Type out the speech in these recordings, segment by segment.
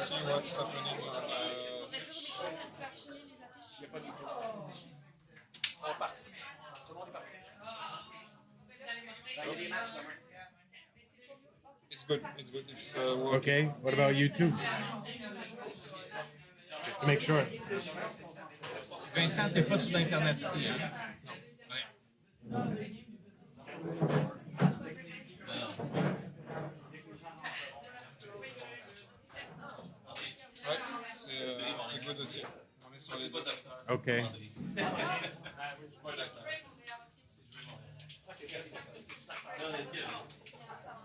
see what's happening on It's good. It's good. It's Okay. What about YouTube? Just to make sure. Vincent, t'es pas sur l'internet ici, hein? Non. Ouais, c'est good aussi. On est sur les deux. Okay.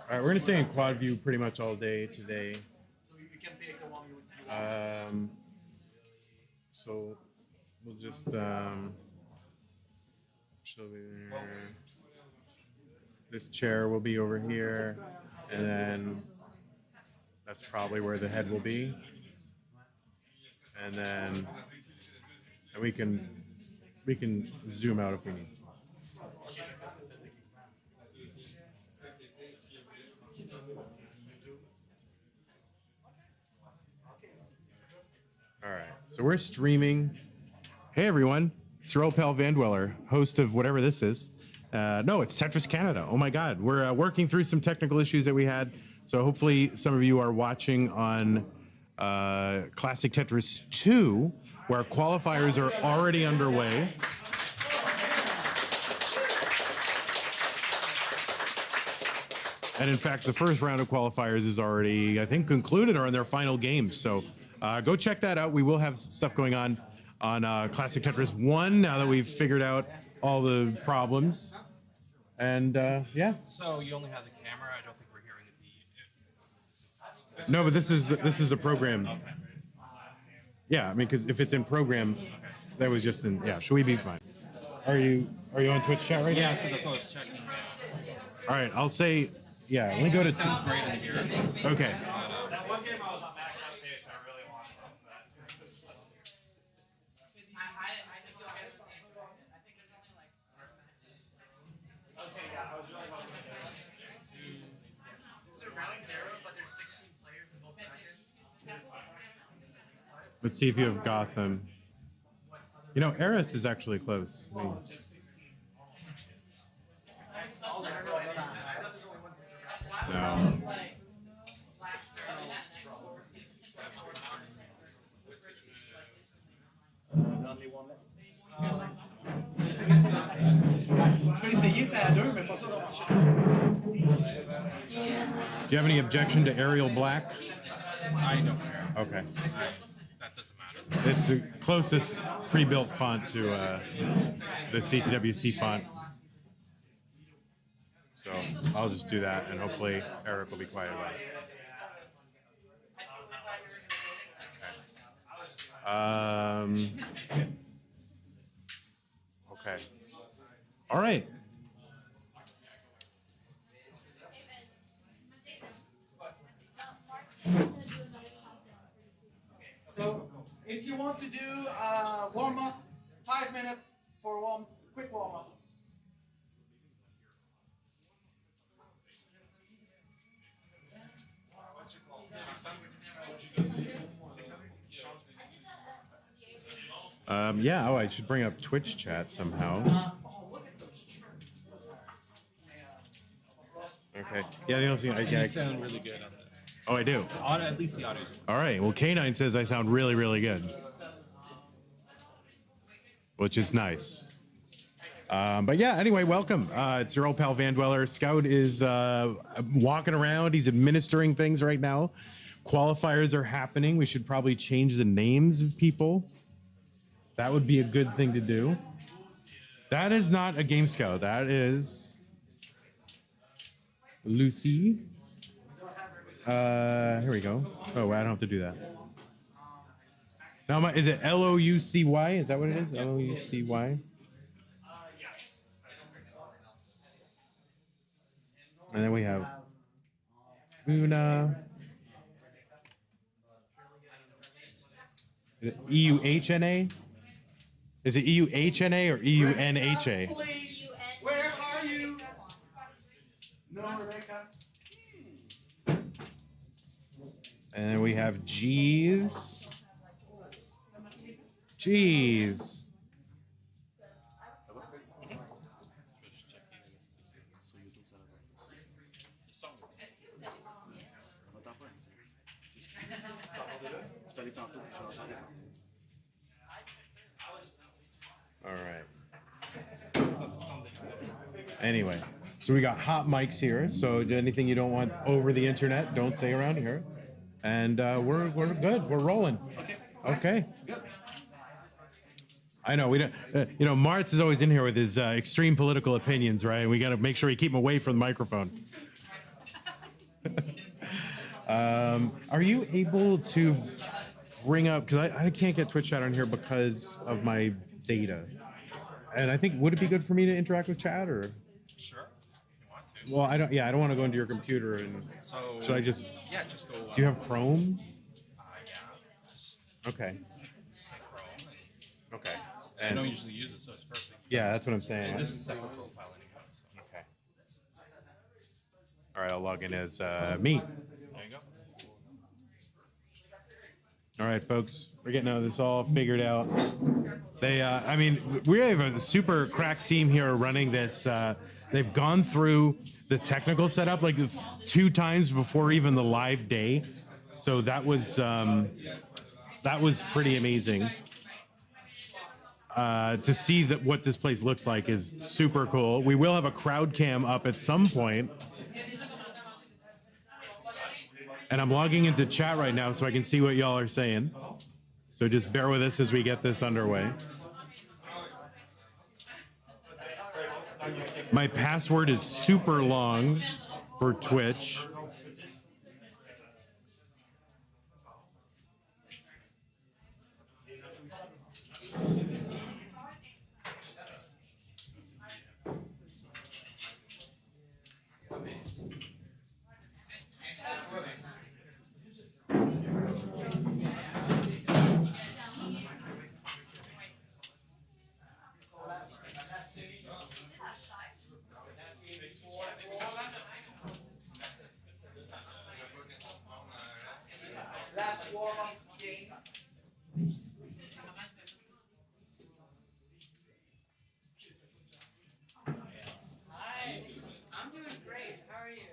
All right, we're gonna stay in quad view pretty much all day today. So we'll just this chair will be over here, and then that's probably where the head will be, and then we can zoom out if we need to. All right, so we're streaming. Hey everyone, it's your old pal Vandweller, host of whatever this is. No, it's Tetris Canada. Oh my God, we're working through some technical issues that we had. So hopefully some of you are watching on Classic Tetris 2, where qualifiers are already underway. And in fact, the first round of qualifiers is already, I think, concluded or in their final games. So go check that out. We will have stuff going on Classic Tetris 1 now that we've figured out all the problems. And yeah. So you only have the camera. I don't think we're hearing the. No, but this is the program. Okay. Yeah, I mean, because if it's in program, that was just in. Yeah, should we be fine? Are you on Twitch chat right now? Yeah, so that's what I was checking. All right, I'll say. Yeah, let me go to. Sounds great in here. Okay. That one game I was on max out pace, I really wanted that. Okay, yeah, I was really hoping to get it. So round 0, but there's 16 players in both brackets. Let's see if you have Gotham. You know, Eris is actually close. I mean, no. Tu peux essayer ça à 2, mais pas sûr ça va marcher. Do you have any objection to Arial Black? I don't. Okay. That doesn't matter. It's the closest pre-built font to the CTWC font. So I'll just do that, and hopefully Eric will be quiet about it. Okay. All right. So if you want to do warm up, 5 minutes for quick warm up. Yeah, oh, I should bring up Twitch chat somehow. Okay. Yeah, the only thing You sound really good on that. Oh, I do? At least the audio. All right. Well, K9 says I sound really, really good, which is nice. But yeah, anyway, welcome. It's your old pal Vandweller. Scout is walking around. He's administering things right now. Qualifiers are happening. We should probably change the names of people. That would be a good thing to do. That is not a Game Scout. That is Loucy. Here we go. Oh, I don't have to do that. Now, is it Loucy? Is that what it is? Loucy? Yes. And then we have Eunha. Is it EUHNA? Is it EUHNA or EUNHA? Please, where are you? No, Rebecca. And then we have G's. G's. All right. Anyway, so we got hot mics here. So anything you don't want over the internet, don't say around here. And we're good. We're rolling. Okay. I know we don't. Marts is always in here with his extreme political opinions, right? We got to make sure we keep him away from the microphone. Are you able to bring up? Because I can't get Twitch chat on here because of my data. And I think, would it be good for me to interact with chat or? Sure, if you want to. Well, I don't. Yeah, I don't want to go into your computer and. So Should I just? Yeah, just go. Do you have Chrome? Yeah. Just Okay. say Chrome. Okay. I And don't usually use it, so it's perfect. yeah, that's what I'm saying. And this is a separate profile anyway. So. Okay. All right, I'll log in as me. There you go. All right, folks, we're getting this all figured out. I mean, we have a super crack team here running this. They've gone through the technical setup like 2 times before even the live day, so that was pretty amazing. To see what this place looks like is super cool. We will have a crowd cam up at some point. And I'm logging into chat right now so I can see what y'all are saying. So just bear with us as we get this underway. My password is super long for Twitch. Last warm-up game. Hi, I'm doing great. How are you?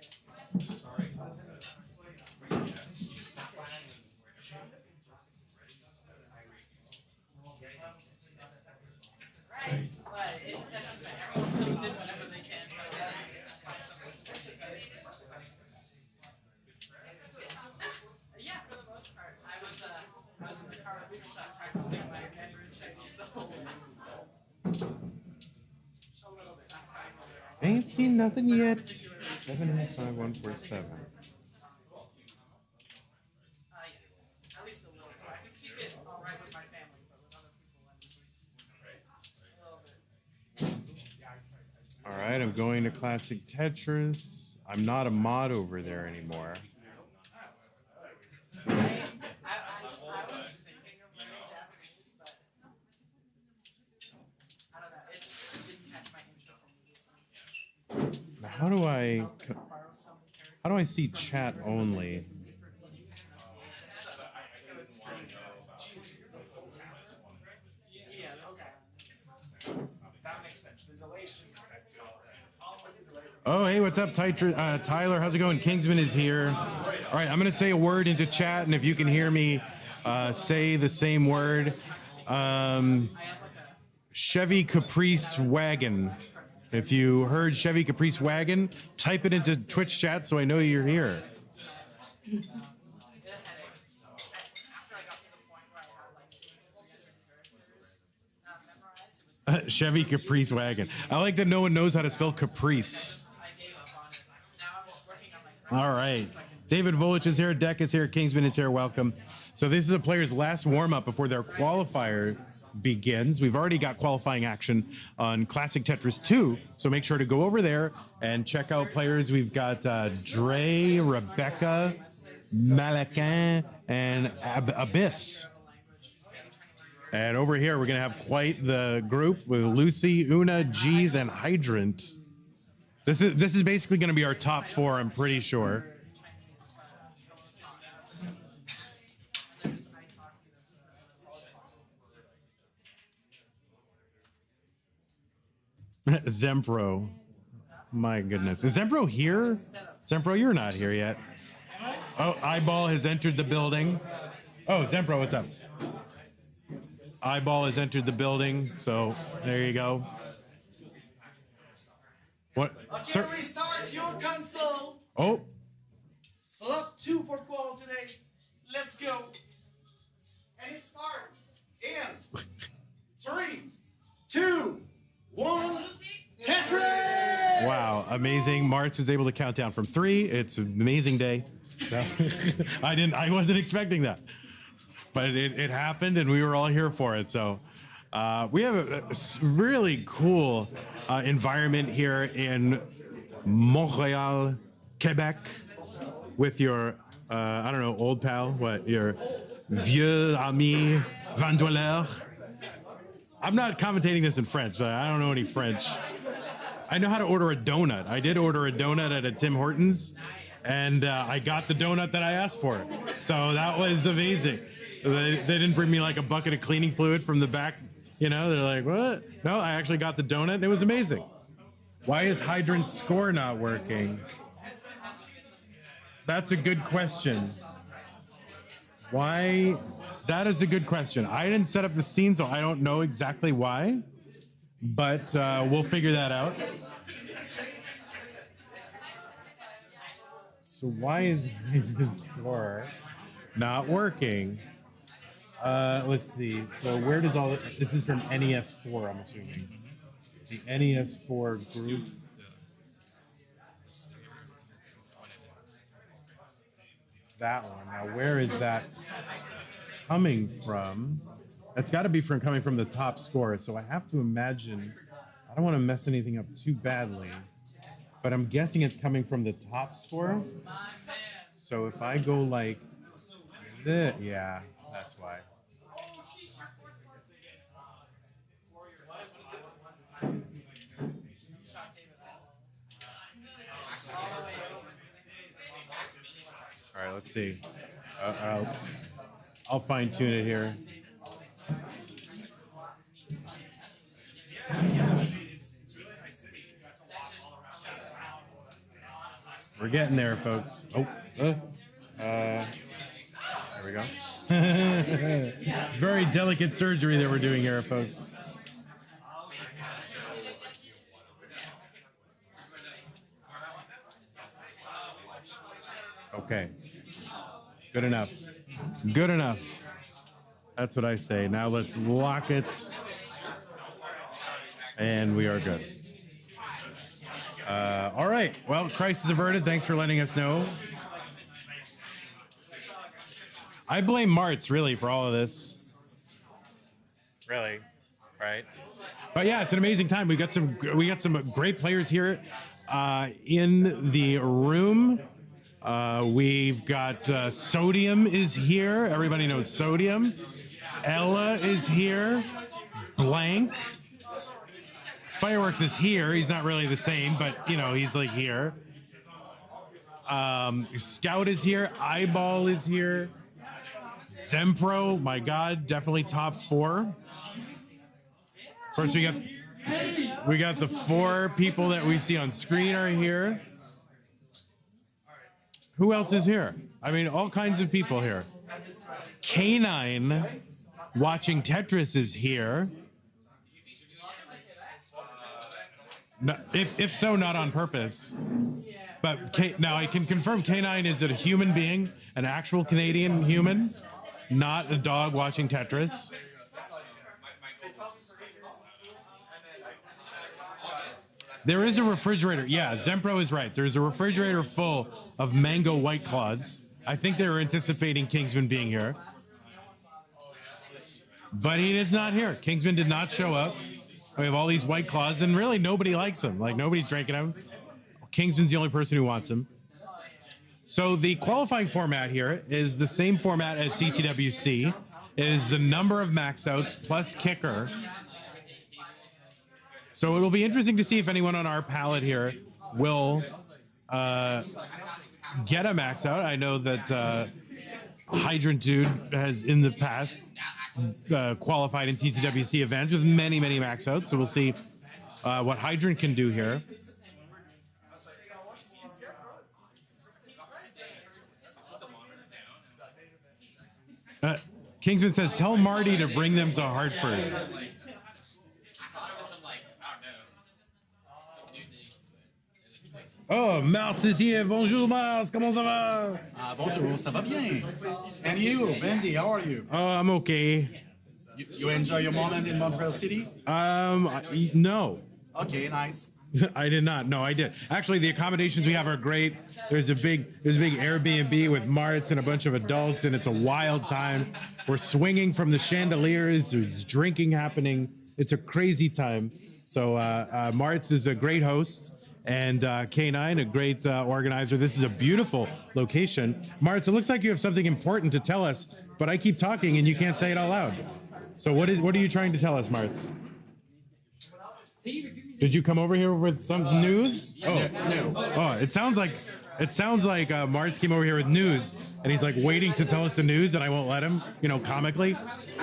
Right, but it's everyone comes in whenever they can. Yeah, for the most part. I was in the car with Tristop practicing my Mandarin Chinese the whole way. So a little bit. Ain't seen nothing yet. 75147. Yeah. At least a little bit. I can speak it all right with my family, but with other people, I'm just a little bit. All right, I'm going to Classic Tetris. I'm not a mod over there anymore. I was thinking of learning Japanese, but I don't know. It just didn't catch my interest immediately. How do I Borrow some character. how do I see chat only? Yeah, okay. That makes sense. The delay should affect you all. Oh, hey, what's up, Tyler? How's it going? Kingsman is here. All right, I'm going to say a word into chat, and if you can hear me say the same word. Chevy Caprice Wagon. If you heard Chevy Caprice Wagon, type it into Twitch chat so I know you're here. Chevy Caprice Wagon. I like that no one knows how to spell Caprice. All right. David Volich is here. Deck is here. Kingsman is here. Welcome. So this is a player's last warm-up before their qualifier begins. We've already got qualifying action on Classic Tetris 2, so make sure to go over there and check out players. We've got Dre, Rebecca, Malakin, and Abyss. And over here, we're going to have quite the group with Loucy, Eunha, G's, and Hydrant. This is basically going to be our top 4, I'm pretty sure. Zempro. My goodness. Is Zempro here? Zempro, you're not here yet. Oh, iBall has entered the building. Oh, Zempro, what's up? iBall has entered the building, so there you go. What? Okay, Sir? restart your console. Oh, Slot 2 for qual today. Let's go. And start in 3, 2, 1. Tetris! wow, amazing. Marts was able to count down from 3. It's an amazing day. So, I wasn't expecting that. But it happened, and we were all here for it. So we have a really cool environment here in Montreal, Quebec, with your, I don't know, old pal, what, your vieux ami Vandweller. I'm not commentating this in French. I don't know any French. I know how to order a donut. I did order a donut at a Tim Hortons, and I got the donut that I asked for. So that was amazing. They didn't bring me like a bucket of cleaning fluid from the back. You know, they're like, what? No, I actually got the donut, and it was amazing. Why is Hydrant's score not working? That's a good question. Why? That is a good question. I didn't set up the scene, so I don't know exactly why, but we'll figure that out. So why is Hydrant's score not working? Let's see. So where does all this is from NES4, I'm assuming. The NES4 group. It's that one. Now, where is that coming from? That's got to be coming from the top score. So I have to imagine. I don't want to mess anything up too badly, but I'm guessing it's coming from the top score. So if I go like this, yeah, that's why. All right, let's see. I'll fine tune it here. We're getting there, folks. Oh, there we go. It's very delicate surgery that we're doing here, folks. Okay. Good enough. Good enough. That's what I say. Now let's lock it. And we are good. All right. Well, crisis averted. Thanks for letting us know. I blame Marts, really, for all of this. Really, right? But yeah, it's an amazing time. We got some great players here in the room. We've got Sodium is here. Everybody knows Sodium. Ella is here. Blank. Fireworks is here. He's not really the same, but you know, he's like here. Scout is here. iBall is here. Zempro, my God, definitely top 4. Of course, we got the 4 people that we see on screen are here. Who else is here? I mean, all kinds of people here. Canine watching Tetris is here. No, if so, not on purpose. But now I can confirm Canine is a human being, an actual Canadian human, not a dog watching Tetris. There is a refrigerator. Yeah, Zempro is right. There's a refrigerator full of mango White Claws. I think they were anticipating Kingsman being here. But he is not here. Kingsman did not show up. We have all these White Claws, and really nobody likes them. Like, nobody's drinking them. Kingsman's the only person who wants them. So the qualifying format here is the same format as CTWC. It is the number of max outs plus kicker. So it will be interesting to see if anyone on our palette here will get a max out. I know that Hydrant Dude has in the past qualified in CTWC events with many, many max outs. So we'll see what Hydrant can do here. Kingsman says, tell Marty to bring them to Hartford. I thought it was some like, I don't know, some new thing, but it looks like Oh, Marts is here. Bonjour, Marts. Comment ça va? Ah, bonjour, ça va bien? And you, Wendy, how are you? Oh, I'm okay. You enjoy your moment in Montreal City? No. Okay, nice. I did not. No, I did. Actually, the accommodations we have are great. There's a big Airbnb with Marts and a bunch of adults, and it's a wild time. We're swinging from the chandeliers. There's drinking happening. It's a crazy time. So Marts is a great host, and K9 a great organizer. This is a beautiful location. Marts, it looks like you have something important to tell us, but I keep talking and you can't say it out loud. So what are you trying to tell us, Marts? Did you come over here with some news? Oh, no. Oh, it sounds like Marts came over here with news, and he's like waiting to tell us the news, and I won't let him, comically.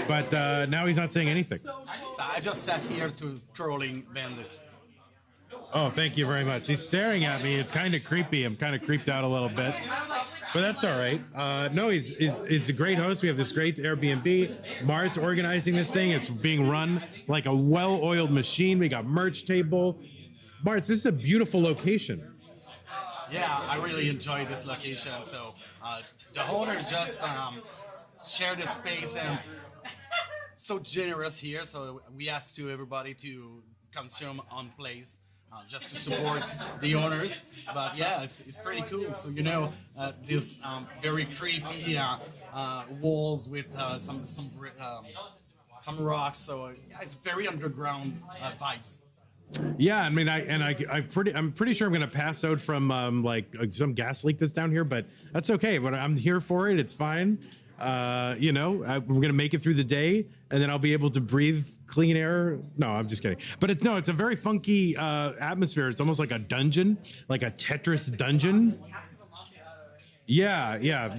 But now he's not saying anything. I just sat here to trolling Wendy. Oh, thank you very much. He's staring at me. It's kind of creepy. I'm kind of creeped out a little bit, but that's all right. No, he's a great host. We have this great Airbnb. Mart's organizing this thing. It's being run like a well-oiled machine. We got merch table. Mart's, this is a beautiful location. Yeah, I really enjoy this location. So the owner just shared the space and so generous here. So we ask to everybody to consume on place. Just to support the owners, but yeah, it's pretty cool. So this very creepy walls with some rocks. So yeah, it's very underground vibes. Yeah, I mean, I'm pretty sure I'm gonna pass out from some gas leak that's down here, but that's okay. But I'm here for it. It's fine. We're gonna make it through the day, and then I'll be able to breathe clean air. No, I'm just kidding. But it's a very funky atmosphere. It's almost like a dungeon, like a Tetris dungeon. Yeah.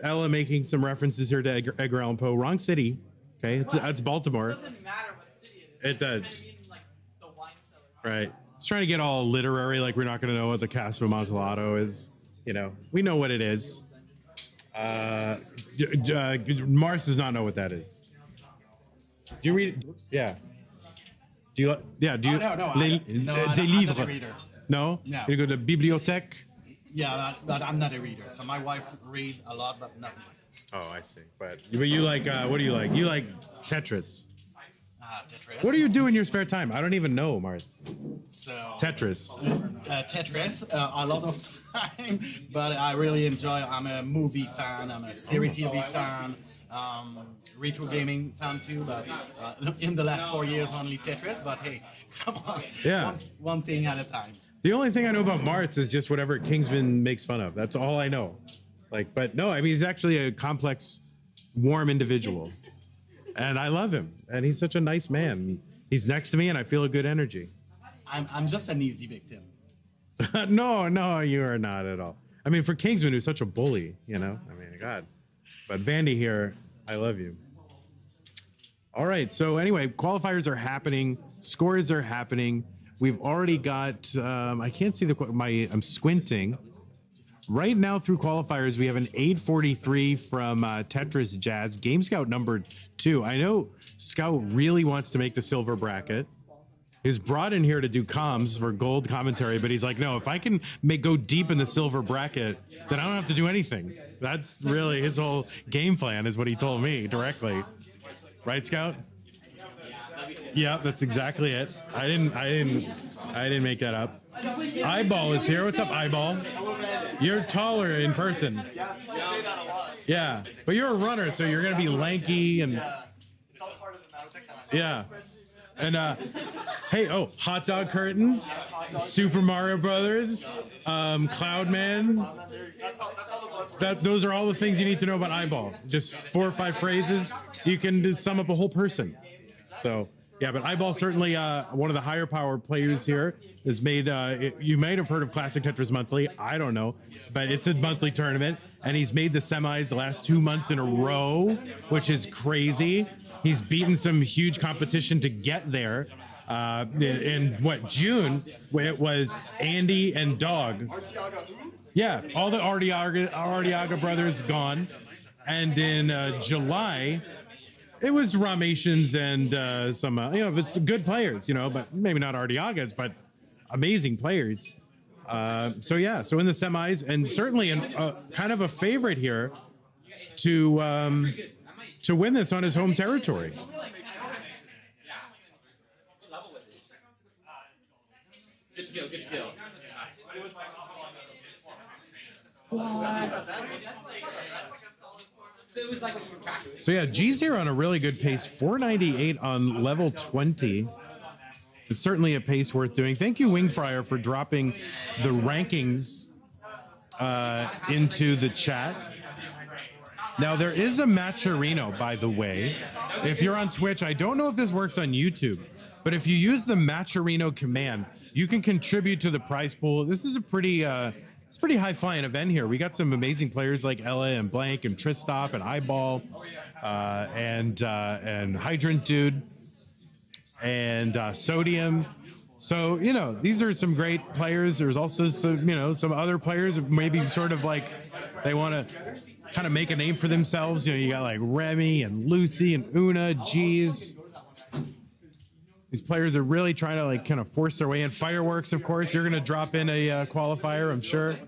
Ella making some references here to Edgar Allan Poe. Wrong city. Okay, that's Baltimore. It doesn't matter what city it is. It does. I mean, like the wine cellar. Right. It's trying to get all literary, like we're not going to know what the Castle of Amontillado is. We know what it is. Mars does not know what that is. Do you read? Yeah. Do you? Yeah. Do you? No. Des I'm not a livres. reader. No. No. You go to bibliothèque. Yeah, but I'm not a reader. So my wife read a lot, but not much. Oh, I see. But you like? What do you like? You like Tetris. Tetris. What do you do in your spare time? I don't even know, Marts. So Tetris. Tetris a lot of time, but I really enjoy. I'm a movie fan. I'm a series TV fan. Retro gaming fan too, but in the last 4 years only Tetris. But hey, come on, Yeah. one thing at a time. The only thing I know about Marts is just whatever Kingsman makes fun of. That's all I know. But no, I mean, he's actually a complex, warm individual. And I love him. And he's such a nice man. He's next to me and I feel a good energy. I'm just an easy victim. No, you are not at all. I mean, for Kingsman, who's such a bully, I mean, God. But Vandy here, I love you. All right. So anyway, qualifiers are happening. Scores are happening. We've already got, I can't see I'm squinting. Right now through qualifiers, we have an 843 from Tetris Jazz, Game Scout number 2. I know Scout really wants to make the silver bracket. He's brought in here to do comms for gold commentary, but he's like, no, if I can go deep in the silver bracket, then I don't have to do anything. That's really his whole game plan, is what he told me directly. Right, Scout? Yeah, that's exactly it. I didn't make that up. iBall is here. What's up, iBall? You're taller in person. Yeah, but you're a runner, so you're gonna be lanky and yeah. And hey, hot dog curtains, Super Mario Brothers, Cloudman. Those are all the things you need to know about iBall. Just 4 or 5 phrases, you can sum up a whole person. So Yeah, but iBall certainly one of the higher power players here has made. You might have heard of Classic Tetris Monthly. I don't know, but it's a monthly tournament, and he's made the semis the last 2 months in a row, which is crazy. He's beaten some huge competition to get there. In what, June, it was Andy and Dog. Yeah, all the Artiaga brothers gone, and in July. It was Ramations and some, but some good players, but maybe not Artiagas, but amazing players. So in the semis, and certainly kind of a favorite here to win this on his home territory. Good skill, good skill. So yeah, G's here on a really good pace, 498 on level 20. It's certainly a pace worth doing. Thank you, Wingfryer, for dropping the rankings into the chat. Now, there is a matcherino, by the way. If you're on Twitch, I don't know if this works on YouTube, but if you use the matcherino command, you can contribute to the prize pool. This is a pretty high flying event here. We got some amazing players like Ella and Blank and Tristop and iBall and Hydrant dude and Sodium. So, these are some great players. There's also some other players maybe sort of like they want to kind of make a name for themselves. You got like Remy and Loucy and Eunha, G's. These players are really trying to like kind of force their way in. Fireworks, of course, you're going to drop in a qualifier, I'm sure.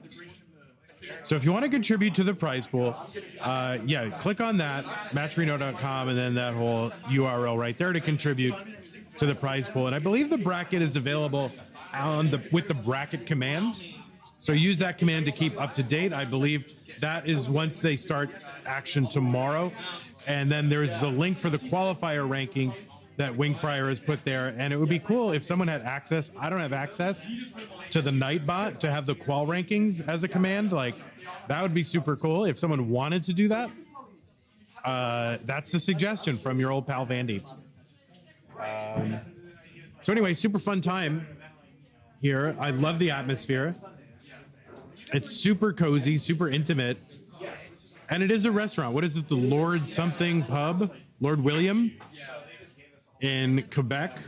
So if you want to contribute to the prize pool, click on that, matcherino.com, and then that whole URL right there to contribute to the prize pool. And I believe the bracket is available with the bracket command. So use that command to keep up to date. I believe that is once they start action tomorrow. And then there's the link for the qualifier rankings that Wingfryer has put there. And it would be cool if someone had access. I don't have access to the Nightbot to have the qual rankings as a command. Like, that would be super cool if someone wanted to do that. That's a suggestion from your old pal Vandy. So anyway, super fun time here. I love the atmosphere. It's super cozy, super intimate. And it is a restaurant. What is it? The Lord something pub? Lord William in Quebec.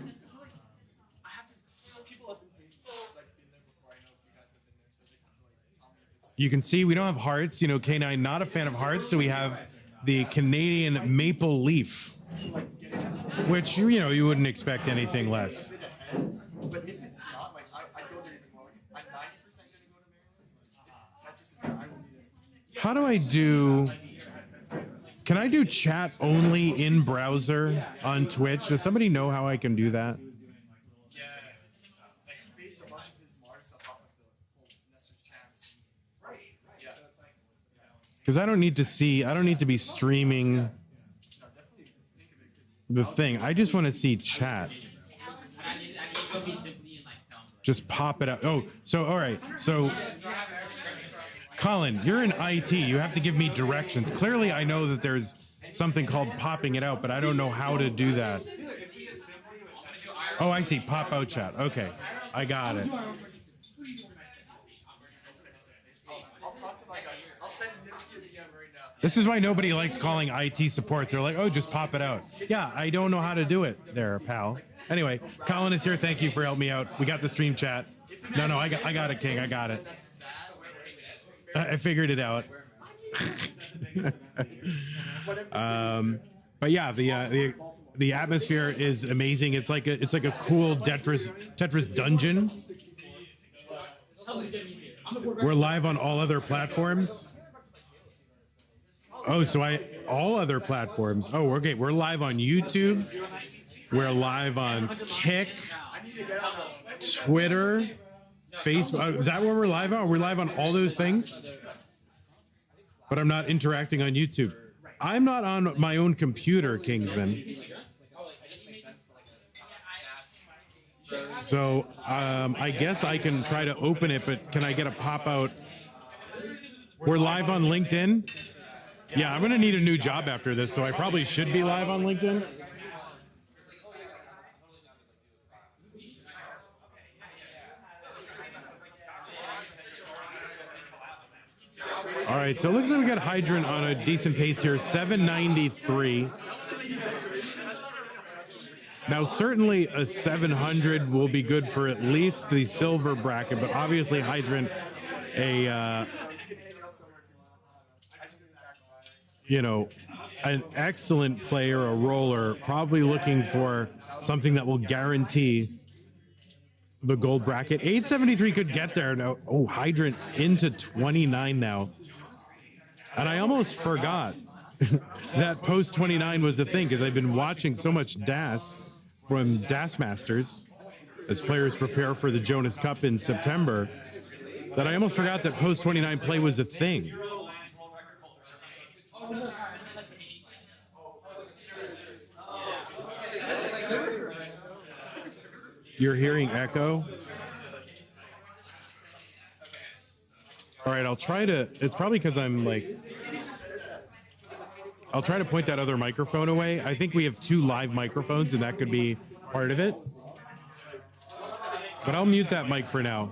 You can see we don't have hearts. K9 not a fan of hearts, so we have the Canadian maple leaf, which you wouldn't expect anything less. But if it's not, like, I go there even more. I'm 90% gonna go to Maryland. If Tetris is there, I will be there. How do I do? Can I do chat only in browser on Twitch? Does somebody know how I can do that? Yeah. Like, he based a bunch of his Marts off of the whole message channels. Right. Yeah. Because I don't need to be streaming the thing. I just want to see chat. Just pop it up. Oh, so all right. So Colin, you're in IT. You have to give me directions. Clearly, I know that there's something called popping it out, but I don't know how to do that. Oh, I see. Pop out chat. Okay. I got it. I'll talk to my guy. I'll send this to the DM right now. This is why nobody likes calling IT support. They're like, oh, just pop it out. Yeah, I don't know how to do it there, pal. Anyway, Colin is here. Thank you for helping me out. We got the stream chat. No, I got it, King. I got it. I figured it out. But yeah, the atmosphere is amazing. It's like a cool Tetris dungeon. We're live on all other platforms. Oh, so all other platforms. Oh, okay. We're live on YouTube. We're live on Kick, Twitter, Facebook. Is that where we're live on? We're live on all those things? But I'm not interacting on YouTube. I'm not on my own computer, Kingsman. So I guess I can try to open it, but can I get a pop-out? We're live on LinkedIn. Yeah, I'm going to need a new job after this, so I probably should be live on LinkedIn. All right, so it looks like we got Hydrant on a decent pace here, 793. Now, certainly a 700 will be good for at least the silver bracket, but obviously Hydrant, an excellent player, a roller, probably looking for something that will guarantee the gold bracket. 873 could get there now. Oh, Hydrant into 29 now. And I almost forgot that post 29 was a thing because I've been watching so much DAS from DAS Masters as players prepare for the Jonas Cup in September that I almost forgot that post 29 play was a thing. You're hearing echo? All right, I'll try to, it's probably because I'm like, I'll try to point that other microphone away. I think we have 2 live microphones and that could be part of it. But I'll mute that mic for now.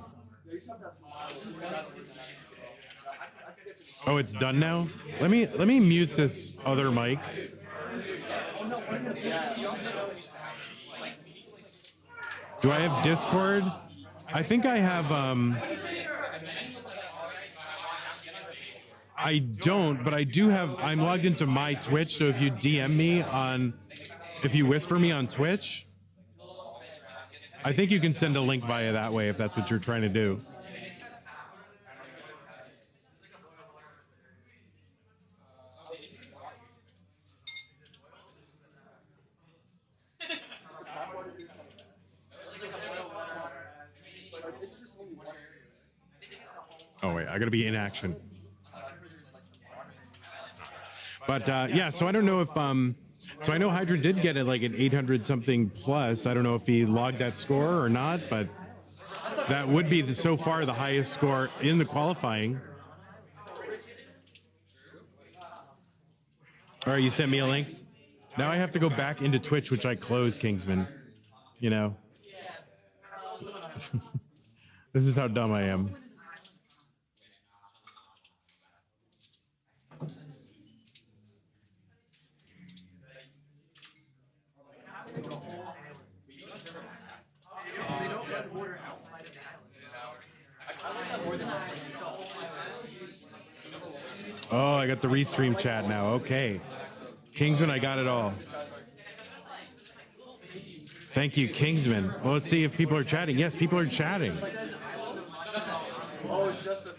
Oh, it's done now? Let me mute this other mic. Do I have Discord? I think I have, I don't, but I do have, I'm logged into my Twitch, so if you DM me if you whisper me on Twitch, I think you can send a link via that way if that's what you're trying to do. Oh wait, I gotta be in action. But yeah, so I don't know if so I know Hydrant did get it like an 800 something plus. I don't know if he logged that score or not, but that would be so far the highest score in the qualifying. All right, you sent me a link. Now I have to go back into Twitch, which I closed, Kingsman. You know, this is how dumb I am. Oh, I got the restream chat now. Okay. Kingsman, I got it all. Thank you, Kingsman. Well, let's see if people are chatting. Yes, people are chatting. Oh, it's just a.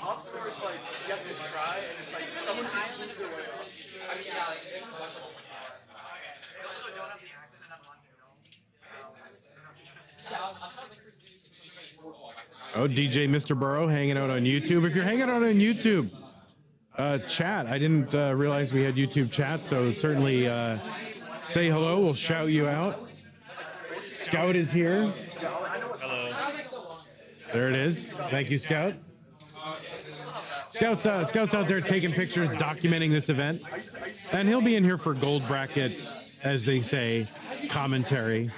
Off score is like you have to try, and it's like someone can keep their way up. I mean, yeah, like, there's a bunch of Oh, DJ Mr. Burrow hanging out on YouTube. If you're hanging out on YouTube, chat. I didn't realize we had YouTube chat, so certainly say hello. We'll shout you out. Scout is here. Hello. There it is. Thank you, Scout. Scout's out there taking pictures, documenting this event. And he'll be in here for gold bracket, as they say, commentary.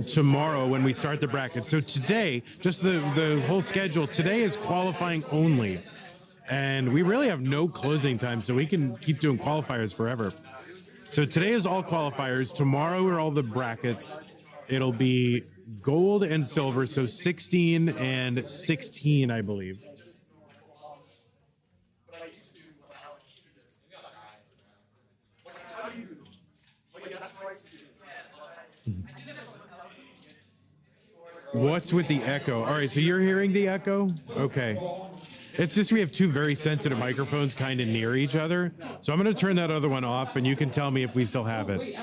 Tomorrow when we start the bracket. So today, just the whole schedule, today is qualifying only. And we really have no closing time, so we can keep doing qualifiers forever. So today is all qualifiers. Tomorrow are all the brackets. It'll be gold and silver, so 16 and 16, I believe. What's with the echo? All right, so you're hearing the echo? Okay. It's just we have 2 very sensitive microphones kind of near each other. So I'm going to turn that other one off, and you can tell me if we still have it.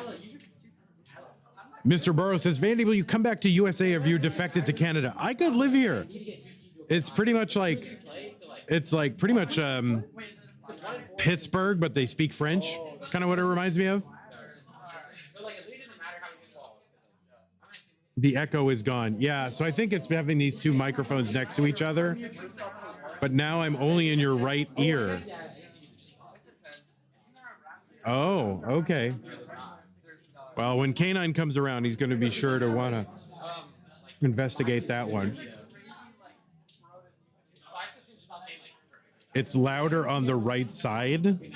Mr. Burrow says, Vandy, will you come back to USA if you're defected to Canada? I could live here. It's pretty much like, Pittsburgh, but they speak French. It's kind of what it reminds me of. The echo is gone. Yeah, so I think it's having these 2 microphones next to each other. But now I'm only in your right ear. Oh, okay. Well, when Canine comes around, he's going to be sure to want to investigate that one. It's louder on the right side.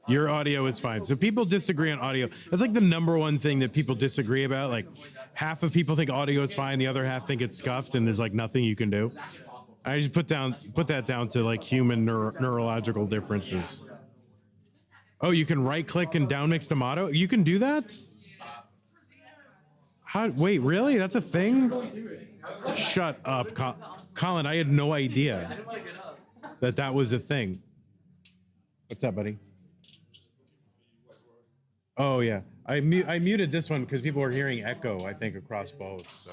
Your audio is fine. So people disagree on audio. That's like the number one thing that people disagree about. Like half of people think audio is fine, the other half think it's scuffed, and there's like nothing you can do. I just put that down to like human neurological differences. Oh, you can right click and downmix to mono? You can do that? How? Wait, really? That's a thing? Shut up, Colin. I had no idea that was a thing. What's up, buddy? Oh yeah, I muted this one because people were hearing echo, I think, across both. So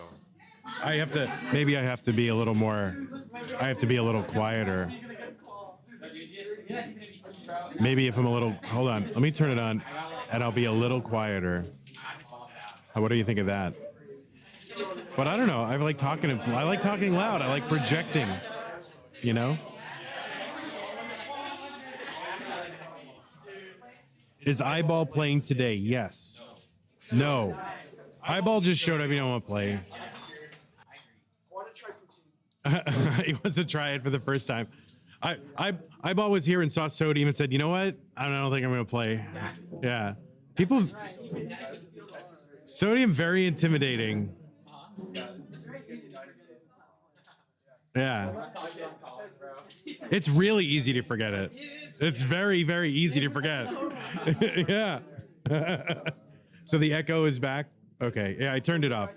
maybe I have to be a little more. I have to be a little quieter. Maybe if I'm a little. Hold on, let me turn it on, and I'll be a little quieter. What do you think of that? But I don't know. I like talking loud. I like projecting. You know. Is iBall playing today? Yes. No. iBall just showed up. You don't want to play. He wants to try it for the first time. iBall was here and saw Sodium and said, "You know what? I don't think I'm going to play." Yeah. People. Sodium very intimidating. Yeah. It's really easy to forget it. It's very, very easy to forget. Yeah. So the echo is back. Okay. Yeah, I turned it off.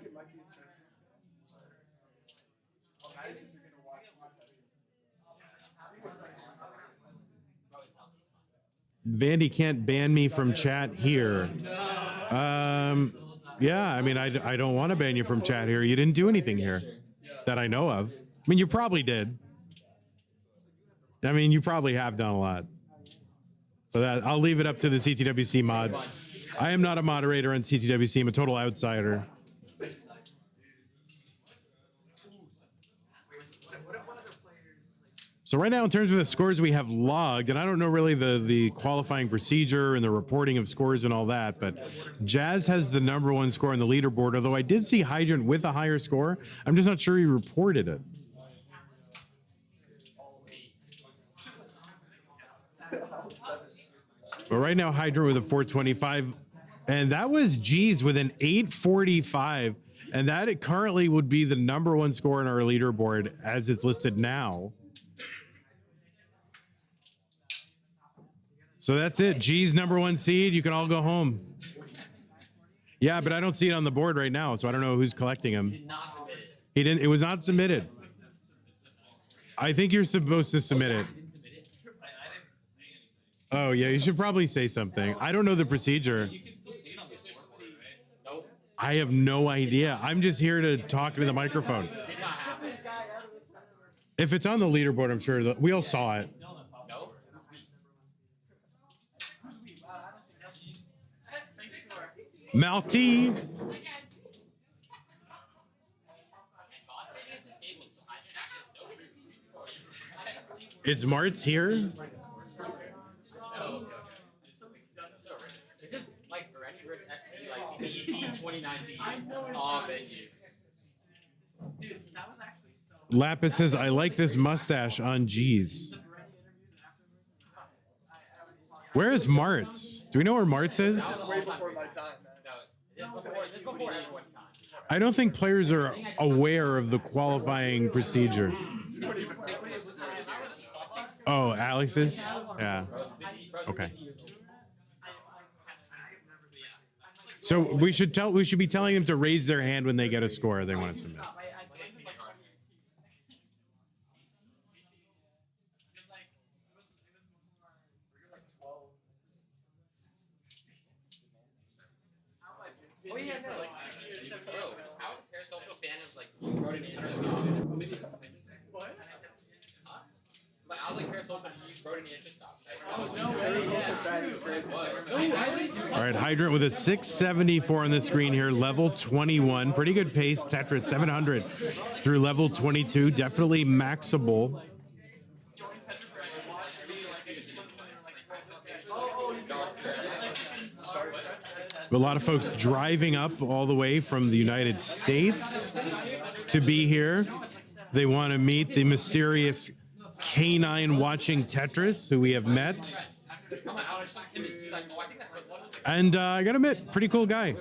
Vandy can't ban me from chat here. Yeah, I mean, I don't want to ban you from chat here. You didn't do anything here that I know of. I mean, you probably did. I mean, you probably have done a lot. So I'll leave it up to the CTWC mods. I am not a moderator on CTWC. I'm a total outsider. So right now, in terms of the scores we have logged, and I don't know really the qualifying procedure and the reporting of scores and all that, but Jazz has the #1 score on the leaderboard, although I did see Hydrant with a higher score. I'm just not sure he reported it. But right now, Hydrant with a 425, and that was G's with an 845, and that currently would be the #1 score in our leaderboard as it's listed now. So that's it. G's #1 seed. You can all go home. Yeah, but I don't see it on the board right now, so I don't know who's collecting him. He didn't. It was not submitted. I think you're supposed to submit it. Oh yeah, you should probably say something. I don't know the procedure. I have no idea. I'm just here to talk to the microphone. If it's on the leaderboard, I'm sure we all saw it. Malty. Is Marts here? Lapis says, I like this mustache on G's. Where is Marts? Do we know where Marts is? Way before my time, man. I don't think players are aware of the qualifying procedure. Oh, Alex is? Yeah. Okay. So we should be telling them to raise their hand when they get a score they want to submit. All right, Hydrant with a 674 on the screen here, level 21. Pretty good pace. Tetris 700 through level 22. Definitely maxable. A lot of folks driving up all the way from the United States to be here. They want to meet the mysterious canine watching Tetris who we have met. And I gotta admit, pretty cool guy.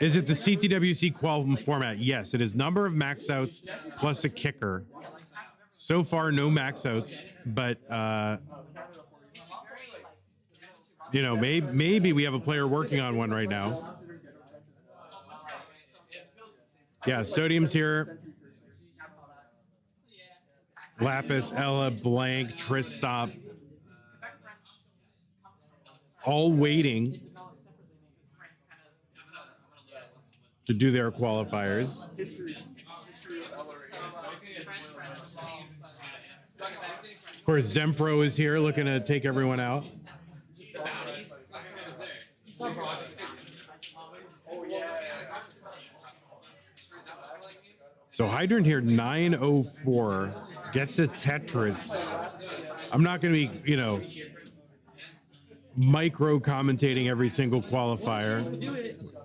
Is it the CTWC qual format? Yes, it is number of max outs plus a kicker. So far, no max outs, but you know, maybe we have a player working on one right now. Yeah, Sodium's here. Lapis, Ella, Blank, Tristop. All waiting to do their qualifiers. Of course, Zempro is here looking to take everyone out. So Hydrant here, 904, gets a Tetris. I'm not going to be, you know, micro commentating every single qualifier,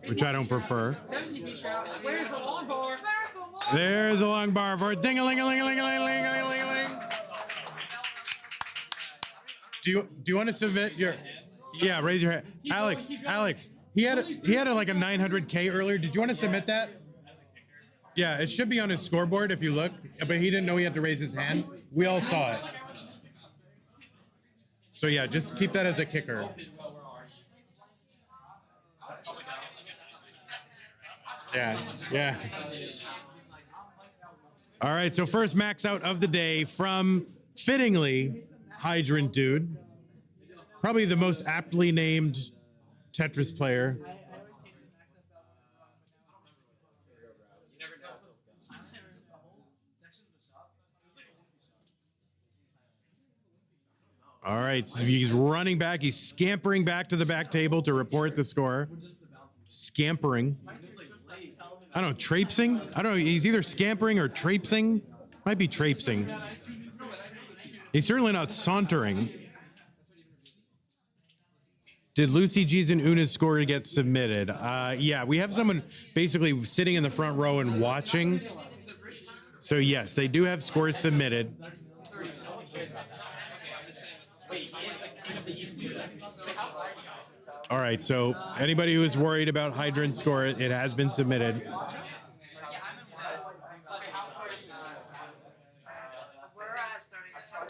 which I don't prefer. Where's the long bar? There's a long bar for it. Ding-a-ling-a-ling-a-ling-a-ling-a-ling-a-ling. Do you want to submit your? Yeah, raise your hand, Alex. He had like a 900K earlier. Did you want to submit that? Yeah, it should be on his scoreboard if you look, but he didn't know he had to raise his hand. We all saw it. So yeah, just keep that as a kicker. Yeah. All right, so first max out of the day from, fittingly, Hydrant Dude. Probably the most aptly named Tetris player. All right, so he's running back. He's scampering back to the back table to report the score. Scampering. I don't know, traipsing? I don't know, he's either scampering or traipsing. Might be traipsing. He's certainly not sauntering. Did Loucy, G's, and Eunha's score get submitted? Yeah, we have someone basically sitting in the front row and watching. So yes, they do have scores submitted. All right, so anybody who is worried about Hydrant's score, it has been submitted.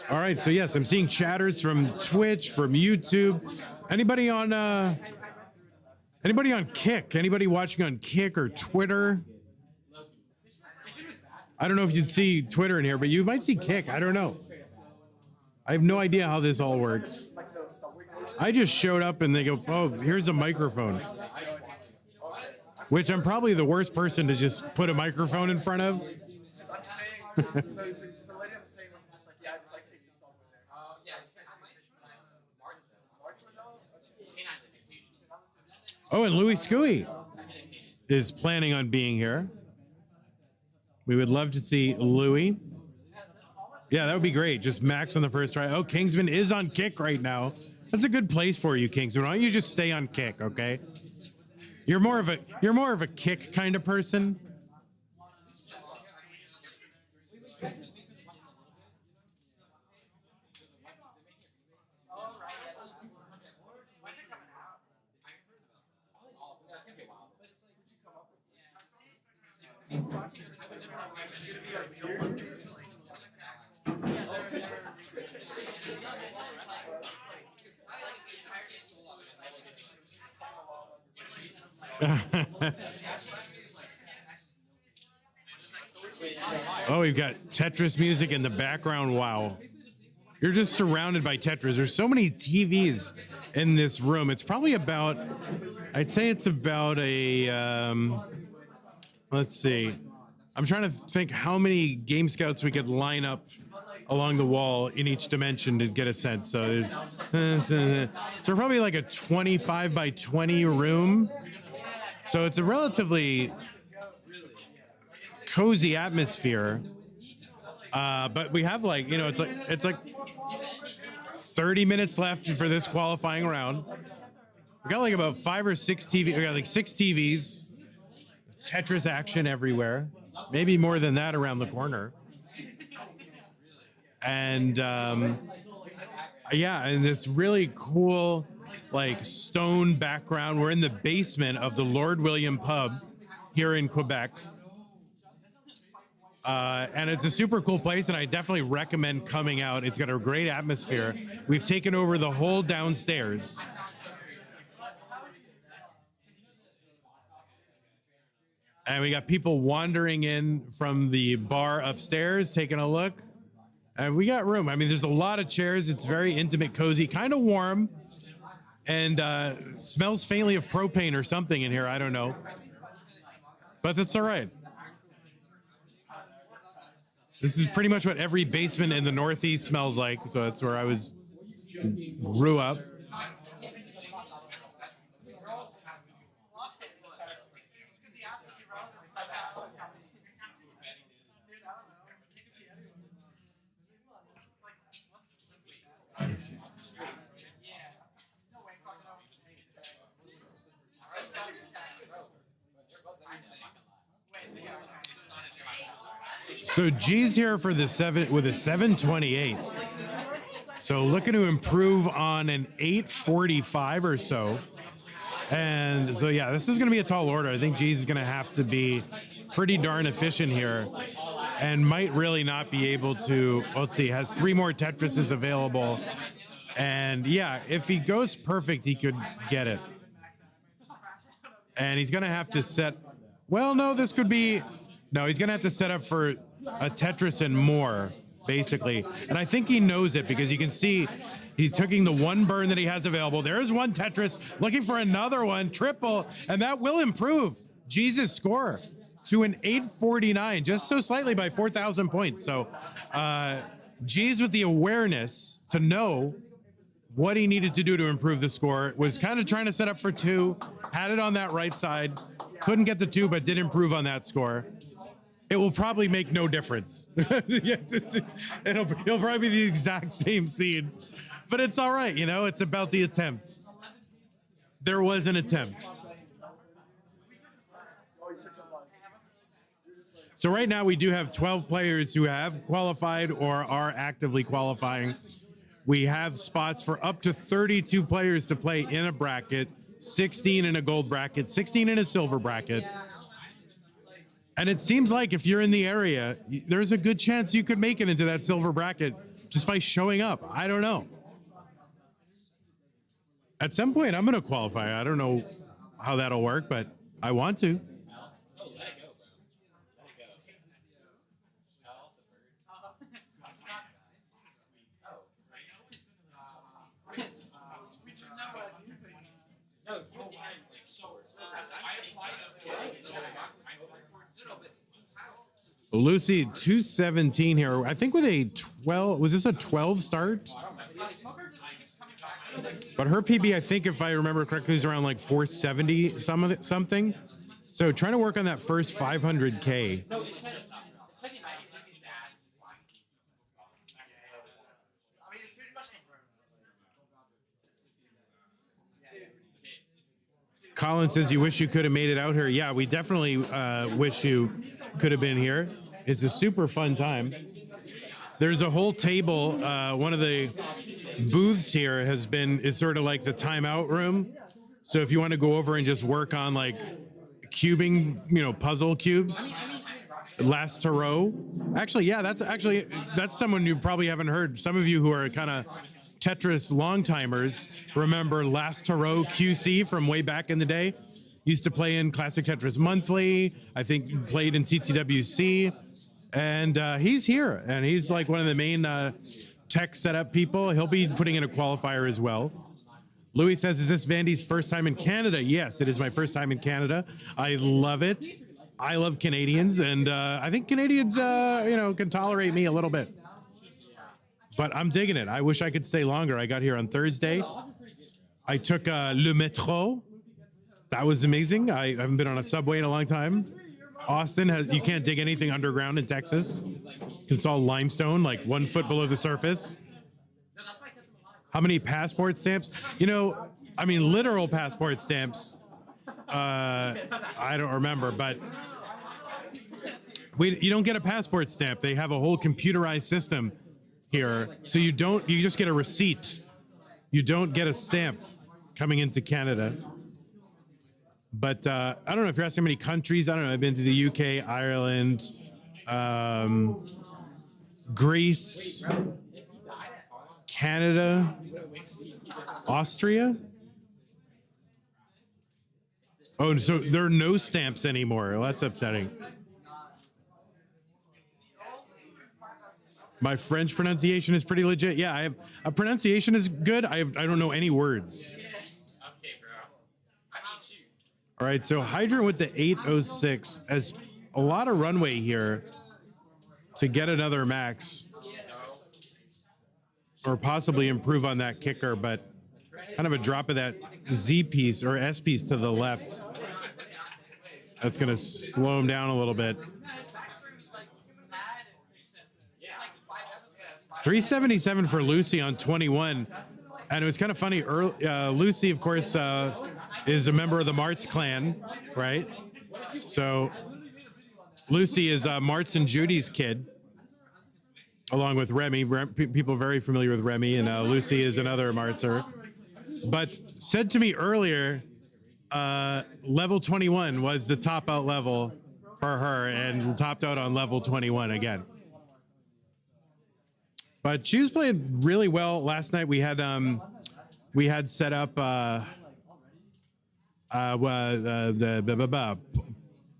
All right, so yes, I'm seeing chatters from Twitch, from YouTube. Anybody on Kick? Anybody watching on Kick or Twitter? I don't know if you'd see Twitter in here, but you might see Kick. I don't know. I have no idea how this all works. I just showed up and they go, oh, here's a microphone. Which I'm probably the worst person to just put a microphone in front of. I'm staying, the lady I'm staying with just like, yeah, I just like taking this song with there. Oh, and Louis Scooey is planning on being here. We would love to see Louis. Yeah, that would be great. Just max on the first try. Oh, Kingsman is on Kick right now. That's a good place for you, Kingsman. Why don't you just stay on Kick, okay? You're more of a Kick kind of person. Oh, we've got Tetris music in the background. Wow. You're just surrounded by Tetris. There's so many TVs in this room. It's probably about, I'd say it's about a, let's see. I'm trying to think how many Game Scouts we could line up along the wall in each dimension to get a sense. So there's, so probably like a 25 by 20 room. So it's a relatively cozy atmosphere, but we have like, you know, it's like 30 minutes left for this qualifying round. We got like about 5 or 6 TV. We got like 6 TVs. Tetris action everywhere. Maybe more than that around the corner. And yeah, and this really cool like stone background. We're in the basement of the Lord William pub here in Quebec. And it's a super cool place, and I definitely recommend coming out. It's got a great atmosphere. We've taken over the whole downstairs. And we got people wandering in from the bar upstairs, taking a look. And we got room. I mean, there's a lot of chairs. It's very intimate, cozy, kind of warm. And smells faintly of propane or something in here. I don't know. But that's all right. This is pretty much what every basement in the Northeast smells like. So that's where I grew up. So G's here for the 728. So looking to improve on an 845 or so. And so, yeah, this is going to be a tall order. I think G's is going to have to be pretty darn efficient here and might really not be able to. Let's see, has 3 more Tetrises available. And yeah, if he goes perfect, he could get it. And he's going to have to set. Well, no, this could be. No, he's going to have to set up for a Tetris and more, basically. And I think he knows it because you can see he's taking the 1 burn that he has available. There's 1 Tetris, looking for another one, triple, and that will improve Jesus' score to an 849, just so slightly by 4,000 points. So G's with the awareness to know what he needed to do to improve the score, was kind of trying to set up for 2, had it on that right side, couldn't get the 2, but did improve on that score. It will probably make no difference. It'll probably be the exact same scene, but it's all right. You know, it's about the attempt. There was an attempt. So right now we do have 12 players who have qualified or are actively qualifying. We have spots for up to 32 players to play in a bracket, 16 in a gold bracket, 16 in a silver bracket. And it seems like if you're in the area, there's a good chance you could make it into that silver bracket just by showing up. I don't know. At some point, I'm going to qualify. I don't know how that'll work, but I want to. Loucy 217 here. I think with a 12, was this a 12 start? But her PB, I think if I remember correctly, is around like 470 something. So trying to work on that first 500K. Colin says you wish you could have made it out here. Yeah, we definitely wish you could have been here. It's a super fun time. There's a whole table. One of the booths here is sort of like the timeout room. So if you want to go over and just work on like cubing, puzzle cubes, Lastarot. Actually, yeah, that's someone you probably haven't heard. Some of you who are kind of Tetris long-timers remember Lastarot QC from way back in the day. Used to play in Classic Tetris Monthly. I think played in CTWC. And he's here, and he's like one of the main tech setup people. He'll be putting in a qualifier as well. Louis says, is this Vandy's first time in Canada? Yes, it is my first time in Canada. I love it. I love Canadians, and I think Canadians, can tolerate me a little bit. But I'm digging it. I wish I could stay longer. I got here on Thursday. I took le metro. That was amazing. I haven't been on a subway in a long time. Austin you can't dig anything underground in Texas because it's all limestone, like 1 foot below the surface. How many passport stamps? I mean, literal passport stamps. I don't remember, but you don't get a passport stamp. They have a whole computerized system here, so you just get a receipt. You don't get a stamp coming into Canada. But I don't know if you're asking how many countries. I don't know. I've been to the UK, Ireland, Greece, Canada, Austria. Oh, so there are no stamps anymore. Well, that's upsetting. My French pronunciation is pretty legit. Yeah, I have a pronunciation is good. I don't know any words. Okay, bro. I need you. All right, so Hydrant with the 806 has a lot of runway here to get another max or possibly improve on that kicker, but kind of a drop of that Z piece or S piece to the left. That's going to slow him down a little bit. 377 for Loucy on 21. And it was kind of funny. Loucy, of course, is a member of the Marts clan, right? So Loucy is Marts and Judy's kid, along with Remy. People very familiar with Remy, and Loucy is another Martser. But said to me earlier, level 21 was the top out level for her, and topped out on level 21 again. But she was playing really well last night. We had set up the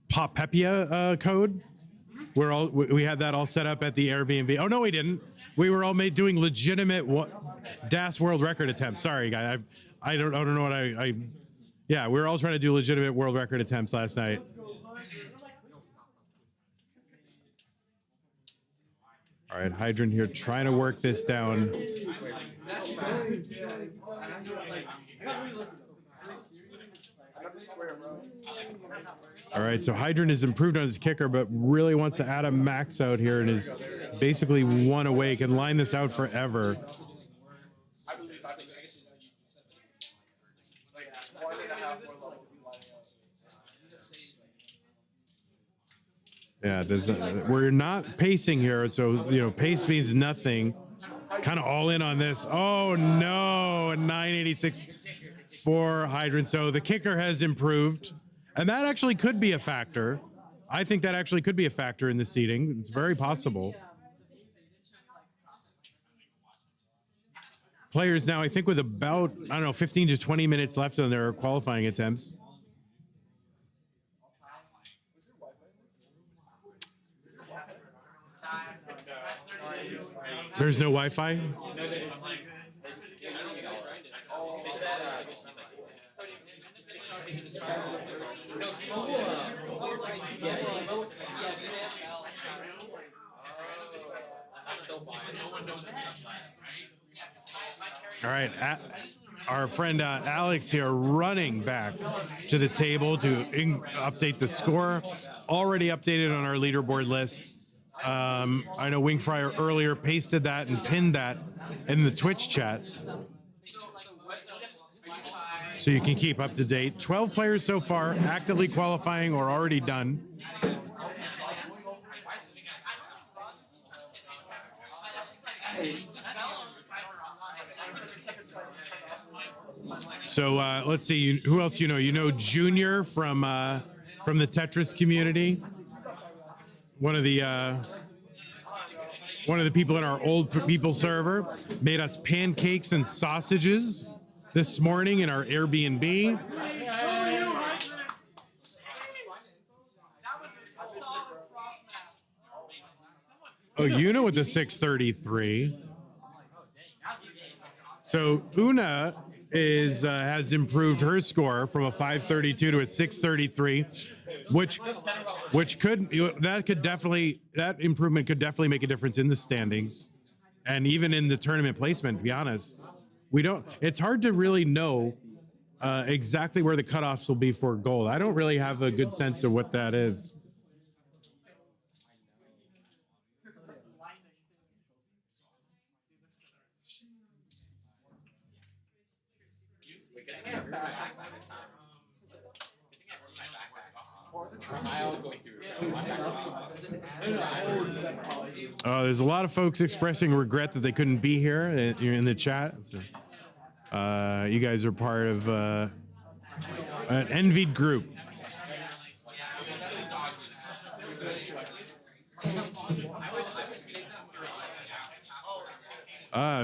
Pop-Pepia code. We had that all set up at the Airbnb. Oh no, we didn't. We were all doing legitimate DAS world record attempts. Sorry, guys. I don't know what yeah, we were all trying to do legitimate world record attempts last night. All right, Hydrant here trying to work this down. All right, so Hydrant has improved on his kicker, but really wants to add a max out here and is basically one away, can line this out forever. Yeah, we're not pacing here, so pace means nothing. Kind of all in on this. Oh no, a 986 for Hydrant. So the kicker has improved, and that actually could be a factor. I think that actually could be a factor in the seeding. It's very possible. Players now, I think, with about 15 to 20 minutes left on their qualifying attempts. There's no Wi-Fi? All right, our friend Alex here running back to the table to update the score. Already updated on our leaderboard list. I know Wingfryer earlier pasted that and pinned that in the Twitch chat, so you can keep up to date. 12 players so far, actively qualifying or already done. So let's see, who else you know? You know Junior from the Tetris community. One of the people in our old people server made us pancakes and sausages this morning in our Airbnb. Oh, Eunha with the 633. So Eunha has improved her score from a 532 to a 633, that improvement could definitely make a difference in the standings and even in the tournament placement, to be honest. It's hard to really know exactly where the cutoffs will be for gold. I don't really have a good sense of what that is. There's a lot of folks expressing regret that they couldn't be here. You're in the chat. So, you guys are part of an envied group.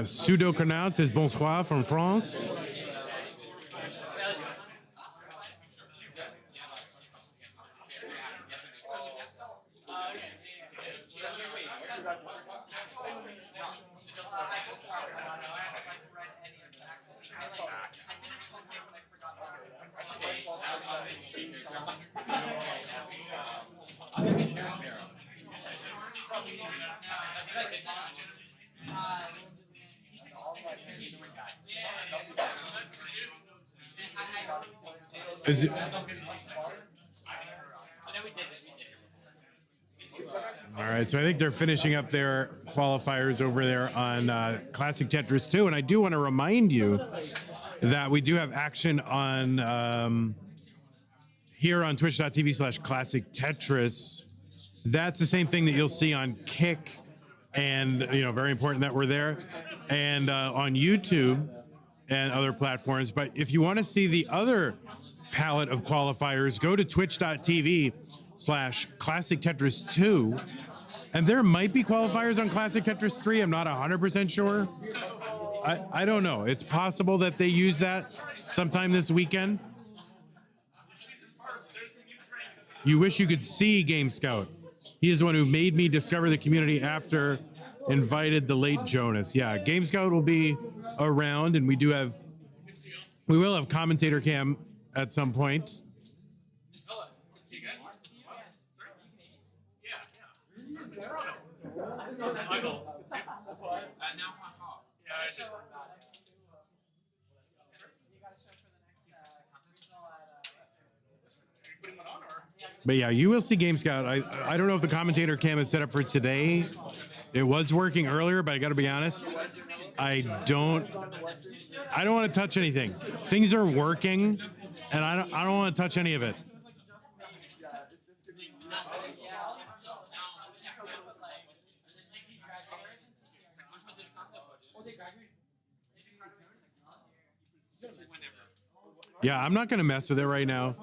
Pseudo Canard says bonsoir from France. Is it? All right, so I think they're finishing up their qualifiers over there on Classic Tetris 2, and I do want to remind you that we do have action on here on twitch.tv/Classic Tetris. That's the same thing that you'll see on Kick, and very important that we're there, and on YouTube and other platforms. But if you want to see the other palette of qualifiers, go to twitch.tv/Classic Tetris 2, and there might be qualifiers on Classic Tetris 3. I'm not 100% sure. I don't know. It's possible that they use that sometime this weekend. You wish you could see Game Scout. He is the one who made me discover the community after invited the late Jonas. Yeah, Game Scout will be around, and we will have commentator cam at some point. But yeah, you will see Game Scout. I don't know if the commentator cam is set up for today. It was working earlier, but I got to be honest, I don't want to touch anything. Things are working, and I don't want to touch any of it. Yeah, I'm not going to mess with it right now.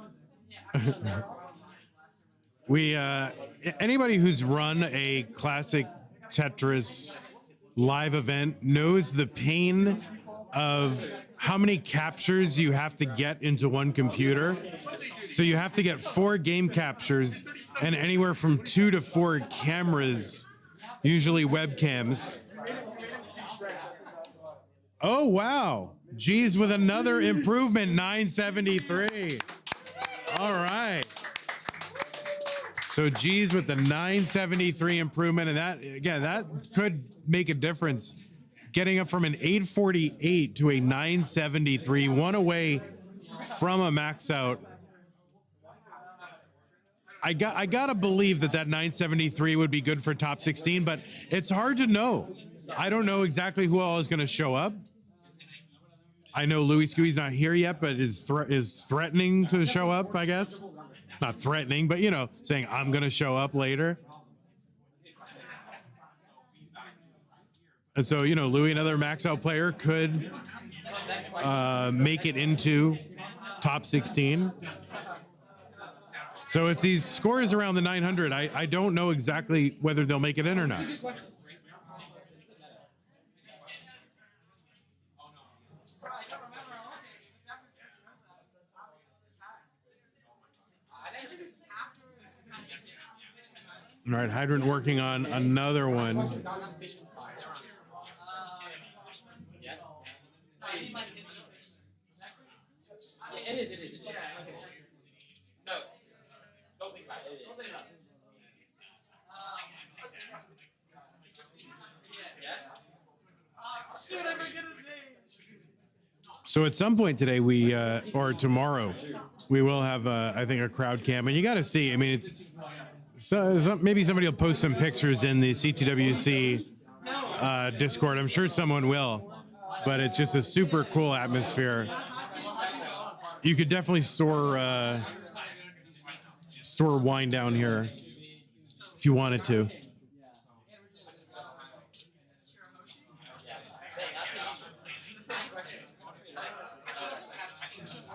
Anybody who's run a Classic Tetris live event knows the pain of how many captures you have to get into one computer. So you have to get 4 game captures and anywhere from 2 to 4 cameras, usually webcams. Oh, wow. G's with another improvement, 973. All right. So G's with the 973 improvement, and that could make a difference. Getting up from an 848 to a 973, one away from a max out. I gotta believe that 973 would be good for top 16, but it's hard to know. I don't know exactly who all is going to show up. I know Louis Scooey's not here yet, but is threatening to show up, I guess. Not threatening, but, saying I'm going to show up later. And so, Louis, another max out player, could make it into top 16. So it's these scores around the 900. I don't know exactly whether they'll make it in or not. All right, Hydrant working on another one. It is. No, don't think about it. Yes? Shoot, I forget his name. So at some point today, or tomorrow, we will have, I think, a crowd cam. And you got to see, I mean, it's, maybe somebody will post some pictures in the CTWC Discord. I'm sure someone will, but it's just a super cool atmosphere. You could definitely store store wine down here if you wanted to.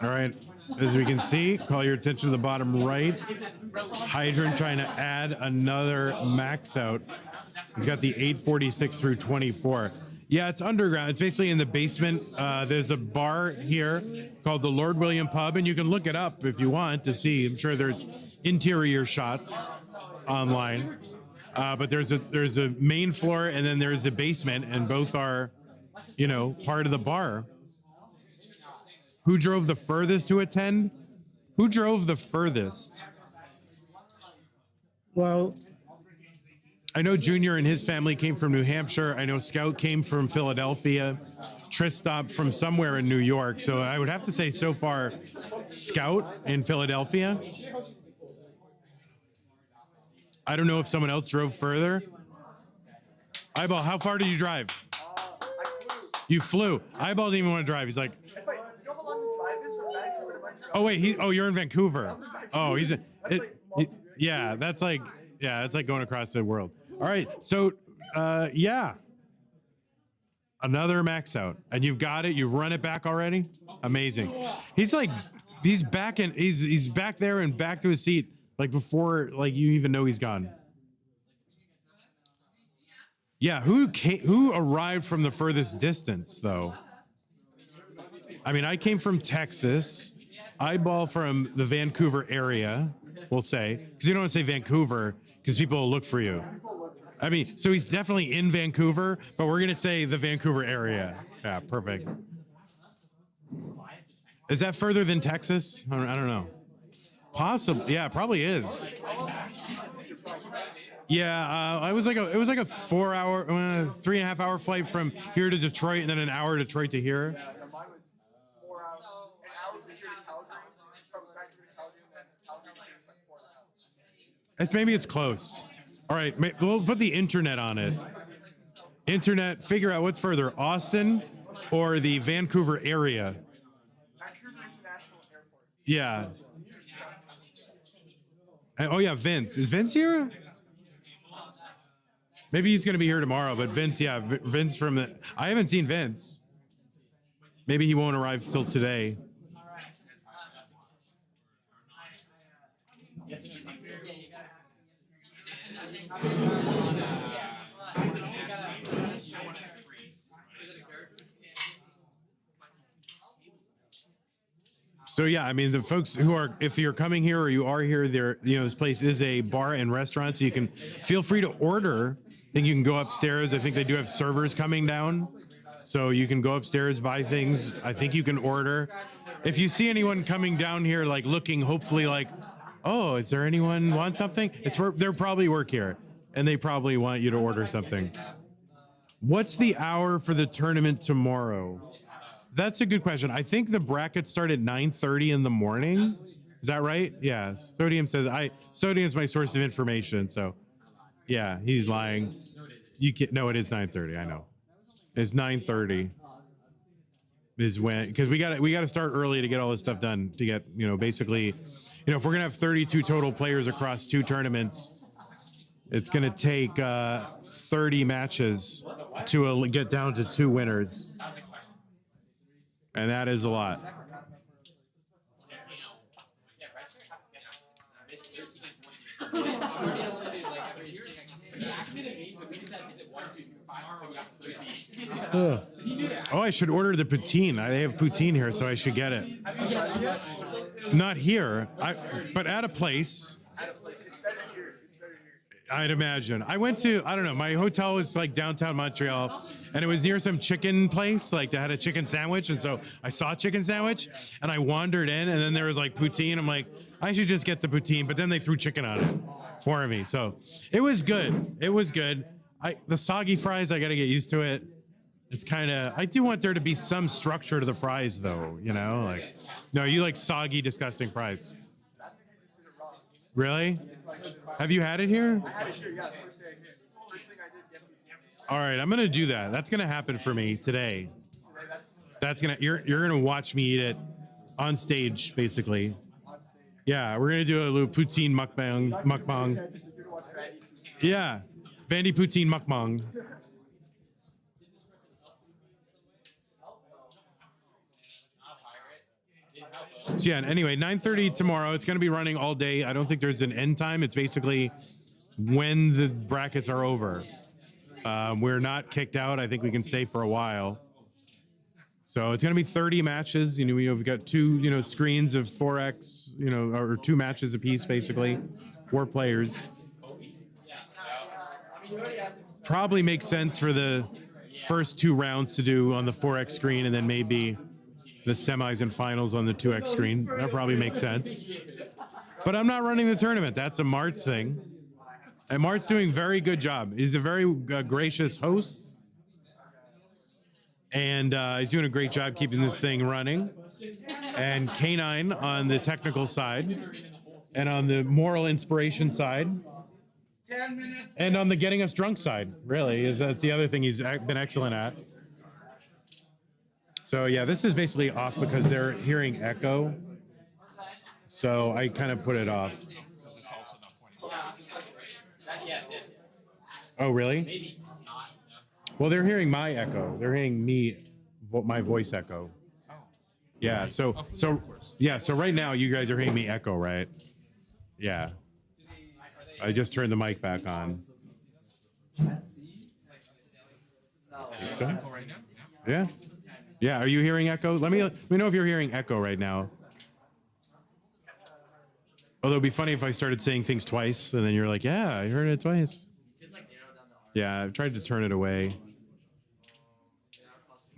All right, as we can see, call your attention to the bottom right. Hydrant trying to add another max out. He's got the 846 through 24. Yeah, it's underground. It's basically in the basement. There's a bar here called the Lord William Pub, and you can look it up if you want to see. I'm sure there's interior shots online. But there's a main floor and then there's a basement, and both are, you know, part of the bar. Who drove the furthest to attend? Who drove the furthest? Well, I know Junior and his family came from New Hampshire. I know Scout came from Philadelphia. Tristop from somewhere in New York. So I would have to say so far, Scout in Philadelphia. I don't know if someone else drove further. iBall, how far did you drive? You flew. iBall didn't even want to drive. He's like, oh wait, you're in Vancouver. Oh, that's like going across the world. All right, so yeah, another max out, and you've got it. You've run it back already. Amazing. He's back there and back to his seat like before, like you even know he's gone. Yeah, who arrived from the furthest distance though? I mean, I came from Texas. iBall from the Vancouver area, we'll say, because you don't want to say Vancouver because people will look for you. I mean, so he's definitely in Vancouver, but we're gonna say the Vancouver area. Yeah, perfect. Is that further than Texas? I don't know. Possibly, yeah, probably is. Yeah, it was like a 4-hour, 3.5 hour flight from here to Detroit, and then an hour Detroit to here. Yeah, no, mine was 4 hours, an hour from here to Calgary, from Vancouver to Calgary, and then Calgary was like 4 hours. Maybe it's close. All right, we'll put the internet on it. Internet, figure out what's further, Austin or the Vancouver area. Vancouver International Airport. Yeah. Oh yeah, Vince. Is Vince here? Maybe he's going to be here tomorrow, but Vince, yeah, Vince from the... I haven't seen Vince. Maybe he won't arrive till today. So yeah, I mean, the folks who are, if you're coming here or you are here, there, you know, this place is a bar and restaurant, so you can feel free to order. I think you can go upstairs. I think they do have servers coming down, so you can go upstairs, buy things. I think you can order. If you see anyone coming down here, like looking, hopefully like, oh, is there anyone want something? They're probably work here, and they probably want you to order something. What's the hour for the tournament tomorrow? That's a good question. I think the brackets start at 9:30 in the morning. Is that right? Yeah. Sodium says Sodium is my source of information. So, yeah, he's lying. No, it is 9:30. I know. It's 9:30. Is when, because we got to start early to get all this stuff done. To get, you know, basically, you know, if we're gonna have 32 total players across 2 tournaments, it's gonna take 30 matches to get down to 2 winners. And that is a lot. Oh, I should order the poutine. They have poutine here, so I should get it. Not here, but at a place. It's better here. I'd imagine. I went to, I don't know, my hotel was like downtown Montreal, and it was near some chicken place, like they had a chicken sandwich, and so I saw a chicken sandwich, and I wandered in, and then there was like poutine. I'm like, I should just get the poutine, but then they threw chicken on it for me, so it was good. It was good. The soggy fries, I gotta get used to it. It's kind of, I do want there to be some structure to the fries, though, you know? Like, no, you like soggy, disgusting fries. I think I just did it wrong. Really? Have you had it here? I had it here, yeah, first day I came. First thing I did, get poutine. All right, I'm gonna do that. That's gonna happen for me today. That's gonna, you're gonna watch me eat it on stage, basically. On stage. Yeah, we're gonna do a little poutine mukbang. Yeah, Vandy poutine mukbang. So yeah, anyway, 9:30 tomorrow. It's gonna be running all day. I don't think there's an end time. It's basically when the brackets are over. We're not kicked out. I think we can stay for a while. So it's going to be 30 matches. You know, we've got two, screens of 4x, or 2 matches apiece, basically, 4 players. Probably makes sense for the first 2 rounds to do on the 4x screen, and then maybe the semis and finals on the 2x screen. That probably makes sense. But I'm not running the tournament. That's a Marts thing. And Mart's doing a very good job. He's a very gracious host. And he's doing a great job keeping this thing running. And K9 on the technical side. And on the moral inspiration side. 10 minutes. And on the getting us drunk side, really. That's the other thing he's been excellent at. So yeah, this is basically off because they're hearing echo. So I kind of put it off. Oh, really? Maybe not. No. Well, they're hearing my echo. They're hearing me, my voice echo. Yeah. So right now you guys are hearing me echo, right? Yeah. I just turned the mic back on. Okay. Yeah. Yeah. Are you hearing echo? Let me know if you're hearing echo right now. Although it'd be funny if I started saying things twice and then you're like, yeah, I heard it twice. Yeah, I've tried to turn it away.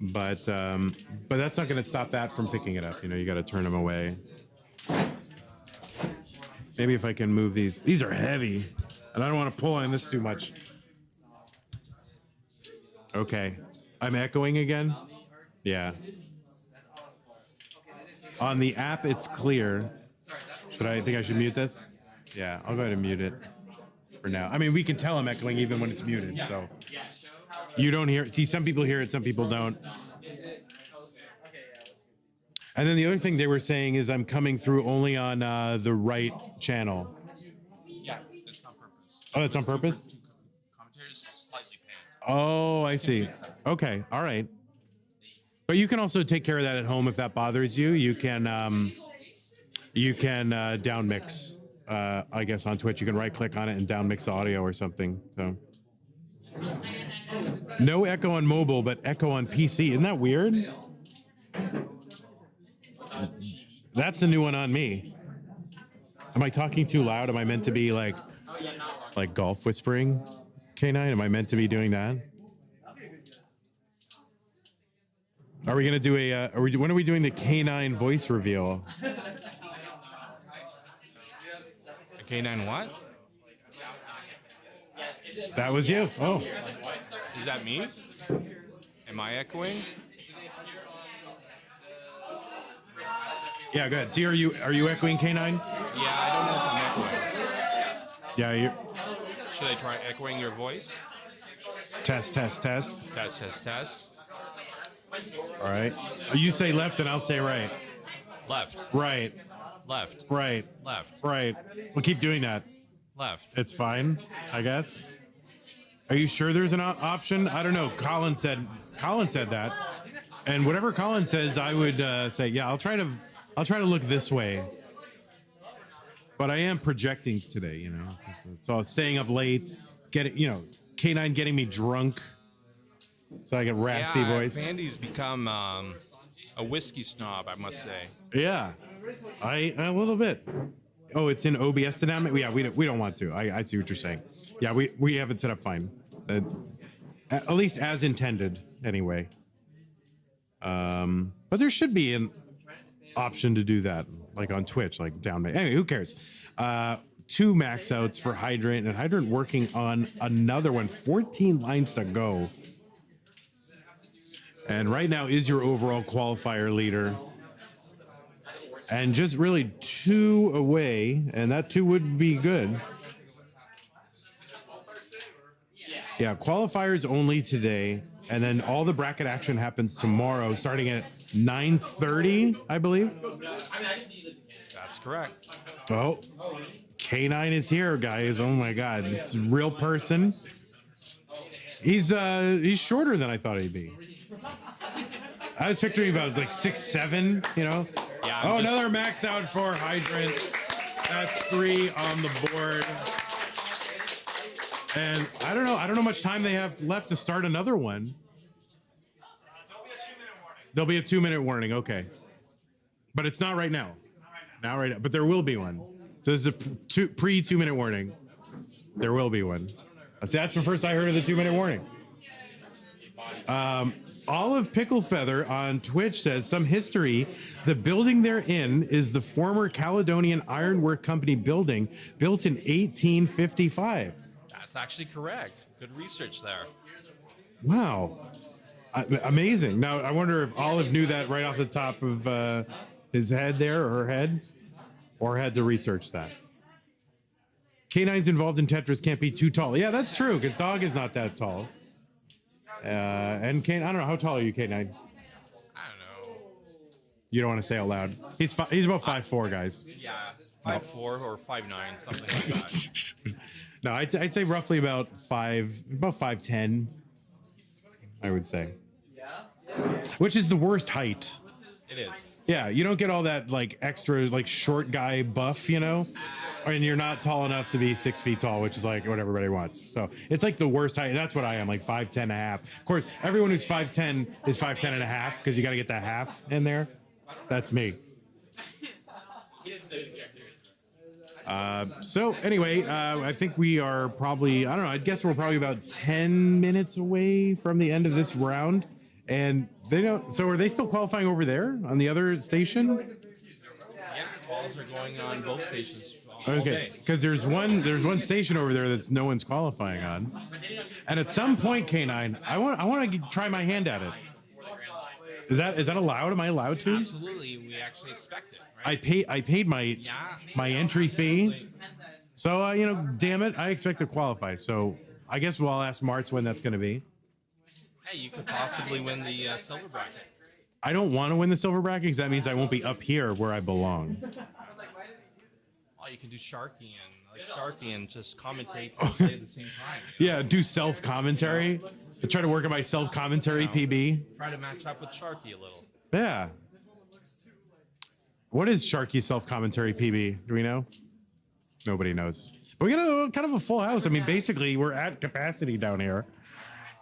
But that's not going to stop that from picking it up. You got to turn them away. Maybe if I can move these. These are heavy, and I don't want to pull on this too much. Okay. I'm echoing again? Yeah. On the app, it's clear. I think I should mute this? Yeah, I'll go ahead and mute it for now. I mean, we can tell I'm echoing even when it's muted, so. You don't hear it. See, some people hear it, some people don't. And then the other thing they were saying is I'm coming through only on the right channel. Yeah, that's on purpose. Oh, that's on purpose? Commentators slightly panned. Oh, I see. Okay, all right. But you can also take care of that at home if that bothers you. You can down mix. I guess on Twitch you can right click on it and down mix the audio or something. So no echo on mobile, but echo on PC. Isn't that weird? That's a new one on me. Am I talking too loud? Am I meant to be like golf whispering? K9, am I meant to be doing that? Are we gonna do when are we doing the K9 voice reveal? A K9 what? That was you. Oh. Is that me? Am I echoing? Yeah, go ahead. See, are you echoing K9? Yeah, I don't know if I'm echoing. Yeah, you. Should I try echoing your voice? Test. Test, test, test. All right. You say left and I'll say right. Left, Right. left, Right. left, Right. We'll keep doing that. left. It's fine, I guess. Are you sure there's an option? I don't know. Colin said that. And whatever Colin says, I would say, yeah, I'll try to look this way. But I am projecting today, So staying up late, K9 getting me drunk. So I get raspy voice. Vandy's become a whiskey snob, I must say. Yeah, a little bit. Oh, it's in OBS dynamic. Yeah, we don't want to. I see what you're saying. Yeah, we have it set up fine, at least as intended, anyway. But there should be an option to do that, like on Twitch, like down. Anyway, who cares? 2 max outs for Hydrant, and Hydrant working on another one. 14 lines to go. And right now is your overall qualifier leader. And just really 2 away, and that 2 would be good. Yeah, qualifiers only today, and then all the bracket action happens tomorrow, starting at 9:30, I believe. That's correct. Oh, K9 is here, guys. Oh my God, it's a real person. He's shorter than I thought he'd be. I was picturing about like 6'7", you know. Yeah. Oh, another max out for Hydrant. That's 3 on the board. And I don't know how much time they have left to start another one. There'll be a 2-minute warning. Okay, but it's not right now. Not right now, but there will be one. So this is a pre 2-minute warning. There will be one. That's the first I heard of the 2-minute warning. Olive Picklefeather on Twitch says some history. The building they're in is the former Caledonian Ironwork Company building, built in 1855. That's actually correct. Good research there. Wow, amazing. Now I wonder if Olive knew that right off the top of his head there, or her head, or had to research that. K9's involved in Tetris can't be too tall. Yeah, that's true, because Dog is not that tall. And K9, I don't know, how tall are you, K9? I don't know. You don't want to say out loud. He's about 5'4", guys. Yeah, 5'4" or 5'9", something like that. No, I'd say roughly about 5'10", I would say. Which is the worst height. It is. Yeah, you don't get all that like extra like short guy buff, you know, and you're not tall enough to be 6 feet tall, which is like what everybody wants. So it's like the worst height. That's what I am, like 5'10" and a half. Of course, everyone who's 5'10" is 5'10" and a half, because you got to get that half in there. That's me. He doesn't know who the character is. So anyway, I think we are probably, I don't know, I'd guess we're probably about 10 minutes away from the end of this round. And they don't, so are they still qualifying over there on the other station? Yeah, calls are going on both stations all Okay, day. because there's one station over there that's no one's qualifying on. And at some point, K9, I want to try my hand at it. Is that allowed? Am I allowed to? Absolutely, we actually expect it, right? I paid my entry fee. Absolutely. So damn it, I expect to qualify. So I guess I'll ask Marts when that's going to be. Hey, you could possibly win the silver bracket. I don't want to win the silver bracket because that means I won't be up here where I belong. Oh, you can do Sharky and just commentate at the same time. Yeah, do self-commentary. I try to work on my self-commentary PB. Try to match up with Sharky a little. Yeah. What is Sharky's self-commentary PB? Do we know? Nobody knows. But we got kind of a full house. I mean, basically, we're at capacity down here.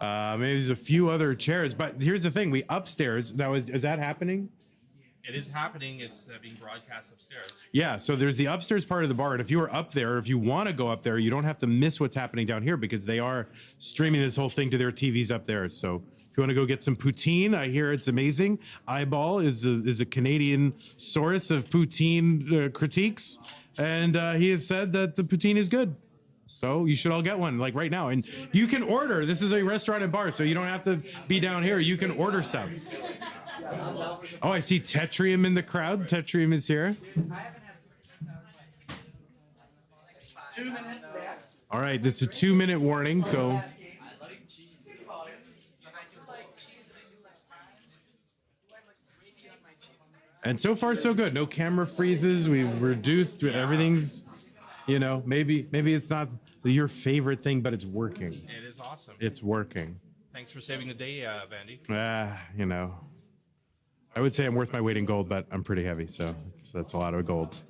Maybe there's a few other chairs, but here's the thing: we upstairs now. Is that happening? It is happening. It's being broadcast upstairs. Yeah. So there's the upstairs part of the bar, and if you are up there, if you want to go up there, you don't have to miss what's happening down here because they are streaming this whole thing to their TVs up there. So if you want to go get some poutine, I hear it's amazing. iBall is a Canadian source of poutine critiques, and he has said that the poutine is good. So you should all get one, like right now. And you can order. This is a restaurant and bar, so you don't have to be down here. You can order stuff. Oh, I see Tetrium in the crowd. Tetrium is here. 2 minutes left. All right, this is a 2-minute warning, so... And so far, so good. No camera freezes. We've reduced. Everything's, maybe it's not your favorite thing, but it's working. It is awesome. It's working. Thanks for saving the day, Vandy. I would say I'm worth my weight in gold, but I'm pretty heavy, so that's a lot of gold.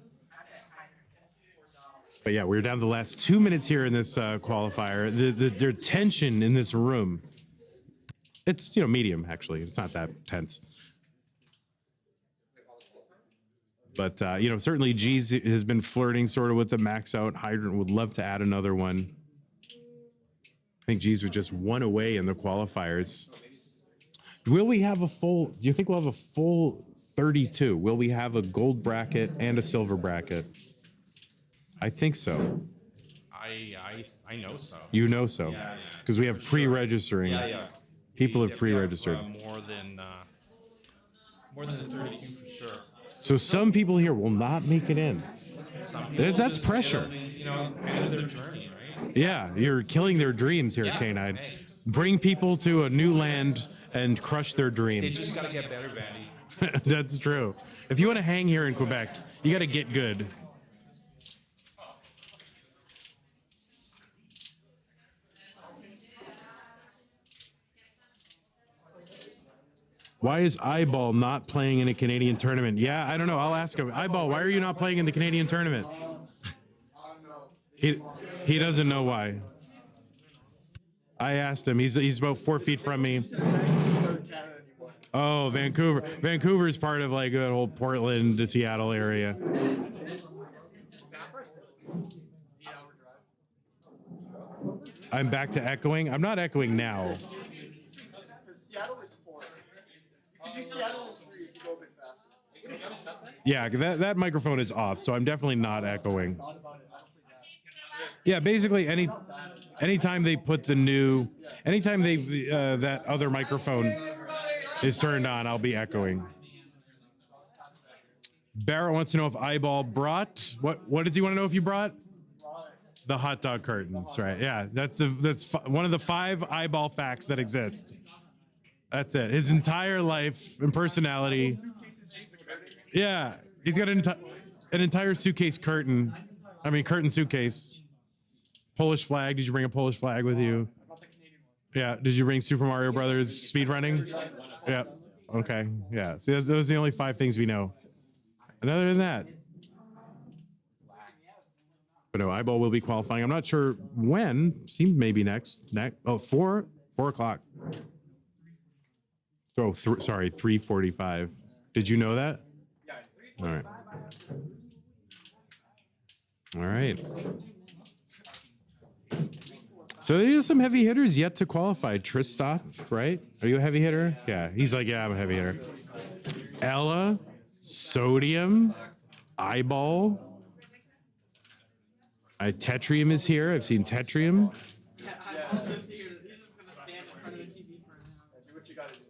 But yeah, we're down to the last 2 minutes here in this qualifier. The tension in this room, it's medium actually. It's not that tense. But certainly G's has been flirting sort of with the max out. Hydrant would love to add another one. I think G's was just one away in the qualifiers. Will we have do you think we'll have a full 32? Will we have a gold bracket and a silver bracket? I think so. I know so. You know so. Because we have pre-registering. Yeah. People have pre-registered. More than the 32 for sure. So some people here will not make it in. That's pressure. End of their journey, right? Yeah, you're killing their dreams here, K9. Hey. Bring people to a new land and crush their They dreams. just gotta get better, Vandy. That's true. If you want to hang here in Quebec, you got to get good. Why is iBall not playing in a Canadian tournament? Yeah, I don't know. I'll ask him. iBall, why are you not playing in the Canadian tournament? He doesn't know why. I asked him. He's about 4 feet from me. Oh, Vancouver. Vancouver is part of like that whole Portland to Seattle area. I'm back to echoing. I'm not echoing now. Seattle is 4. You can do Seattle is 3 if you go a bit faster. Yeah, that microphone is off, so I'm definitely not echoing. Yeah, basically anytime they put the new, anytime they that other microphone is turned on, I'll be echoing. Barrett wants to know if iBall brought what does he want to know if you brought? The hot dog curtains, right? Yeah, that's one of the 5 iBall facts that exist. That's it. His entire life and personality. Yeah, he's got an entire suitcase curtain. I mean, curtain suitcase. Polish flag. Did you bring a Polish flag with you? Yeah. Did you bring Super Mario Brothers speedrunning? Yeah. Okay. Yeah. See, those are the only 5 things we know. And other than that. But no, iBall will be qualifying. I'm not sure when. Seems maybe next. Oh, 4 o'clock. Oh, sorry, 3:45. Did you know that? Yeah. All right. All right. So there's some heavy hitters yet to qualify. Tristop, right? Are you a heavy hitter? Yeah. He's like, yeah, I'm a heavy hitter. Ella, Sodium, iBall. Tetrium is here. I've seen Tetrium. Yeah, I'm also here. He's just gonna stand in front of the TV for now. Do what you gotta do.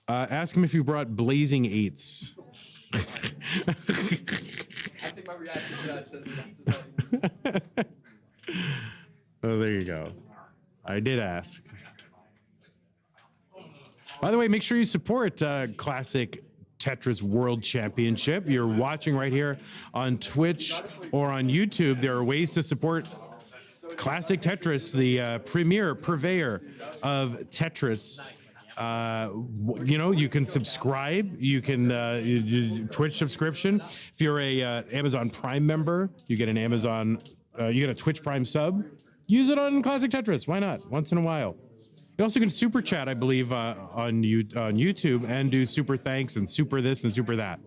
Ask him if you brought Blazing 8s. I think my reaction to that says it. Oh, there you go. I did ask. By the way, make sure you support Classic Tetris World Championship. You're watching right here on Twitch or on YouTube. There are ways to support Classic Tetris, the premier purveyor of Tetris. You can subscribe. You can Twitch subscription. If you're a Amazon Prime member, you get an you get a Twitch Prime sub. Use it on Classic Tetris. Why not? Once in a while. You also can super chat, I believe, on YouTube and do super thanks and super this and super that.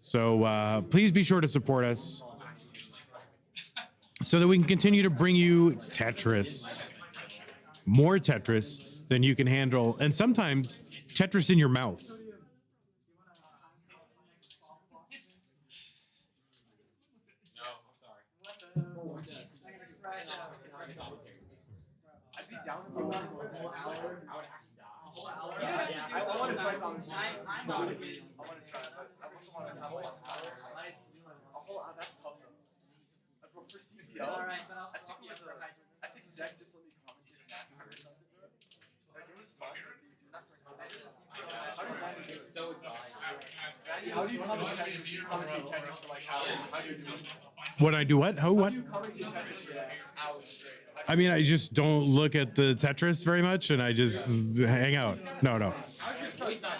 So please be sure to support us so that we can continue to bring you Tetris, more Tetris than you can handle, and sometimes Tetris in your mouth. I'd be down for a whole hour. I want to try something. I want to try it, but I also want to have a whole hour. That's tough. For CTL, Alright, but I'll swap you for Hydrant. I think Deck just let me commentate on that or something. Like, it was fun. How does Randy do it? So exhausting. How do you commentate Tetris for like hours? How do you do it? When I do what? How what? How do you commentate Tetris for like hours straight? I mean, I just don't look at the Tetris very much, and I just hang out. No. How's your voice not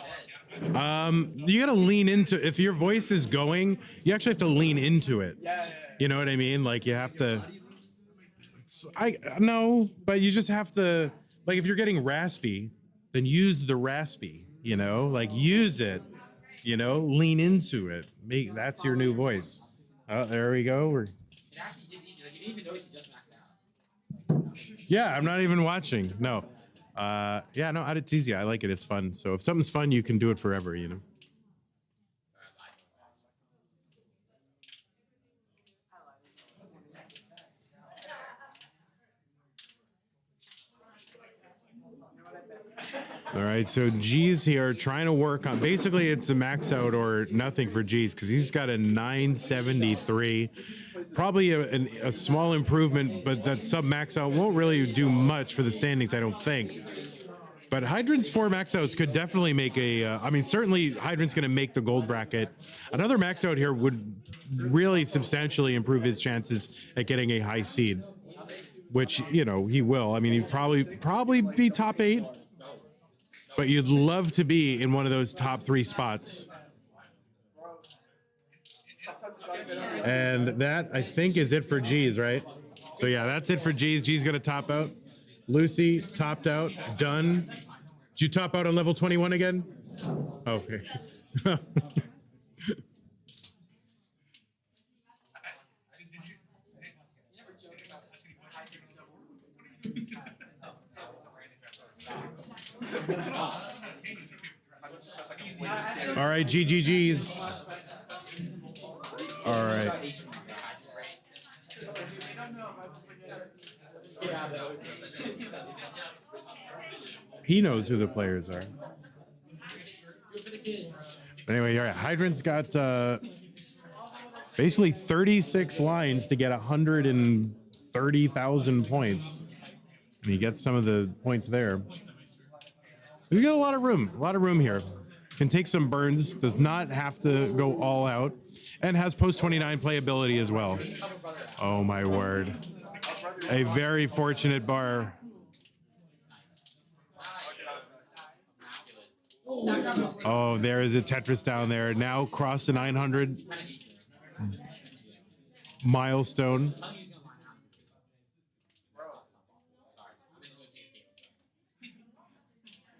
dead? You gotta lean into. If your voice is going, you actually have to lean into it. Yeah. You know what I mean? Like you have to. No, but you just have to. Like if you're getting raspy, then use the raspy. You know, like use it. You know, lean into it. That's your new voice. Oh, there we go. It actually is easy. Like you didn't even notice you just maxed out. Yeah, I'm not even watching. No. No, it's easy. I like it. It's fun. So if something's fun, you can do it forever, you know. All right, so G's here trying to work on, basically it's a max out or nothing for G's because he's got a 973. Probably a small improvement, but that sub max out won't really do much for the standings, I don't think. But Hydrant's 4 max outs could definitely make certainly Hydrant's going to make the gold bracket. Another max out here would really substantially improve his chances at getting a high seed. which, you know, he will. I mean, he'd probably be top 8, but you'd love to be in one of those top 3 spots. And that, I think, is it for G's, right? So yeah, that's it for G's. G's gonna top out. Loucy topped out, done. Did you top out on level 21 again? Okay. All right, GGG's. All right. He knows who the players are. But anyway, all right. Hydrant's got basically 36 lines to get 130,000 points. And he gets some of the points there. We got a lot of room here. Can take some burns, does not have to go all out, and has post 29 playability as well. Oh my word. A very fortunate bar. Oh, there is a Tetris down there. Now cross the 900 milestone.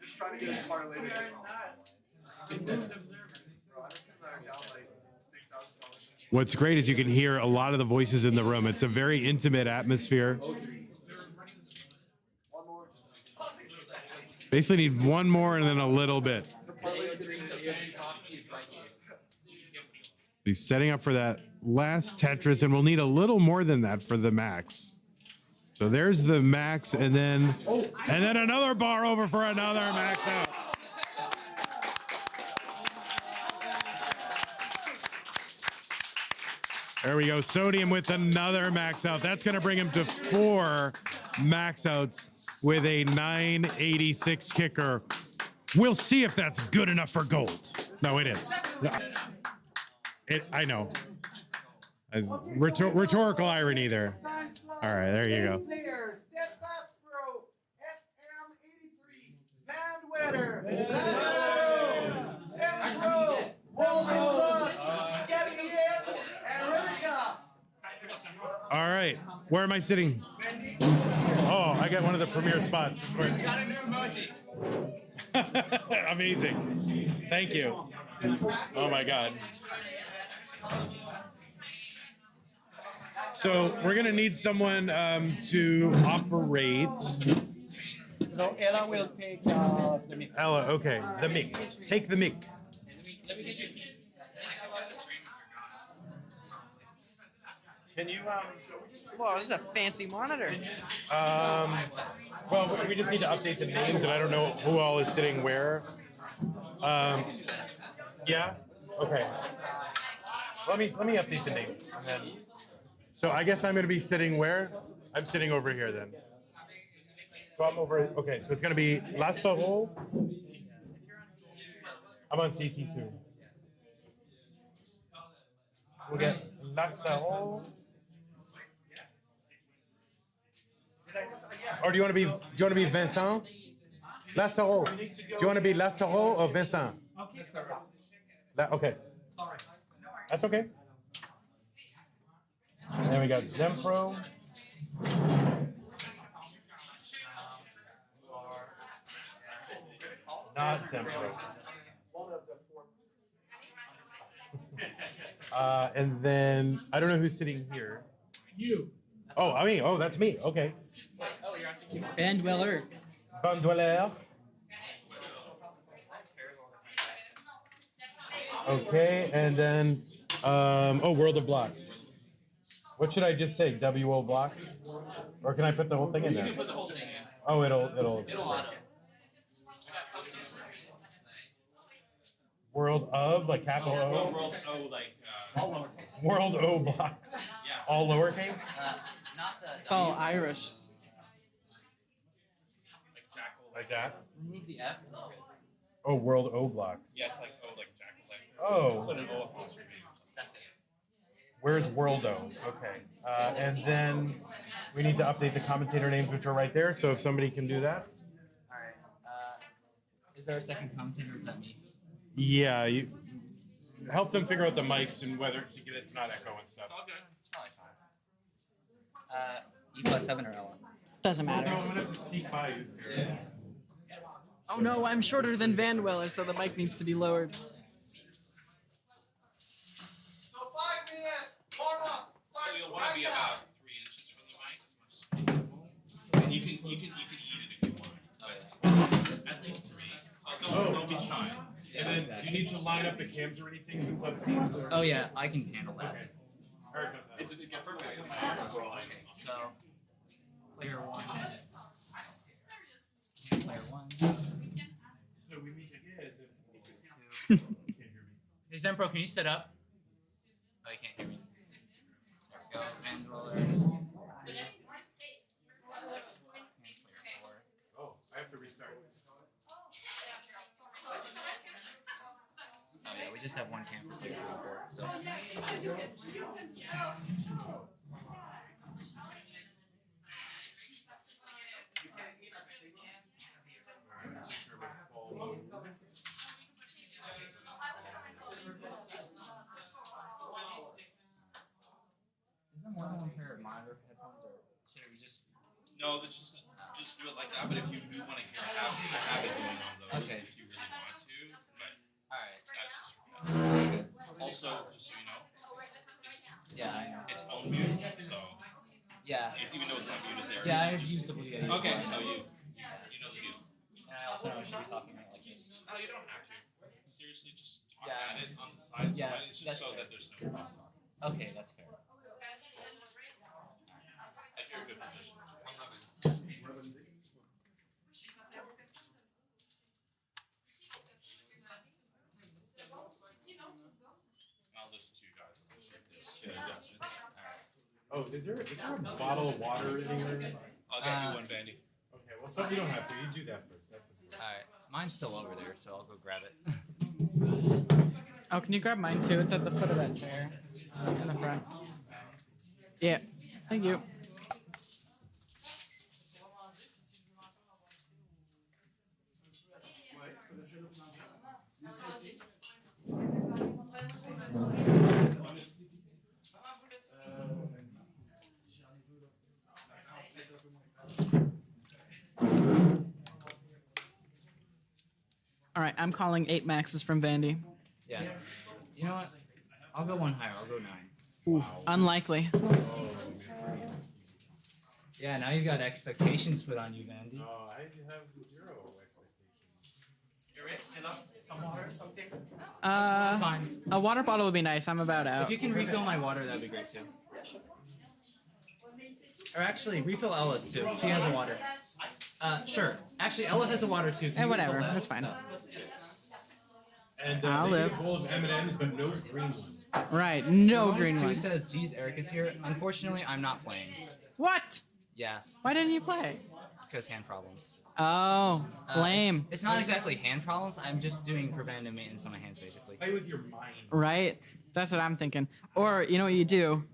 Just trying to get his parlay together. What's great is you can hear a lot of the voices in the room. It's a very intimate atmosphere. Basically need one more and then a little bit. He's setting up for that last Tetris, and we'll need a little more than that for the max. So there's the max, and then another bar over for another max out. There we go. Sodium with another max out. That's going to bring him to 4 max outs with a 986 kicker. We'll see if that's good enough for gold. No, it is. I know. Rhetorical irony there. All right, there you go. Steadfast Pro, SM83, Vandweller, Lastarot, Zempro, WorldoBlocks, and Eunha. All right, where am I sitting? Oh, I got one of the premier spots. Of course. Got a new emoji. Amazing. Thank you. Oh my God. So we're gonna need someone to operate. So Ella will take the mix. Ella, okay, the mic. Take the mic. Can you Whoa, this is a fancy monitor. Well, we just need to update the names, and I don't know who all is sitting where. Yeah. Okay. Let me update the names. And then, so I guess I'm going to be sitting where? I'm sitting over here then. So I'm over. Okay. So it's going to be Lastarot. I'm on CT2. We'll get Lastarot. Or do you want to be Vincent? Lastarot. Do you want to be Lastarot or Vincent? Okay. That's okay. And then we got Zempro. Not Zempro. And then I don't know who's sitting here. You. Oh, I mean, that's me. Okay. Vandweller. Vandweller. Okay, and then WorldoBlocks. What should I just say? WorldoBlocks? Or can I put the whole thing in there? Oh, it'll. World of, like capital O? World O, like all lowercase. World O blocks. Yeah. All lowercase? Not the. It's all Irish. Like jackal. Like that? Remove the F. Oh, World O blocks. Yeah, it's like O, like jackal. Like, Oh. put an O apostrophe. That's it. Where's Worldo? Okay. And then we need to update the commentator names, which are right there. So if somebody can do that. All right. Is there a second commentator? Is that me? Yeah, you help them figure out the mics and whether to get it to not echo and stuff. Okay, it's probably fine. E flat 7 or Ella? Doesn't No, matter. I'm gonna have to sneak by you. Yeah. Oh no, I'm shorter than Vandweller, so the mic needs to be lowered. So 5 minutes, warm up. Start You'll want to be right now. about 3 inches from the mic as much as possible. And you can eat it if you want. At least 3. Don't be shy. And then, do you need to line up the cams or anything in the sub scenes? Oh yeah, I can handle that. Okay. Eric does that. It gets perfect. Okay, so player 1. Player 1. So we meet again. Hey Zempro, can you sit up? Oh, you can't hear me. There we go. Vandweller. Oh, I have to restart. Oh yeah, we just have one cam for player 4, so. Is there more than one pair of monitor headphones, or should we just? No, that's just do it like that. But if you do want to hear a habit going on those, Okay. if you really want to, but Alright. that's just also just so you know, Yeah, I know. it's on mute, so Yeah. even though it's not muted there. Yeah, I've used WD. Okay, so you know the deal. And I also know I should be talking about like this. No, you don't have to. Seriously, just talk Yeah. at it on the side. Yeah, It's that's just so fair. that there's no crosstalk. Okay, that's fair. If you're in a good position. I'll listen to you guys and see if there's shit adjustments. Oh, is there a bottle of water anywhere? I'll get you one, Vandy. Okay, well, some you don't have to. You do that first. That's important. Alright. Mine's still over there, so I'll go grab it. Oh, can you grab mine too? It's at the foot of that chair in the front. Yeah. Thank you. All right, I'm calling 8 maxes from Vandy. Yeah. You know what? I'll go one higher. I'll go 9. Ooh, unlikely. Yeah, now you've got expectations put on you, Vandy. Oh, I have 0 expectations. You're rich? Hello? Some water? Something? Fine. A water bottle would be nice. I'm about If out. you can refill my water, that'd be great too. Or actually, refill Ella's too. She has a water. Sure. Actually, Ella has a water too. Can you Whatever. refill that? That's fine. And I'll they live. get full of M&Ms, but no green ones. Right, no Noise green 2 ones. says, geez, Eric is here. Unfortunately, I'm not playing. What? Yeah, Why didn't you play? because hand problems. Oh, lame. It's not exactly hand problems. I'm just doing preventative maintenance on my hands, basically. Play with your mind. Right? That's what I'm thinking. Or, you know what you do?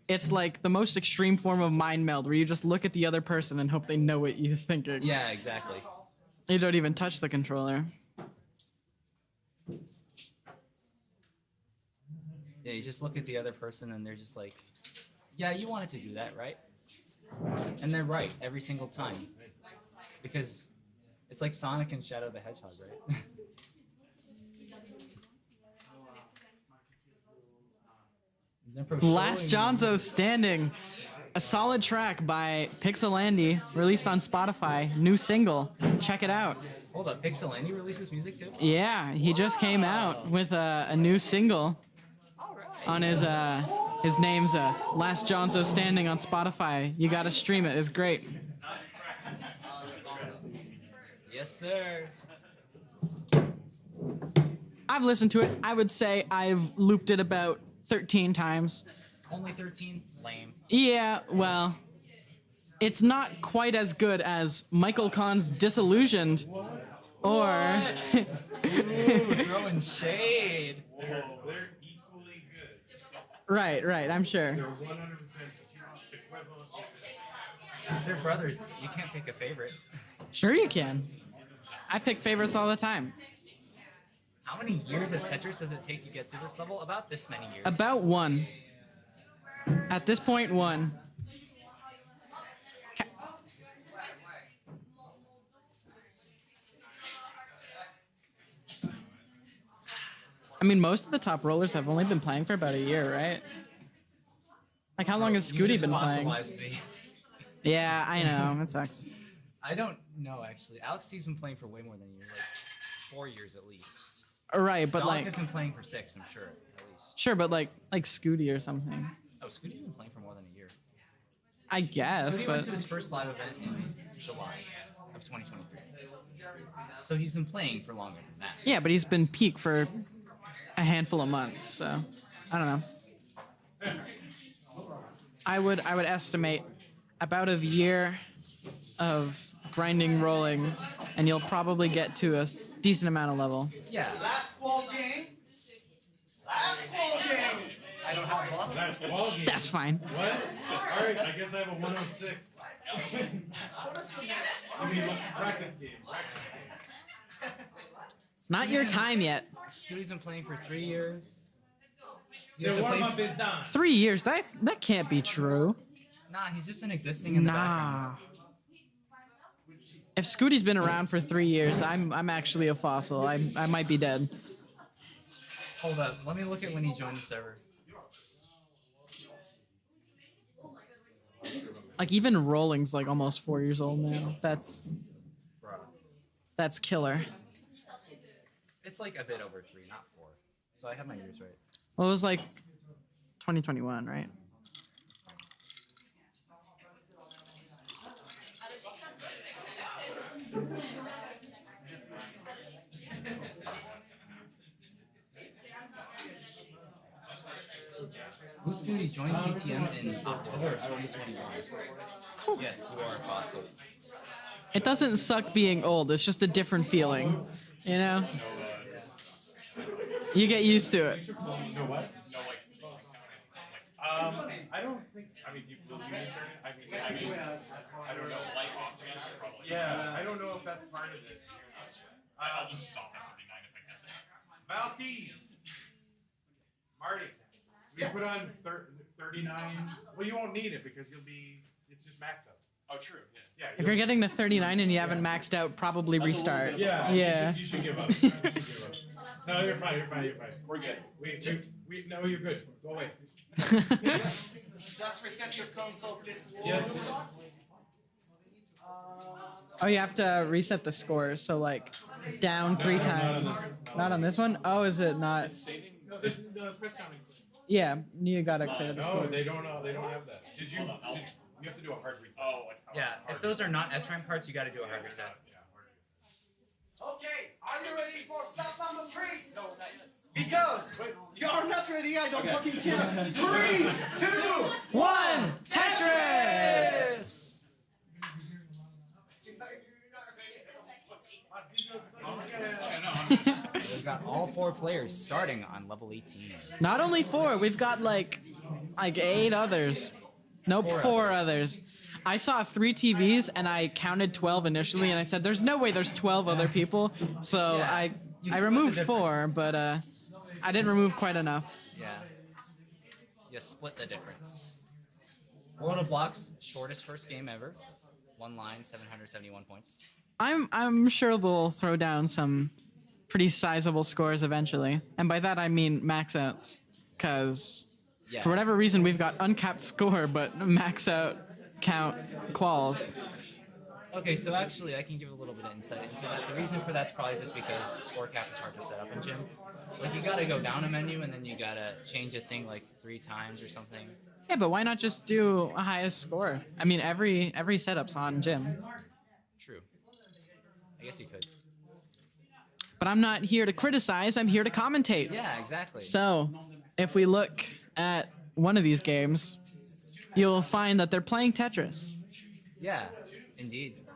It's like the most extreme form of mind meld where you just look at the other person and hope they know what you're thinking. Yeah, exactly. You don't even touch the controller. Yeah, you just look at the other person and they're just like, yeah, you wanted to do that, right? And they're right every single time. Because it's like Sonic and Shadow the Hedgehog, right? Zempro Last showing- Jonzo Standing. A solid track by Pixelandy, released on Spotify. New single. Check it out. Hold up, Pixel Andy releases music too? Yeah, he just came out with a new single on his name's Last Jonzo Standing on Spotify. You gotta stream it. It's great. Yes, sir. I've listened to it. I would say I've looped it about 13 times. Only 13? Lame. Yeah, well, it's not quite as good as Michael Kahn's Disillusioned or Ooh, throwing shade. They're equally good. Right, I'm sure. They're 100% equivalent. They're brothers. You can't pick a favorite. Sure you can. I pick favorites all the time. How many years of Tetris does it take to get to this level? About this many years. About 1. At this point, 1. I mean, most of the top rollers have only been playing for about a year, right? Like, how long has You Scooty just been playing? fossilized me. Yeah, I know. It sucks. I don't know, actually. Alex C's been playing for way more than a year, like 4 years at least. Right, but Doc like, has been playing for 6, I'm sure, at least. sure, but like Scooty or something. Oh, Scooty's been playing for more than a year. I guess, Scooty went but to his first live event in July of 2023. So he's been playing for longer than that. yeah, but he's been peak for a handful of months, so I don't know. I would estimate about a year of grinding, rolling, and you'll probably get to a decent amount of level. Yeah. Last ball game. Last ball game. I don't have blocks. That's ball game. That's fine. What? All right, I guess I have a 106. I mean, practice game. It's not your time yet. Scooty's been playing for 3 years. The warm-up is done. 3 years? That can't be true. Nah, he's just been existing in the background. Nah. If Scooty's been around for 3 years, I'm actually a fossil. I might be dead. Hold up, let me look at when he joined the server. Like even rolling's like almost 4 years old now. That's killer. It's like a bit over 3, not 4. So I have my years right. Well, it was like 2021, right? Loucy joined CTM in October of 2021. Yes, you are a fossil. It doesn't suck being old. It's just a different feeling, you know? You get used to it. No what? No, like. I don't think. I mean, will you need 30? I mean, I don't know. Yeah, I don't know if that's part of it. I'll just stop at 39 if I can. Valti! Marty, we put on 39. Well, you won't need it because it's just max ups. Oh, true. Yeah. If you're getting to 39 and you haven't maxed out, probably restart. Yeah. You should give up. No, you're fine. We're good. No, you're good. Go away. Just reset your console, please. Yes. Oh, you have to reset the scores. So like down 3 times. Not on this one? Oh, is it not? No, this is the press counting. Yeah, you gotta clear the No, scores. they don't have that. You have to do a hard reset. Oh, like how Yeah, if those are not SRAM cards, you gotta do a hard reset. Okay, are you ready for step number 3? No, not yet. Because you're not ready, I don't fucking care. 3, 2, 1, Tetris! We've got all 4 players starting on level 18. Not only 4, we've got like 8 others. Nope, 4 others. I saw 3 TVs and I counted 12 initially, and I said, "There's no way there's 12 other people." So Yeah, I you split removed the 4, but I didn't remove quite enough. Yeah. You split the difference. WorldoBlocks, shortest first game ever. 1 line, 771 points. I'm sure they'll throw down some pretty sizable scores eventually, and by that I mean max outs, because Yeah. for whatever reason we've got uncapped score but max out count quals. Okay, so actually I can give a little bit of insight into that. The reason for that's probably just because score cap is hard to set up in Gym. Like, you gotta go down a menu and then you gotta change a thing like 3 times or something. Yeah, but why not just do a highest score? I mean, every setup's on Gym. True. I guess you could. But I'm not here to criticize, I'm here to commentate. Yeah, exactly. So, if we look at one of these games, you'll find that they're playing Tetris. Yeah, indeed.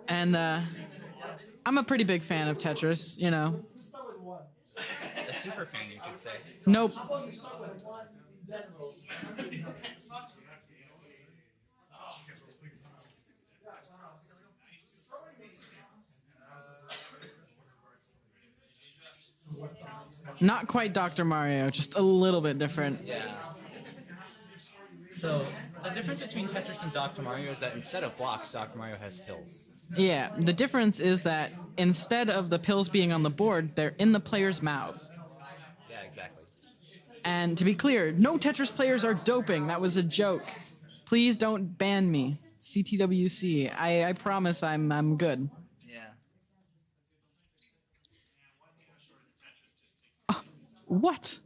And I'm a pretty big fan of Tetris, you know. A super fan, you could say. Nope. Not quite Dr. Mario, just a little bit different. Yeah. So the difference between Tetris and Dr. Mario is that instead of blocks, Dr. Mario has pills. Yeah, the difference is that instead of the pills being on the board, they're in the players' mouths. Yeah, exactly. And to be clear, no Tetris players are doping. That was a joke. Please don't ban me. CTWC. I promise I'm good. Yeah. What?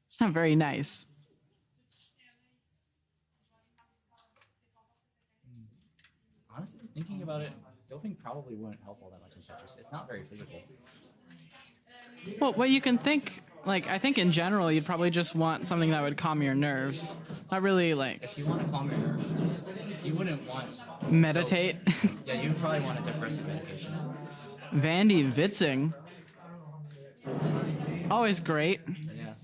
It's not very nice. Honestly, thinking about it, doping probably wouldn't help all that much in Tetris. It's not very physical. Well, what you can think, like, I think in general, you'd probably just want something that would calm your nerves. Not really, like, If you want to calm your nerves, just you wouldn't want. meditate. Yeah, you would probably want a depressive medication. Vandy Vitzing. Always great. Yeah.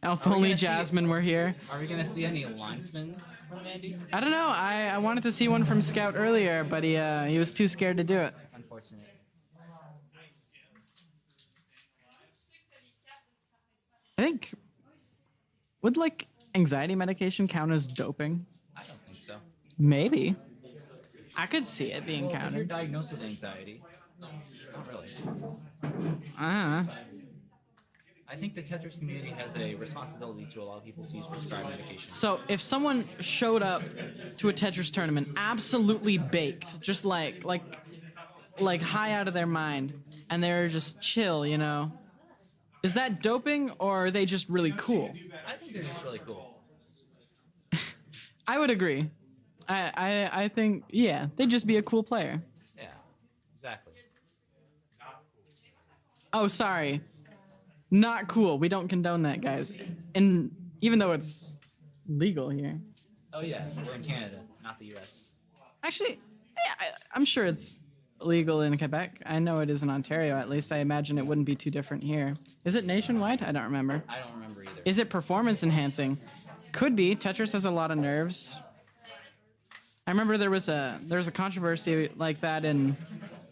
Oh, if Are we only gonna see- Jasmine were here. Are we gonna see any line spins from Andy? I don't know. I wanted to see one from Scout earlier, but he was too scared to do it. Unfortunate. I think would like anxiety medication count as doping? I don't think so. Maybe. I could see it being Well, if you're counted. diagnosed with anxiety, not really. Uh-huh. I think the Tetris community has a responsibility to allow people to use prescribed medication. So if someone showed up to a Tetris tournament absolutely baked, just like high out of their mind, and they're just chill, you know, is that doping or are they just really cool? I think they're just really cool. I would agree. I think, yeah, they'd just be a cool player. Yeah, exactly. Oh, sorry. Not cool. We don't condone that, guys. And even though it's legal here. Oh yeah, we're in Canada, not the U.S. Actually, yeah, I'm sure it's legal in Quebec. I know it is in Ontario, at least. I imagine it wouldn't be too different here. Is it nationwide? I don't remember. I don't remember either. Is it performance enhancing? Could be. Tetris has a lot of nerves. I remember there was a controversy like that in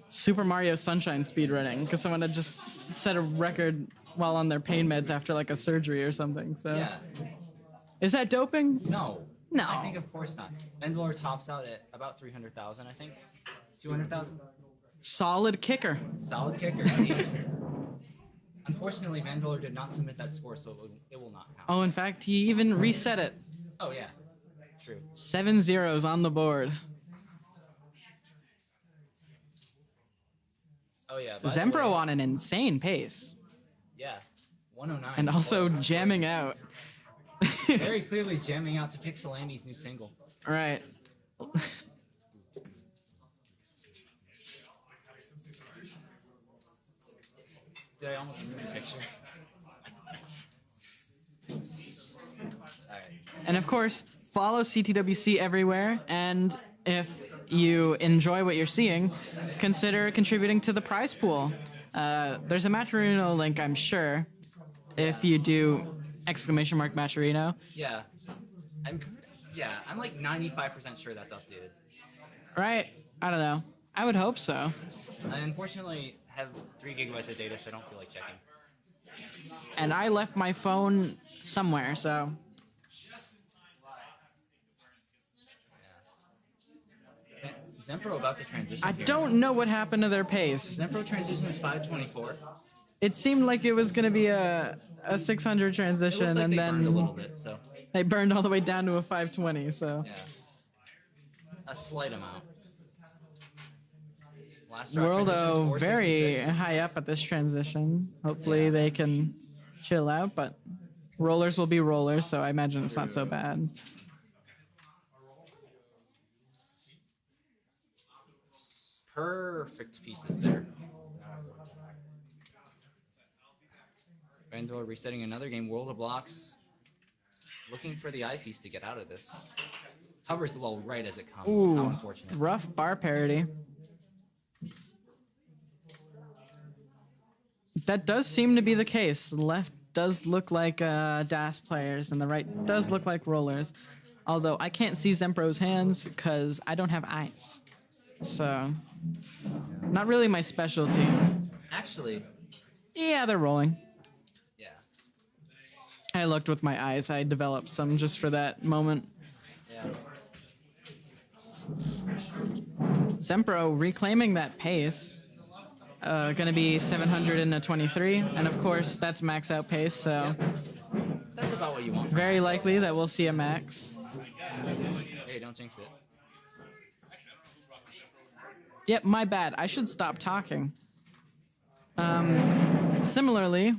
Super Mario Sunshine speedrunning because someone had just set a record while on their pain meds after like a surgery or something. So Yeah. is that doping? No. No. I think of course not. Vandweller tops out at about 300,000, I think. 200,000. Solid kicker. Solid kicker. Unfortunately, Vandweller did not submit that score, so it will not count. Oh, in fact, he even reset it. Oh yeah. True. 7 zeros on the board. Oh yeah. by the Zempro way, on an insane pace. Yeah. 109. And also jamming out. very clearly jamming out to Pixel Andy's new single. Right. Did I almost ruin the picture? Alright. And of course, follow CTWC everywhere. And if you enjoy what you're seeing, consider contributing to the prize pool. There's a matcherino link, I'm sure. If you do !matcherino. Yeah. I'm like 95% sure that's updated. Right? I don't know. I would hope so. I unfortunately have 3 gigabytes of data, so I don't feel like checking. And I left my phone somewhere, so. Zempro about to transition. I here. don't know what happened to their pace. Zempro transition is 524. It seemed like it was going to be a 600 It looks transition, like and they burned a little then bit, so they burned all the way down to a 520, so. yeah. A slight amount. Lastarot transitions Worldo very 466. high up at this transition. Hopefully they can chill out, but rollers will be rollers, so I imagine it's not so bad. Perfect pieces there. Vandweller resetting another game. WorldoBlocks looking for the eyepiece to get out of this. Hovers the wall right as it comes. How Ooh, unfortunate. rough bar parody. That does seem to be the case. The left does look like DAS players, and the right does look like rollers. Although I can't see Zempro's hands because I don't have eyes. So, not really my specialty. Actually, Yeah, they're rolling. yeah. I looked with my eyes. I developed some just for that moment. Yeah. Zempro reclaiming that pace. Gonna be 700 in a 23, and of course that's max out pace, so That's about what you want. very likely that we'll see a max. Hey, don't jinx it. Yep, my bad. I should stop talking. Similarly,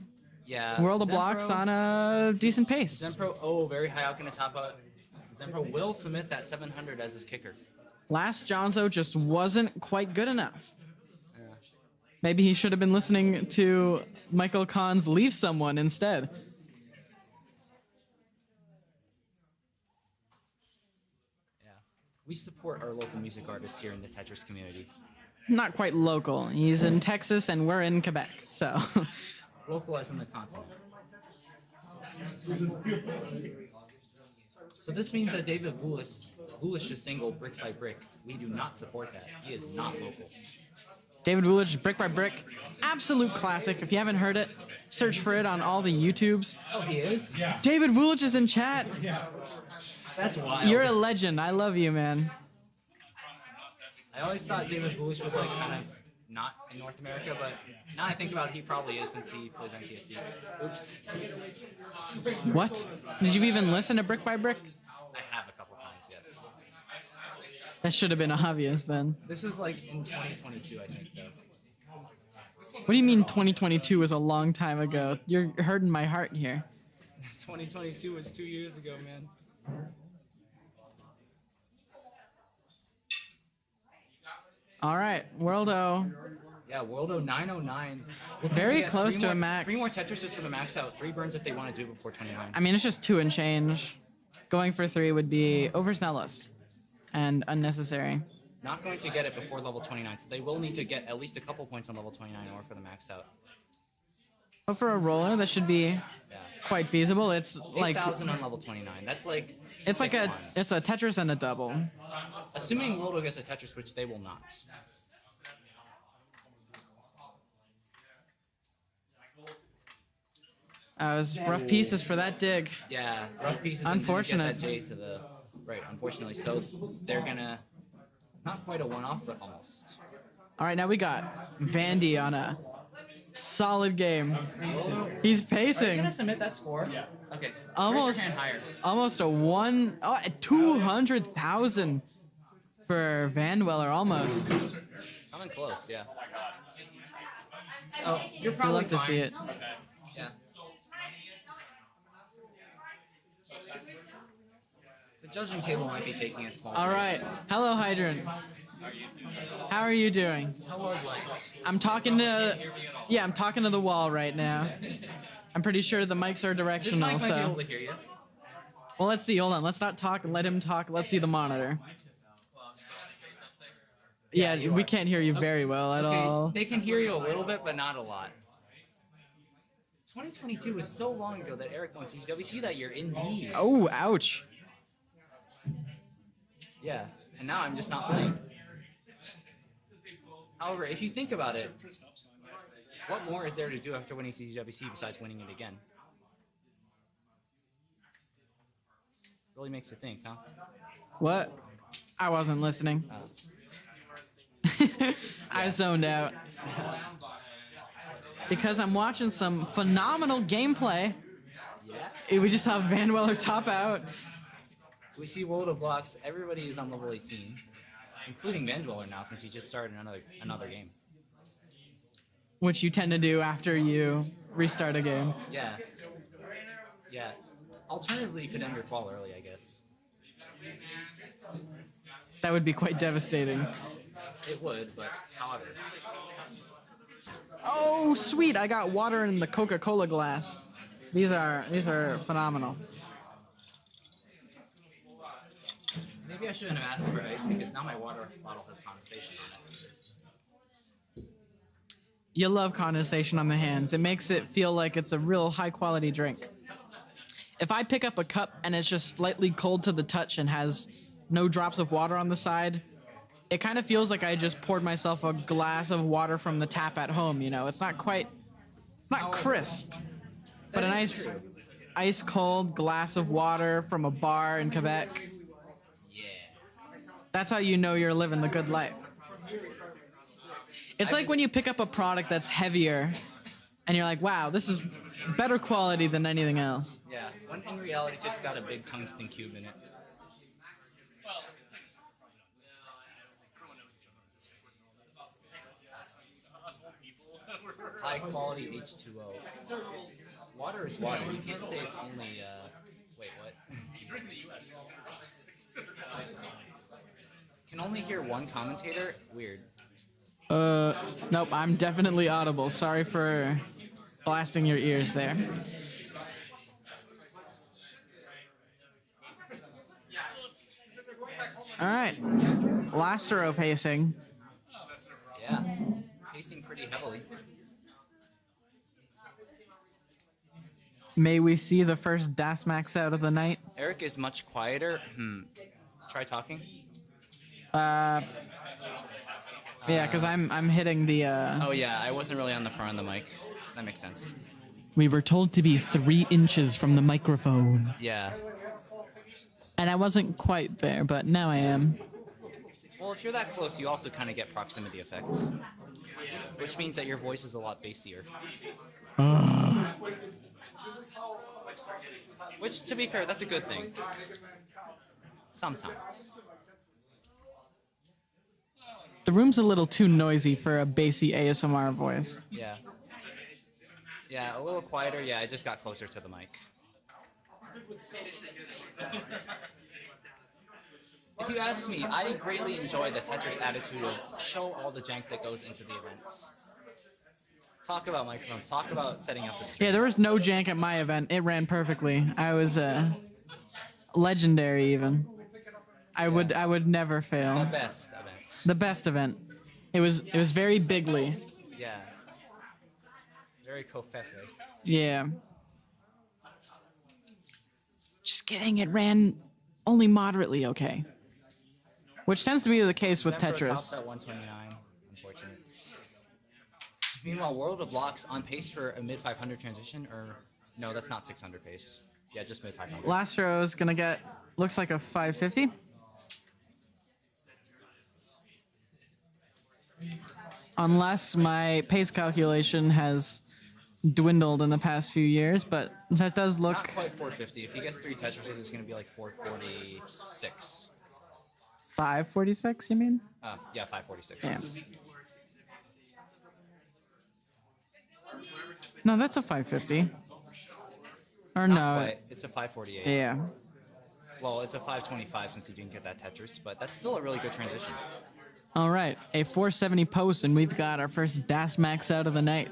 Yeah. WorldoBlocks Zempro- on a decent pace. Zempro, oh, very high out, gonna top out. Zempro will submit that 700 as his kicker. Last Jonzo just wasn't quite good enough. Maybe he should have been listening to Michael Kahn's Leave Someone instead. Yeah. We support our local music artists here in the Tetris community. Not quite local. He's in Texas and we're in Quebec, so. Localized on the continent. So this means that David Woolish's single Brick by Brick, we do not support that. He is not local. David Woolwich, Brick by Brick, absolute classic. If you haven't heard it, search for it on all the YouTubes. Oh, he is? Yeah. David Woolwich is in chat. That's wild. You're a legend. I love you, man. I always thought David Woolish was like kind of not in North America, but now I think about it, he probably is since he plays NTSC. Oops. What? Did you even listen to Brick by Brick? I have a couple times, yes. That should have been obvious then. This was like in 2022, I think, though. What do you mean 2022 was a long time ago? You're hurting my heart here. 2022 was 2 years ago, man. All right, Worldo. Yeah, Worldo 909. Very get close three to more- a max. 3 more Tetrises for the max out. 3 burns if they want to do before 29. I mean, it's just 2 and change. Going for 3 would be overzealous and unnecessary. Not going to get it before level 29, so they will need to get at least a couple points on level 29 in order for the max out. But for a roller, that should be Yeah. quite feasible. It's like 8,000 on level 29. That's like it's like 6 a lines. it's a Tetris and a double. Assuming Worldo gets a Tetris, which they will not. It was rough pieces for that dig. Yeah, rough pieces. Unfortunate. And didn't get that J to the right. Unfortunately, so they're gonna not quite a one-off, but almost. All right, now we got Vandy on a solid game. He's Are you pacing. gonna submit that score? Yeah. Okay. Almost, Raise your hand higher. almost a 200,000 for Vandweller, almost. Coming close. Yeah. Oh, you're I'd probably love to see fine. it. Yeah. The judging table might be taking a small. All break. right, hello Hydrant. How are you doing? Hello, like. I'm talking to the wall right now. I'm pretty sure the mics are This directional, mic might be able so. to hear you. Well, let's see. Hold on. Let's not talk and let him talk. Let's see the monitor. Yeah, you we are. can't hear you very well at all. They can hear you a little bit, but not a lot. 2022 was so long ago that Eric won CTWC that year, indeed. Oh, ouch. Yeah, and now I'm just not playing. However, if you think about it, what more is there to do after winning CTWC besides winning it again? Really makes you think, huh? What? I wasn't listening. I zoned out. Because I'm watching some phenomenal gameplay. We just saw Vandweller top out. We see WorldoBlocks, everybody is on level 18, including Vandweller now since he just started another game. Which you tend to do after you restart a game. Yeah. Yeah. Alternatively, you could end your qual early, I guess. That would be quite devastating. It would, but however. Oh, sweet! I got water in the Coca-Cola glass. These are phenomenal. Maybe I shouldn't have asked for ice because now my water bottle has condensation on it. You love condensation on the hands. It makes it feel like it's a real high quality drink. If I pick up a cup and it's just slightly cold to the touch and has no drops of water on the side, it kind of feels like I just poured myself a glass of water from the tap at home, you know? It's not crisp, but a nice ice cold glass of water from a bar in Quebec. Yeah. That's how you know you're living the good life. It's like when you pick up a product that's heavier and you're like, wow, this is better quality than anything else. Yeah. When in reality, it's just got a big tungsten cube in it. High quality H2O. Water is water. You can't say it's only. Wait, what? Can only hear one commentator? Weird. Nope, I'm definitely audible. Sorry for blasting your ears there. All right, Lastarot pacing. Yeah. Pacing pretty heavily. May we see the first Das Max out of the night? Eric is much quieter. Try talking. Yeah, because I'm hitting the. Oh yeah, I wasn't really on the front of the mic. That makes sense. We were told to be 3 inches from the microphone, Yeah. and I wasn't quite there, but now I am. Well, if you're that close, you also kind of get proximity effect, which means that your voice is a lot bassier. Which, to be fair, that's a good thing. Sometimes. The room's a little too noisy for a bassy ASMR voice. Yeah. Yeah, a little quieter. Yeah, I just got closer to the mic. If you ask me, I greatly enjoy the Tetris attitude of show all the jank that goes into the events. Talk about microphones. Talk about setting up the stream. Yeah, there was no jank at my event. It ran perfectly. I was legendary even. I would never The fail. best event. The best event. It was very bigly. Yeah. Very kofefe. Yeah. Just kidding. It ran only moderately okay. Which tends to be the case with Zempro topped Tetris. at 129. Unfortunate. Meanwhile, WorldoBlocks on pace for a mid 500 transition, or no, that's not 600 pace. Yeah, just mid 500. Last row is gonna get looks like a 550. Unless my pace calculation has dwindled in the past few years, but that does look Not quite 450. If he gets 3 Tetrises, it's going to be like 446. 546, you mean? Yeah, 546. Yeah. No, that's a 550. Or Not no. quite. It's a 548. Yeah. Well, it's a 525 since you didn't get that Tetris, but that's still a really good transition. All right, a 470 post, and we've got our first Das Max out of the night.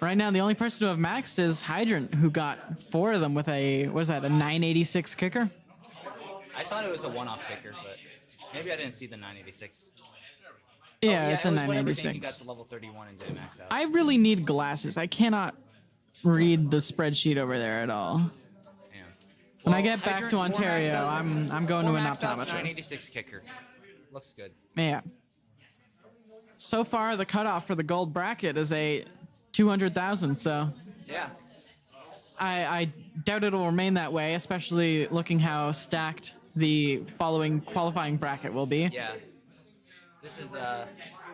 Right now, the only person to have maxed is Hydrant, who got 4 of them with a, what is that, a 986 kicker? I thought it was a one-off kicker, but maybe I didn't see the 986. Yeah, it's a it was whatever thing he got 986. to level 31 and didn't max out. I really need glasses. I cannot read the spreadsheet over there at all. Yeah. When I Well, get back Hydrant, to 4 max Ontario, outs- I'm going 4 to an max outs, optometrist. 986 kicker. Looks good. Yeah. So far, the cutoff for the gold bracket is a 200,000. So Yeah. I doubt it'll remain that way, especially looking how stacked the following qualifying bracket will be. Yeah. This is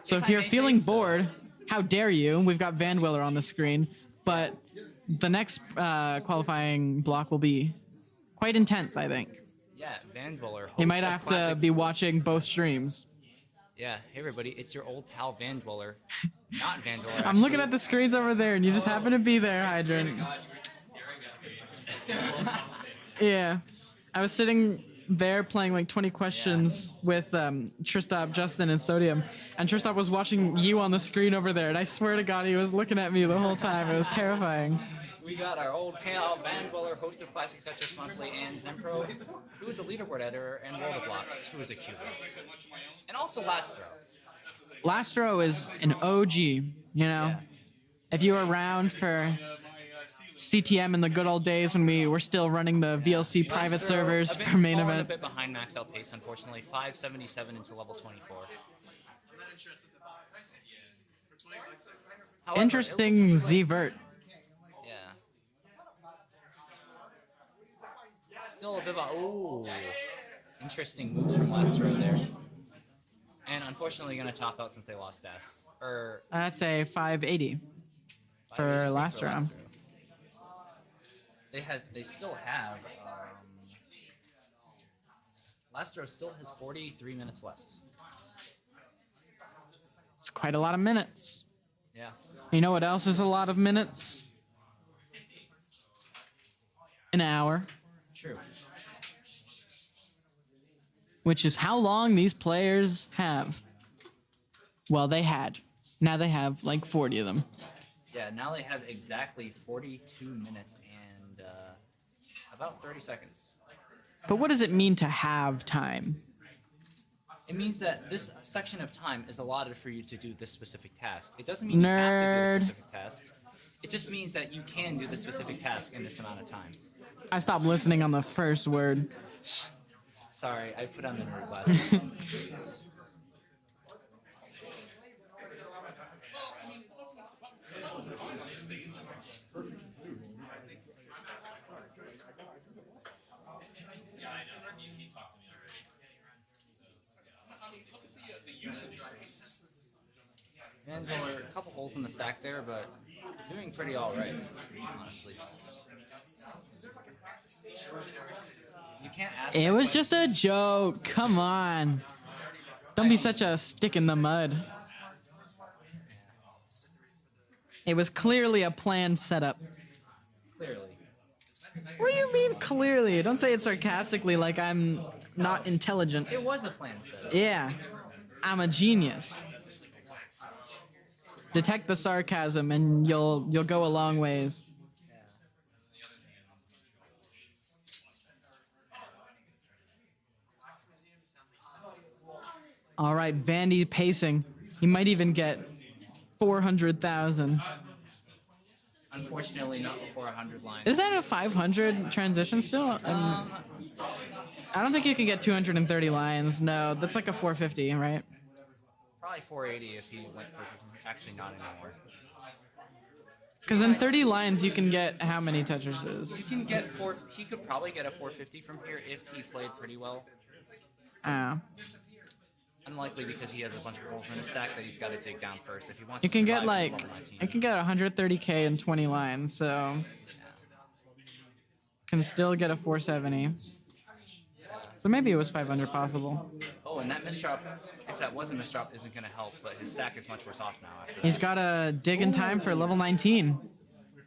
So if I you're may say feeling so. bored, how dare you? We've got Vandweller on the screen, but the next qualifying block will be quite intense, I think. Yeah, Vandweller. You host might of have to classic- be watching both streams. Yeah, hey everybody, it's your old pal Vandweller. Not Vandweller. I'm looking at the screens over there, and you just happen to be there, Hydrant. Yeah, I was sitting there playing like 20 questions with Tristop, Justin, and Sodium, and Tristop was watching you on the screen over there, and I swear to God, he was looking at me the whole time. It was terrifying. We got our old pal Vandweller, host of Classic Tetris Monthly, and Zempro, who is a leaderboard editor, and WorldoBlocks, who is a Cuban. And also Lastarot. Lastarot is an OG, you know? Yeah. If you were around for CTM in the good old days when we were still running the VLC private Lastarot, servers I've been for main falling event. a bit behind max out pace, unfortunately. 577 into level 24. However, it Interesting looks like- Z-vert. Yeah. Still a bit about. Ooh. Interesting moves from Lastarot there. And unfortunately, going to top out since they lost S. Or That's a 580 for 580 Lastarot. They still have. Lastarot still has 43 minutes left. It's quite a lot of minutes. Yeah. You know what else is a lot of minutes? An hour, True. which is how long these players have. Well, they had. Now they have like 40 of them. Yeah. Now they have exactly 42 minutes and about 30 seconds. But what does it mean to have time? It means that this section of time is allotted for you to do this specific task. It doesn't mean you have to do Nerd. a specific task. It just means that you can do the specific task in this amount of time. I stopped listening on the first word. Sorry, I put on the nerd glasses. And there were a couple holes in the stack there, but doing pretty all right, honestly. You can't ask. It that was question. just a joke. Come on. Don't be such a stick in the mud. It was clearly a planned setup. Clearly. What do you mean clearly? Don't say it sarcastically like I'm not intelligent. It was a plan setup. Yeah, I'm a genius. Detect the sarcasm and you'll go a long ways. All right, Vandy pacing. He might even get 400,000. Unfortunately, not before 100 lines. Is that a 500 transition still? I don't think you can get 230 lions. No, that's like a 450, right? Probably 480 if he went perfect. Actually, not anymore. Because in 30 lines, you can get how many touches? You can get four. He could probably get a 450 from here if he played pretty well. Unlikely because he has a bunch of holes in his stack that he's got to dig down first. If he wants, You to can get survive like, level 19. you can get 130k in 20 lines, so can still get a 470. So maybe it was 500 possible. Oh, and that misdrop, if that was a misdrop, isn't going to help. But his stack is much worse off now. After He's that. got a dig in time for level 19.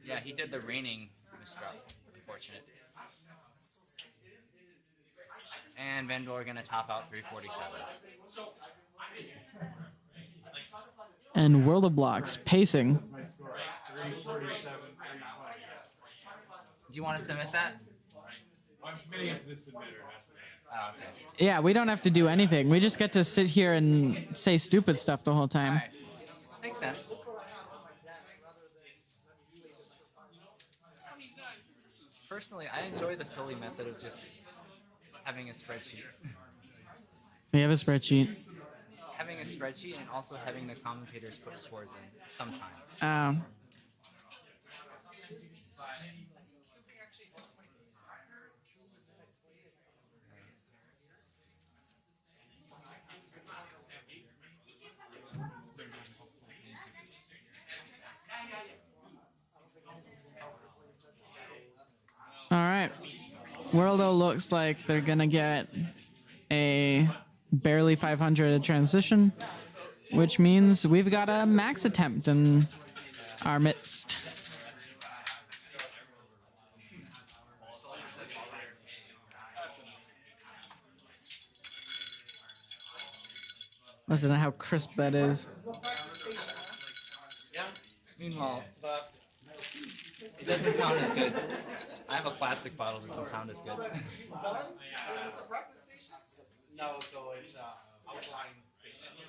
Yeah, he did the raining misdrop. Unfortunate. And Vandweller going to top out 347. And WorldoBlocks pacing. Do you want to submit that? I'm submitting it to the submitter. Oh, okay. Yeah, we don't have to do anything. We just get to sit here and say stupid stuff the whole time. Alright. Makes sense. Personally, I enjoy the Philly method of just having a spreadsheet. We have a spreadsheet. Having a spreadsheet and also having the commentators put scores in sometimes. All right. Worldo looks like they're going to get a barely 500 transition, which means we've got a max attempt in our midst. Listen to how crisp that is. Meanwhile, it doesn't sound as good. I have a plastic bottle that doesn't sound as good. No, so it's outline stations.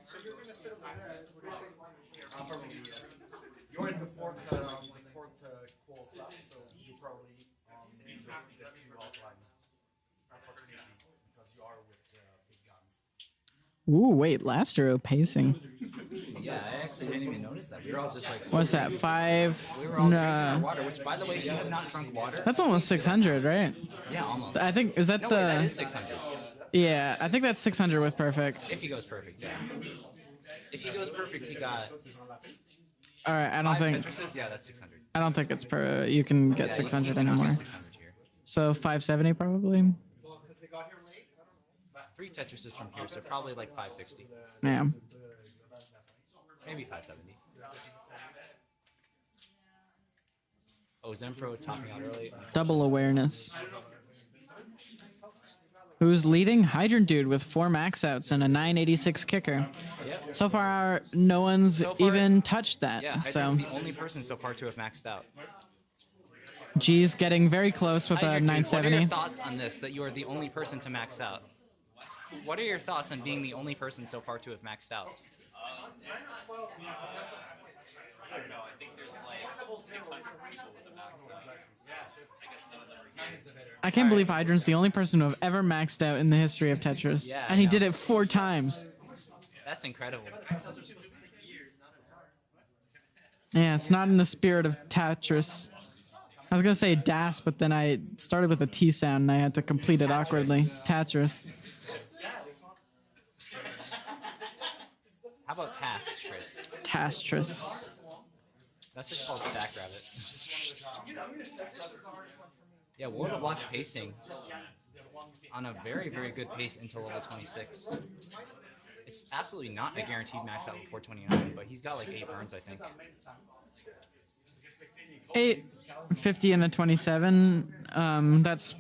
So you're gonna sit over there as we're saying Probably yes. You're in the fourth qual slot, so you probably use the two outline. Unfortunately, because you are with big guns. Ooh, wait, Lastarot pacing. Yeah, I actually didn't even notice that. We were all just like. What's that? 5? We were all drinking our No. water, which, by the way, if you have not drunk water. That's almost 600, right? Yeah, almost. I think, is that No, the... wait, that is 600. Yeah, I think that's 600 with perfect. If he goes perfect, yeah. If he goes perfect, he got All right, I don't 5 think Tetrises. Yeah, that's 600. I don't think it's you can get Yeah, 600 you cannot anymore. get 600 here. So 570 probably. 3 Tetrises from here, so probably like 560. Yeah. Maybe 570. Oh, Zempro topping out early. Double awareness. Who's leading? Hydrant Dude with 4 max outs and a 986 kicker. Yep. So far, no one's So far- even touched that. Yeah, So Hydrant's the only person so far to have maxed out. G's getting very close with a Hydrant, dude, what are your 970. thoughts on this, that you are the only person to max out? What are your thoughts on being the only person so far to have maxed out? I don't know. I think there's like 600 people with a max out. I guess none of them are here. I can't believe Hydrant's the only person to have ever maxed out in the history of Tetris. Yeah, And he I know. did it 4 times. That's incredible. Yeah, it's not in the spirit of Tetris. I was gonna say DAS, but then I started with a T sound and I had to complete it awkwardly. Tetris. How about Tastris? Tastris. That's just called Stack Rabbit. Yeah, WorldoBlocks pacing on a very, very good pace until level 26. It's absolutely not a guaranteed max out before 29, but he's got like 8 burns, I think. 850 and a 27. That's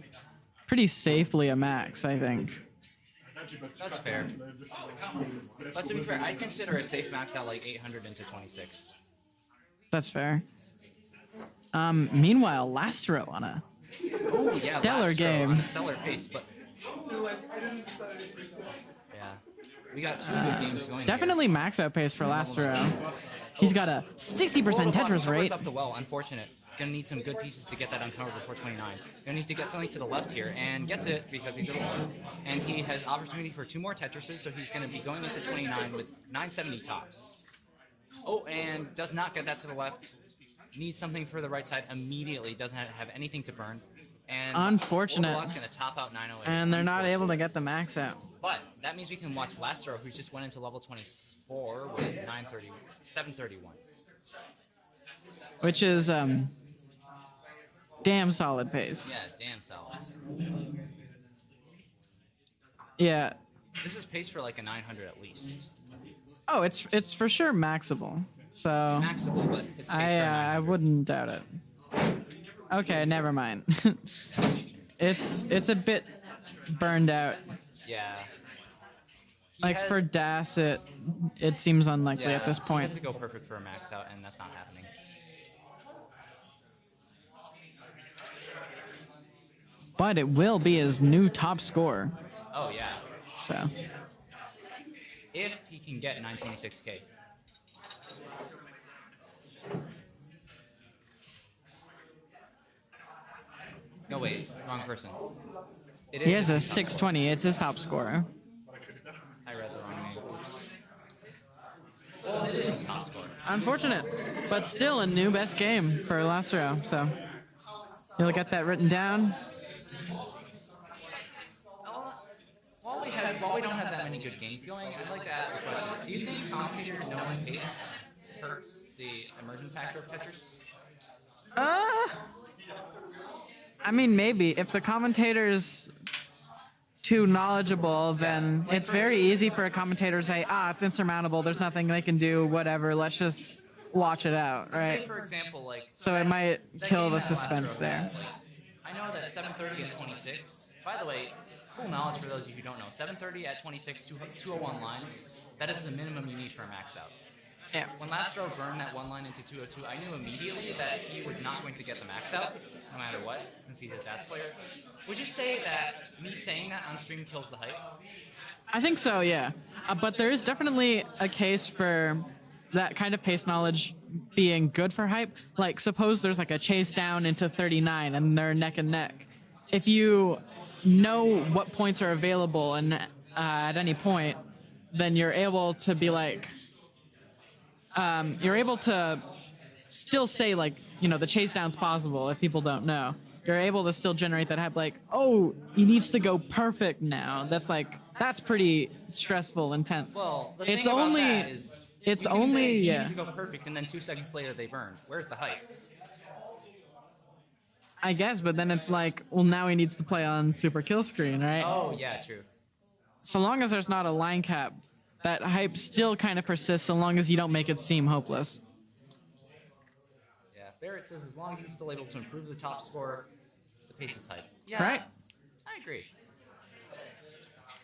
pretty safely a max, I think. That's fair. But to be fair, I'd consider a safe max out like 800 into 26. That's fair. Meanwhile, Lastarot on a Yeah, stellar Lastarot game. on a stellar pace, but yeah, we got 2 good games going. Definitely max out pace for Lastarot. He's got a 60% Tetris rate. Up the well, unfortunate. Gonna need some good pieces to get that uncovered before 29. Gonna need to get something to the left here, and gets it because he's alone. And he has opportunity for 2 more Tetrises, so he's gonna be going into 29 with 970 tops. Oh, and does not get that to the left. Needs something for the right side immediately. Doesn't have anything to burn. And Unfortunate. WorldoBlocks gonna top out 908. And they're not able to get the max out. But that means we can watch Lastarot, who just went into level 24 with 731. Which is damn solid pace. Yeah, damn solid. Yeah. This is pace for like a 900 at least. Oh, it's for sure maxable. So Maxable, but it's pace for a I 900. wouldn't doubt it. Okay, never mind. it's a bit burned out. Yeah. He Like has- for DAS, it seems unlikely at this He point. has to go perfect for a max out, and that's not happening. But it will be his new top score. Oh yeah. So If he can get 926k. No wait, wrong person. It he has a his top 620. It's his top score. score. I read the wrong name. Oops. Well, it is his top score. Unfortunate, but still a new best game for Lastarot. So you'll get that written down. While we don't have that many good games going, I'd like to ask a question. Do you think commentators knowing pace hurts the immersion factor of Tetris? I mean, maybe if the commentator's too knowledgeable, then it's very easy for a commentator to say, it's insurmountable. There's nothing they can do. Whatever. Let's just watch it out, Say, right? for example, like... So it might that kill game the that suspense Lastarot there. had, like, I know that 730 at 26... By the way, cool knowledge for those of you who don't know. 730 at 26, 201 lines, that is the minimum you need for a max out. Yeah. When Lastarot burned that one line into 202, I knew immediately that he was not going to get the max out, no matter what, since he's a DAS player. Would you say that me saying that on stream kills the hype? I think so, yeah. But there is definitely a case for that kind of pace knowledge being good for hype. Like, suppose there's like a chase down into 39 and they're neck and neck. If you know what points are available and at any point, then you're able to be like, you're able to still say like, you know, the chase down's possible if people don't know. You're able to still generate that hype like, oh, he needs to go perfect now. That's pretty stressful, intense. Well, the it's thing about only, that is it's you can only, say he yeah. needs to go perfect, and then 2 seconds later they burn. Where's the hype? I guess, but then it's like, well, now he needs to play on super kill screen, right? Oh, yeah, true. So long as there's not a line cap, that hype still kind of persists so long as you don't make it seem hopeless. Yeah, Barrett says as long as he's still able to improve the top score, the pace is hype. Yeah, Right? I agree.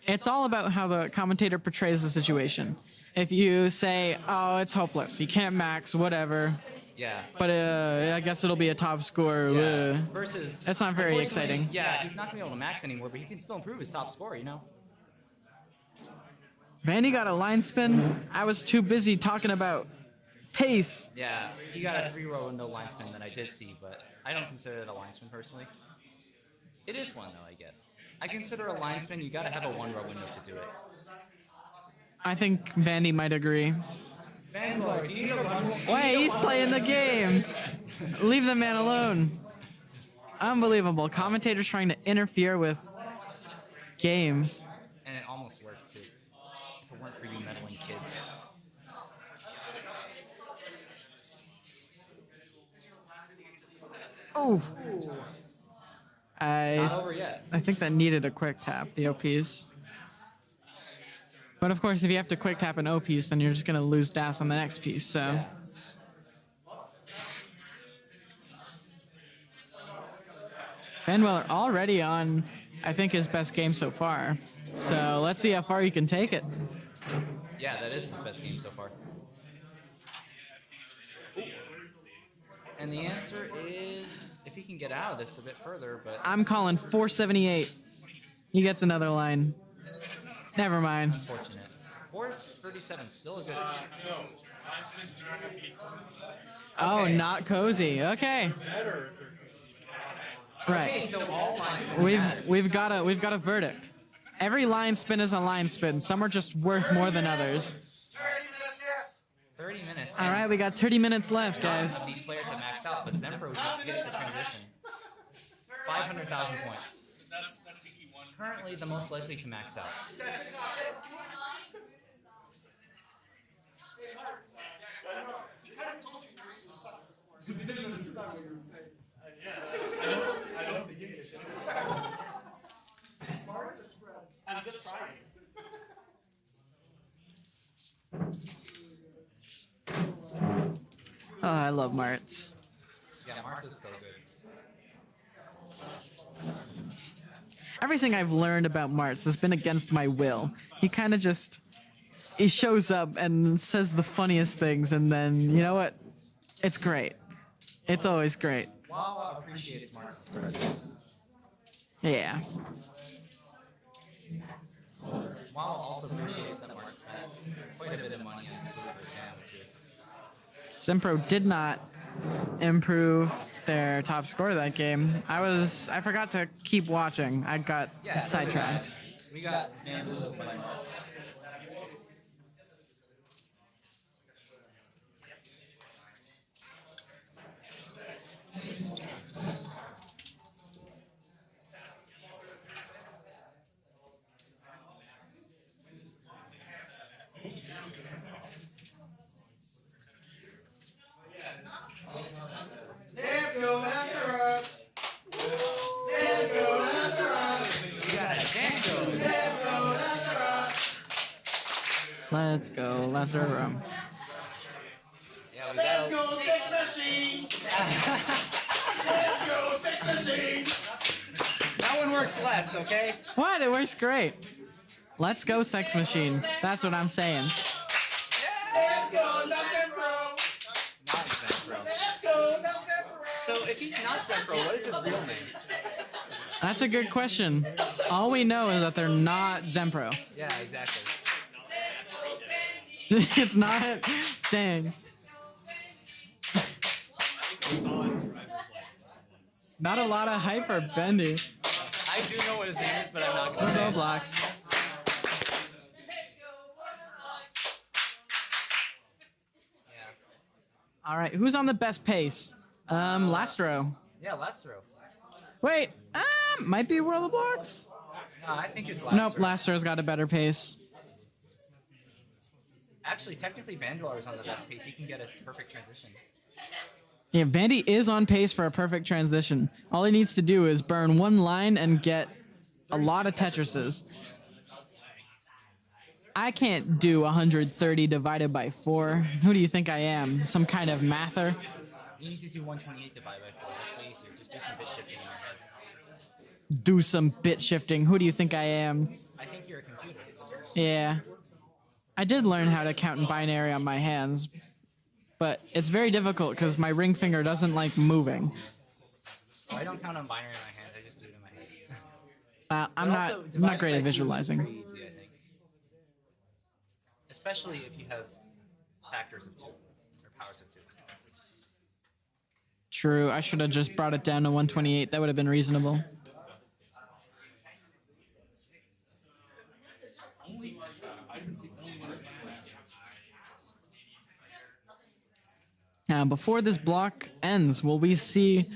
It's all about how the commentator portrays the situation. If you say, oh, it's hopeless, you can't max, whatever, Yeah. but I guess it'll be a top score. Yeah. Versus, That's not very unfortunately, exciting. Yeah, he's not gonna be able to max anymore, but he can still improve his top score, you know. Vandy got a line spin. I was too busy talking about pace. Yeah, he got a 3-row window line spin that I did see, but I don't consider it a line spin personally. It is one though, I guess. I consider a line spin, you gotta have a 1-row window to do it. I think Vandy might agree. Vandweller, do you need a run? Wait, he's playing the game. Leave the man alone. Unbelievable. Commentators trying to interfere with games. And it almost worked too. If it weren't for you meddling kids. Oh. Not over yet. I think that needed a quick tap, the OPs. But of course, if you have to quick tap an OP piece, then you're just going to lose DAS on the next piece, so. Yeah. Vandweller already on, I think, his best game so far. So let's see how far you can take it. Yeah, that is his best game so far. And the answer is, if he can get out of this a bit further, but I'm calling 478. He gets another line. Never mind. unfortunate. 437, still a good. Oh, Okay. not cozy. Okay. Okay, Right. so all lines We've got a verdict. Every line spin is a line spin. Some are just worth more than others. 30 minutes. All right, we got 30 minutes left, guys. These players have maxed out, but Zempro just get it for transition. 500,000 points. That's CT1. Currently the most likely to max out. I'm just trying. Oh, I love Marts. Yeah, Marts is so good. Everything I've learned about Marts has been against my will. He kind of just, he shows up and says the funniest things, and then, you know what? It's great. It's always great. Wawa appreciates Marts' service. Yeah. Wawa also appreciates that Marts spent quite a bit of money on food for his family too. Zempro did not improve their top score that game. I forgot to keep watching. I got Yeah, sidetracked. We got bamboozled by Marts. Let's go, Lastarot! Let's go, Lastarot! We got a Dango. Let's go, Lastarot! Let's go, Lastarot. Yeah, we Let's got. go, Sex Machine! Let's go, Sex Machine! That one works less, okay? What? It works great. Let's go, Sex Machine. That's what I'm saying. Let's go, Nuts So if he's not Zempro, what is his real name? That's a good question. All we know is that they're not Zempro. Yeah, exactly. It's not. Dang. Not a lot of hype for Bendy. I do know what his name is, but I'm not gonna say it. WorldoBlocks. All right, who's on the best pace? Lastarot. Yeah, Lastarot. Wait, might be WorldoBlocks. No, I think it's Lastarot. Nope, Lastarot's got a better pace. Actually, technically, Vandweller is on the best pace. He can get a perfect transition. Yeah, Vandy is on pace for a perfect transition. All he needs to do is burn one line and get a lot of Tetrises. I can't do 130 divided by 4. Who do you think I am? Some kind of mather? You need to do 128 divided by 4. That's way easier. Just do some bit shifting in your head. Do some bit shifting. Who do you think I am? I think you're a computer. Yeah. I did learn how to count in binary on my hands, but it's very difficult because my ring finger doesn't like moving. I don't count on binary in my hands. I just do it in my head. I'm But also, not divided great by at 2 is visualizing. pretty easy, I think. Especially if you have factors of 2 or powers of 2. True, I should have just brought it down to 128. That would have been reasonable. Now, before this block ends, will we see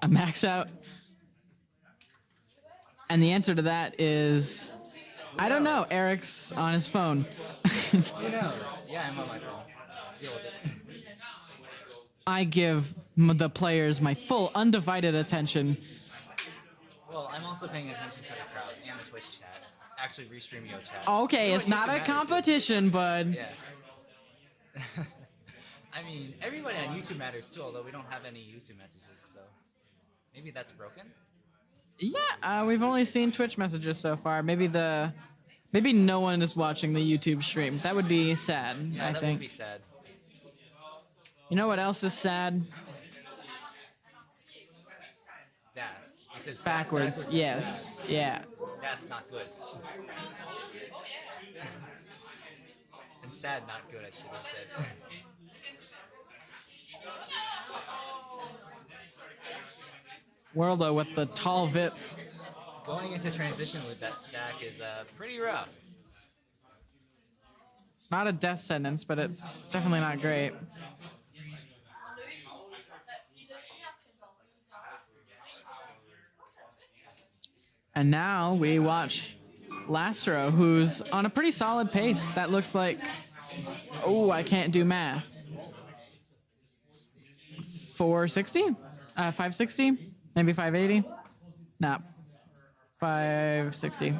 a max out? And the answer to that is, I don't know. Eric's on his phone. Who knows? Yeah, I'm on my phone. Deal with it. I give the players my full undivided attention. Well, I'm also paying attention to the crowd and the Twitch chat. Actually, restream yo chat. Okay, You know it's what not YouTube a matters, too. competition, bud. Yeah. I mean, everybody on YouTube matters too, although we don't have any YouTube messages, so maybe that's broken. Yeah, we've only seen Twitch messages so far. Maybe no one is watching the YouTube stream. That would be sad, Yeah, I that think. would be sad. You know what else is sad? Das. Because Backwards. Yes. Yeah. That's not good. And sad, not good, I should have said. Worldo with the tall vits. Going into transition with that stack is pretty rough. It's not a death sentence, but it's definitely not great. And now we watch Lastarot, who's on a pretty solid pace. That looks like, oh, I can't do math. 460? 560? Maybe 580? Nah, 560.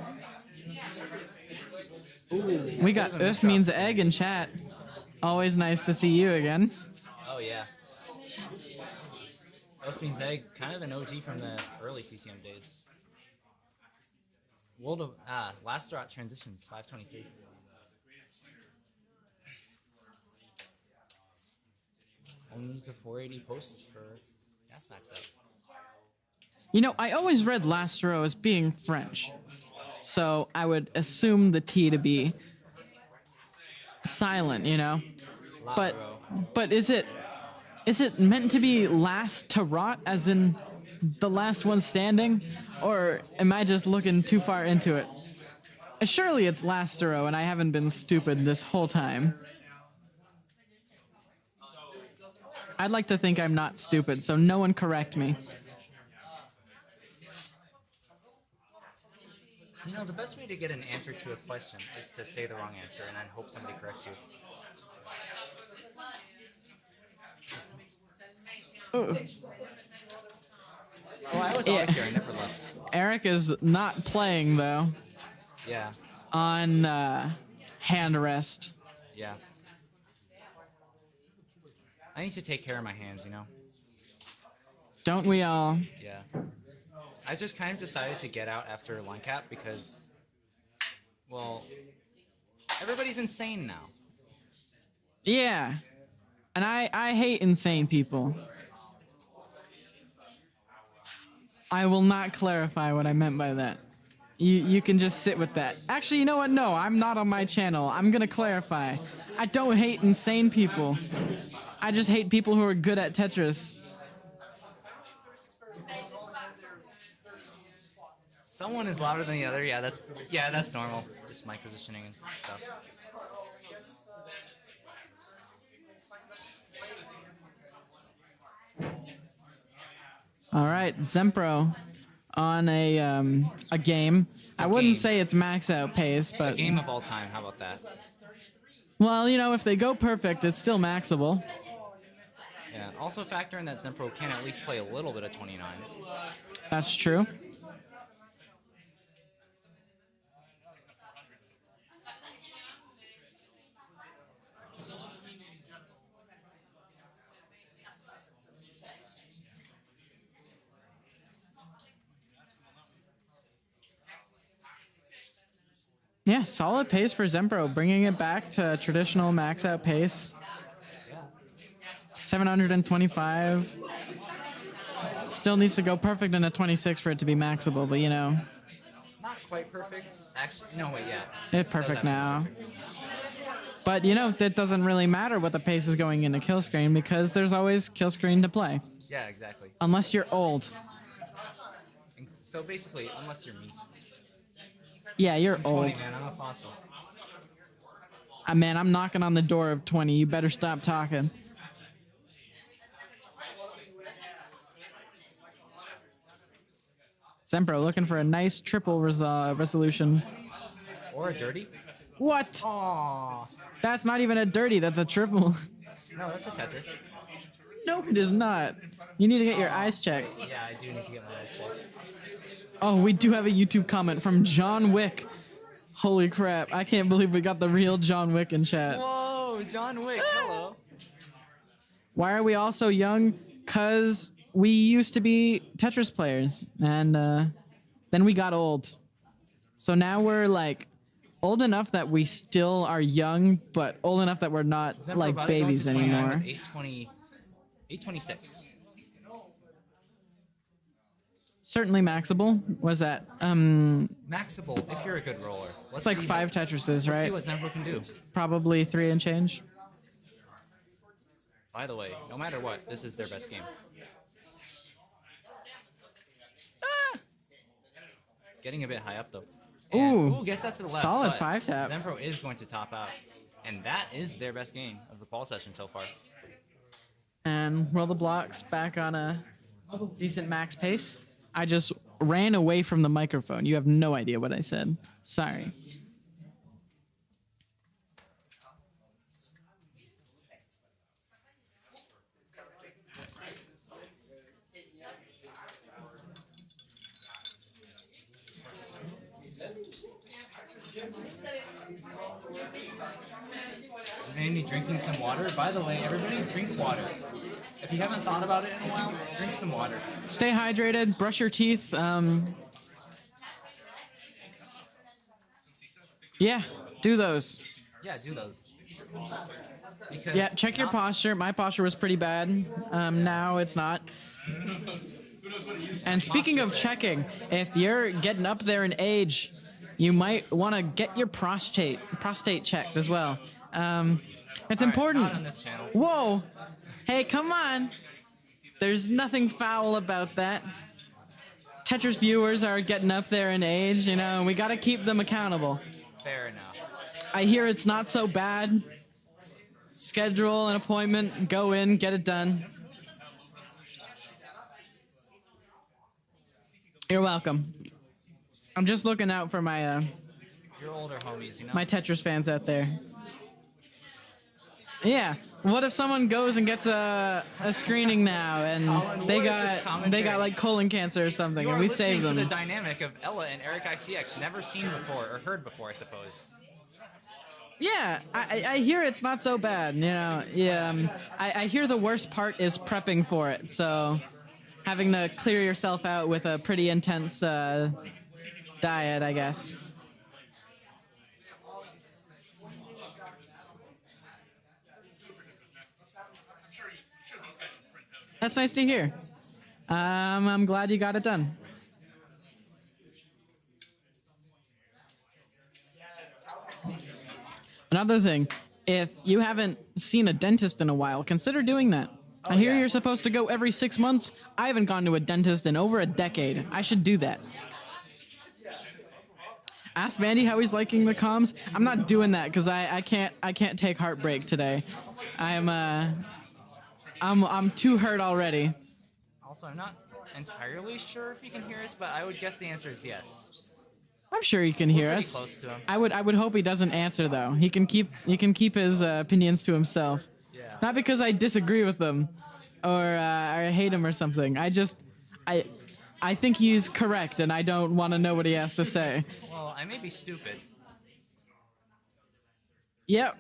We got Earth means egg in chat. Always nice to see you again. Oh yeah. Means egg, kind of an OG from the early CCM days. Lastarot transitions, 523. Only needs a 480 post for gas max out. You know, I always read Lastarot as being French, so I would assume the T to be silent, you know? But is it meant to be last to rot, as in the last one standing? Or am I just looking too far into it? Surely it's Lastarot, and I haven't been stupid this whole time. I'd like to think I'm not stupid, so no one correct me. You know, the best way to get an answer to a question is to say the wrong answer and then hope somebody corrects you. Well, I was always here. I never left. Eric is not playing, though, Yeah. on hand rest. Yeah. I need to take care of my hands, you know? Don't we all? Yeah. I just kind of decided to get out after line cap because, well, everybody's insane now. Yeah. And I hate insane people. I will not clarify what I meant by that. You can just sit with that. Actually, you know what? No, I'm not on my channel. I'm gonna clarify. I don't hate insane people. I just hate people who are good at Tetris. Someone is louder than the other. Yeah, that's normal. Just mic positioning and stuff. All right, Zempro on a game. I wouldn't game. say it's max out pace, but Game of all time. How about that? well, you know, if they go perfect, it's still maxable. Yeah. Also factor in that Zempro can at least play a little bit of 29. That's true. Yeah, solid pace for Zempro, bringing it back to traditional max out pace. 725. Still needs to go perfect in a 26 for it to be maxable, but you know, Not quite perfect. Actually, no, wait, yeah. it's perfect now. But you know, that doesn't really matter what the pace is going into kill screen because there's always kill screen to play. Yeah, exactly. Unless you're old. So basically, unless you're me. Yeah, you're 20, old. man. I'm a fossil. Man, I'm knocking on the door of 20. You better stop talking. Zempro looking for a nice triple resolution. Or a dirty. What? Aww. That's not even a dirty, that's a triple. No, that's a Tetris. No, it is not. You need to get your eyes checked. Yeah, I do need to get my eyes checked. Oh, we do have a YouTube comment from John Wick. Holy crap, I can't believe we got the real John Wick in chat. Whoa, John Wick, hello. Why are we all so young? Cause we used to be Tetris players, and then we got old. So now we're like old enough that we still are young, but old enough that we're not Zempro like about to go babies into 29 anymore. with 826. Certainly maxable. What's that? Maxable if you're a good roller. It's like 5 Tetrises, Let's see right? what Zempro can do. Probably 3 and change. By the way, no matter what, this is their best game. Getting a bit high up though. And, Ooh, guess that's to the left. solid but 5-tap. Zempro is going to top out, and that is their best game of the fall session so far. And WorldoBlocks back on a decent max pace. I just ran away from the microphone. You have no idea what I said. Sorry. Andy drinking some water. By the way, everybody drink water. If you haven't thought about it in a while, drink some water. Stay hydrated. Brush your teeth. Yeah, do those. Yeah, do those. Because Yeah, check your posture. My posture was pretty bad. Now it's not. And speaking of checking, if you're getting up there in age, you might want to get your prostate checked as well. It's important. Not on this channel. Whoa! Hey, come on! There's nothing foul about that. Tetris viewers are getting up there in age, you know, and we gotta keep them accountable. Fair enough. I hear it's not so bad. Schedule an appointment, go in, get it done. You're welcome. I'm just looking out for my You're older homies, you know? my Tetris fans out there. Yeah. What if someone goes and gets a screening now and they what is this got commentary? like colon cancer or something You are and we listening save them? to the dynamic of Ella and Eric ICX, never seen before or heard before, I suppose. Yeah, I hear it's not so bad, you know. Yeah, I hear the worst part is prepping for it, so having to clear yourself out with a pretty intense diet, I guess. That's nice to hear. I'm glad you got it done. Another thing, if you haven't seen a dentist in a while, consider doing that. I hear yeah. you're supposed to go every 6 months. I haven't gone to a dentist in over a decade. I should do that. Ask Vandy how he's liking the comms. I'm not doing that because I can't take heartbreak today. I'm too hurt already. Also, I'm not entirely sure if you can hear us, but I would guess the answer is yes. I'm sure he can hear Pretty us. close to him. I would hope he doesn't answer though. He can keep his opinions to himself. Yeah. Not because I disagree with him or I hate him or something. I think he's correct and I don't want to know what he has to say. Well, I may be stupid. Yep.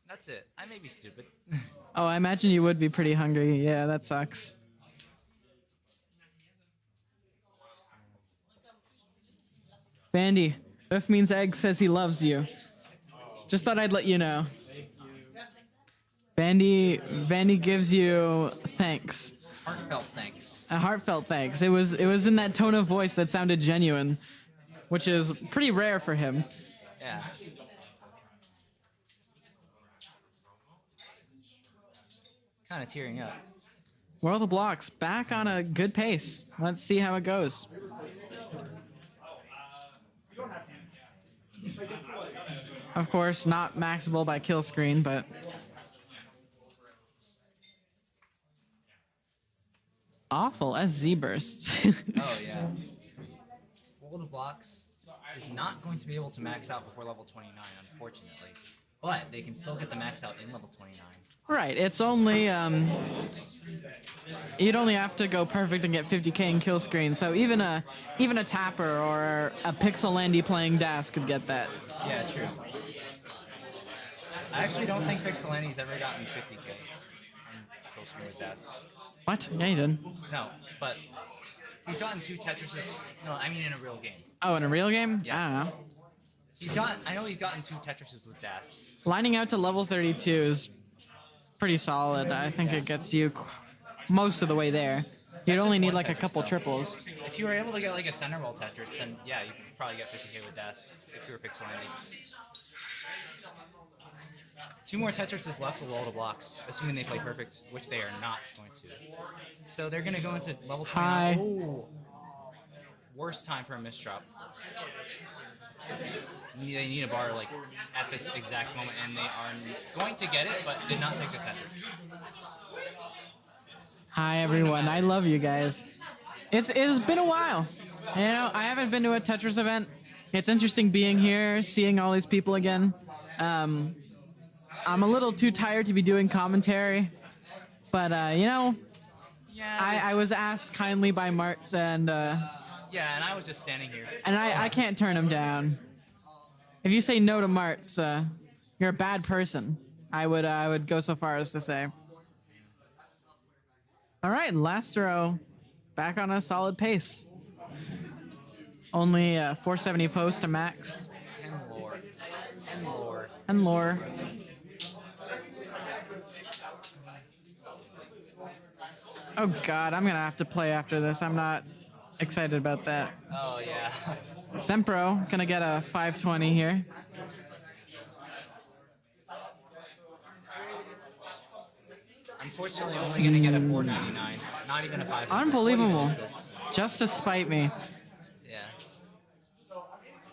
That's it. I may be stupid. Oh, I imagine you would be pretty hungry. Yeah, that sucks. Vandy, Biff means egg says he loves you. Just thought I'd let you know. Vandy gives you thanks. Heartfelt thanks. A heartfelt thanks. It was in that tone of voice that sounded genuine, which is pretty rare for him. Yeah. Kind of tearing up. WorldoBlocks back on a good pace. Let's see how it goes. Of course, not maxable by kill screen, but awful as Z bursts. Oh yeah. WorldoBlocks is not going to be able to max out before level 29, unfortunately. But they can still get the max out in level 29. Right, it's only you'd only have to go perfect and get 50k in kill screen. So even a tapper or a Pixelandy playing Das could get that. Yeah, true. I actually don't think Pixelandy's ever gotten 50k on kill screen with Das. What? Yeah, you did. No, but he's gotten 2 Tetrises. No, I mean in a real game. Oh, in a real game? Yeah. I don't know. I know he's gotten 2 Tetrises with Das. Lining out to level 32 is pretty solid. I think it gets you most of the way there. You'd only need like a couple triples. If you were able to get like a center wall Tetris, then yeah, you could probably get 50k with Das if you were Pixelandy. 2 more Tetrises left for WorldoBlocks, assuming they play perfect, which they are not going to. So they're going to go into level 29. Hi. Oh. Worst time for a misdrop. They need a bar like at this exact moment, and they are going to get it, but did not take the Tetris. Hi everyone, I love you guys. It's been a while. You know, I haven't been to a Tetris event. It's interesting being here, seeing all these people again. I'm a little too tired to be doing commentary, but you know, Yeah. I was asked kindly by Marts and Yeah, and I was just standing here. and I can't turn him down. If you say no to Marts, you're a bad person. I would go so far as to say. All right, Lastarot back on a solid pace. Only 470 post to max. And lore. And lore. And lore. Oh god, I'm gonna have to play after this. I'm not excited about that. Oh, yeah. Zempro, gonna get a 520 here. Unfortunately, only going to get a 499. Not even a 500. Unbelievable. What even is this? Just to spite me. Yeah.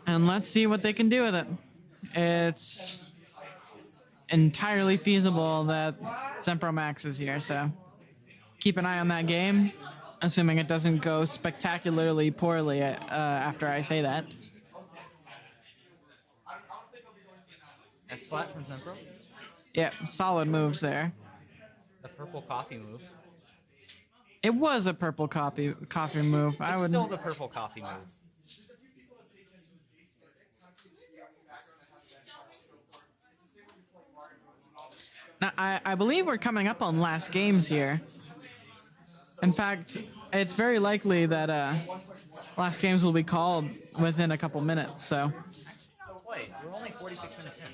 And let's see what they can do with it. It's entirely feasible that Zempro Max is here, so keep an eye on that game, assuming it doesn't go spectacularly poorly after I say that. S flat from Zempro. Yeah, solid moves there. The purple coffee move. It was a purple coffee move. It's I would. still the purple coffee move. Now, I believe we're coming up on last games here. In fact, it's very likely that last games will be called within a couple minutes. So. Wait, we're only 46 minutes in.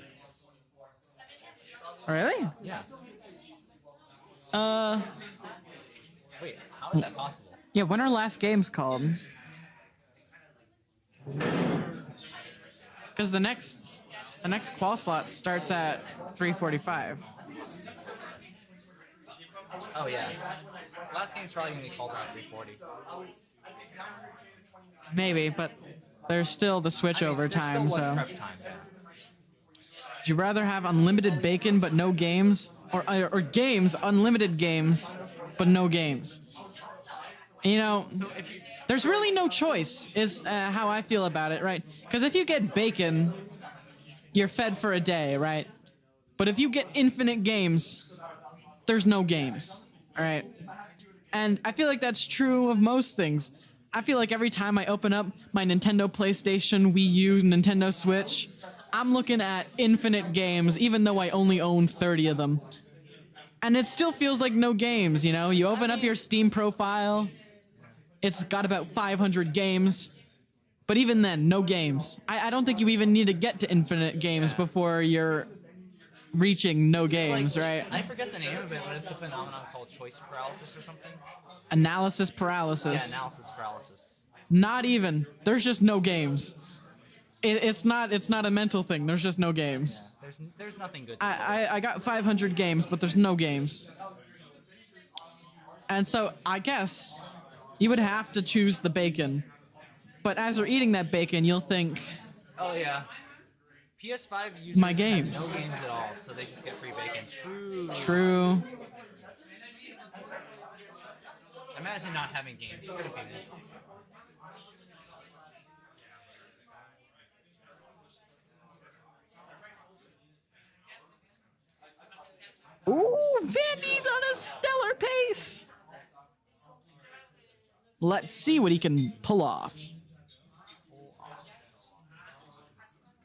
Really? Yeah. Wait, how is that possible? Yeah, when are last games called? Because the next qual slot starts at 3:45. Oh yeah. Last game's probably gonna be called around 3:40. Maybe, but there's still the switch over time, Still so. was prep time, yeah. Would you rather have unlimited bacon but no games, or games, unlimited games, but no games? You know, there's really no choice, is how I feel about it, right? Because if you get bacon, you're fed for a day, right? But if you get infinite games, there's no games, all right? And I feel like that's true of most things. I feel like every time I open up my Nintendo PlayStation, Wii U, Nintendo Switch, I'm looking at infinite games, even though I only own 30 of them. And it still feels like no games, you know? You open up your Steam profile, it's got about 500 games, but even then, no games. I don't think you even need to get to infinite games before you're reaching no games, right? I forget the name of it, but it's a phenomenon called choice paralysis or something. Analysis Yeah, paralysis. analysis paralysis. Not even. There's just no games. It's not a mental thing. There's just no games. There's nothing good. I got 500 games, but there's no games. And so I guess you would have to choose the bacon. But as you're eating that bacon, you'll think, Oh yeah. PS5 users My have games. no games at all, so they just get free bacon. True. true. Imagine not having games. It's gonna be nice. Ooh, Vandy's on a stellar pace. Let's see what he can pull off.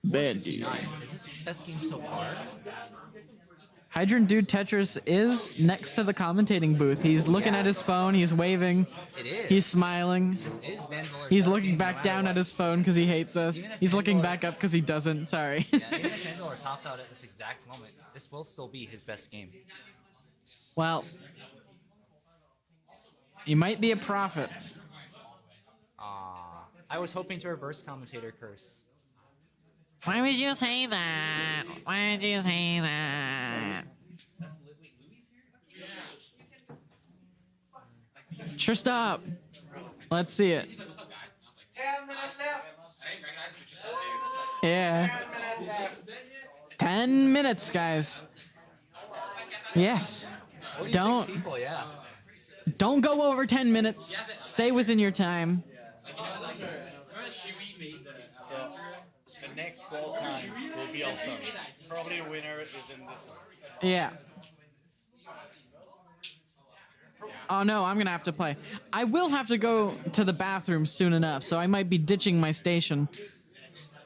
Vandy. Is this his best game so far? Hydrant Dude Tetris is next to the commentating booth. He's looking at his phone. He's waving. It is. He's smiling. This is Vandweller's He's best looking game no back matter down what. at his phone because he hates us. Even if He's looking Vandweller- back up because he doesn't. Sorry. Yeah, even if Vandweller tops out at this exact moment, this will still be his best game. Well, he might be a prophet. I was hoping to reverse commentator curse. Why would you say that? Why would you say that? Tristop. Let's see it. 10 minutes left. Yeah. 10 minutes, guys. Yes. 46 Don't people, yeah. don't go over 10 minutes. Stay within your time. So the next ball time will be also probably the winner is in this one. Yeah. Oh no, I'm gonna have to play. I will have to go to the bathroom soon enough, so I might be ditching my station.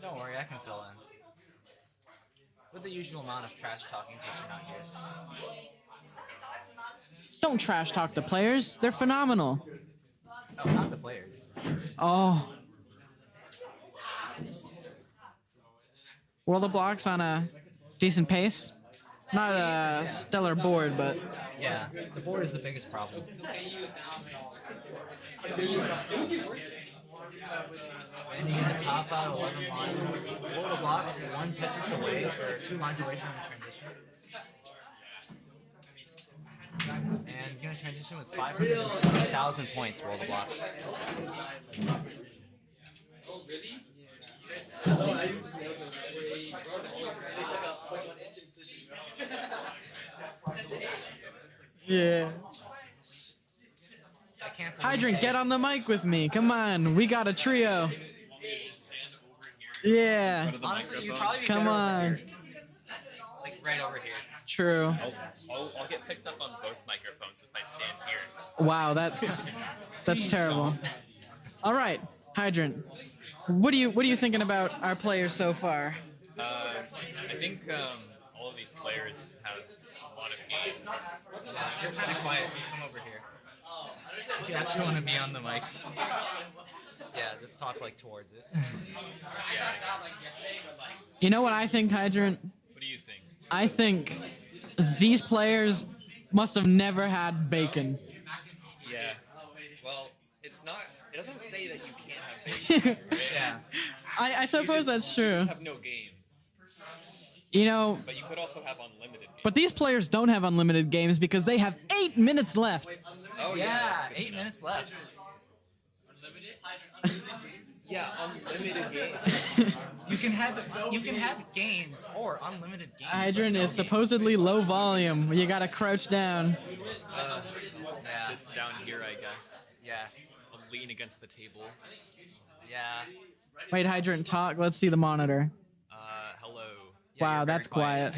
Don't worry, I can fill in. With the usual amount of trash talking since you're not here. Don't trash talk the players. They're phenomenal. Oh, not the players. Oh. WorldoBlocks on a decent pace. Not a stellar board, but Yeah, the board is the biggest problem. And you're gonna top out 11 lines. WorldoBlocks, 1 Tetris away, or 2 lines away from the transition. And you're gonna transition with 550,000 points, WorldoBlocks. yeah. I can't believe Hydrant, they- get on the mic with me. Come on, we got a trio. Yeah, Honestly, you'd probably be come better over on. here. Like right over here. True. I'll get picked up on both microphones if I stand here. Wow, that's terrible. All right, Hydrant. What are you thinking about our players so far? I think all of these players have a lot of games. You're kind of quiet. Come over here. If you actually want to be on the mic. Yeah, just talk like towards it. You know what I think, Hydrant? What do you think? I think these players must have never had bacon. Yeah. Well, it's not. It doesn't say that you can't have bacon. Yeah. I suppose that's You true. just have no games. You know, But you could also have unlimited games. but these players don't have unlimited games because they have 8 minutes left. Oh Yeah, that's good to 8 know. minutes left. Yeah, unlimited games. You can have games or unlimited games. Hydrant but no is supposedly low volume. You gotta crouch down. Yeah. Sit down here, I guess. Yeah. I'll lean against the table. Yeah. Wait, Hydrant, talk. Let's see the monitor. Hello. Yeah, Wow, you're that's very quiet.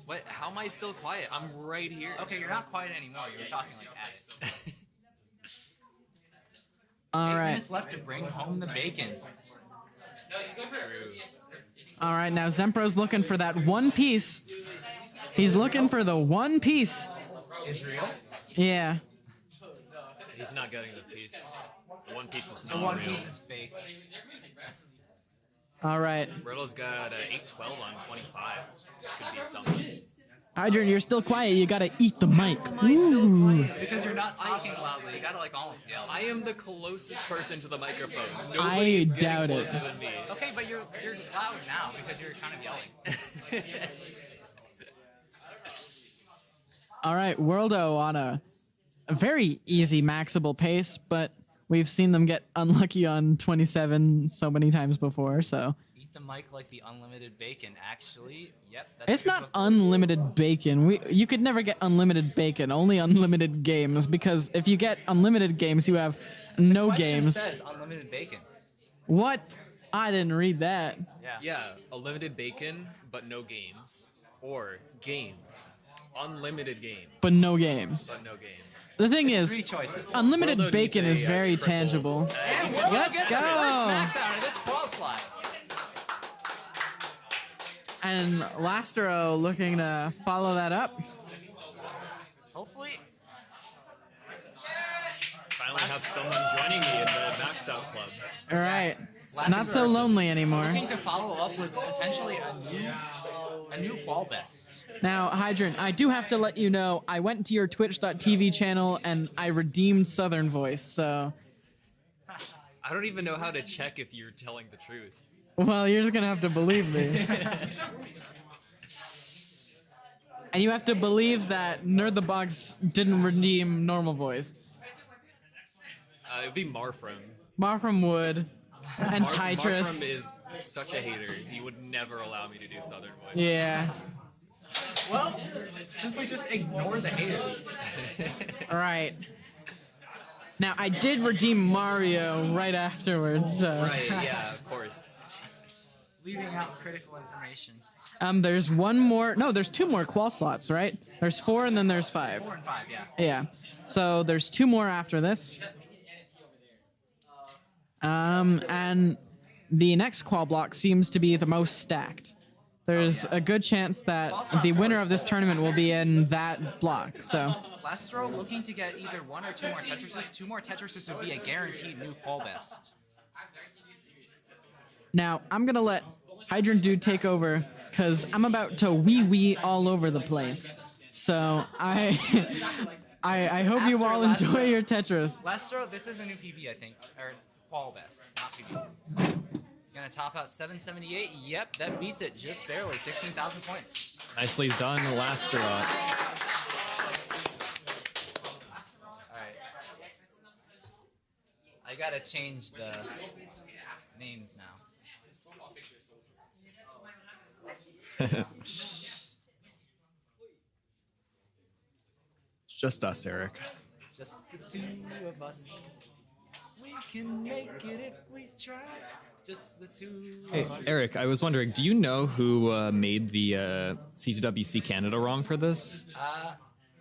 What? How am I still quiet? I'm right here. Okay, you're not quiet anymore. You were talking like at it. All 8 right. minutes left to bring home the bacon. All right, now Zempro's looking for that one piece. He's looking for the one piece. Israel. Yeah. He's not getting the piece. The one piece is The not one real. piece is fake. All right. Riddle's got 8-12 on 25. This could be something. Hydrant, you're still quiet. You gotta eat the mic. Am I still Ooh. quiet? Because you're not talking loudly. You gotta like almost yell. I am the closest person to the microphone. I Nobody is getting doubt it. closer than me. Okay, but you're loud now because you're kind of yelling. All right, Worldo on a very easy maxable pace, but we've seen them get unlucky on 27 so many times before, so. Eat the mic like the unlimited bacon. Actually, yep. That's It's what you're not supposed to do. unlimited bacon. You could never get unlimited bacon, only unlimited games, because if you get unlimited games, you have no Question games. says unlimited bacon. What? I didn't read that. Yeah. Yeah, a limited bacon, but no games. Or games. Unlimited games. But no games. But no games. The thing Three is, choices. unlimited Worldo bacon needs is a, very triple. tangible. Let's Get the go. first max out of this qual slide. And Lastarot looking to follow that up. Hopefully. Finally have someone joining me in the Max Out Club. All right. Last Not so person. lonely anymore. Looking to follow up with potentially a new wall best. Now, Hydrant, I do have to let you know, I went to your twitch.tv channel and I redeemed Southern Voice, so. I don't even know how to check if you're telling the truth. Well, you're just gonna have to believe me. And you have to believe that Nerd the Box didn't redeem Normal Voice. It would be Marfram. Marfram would. And Marfram Titrus. is such a hater. He would never allow me to do Southern Voice. Yeah. Well, simply just ignore the haters. Alright. Now, I did redeem Mario right afterwards, so. Right, yeah, of course. Leaving out critical information. There's one more. No, there's 2 more qual slots, right? There's 4 and then there's 5. 4 and 5, yeah. Yeah. So there's 2 more after this. And the next qual block seems to be the most stacked. There's a good chance that the winner of this tournament will be in that block. So Lastarot looking to get either 1 or 2 more Tetrises. 2 more Tetrises would be a guaranteed new qual best. now I'm gonna let Hydrant Dude take over because I'm about to wee all over the place. So I hope you all enjoy your Tetris. Lastarot, this is a new PB, I think. Or qual best, not PB. Gonna top out 778. Yep, that beats it just barely. 16,000 points. Nicely done, Lastarot. Alright. I gotta change the names now. Just us, Eric. Just the 2 of us. We can make it if we try. Just the 2 Hey, of us. Eric, I was wondering, do you know who made the CTWC Canada wrong for this?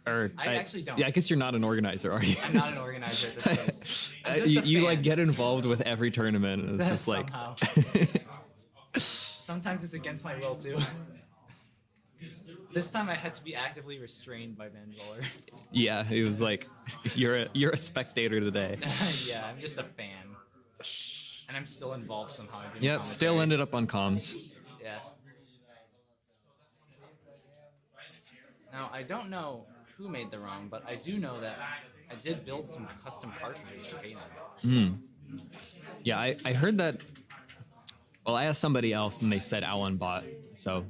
Or I actually don't. Yeah, I guess you're not an organizer, are you? I'm not an organizer at this place. I'm just a you like fan. get involved with every tournament, and it's just like. Somehow. Sometimes it's against my will too. This time I had to be actively restrained by Vandweller. Yeah, it was like, you're a spectator today. Yeah, I'm just a fan. And I'm still involved somehow. in doing Yep, still commentary. ended up on comms. Yeah. Now, I don't know who made the ROM, but I do know that I did build some custom cartridges for K9. Yeah, I heard that. Well, I asked somebody else, and they said Alan bought, so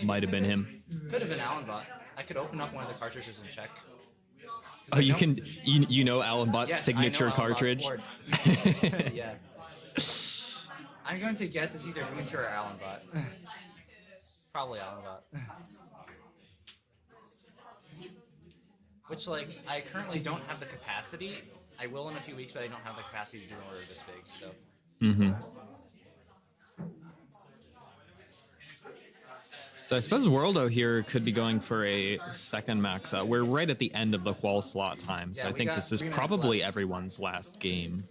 might have been him. Could have been Alan bought. I could open up one of the cartridges and check. Oh, you can. You know Alan bought Yes, signature I know Alan Bott's cartridge. board. Yeah. I'm going to guess it's either Winter or Alan bot. Probably Alan bot. Which, like, I currently don't have the capacity. I will in a few weeks, but I don't have the capacity to do an order this big, so. So I suppose Worldo here could be going for a second max out. We're right at the end of the qual slot time, so Yeah, I we think got this is 3 minutes probably left. everyone's last game.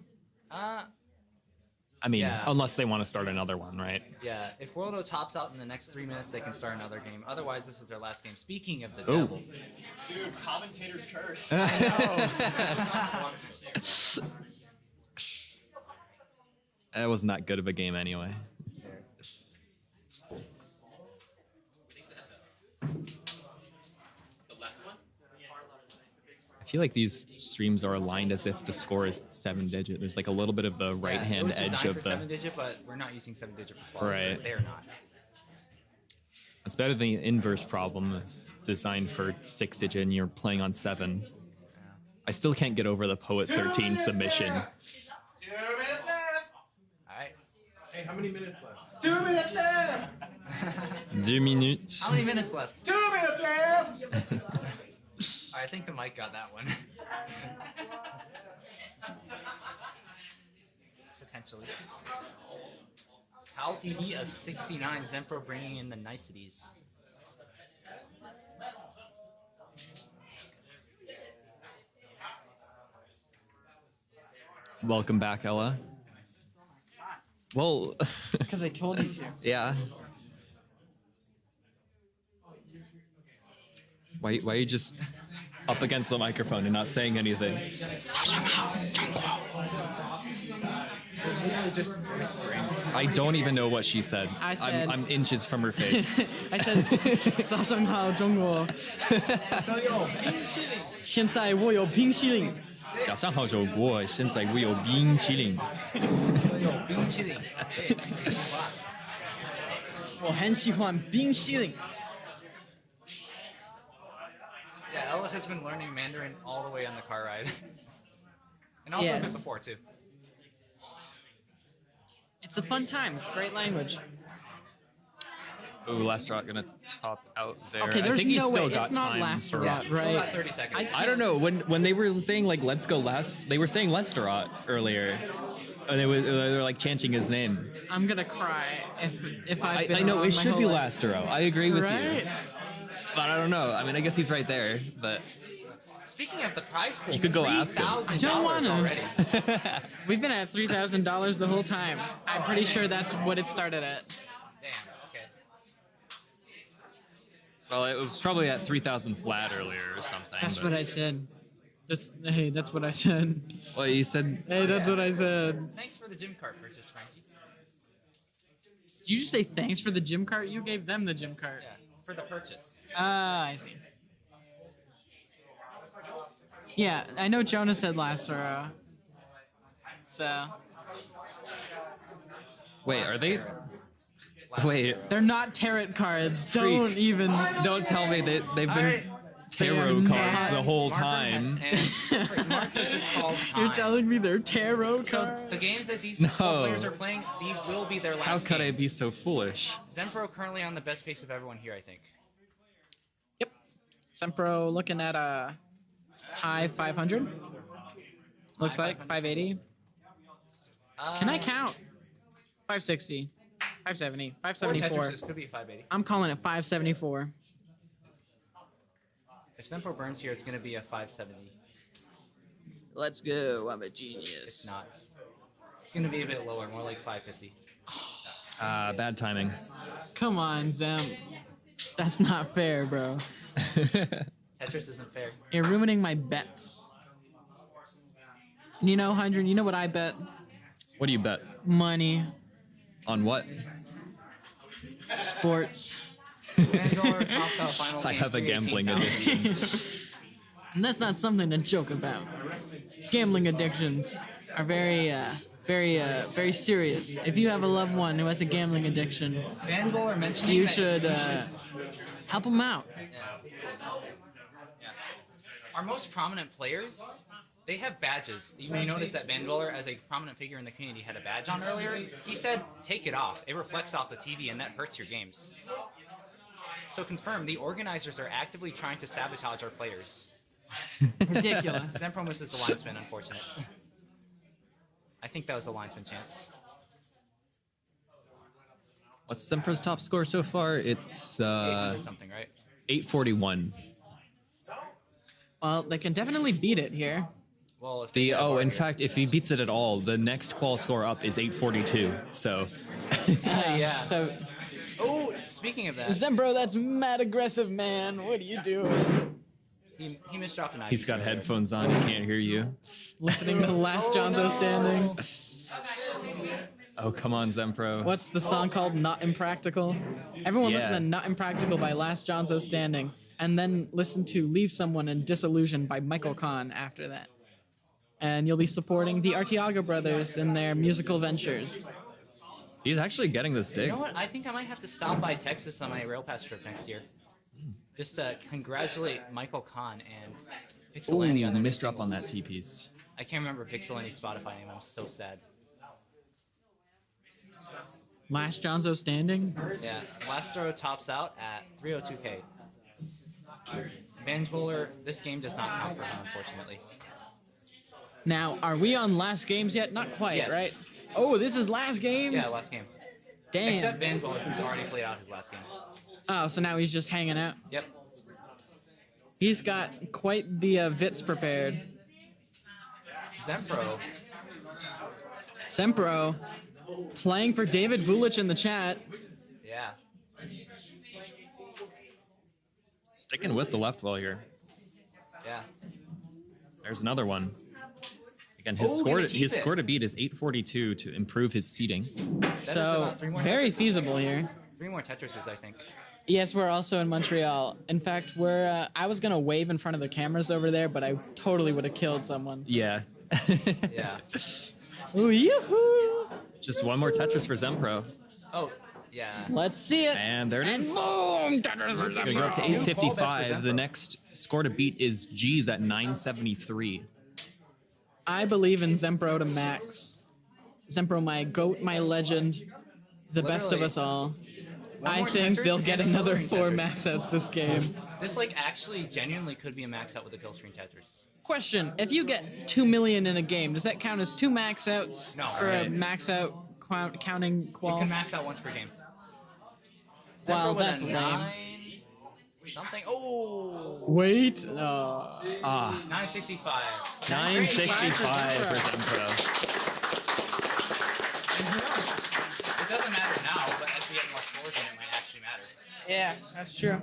I mean, yeah. unless they want to start another one, right? Yeah, if Worldo tops out in the next 3 minutes, they can start another game. Otherwise, this is their last game. Speaking of the Oh. devil. Dude, commentator's curse. That wasn't that good of a game anyway. I feel like these streams are aligned as if the score is 7-digit. There's like a little bit of the right hand it was edge designed of for the. 7-digit, but we're not using 7-digit for quals. Right. They're not. It's better than the inverse problem. It's designed for 6-digit and you're playing on 7. I still can't get over the Poet 13 submission. 2 minutes left. All right. Hey, how many minutes left? 2 minutes left. 2 minutes. How many minutes left? 2 minutes left. I think the mic got that one. Potentially. Hal PD of 69, Zempro bringing in the niceties. Welcome back, Ella. Well, Because I told you to. yeah. Why are you just up against the microphone and not saying anything? Literally just whispering. I don't even know what she said. I said- I'm inches from her face. I said 早上好中国现在我有冰淇淋早上好，中国，现在我有冰淇淋。有冰淇淋。我很喜欢冰淇淋 Yeah, Ella has been learning Mandarin all the way on the car ride. And also a bit Yes. before, too. It's a fun time. It's a great language. Ooh, Lastarot gonna top out there. Okay, I there's think he's no still way. got It's not time for. Lastarot, Still right? got 30 seconds. I don't know when they were saying like let's go they were saying Lastarot earlier. And they were like chanting his name. I'm gonna cry if I've been I know wrong it my should whole be life. Lastaro. I agree with Right? you. But I don't know. I mean, I guess he's right there. But Speaking of the prize pool, You could go ask him. I don't want to. already. We've been at $3,000 the whole time. I'm pretty sure that's what it started at. Damn, okay. well, it was probably at 3,000 flat earlier or something. That's but- what I said. Hey, that's what I said. Well, you said. Hey, that's what I said. Thanks for the gym cart purchase, Frankie. Did you just say thanks for the gym cart? You gave them the gym cart. Yeah, for the purchase. Ah, I see. Yeah, I know Jonah said Lastarot. So Wait, are they? Wait, they're not tarot cards. Freak. Don't even. don't tell me they've been Alright. tarot They are cards not. the whole Marker time. and Marts is just called time. You're telling me they're tarot So cards? the games that these No. players are playing, these will be their last How could I games. be so foolish? Zempro currently on the best pace of everyone here, I think. Yep. Sempro looking at a high 500. Looks like 580. Can I count? 560, 570, Or 574. Tetris could be 580. I'm calling it 574. If Zempro burns here, it's going to be a 570. Let's go. I'm a It's genius. not. It's going to be a bit lower, more like 550. Bad timing. Come on, Zem. That's not fair, bro. Tetris isn't fair. You're ruining my bets. You know, 100, you know what I bet? What do you bet? Money. On what? Sports. Vandweller topped out final I game have a gambling 318,000. addiction. And that's not something to joke about. Gambling addictions are very serious. If you have a loved one who has a gambling addiction, Vandweller mentioning you that- should help them out. Our most prominent players, they have badges. You may notice that Vandweller, as a prominent figure in the community, had a badge on earlier. He said, take it off. It reflects off the TV and that hurts your games. So confirm, the organizers are actively trying to sabotage our players. Ridiculous. Zempro misses the linesman, unfortunate. I think that was a linesman chance. What's Sempro's top score so far? It's 800 something, right? 841. Well, they can definitely beat it here. Well, if they In fact, if he beats it at all, the next qual score up is 842. So yeah. So, Oh, speaking of that, Zempro, that's mad aggressive, man. What are you doing? he misdropped an he's got headphones on. He can't hear you. Listening to the last Jonzo standing. Oh, come on, Zempro. What's the song called? Not Impractical? Everyone listen Yeah. to Not Impractical by Last Jonzo Standing, and then listen to Leave Someone in Disillusion by Michael Kahn after that. And you'll be supporting the Artiaga brothers in their musical ventures. He's actually getting this You dig. know what? I think I might have to stop by Texas on my rail pass trip next year. Just to congratulate Michael Kahn and Ooh, Pixelani on their new misdrop on that singles. T-piece. I can't remember Pixelani's Spotify name. I'm so sad. Last Jonzo Standing? Yeah, Lastarot tops out at 302k. Vandweller, this game does not count for him, unfortunately. Now, are we on last games yet? Not quite, Yes. right? Oh, this is last games? Yeah, last game. Damn. Except Vandweller, who's already played out his last game. Oh, so now he's just hanging out. Yep. He's got quite the Vits prepared. Zempro. Zempro playing for David Vulich in the chat. Yeah. Sticking with the left wall here. Yeah. There's another one. Again, his Ooh, score gonna keep his it. score to beat is 842 to improve his seating. So about 3 more very Tetrises. feasible here. 3 more Tetrises, I think. Yes, we're also in Montreal. In fact, we're. I was gonna wave in front of the cameras over there, but I totally would have killed someone. Yeah. Yeah. Ooh, yoo-hoo! Just one more Tetris for Zempro. Oh, yeah. Let's see it. And there it is. Boom! Gonna go up to New qual best for 855. The Zempro. next score to beat is G's at 973. I believe in Zempro to max. Zempro, my goat, my legend, the best of Literally. us all. One I more think Tetris they'll and get a another Kill 4 Screen max outs this game. This, like, actually genuinely could be a max out with a kill screen Tetris. Question: if you get 2 million in a game, does that count as 2 max outs No, for a right. max out counting You qual? can max out once per game. Well, Zempro with a that's lame. 9 something. Oh, Wait. 965. 965 for Zempro. And who knows? It doesn't matter now, but as we get more scores, then it might actually matter. Yeah, that's true.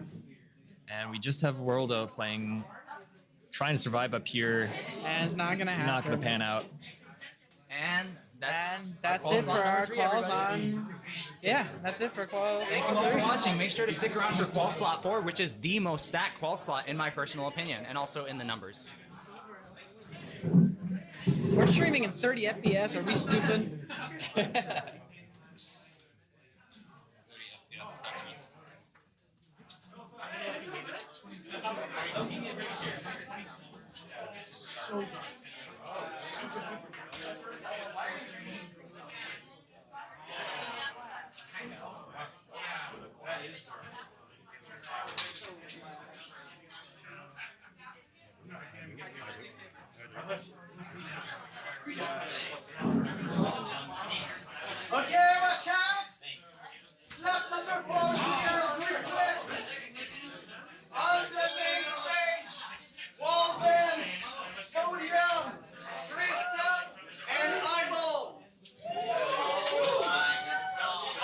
And we just have Worldo playing, trying to survive up here. And it's not gonna happen. Not gonna pan out. And that's And that's our it for calls on our number 3, calls everybody. on. Yeah, that's it for calls. Thank you all for watching. Make sure to stick around for qual slot 4, which is the most stacked qual slot in my personal opinion, and also in the numbers. We're streaming in 30 FPS. Are we stupid? Okay, watch out! Slot number 4 heroes request on the main stage. Wallbant, Sodium, Tristop, and iBall.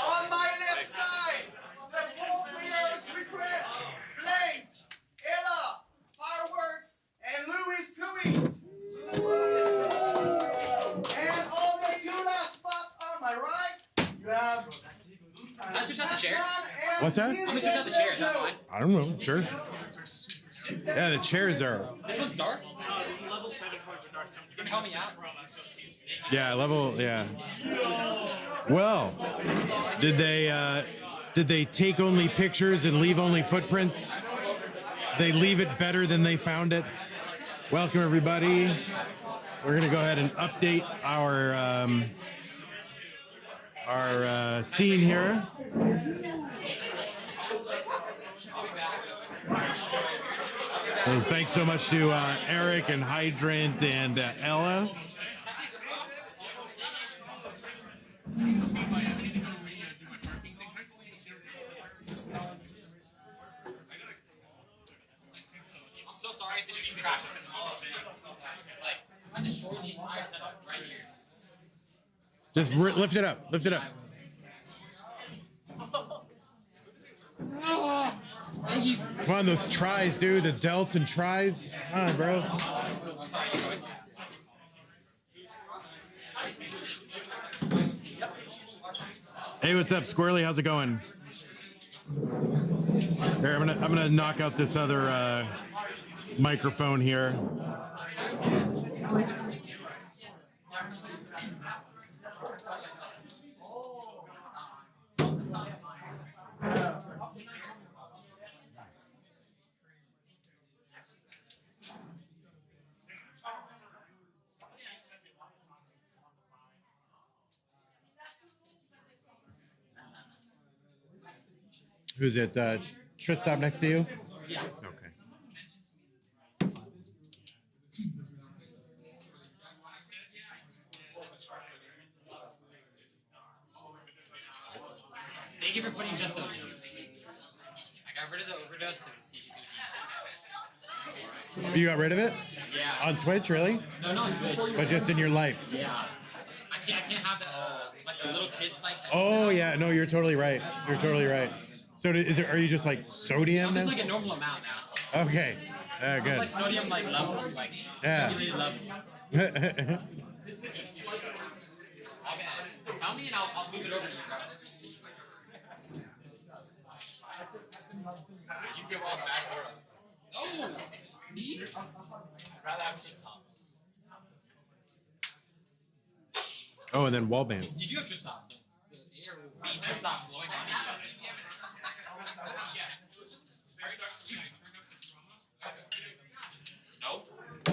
On my left side, the 4 players request Blake, Ella, Fireworks, and Louis Cooey. And on the 2 last spot on my right, you have Can I switch out the chair? Batman What's that? I'm gonna switch out the chairs. That's fine. I don't know. Sure. Yeah, the chairs are. This one's dark. Level 7 cards are dark. So You gonna help me out? Yeah, level. Yeah. Well, did they take only pictures and leave only footprints? They leave it better than they found it. Welcome everybody. We're gonna go ahead and update our scene here. So thanks so much to Eric and Hydrant and Ella. I'm so sorry if the stream crashed. Like, I just showed the entire setup right here. Just lift it up. Lift it up. Thank you. Come on, those tries, dude. The delts and tries. Come on, bro. Hey, what's up, Squirrely? How's it going? Here, I'm gonna knock out this other microphone here. Who's it? Tristop next to you? Yeah. Okay. Thank you for putting just a. I got rid of the overdose. You got rid of it? Yeah. On Twitch, really? No, not Twitch. But just in your life? Yeah. I can't have the like the little kids playing. Oh yeah, no, you're totally right. You're totally right. So are you just like sodium I'm now? just like a normal amount now. Okay. I'm Good. like sodium like level, like Yeah. really level. Tell me and I'll move it over to you, bro. You get one back for us. Oh, me? I'd rather have Tristop. Oh, and then Wallbant. Did you have Tristop? The air will be Tristop blowing on each other. Nope. I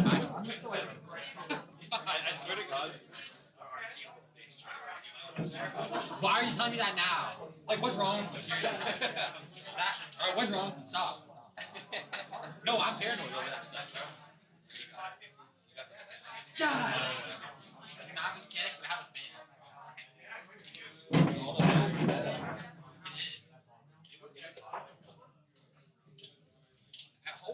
swear to God. Why are you telling me that now? Like, what's wrong with you? Alright, what's wrong? Stop. No, I'm paranoid over that stuff. God. I'm not a mechanic, but I have a fan.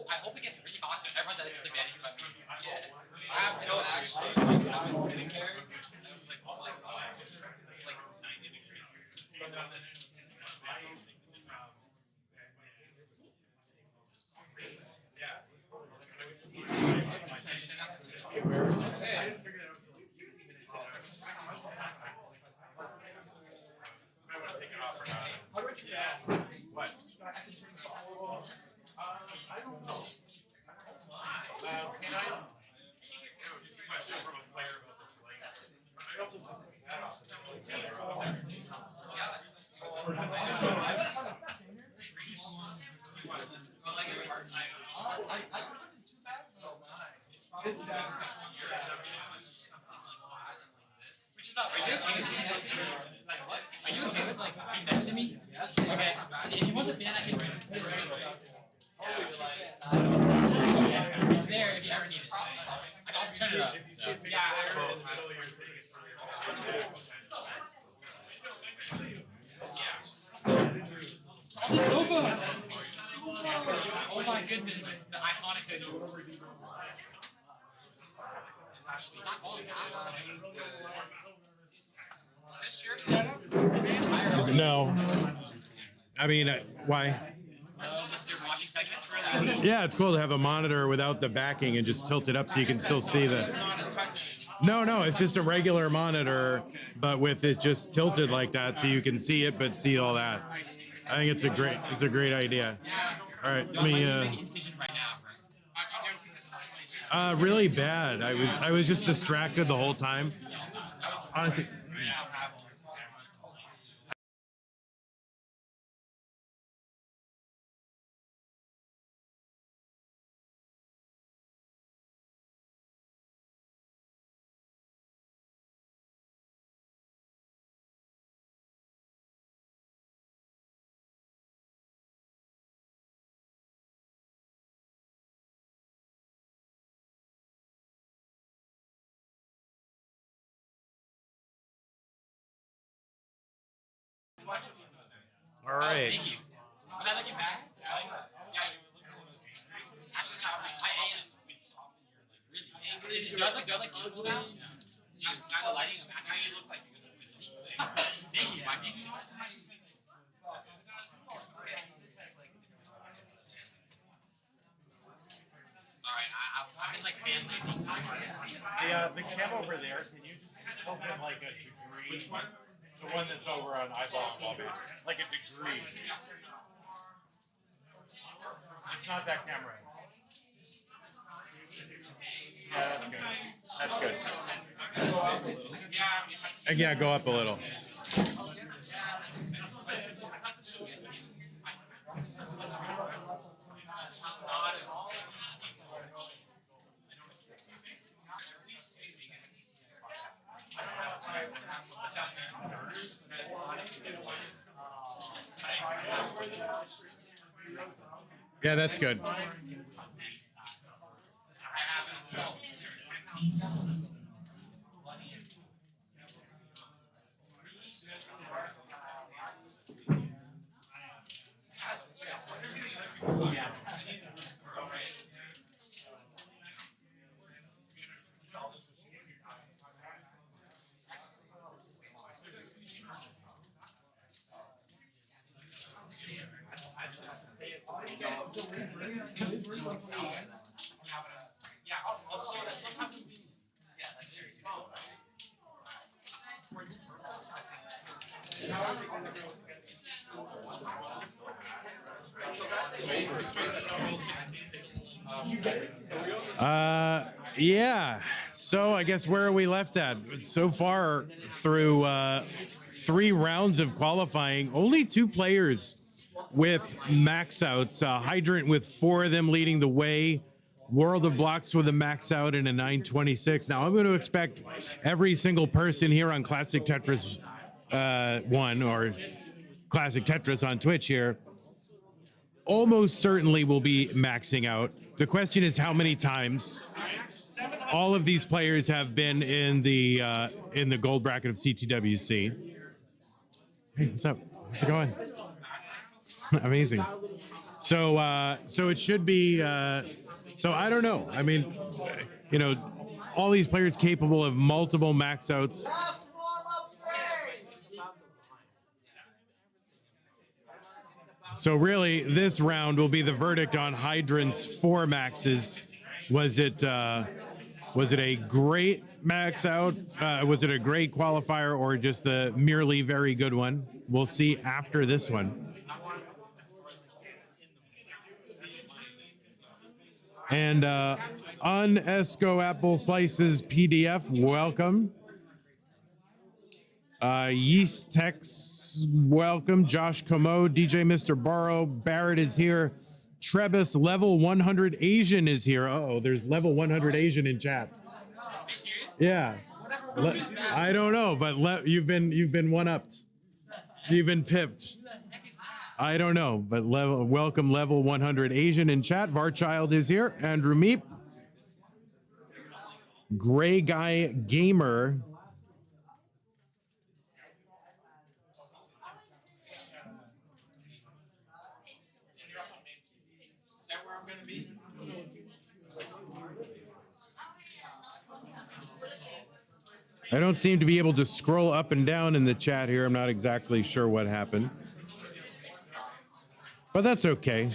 I hope it gets really hot so everyone's at a disadvantage but me. Yeah. I have no actually. I was sitting there and I was like, oh my god. It's like 90 degrees. Are you okay with like being next to me? Yes. Okay. If you want the fan, I can. It's there if you ever need it. I'll turn it up. Yeah. SaltedSofa! Oh my goodness, the iconic video. He's not calling that. Is this your setup? No. I mean, why? Just your watching segments for that. Yeah, it's cool to have a monitor without the backing and just tilt it up so you can still see the. It's not a touch. No, it's just a regular monitor, but with it just tilted like that so you can see it but see all that. I think it's a great idea. All right, let me. Make a decision right now, bro. Really bad. I was just distracted the whole time. Honestly. All right. Thank you. Was I looking back? Actually, no, I am. Do I look evil now? Kind of lighting him. I look like thank you, Mike. Thank you. Alright, I'm in like tan landing. The cam over there, can you just open like a degree? The one that's over on iBall and Wallbant. Like a degree. It's not that camera. Yeah, that's good. That's good. And yeah, go up a little. Yeah, that's good. Yeah. So I guess where are we left at? So far through 3 rounds of qualifying, only 2 players with max outs. Hydrant with 4 of them leading the way. WorldoBlocks with a max out in a 926. Now I'm going to expect every single person here on Classic Tetris 1 or Classic Tetris on Twitch here almost certainly will be maxing out. The question is how many times. All of these players have been in the gold bracket of CTWC. Hey, what's up? How's it going? Amazing. So it should be. So I don't know. I mean, you know, all these players capable of multiple max outs. So really, this round will be the verdict on Hydrant's 4 maxes. Was it a great max out? Was it a great qualifier or just a merely very good one? We'll see after this one. And Unesco Apple Slices PDF, welcome. Yeast Tex, welcome. Josh Commode, DJ Mr. Barrow, Barrett is here. Trebus level 100 Asian is here. Uh-oh, there's level 100 Asian in chat. Yeah. I don't know, but you've been one-upped. You've been pipped. I don't know, but welcome level 100 Asian in chat. Varchild is here. Andrew Meep. Gray Guy Gamer. I don't seem to be able to scroll up and down in the chat here. I'm not exactly sure what happened. But that's okay.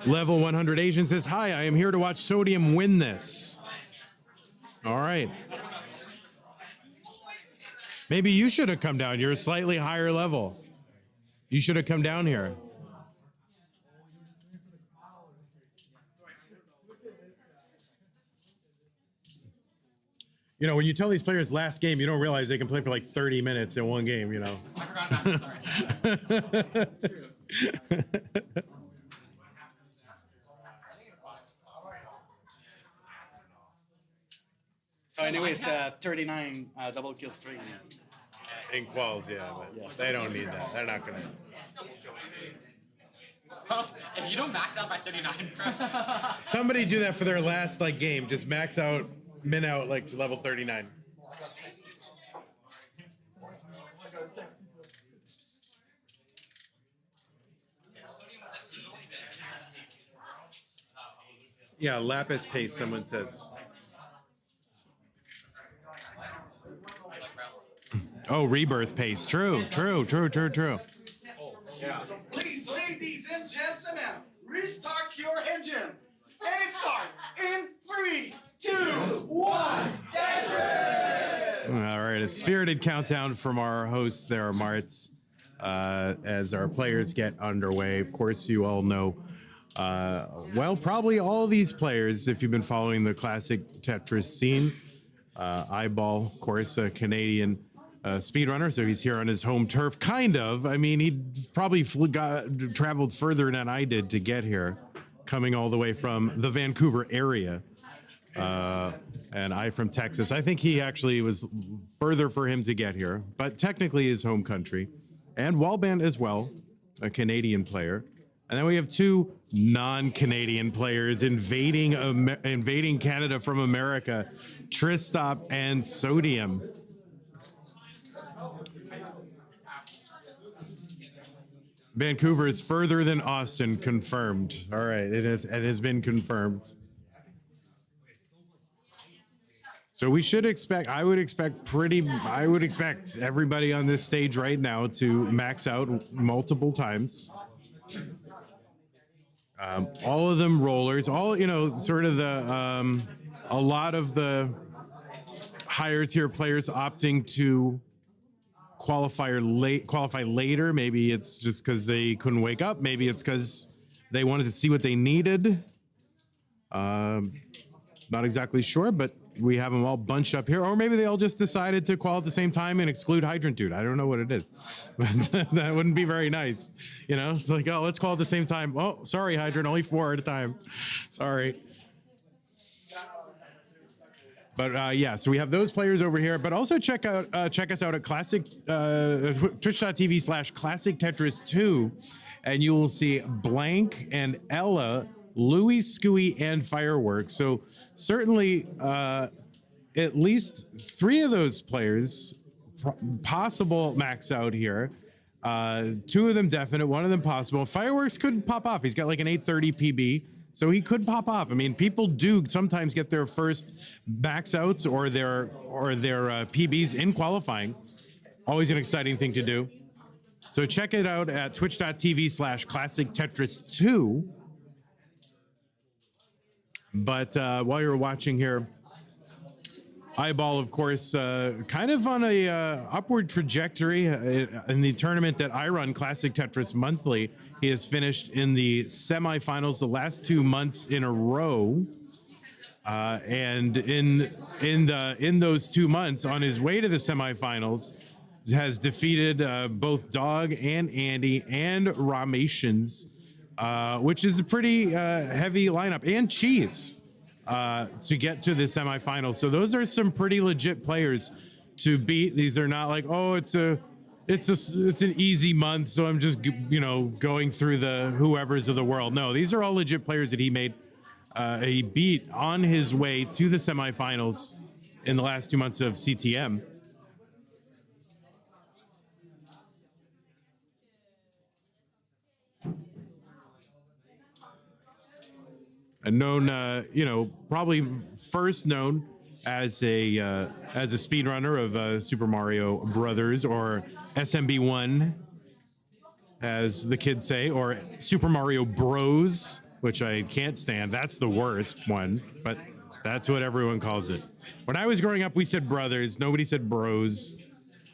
Level 100 Asian says, hi, I am here to watch Sodium win this. All right. Maybe you should have come down. You're a slightly higher level. You should have come down here. You know, when you tell these players last game, you don't realize they can play for like 30 minutes in one game, you know. I forgot about it. Sorry. So anyways, 39 double kill streak. In quals, yeah, but Yes. they don't need that. They're not gonna. Well, if you don't max out by 39, bro. Somebody do that for their last like game. Just max out, min out like to level 39. Yeah, lapis paste. Someone says. Oh, rebirth paste. True. Please, ladies and gentlemen, restart your engine. And start in 3, 2, 1. Tetris! All right, a spirited countdown from our hosts there, Marts, as our players get underway. Of course, you all know, well, probably all these players, if you've been following the classic Tetris scene. iBall, of course, a Canadian speedrunner, so he's here on his home turf, kind of. I mean, he probably traveled further than I did to get here, coming all the way from the Vancouver area. And I from Texas. I think he actually was further for him to get here, but technically his home country. And Wallbant as well, a Canadian player. And then we have two non-Canadian players invading Canada from America, Tristop and Sodium. Vancouver is further than Austin, confirmed. All right, it has been confirmed. So we should expect, I would expect everybody on this stage right now to max out multiple times. All of them rollers, all, you know, sort of the, a lot of the higher tier players opting to qualify later. Maybe it's just because they couldn't wake up. Maybe it's because they wanted to see what they needed. Not exactly sure, but we have them all bunched up here. Or maybe they all just decided to qual at the same time and exclude Hydrant Dude. I don't know what it is. But that wouldn't be very nice. You know, it's like, oh, let's call at the same time. Oh, sorry, Hydrant, only 4 at a time. Sorry. But yeah, so we have those players over here. But also check us out at classic twitch.tv/classic Tetris 2, and you will see Blank and Ella, Louie, Scooey, and Fireworks. So certainly at least 3 of those players possible max out here. 2 of them definite, 1 of them possible. Fireworks could pop off. He's got like an 830 PB. So he could pop off. I mean, people do sometimes get their first max outs or their PBs in qualifying. Always an exciting thing to do. So check it out at twitch.tv/classic Tetris 2. But while you're watching here, iBall, of course, kind of on a upward trajectory in the tournament that I run, Classic Tetris Monthly. He has finished in the semifinals the last 2 months in a row. And in those 2 months, on his way to the semifinals, has defeated both Dog and Andy and Rameshans, which is a pretty heavy lineup, and Cheese to get to the semifinals. So those are some pretty legit players to beat. These are not like, oh, it's an easy month, so I'm just, you know, going through the whoever's of the world. No, these are all legit players that he made. He beat on his way to the semifinals in the last 2 months of CTM. And known, you know, probably first known as a speedrunner of Super Mario Brothers, or SMB1, as the kids say, or Super Mario Bros, which I can't stand. That's the worst one, but that's what everyone calls it. When I was growing up, we said brothers. Nobody said bros.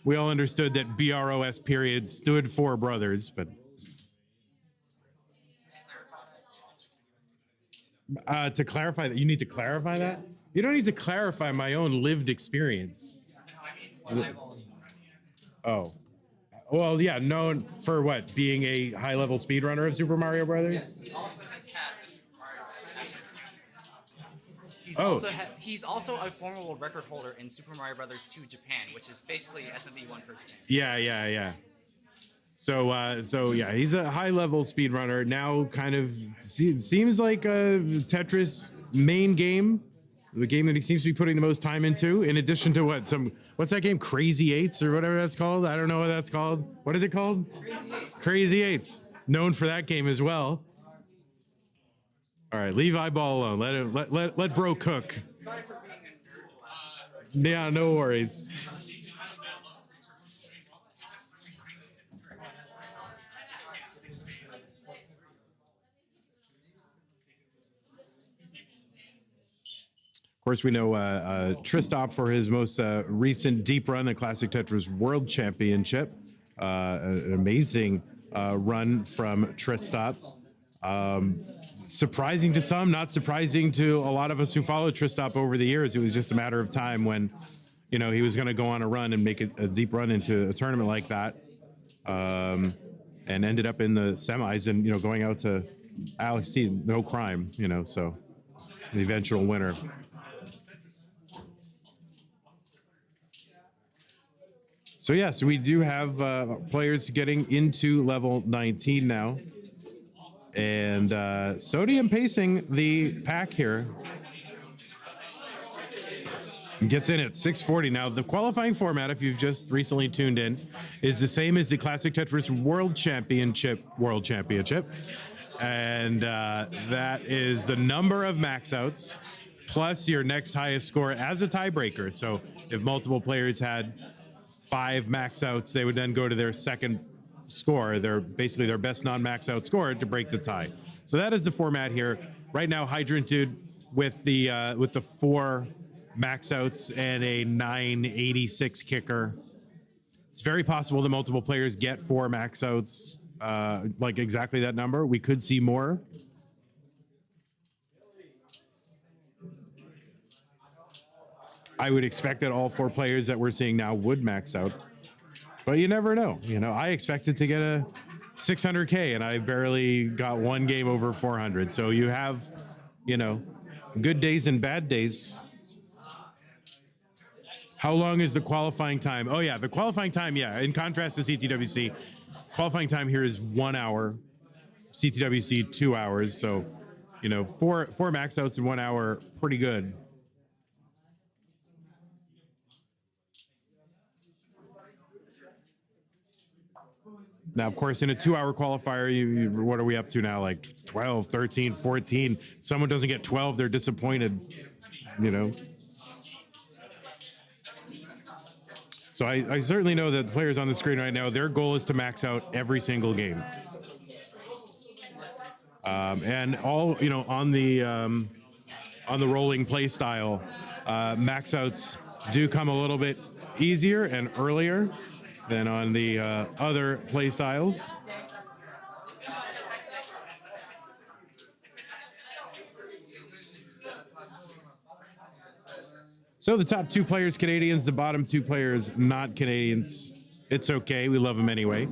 we all understood that BROS period stood for brothers, but to clarify that, you need to clarify that? You don't need to clarify my own lived experience. Oh. Well, yeah, known for what? Being a high-level speedrunner of Super Mario Brothers? He also has had the Super Mario Brothers. Oh. He's also a former world record holder in Super Mario Brothers 2 Japan, which is basically SMB1 for Japan. Yeah. So yeah, he's a high-level speedrunner. Now kind of seems like a Tetris main game, the game that he seems to be putting the most time into, in addition to what's that game? Crazy Eights or whatever that's called? I don't know what that's called. What is it called? Crazy Eights. Known for that game as well. All right, leave iBall alone. Let bro cook. Sorry for being a nerd. Yeah, no worries. Of course, we know Tristop for his most recent deep run, the Classic Tetris World Championship. An amazing run from Tristop. Surprising to some, not surprising to a lot of us who followed Tristop over the years. It was just a matter of time when, he was going to go on a run and make a deep run into a tournament like that, and ended up in the semis and going out to Alex T. No crime, so the eventual winner. So yes, we do have players getting into level 19 now. And Sodium pacing the pack here. Gets in at 640. Now, the qualifying format, if you've just recently tuned in, is the same as the Classic Tetris World Championship. And that is the number of max outs plus your next highest score as a tiebreaker. So if multiple players had 5 max outs, they would then go to their second score, their best non-max out score to break the tie. So that is the format here. Right now, Hydrant dude with the 4 max outs and a 986 kicker. It's very possible that multiple players get 4 max outs, like exactly that number. We could see more. I would expect that all 4 players that we're seeing now would max out. But you never know. I expected to get a 600K and I barely got 1 game over 400. So you have, good days and bad days. How long is the qualifying time? Oh yeah, the qualifying time, yeah. In contrast to CTWC, qualifying time here is 1 hour. CTWC 2 hours. So, 4 max outs in 1 hour, pretty good. Now, of course, in a 2-hour qualifier, what are we up to now? Like 12, 13, 14. If someone doesn't get 12, they're disappointed, So I certainly know that the players on the screen right now, their goal is to max out every single game. And all, on the rolling play style, max outs do come a little bit easier and earlier than on the other play styles. So the top 2 players Canadians, the bottom 2 players not Canadians. It's okay, we love them anyway.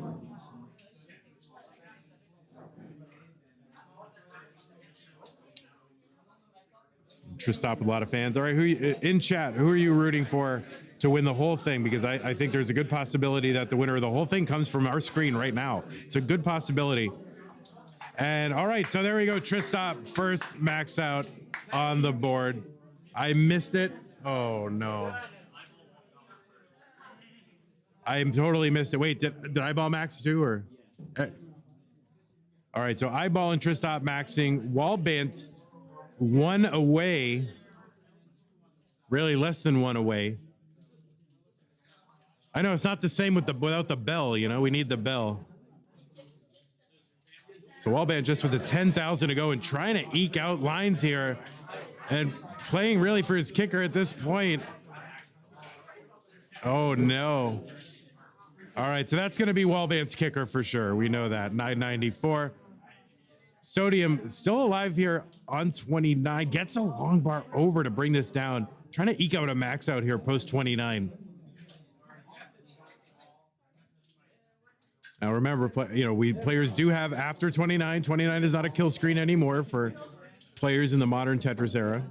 Tristop with a lot of fans. All right, in chat, who are you rooting for to win the whole thing? Because I think there's a good possibility that the winner of the whole thing comes from our screen right now. It's a good possibility. And all right, so there we go. Tristop, first max out on the board. I missed it. Oh no. I totally missed it. Wait, did iBall max too, or? All right, so iBall and Tristop maxing. Wallbant 1 away. Really less than 1 away. I know it's not the same without the bell, we need the bell. So Wallbant just with the 10,000 to go and trying to eke out lines here and playing really for his kicker at this point. Oh no. All right, so that's going to be Wallbant's kicker for sure. We know that. 994. Sodium still alive here on 29. Gets a long bar over to bring this down. Trying to eke out a max out here post 29. Now remember, players do have after 29. 29 is not a kill screen anymore for players in the modern Tetris era.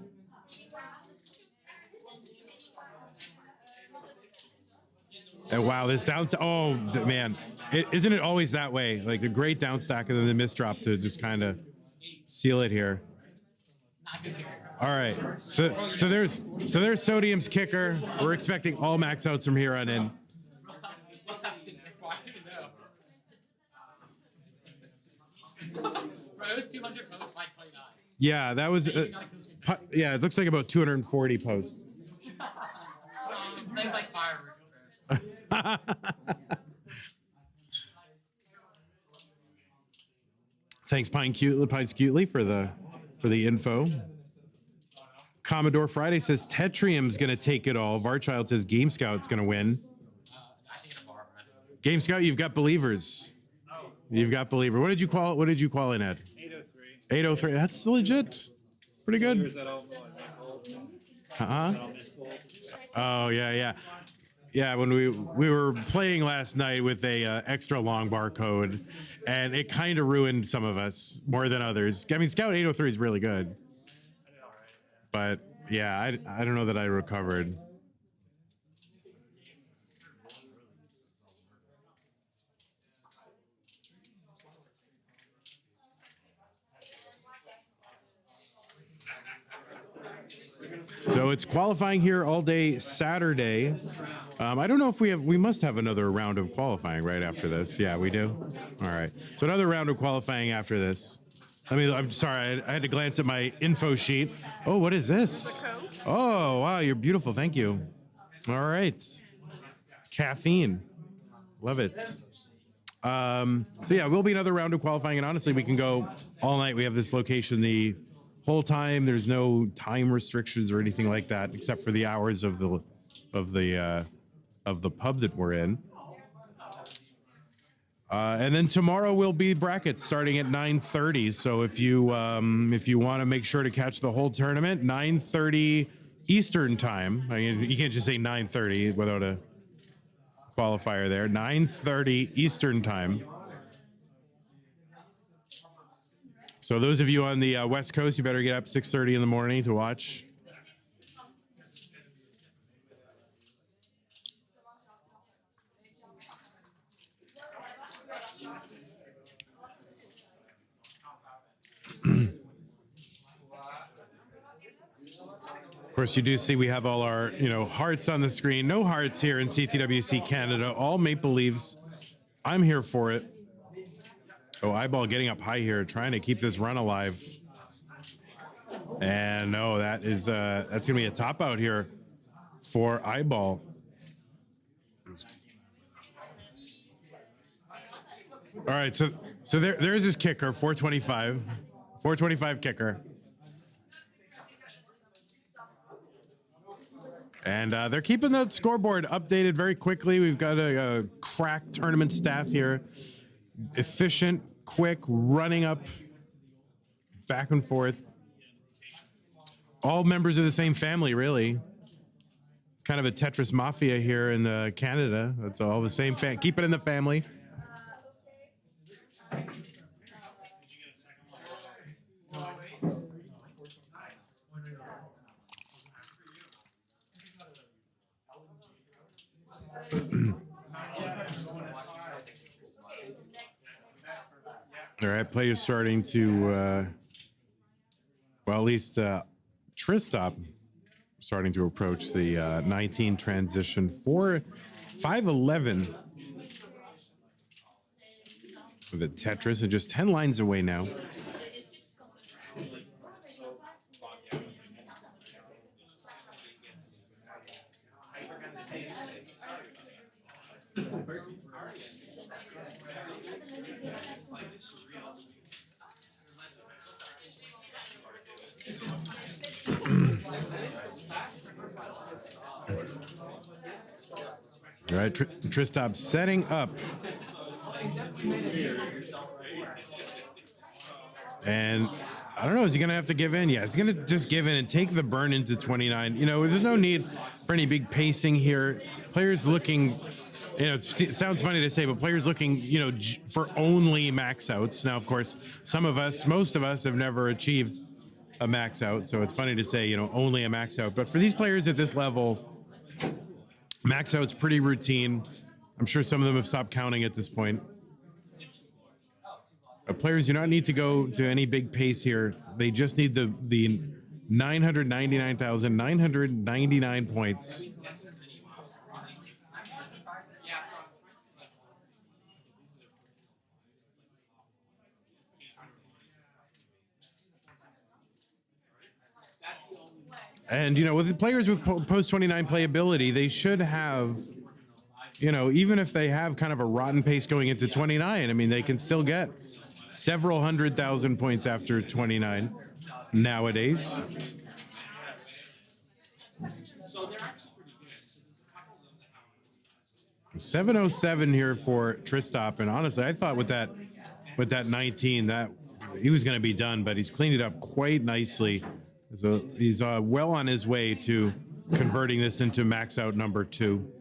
And wow, this down. Oh man, isn't it always that way? Like a great down stack and then the misdrop to just kind of seal it here. All right, so there's Sodium's kicker. We're expecting all max outs from here on in. Yeah, that was. Yeah, it looks like about 240 posts. Playing like fireworks. Thanks, Pines Cutely, for the info. Commodore Friday says Tetrium's gonna take it all. Varchild says Game Scout's gonna win. Game Scout, you've got believers. You've got believer. What did you call it? What did you call in, Ed? 803. 803. That's legit. Pretty good. Oh yeah. Yeah, when we were playing last night with a extra long bar code, and it kind of ruined some of us more than others. I mean, Scout 803 is really good, but yeah, I don't know that I recovered. So it's qualifying here all day Saturday. I don't know if we must have another round of qualifying right after this. Yeah, we do. All right. So another round of qualifying after this. I'm sorry, I had to glance at my info sheet. Oh, what is this? Oh, wow, you're beautiful. Thank you. All right. Caffeine. Love it. So yeah, will be another round of qualifying, and honestly, we can go all night. We have this location the whole time. There's no time restrictions or anything like that, except for the hours of the pub that we're in. And then tomorrow will be brackets starting at 9:30. So if you want to make sure to catch the whole tournament, 9:30 Eastern time. I mean, you can't just say 9:30 without a qualifier there. 9:30 Eastern time. So those of you on the West Coast, you better get up 6:30 in the morning to watch. Of course, you do see we have all our, hearts on the screen. No hearts here in CTWC Canada. All maple leaves. I'm here for it. Oh, iBall getting up high here, trying to keep this run alive. And no, that's gonna be a top out here for iBall. All right, so there's his kicker, 425 kicker. And they're keeping the scoreboard updated very quickly. We've got a crack tournament staff here. Efficient, quick, running up, back and forth. All members of the same family, really. It's kind of a Tetris mafia here in Canada. That's all the same. Keep it in the family. All right, players starting to, well, at least Tristop starting to approach the 19 transition. 5-11 with the Tetris, and just 10 lines away now. All right, Tristop setting up. And I don't know, is he going to have to give in? Yeah, he's going to just give in and take the burn into 29. You know, there's no need for any big pacing here. Players looking, you know, it sounds funny to say, but players looking, you know, for only max outs. Now, of course, some of us, most of us have never achieved a max out. So it's funny to say, you know, only a max out. But for these players at this level, max out's pretty routine. I'm sure some of them have stopped counting at this point. Players do not need to go to any big pace here. They just need the 999,999 points. And, you know, with the players with post-29 playability, they should have, you know, even if they have kind of a rotten pace going into 29, I mean, they can still get several 100,000 points after 29 nowadays. $707 here for Tristop, and honestly, I thought with that 19 that he was going to be done, but he's cleaned it up quite nicely. So he's well on his way to converting this into max out number 2.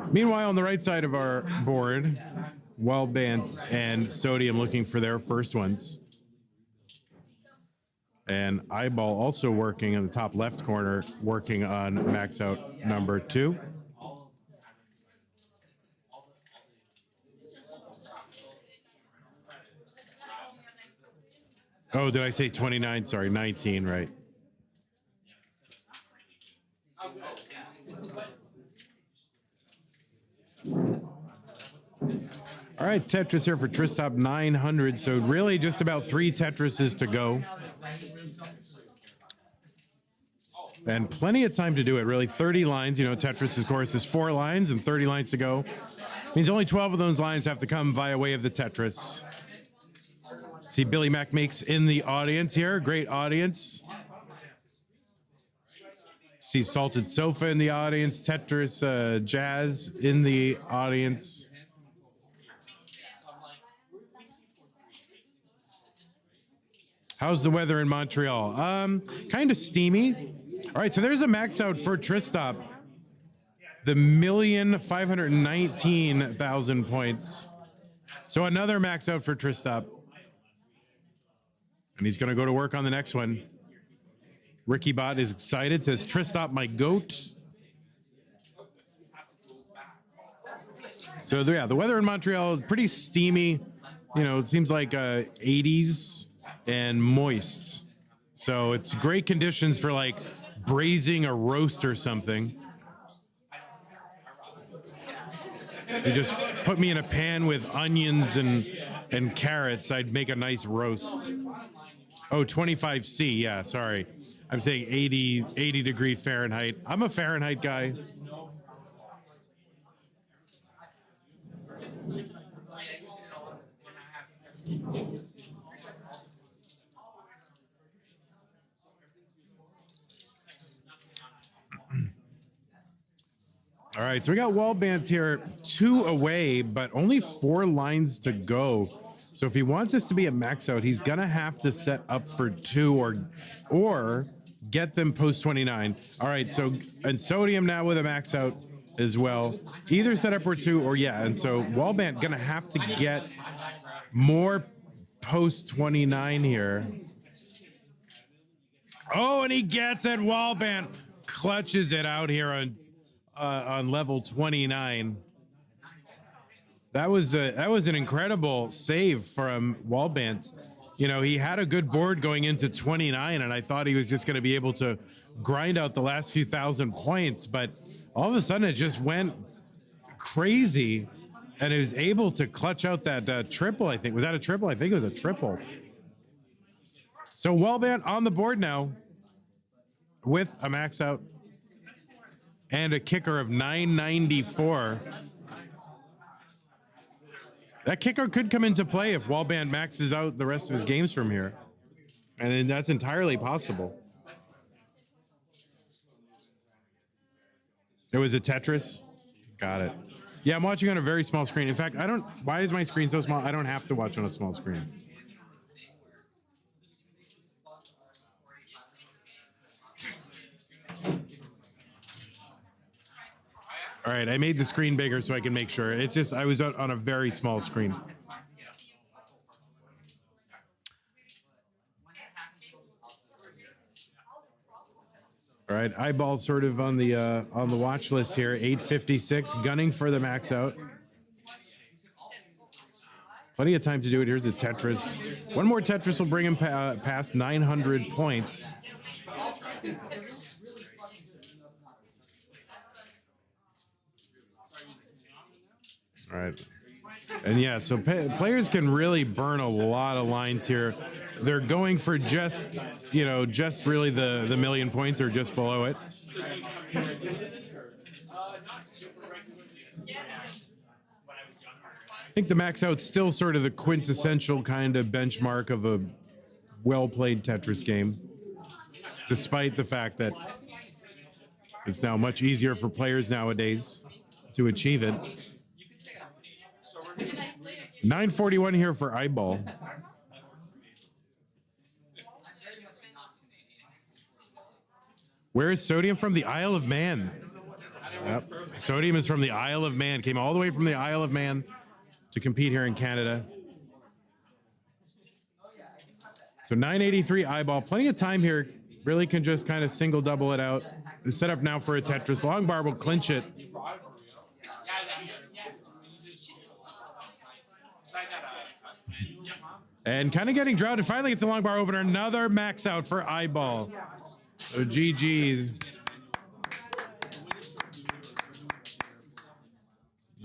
Meanwhile, on the right side of our board, Wallbant and Sodium looking for their first ones. And iBall also working in the top left corner, working on max out number 2. Oh, did I say 29? Sorry, 19, right. All right, Tetris here for Tristop 900. So really just about 3 Tetrises to go. And plenty of time to do it, really. 30 lines, you know, Tetris, of course, is 4 lines and 30 lines to go. Means only 12 of those lines have to come via way of the Tetris. See BillyMac makes in the audience here. Great audience. See SaltedSofa in the audience. Tetris Jazz in the audience. How's the weather in Montreal? Kind of steamy. All right, so there's a max out for Tristop. The 1,519,000 points. So another max out for Tristop. And he's going to go to work on the next one. Ricky Bot is excited, says, Tristop, my goat. So, yeah, the weather in Montreal is pretty steamy. You know, it seems like 80s and moist. So it's great conditions for, like, braising a roast or something. You just put me in a pan with onions and carrots, I'd make a nice roast. Oh, 25C, yeah, sorry. I'm saying 80 degree Fahrenheit. I'm a Fahrenheit guy. All right, so we got Wallbant here, 2 away, but only 4 lines to go. So if he wants this to be a max out, he's gonna have to set up for 2 or get them post 29. All right, so and Sodium now with a max out as well. Either set up or 2 or yeah, and so Wallbant gonna have to get more post 29 here. Oh, and he gets it. Wallbant clutches it out here on level 29. That was an incredible save from Wallbant. You know, he had a good board going into 29, and I thought he was just going to be able to grind out the last few thousand points, but all of a sudden it just went crazy, and he was able to clutch out that triple, I think. Was that a triple? I think it was a triple. So Wallbant on the board now with a max out and a kicker of 994. That kicker could come into play if Wallbant maxes out the rest of his games from here. And that's entirely possible. It was a Tetris? Got it. Yeah, I'm watching on a very small screen. In fact, I don't, why is my screen so small? I don't have to watch on a small screen. All right, I made the screen bigger so I can make sure. It's just, I was on a very small screen. All right, iBall sort of on the watch list here. 856, gunning for the max out. Plenty of time to do it. Here's a Tetris. One more Tetris will bring him past 900 points. All right. And yeah, so players can really burn a lot of lines here. They're going for just, you know, just really the million points or just below it. I think the max out's still sort of the quintessential kind of benchmark of a well-played Tetris game, despite the fact that it's now much easier for players nowadays to achieve it. 941 here for iBall. Where is Sodium from? The Isle of Man. Yep. Sodium is from the Isle of Man. Came all the way from the Isle of Man to compete here in Canada. So 983 iBall. Plenty of time here. Really can just kind of single double it out. The setup now for a Tetris. Long bar will clinch it. And kind of getting droughted. Finally gets a long bar over. Another max out for iBall. So GG's.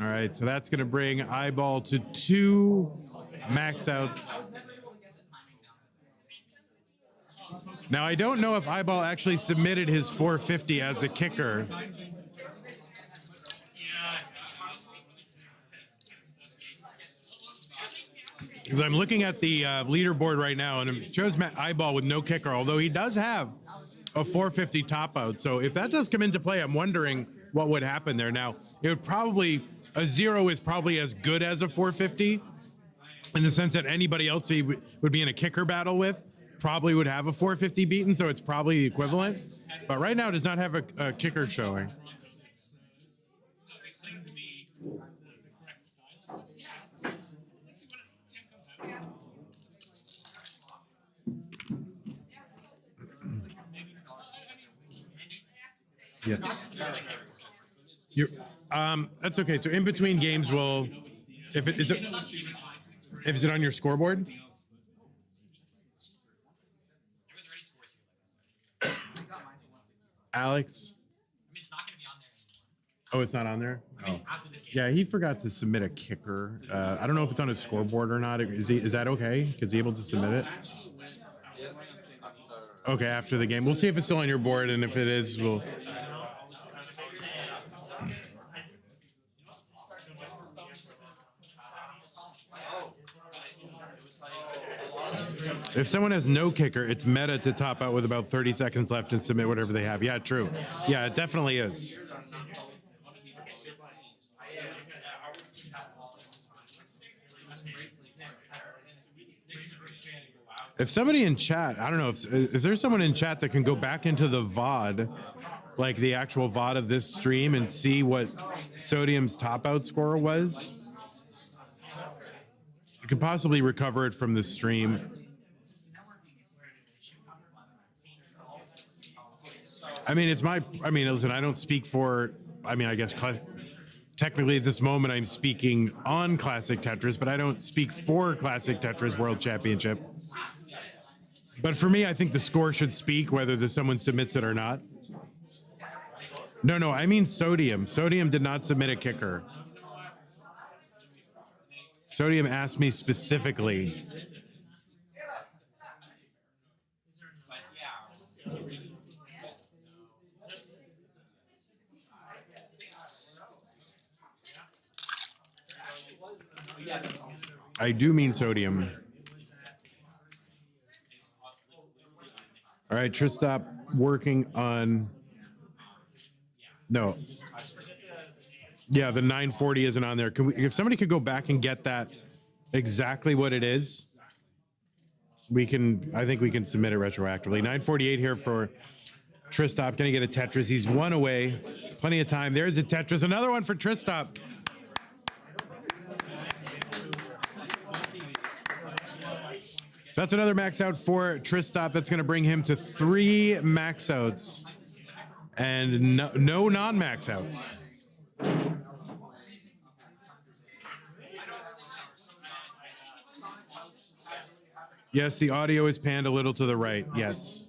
All right, so that's going to bring iBall to 2 max outs. Now, I don't know if iBall actually submitted his 450 as a kicker. Because I'm looking at the leaderboard right now, and it shows iBall with no kicker, although he does have a 450 top out. So if that does come into play, I'm wondering what would happen there. Now, it would probably, a 0 is probably as good as a 450 in the sense that anybody else he would be in a kicker battle with probably would have a 450 beaten, so it's probably the equivalent. But right now it does not have a kicker showing. Yeah. That's okay. So in between games, we'll if it's on your scoreboard. Alex. Oh, it's not on there. Oh. Yeah, he forgot to submit a kicker. I don't know if it's on his scoreboard or not. Is that okay? Is he able to submit it? Okay, after the game. We'll see if it's still on your board, and if it is, we'll. If someone has no kicker, it's meta to top out with about 30 seconds left and submit whatever they have. Yeah, true. Yeah, it definitely is. If somebody in chat, I don't know, if there's someone in chat that can go back into the VOD, like the actual VOD of this stream, and see what Sodium's top out score was, you could possibly recover it from the stream. I mean, listen, I don't speak for, I guess technically at this moment I'm speaking on Classic Tetris, but I don't speak for Classic Tetris World Championship. But for me, I think the score should speak whether someone submits it or not. No, I mean Sodium. Sodium did not submit a kicker. Sodium asked me specifically. I do mean Sodium. All right, Tristop working on. No, Yeah, the 940 isn't on there. Can we, if somebody could go back and get that exactly what it is, we can, I think we can submit it retroactively. 948 here for Tristop. Gonna get a Tetris. He's one away. Plenty of time. There's a Tetris. Another one for Tristop. That's another max out for Tristop. That's gonna bring him to 3 max outs and no non-max outs. Yes, the audio is panned a little to the right. Yes.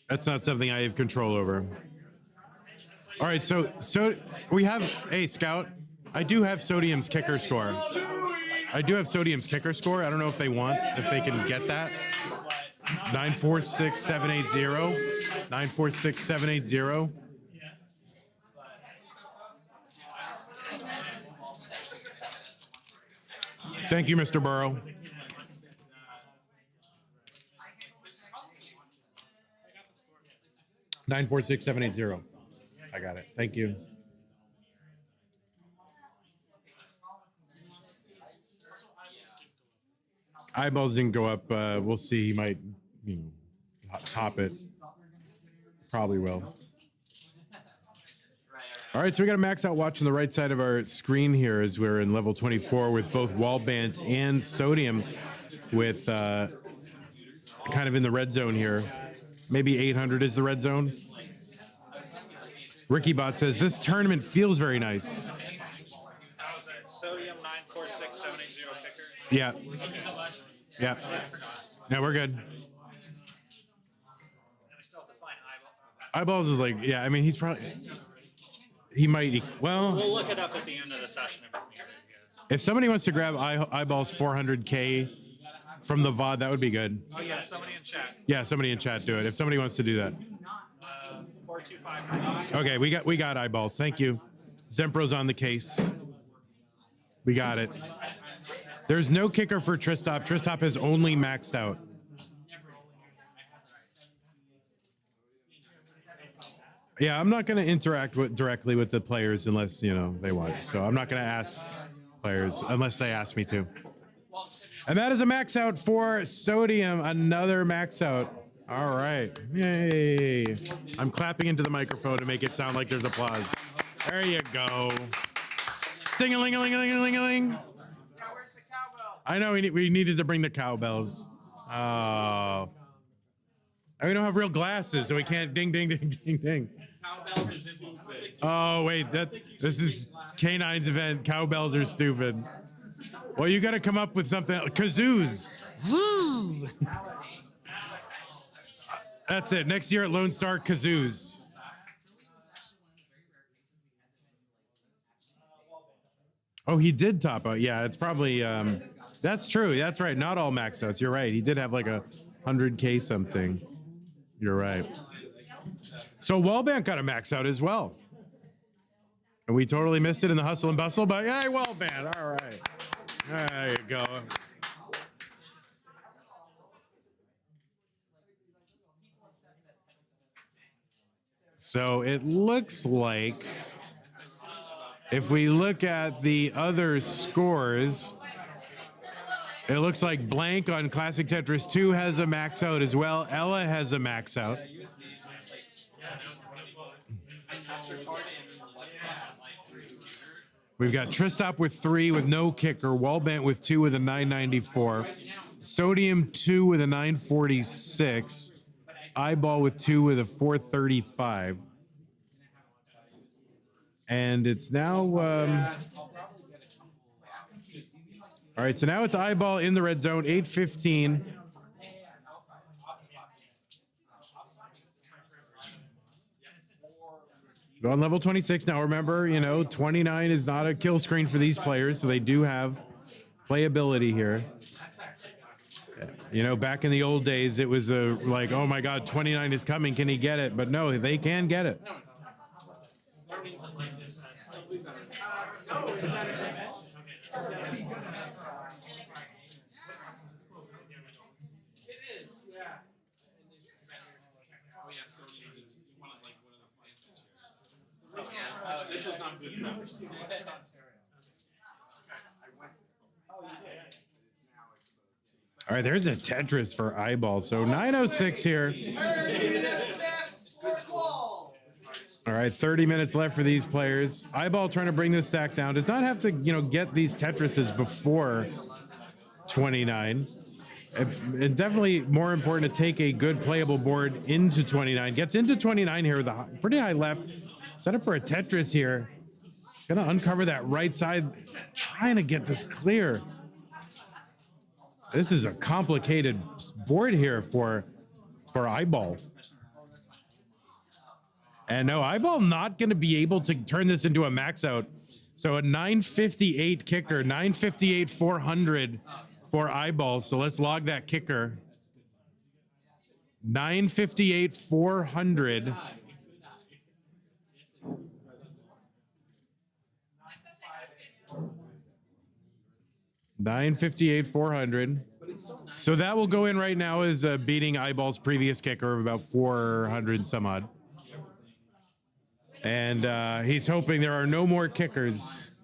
That's not something I have control over. All right, so we have a Scout. I do have Sodium's kicker score. I do have Sodium's kicker score. I don't know if they can get that. 946780. 946780. Thank you, Mr. Burrow. Nine 46780. I got it. Thank you. Eyeballs didn't go up. We'll see. He might, top it. Probably will. All right, so we got a max out watch on the right side of our screen here as we're in level 24 with both Wallbant and Sodium with kind of in the red zone here. Maybe 800 is the red zone. Ricky Bot says, this tournament feels very nice. Sodium 946780 kicker. Yeah. Thank you so much. Yeah. No, we're good. And we still have to find eyeball. Eyeballs is like, yeah, I mean, he's probably, he might, well. We'll look it up at the end of the session if it's needed. If somebody wants to grab Eyeballs 400K from the VOD, that would be good. Oh yeah, somebody in chat. Yeah, somebody in chat do it. If somebody wants to do that. 4259. Okay, we got Eyeballs. Thank you. Zempro's on the case. We got it. There's no kicker for Tristop. Tristop has only maxed out. Yeah, I'm not going to interact directly with the players unless, they want. So I'm not going to ask players unless they ask me to. And that is a max out for Sodium. Another max out. All right. Yay. I'm clapping into the microphone to make it sound like there's applause. There you go. Ding-a-ling-a-ling-a-ling-a-ling-a-ling. I know we needed to bring the cowbells. Oh. We don't have real glasses, so we can't ding, ding, ding, ding, ding. Oh, wait. This is K9's event. Cowbells are stupid. Well, you got to come up with something. Kazoos. That's it. Next year at Lone Star, kazoos. Oh, he did top out. Yeah, it's probably, that's true. That's right. Not all max outs. You're right. He did have like a 100K something. You're right. So Wallbant got a max out as well. And we totally missed it in the hustle and bustle, but hey, Wallbant. All right. There you go. So it looks like if we look at the other scores, it looks like Blank on Classic Tetris 2 has a max out as well. Ella has a max out. We've got Tristop with 3 with no kicker, Wallbant with 2 with a 994, Sodium 2 with a 946, iBall with 2 with a 435. And it's now, all right, so now it's iBall in the red zone, 8:15. Go on level 26. Now remember, 29 is not a kill screen for these players, so they do have playability here. Back in the old days, it was like, oh my God, 29 is coming. Can he get it? But no, they can get it. All right, there's a Tetris for iBall. So 9:06 here. 30 minutes left. Good call. All right, 30 minutes left for these players. iBall trying to bring this stack down. Does not have to, get these Tetrises before 29. And definitely more important to take a good playable board into 29. Gets into 29 here with a pretty high left. Set up for a Tetris here. He's going to uncover that right side, trying to get this clear. This is a complicated board here for iBall. And no, iBall not going to be able to turn this into a max out. So a 958 kicker, 958 400 for iBall. So let's log that kicker. 958 400. $958 400. So that will go in right now as beating iBall's previous kicker of about 400 some odd. And he's hoping there are no more kickers.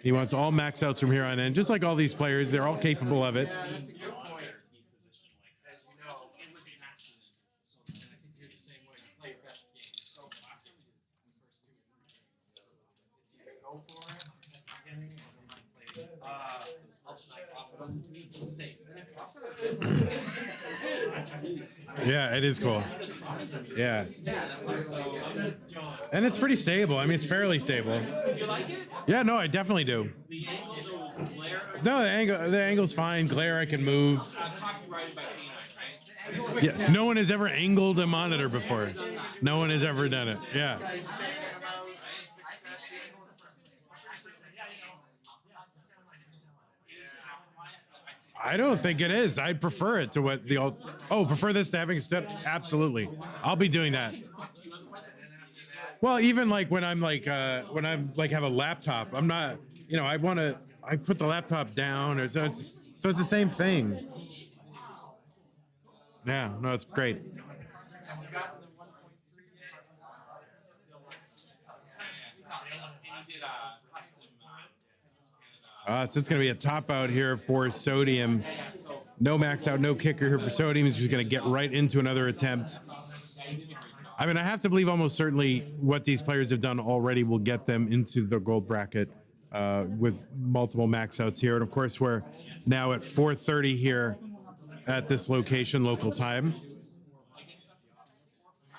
He wants all max outs from here on in. Just like all these players, they're all capable of it. Yeah, it is cool. Yeah. And it's pretty stable. I mean, it's fairly stable. Yeah, no, I definitely do. No, the angle's fine. Glare I can move. Yeah, no one has ever angled a monitor before. No one has ever done it. Yeah. I don't think it is. I prefer it to what the old. Oh, prefer this to having a step? Absolutely. I'll be doing that. Well, even like when I'm like have a laptop, I'm not, I put the laptop down, or so it's the same thing. Yeah, no, it's great. So it's going to be a top out here for Sodium. No max out, no kicker here for Sodium. He's just going to get right into another attempt. I mean, I have to believe almost certainly what these players have done already will get them into the gold bracket with multiple max outs here. And of course, we're now at 4:30 here at this location, local time.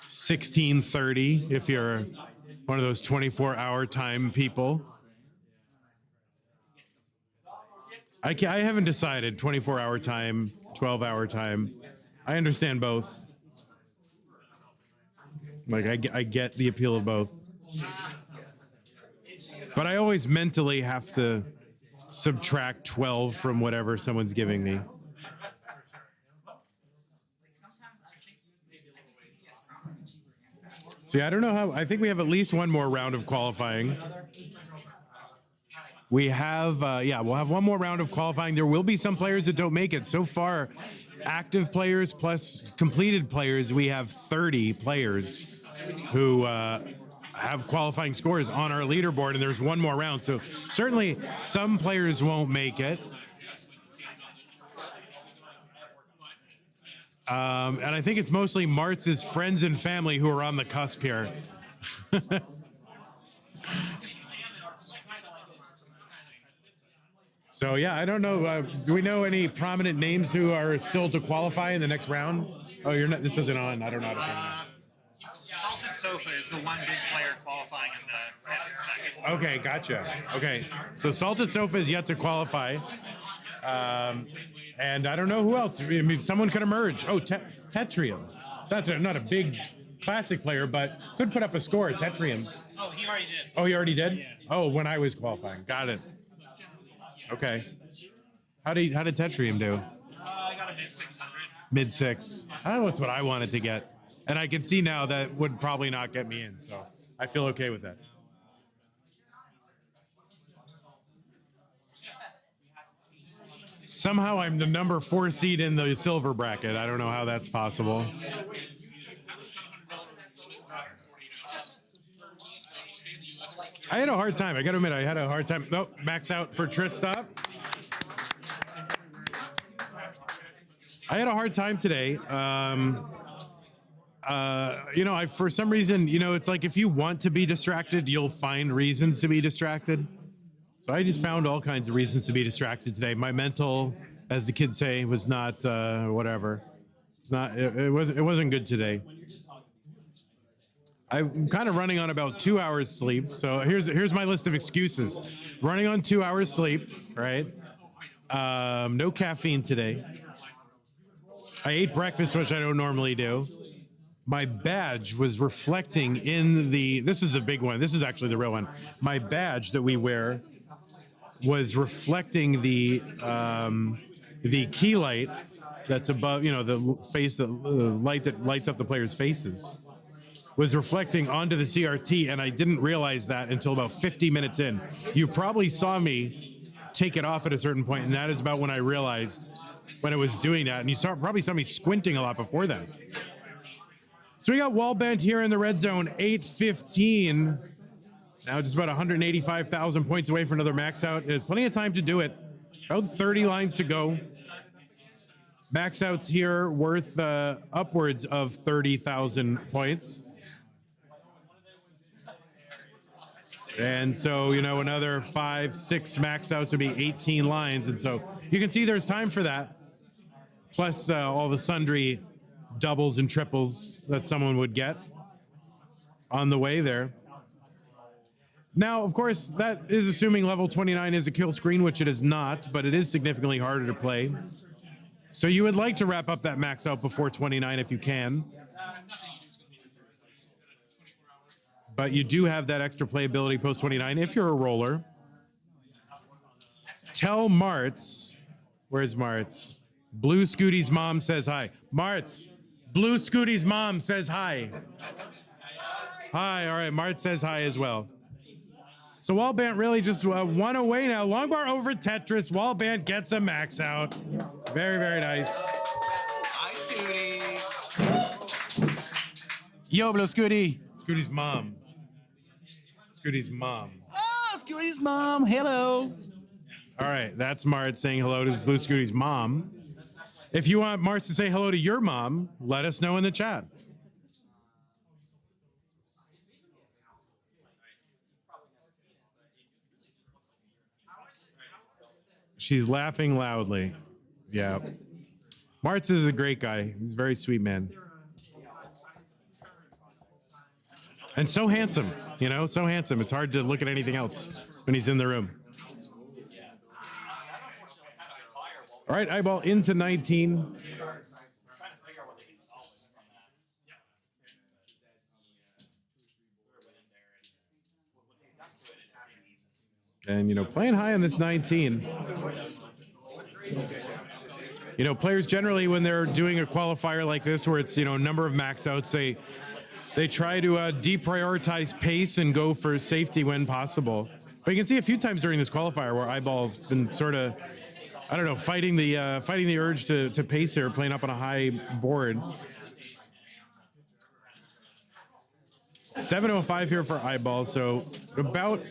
16:30 if you're one of those 24-hour time people. I haven't decided 24-hour time, 12-hour time. I understand both. Like, I get the appeal of both. But I always mentally have to subtract 12 from whatever someone's giving me. See, I don't know how. I think we have at least one more round of qualifying. We have, we'll have one more round of qualifying. There will be some players that don't make it. So far, active players plus completed players, we have 30 players who have qualifying scores on our leaderboard, and there's one more round. So certainly some players won't make it. And I think it's mostly Marts' friends and family who are on the cusp here. So yeah, I don't know. Do we know any prominent names who are still to qualify in the next round? Oh, you're not. This isn't on. I don't know how to turn it on. SaltedSofa is the one big player qualifying in the second. Okay, gotcha. Okay, so SaltedSofa is yet to qualify, and I don't know who else. I mean, someone could emerge. Oh, Tetrium. That's not a big classic player, but could put up a score. Tetrium. Oh, he already did. Oh, he already did. Yeah. Oh, when I was qualifying. Got it. Okay. How did Tetrium do? I got a mid 600. Mid 6. That's what I wanted to get. And I can see now that would probably not get me in, so I feel okay with that. Somehow I'm the number 4 seed in the silver bracket. I don't know how that's possible. I had a hard time. I got to admit, I had a hard time. Nope, max out for Tristop. I had a hard time today. For some reason, it's like if you want to be distracted, you'll find reasons to be distracted. So I just found all kinds of reasons to be distracted today. My mental, as the kids say, was not whatever. It's not. It wasn't good today. I'm kind of running on about 2 hours sleep. So here's my list of excuses. Running on 2 hours sleep, right? No caffeine today. I ate breakfast, which I don't normally do. My badge was reflecting in this is the big one. This is actually the real one. My badge that we wear was reflecting the key light that's above, the face, the light that lights up the players' faces, was reflecting onto the CRT, and I didn't realize that until about 50 minutes in. You probably saw me take it off at a certain point, and that is about when I realized when it was doing that, and you probably saw me squinting a lot before then. So we got Wallbant here in the red zone, 8:15. Now just about 185,000 points away for another max out. There's plenty of time to do it. About 30 lines to go. Max outs here worth upwards of 30,000 points. And so, another 5, 6 max outs would be 18 lines. And so you can see there's time for that. Plus all the sundry doubles and triples that someone would get on the way there. Now, of course, that is assuming level 29 is a kill screen, which it is not, but it is significantly harder to play. So you would like to wrap up that max out before 29 if you can. But you do have that extra playability post 29 if you're a roller. Tell Marts, where's Marts? Blue Scooty's mom says hi. Marts, Blue Scooty's mom says hi. Hi, all right, Marts says hi as well. So Wallbant really just one away now. Longbar over Tetris. Wallbant gets a max out. Very, very nice. Hi, Scooty. Yo, Blue Scooty. Scooty's mom. Scooty's mom. Ah, Scooty's mom. Hello. All right, that's Mart saying hello to Blue Scooty's mom. If you want Marts to say hello to your mom, let us know in the chat. She's laughing loudly. Yeah. Marts is a great guy. He's a very sweet man. And so handsome, so handsome. It's hard to look at anything else when he's in the room. All right, iBall into 19. And, playing high on this 19. Players generally, when they're doing a qualifier like this, where it's, a number of max outs, they try to deprioritize pace and go for safety when possible. But you can see a few times during this qualifier where iBall's been sort of, fighting the urge to pace here, playing up on a high board. 7:05 here for iBall, so about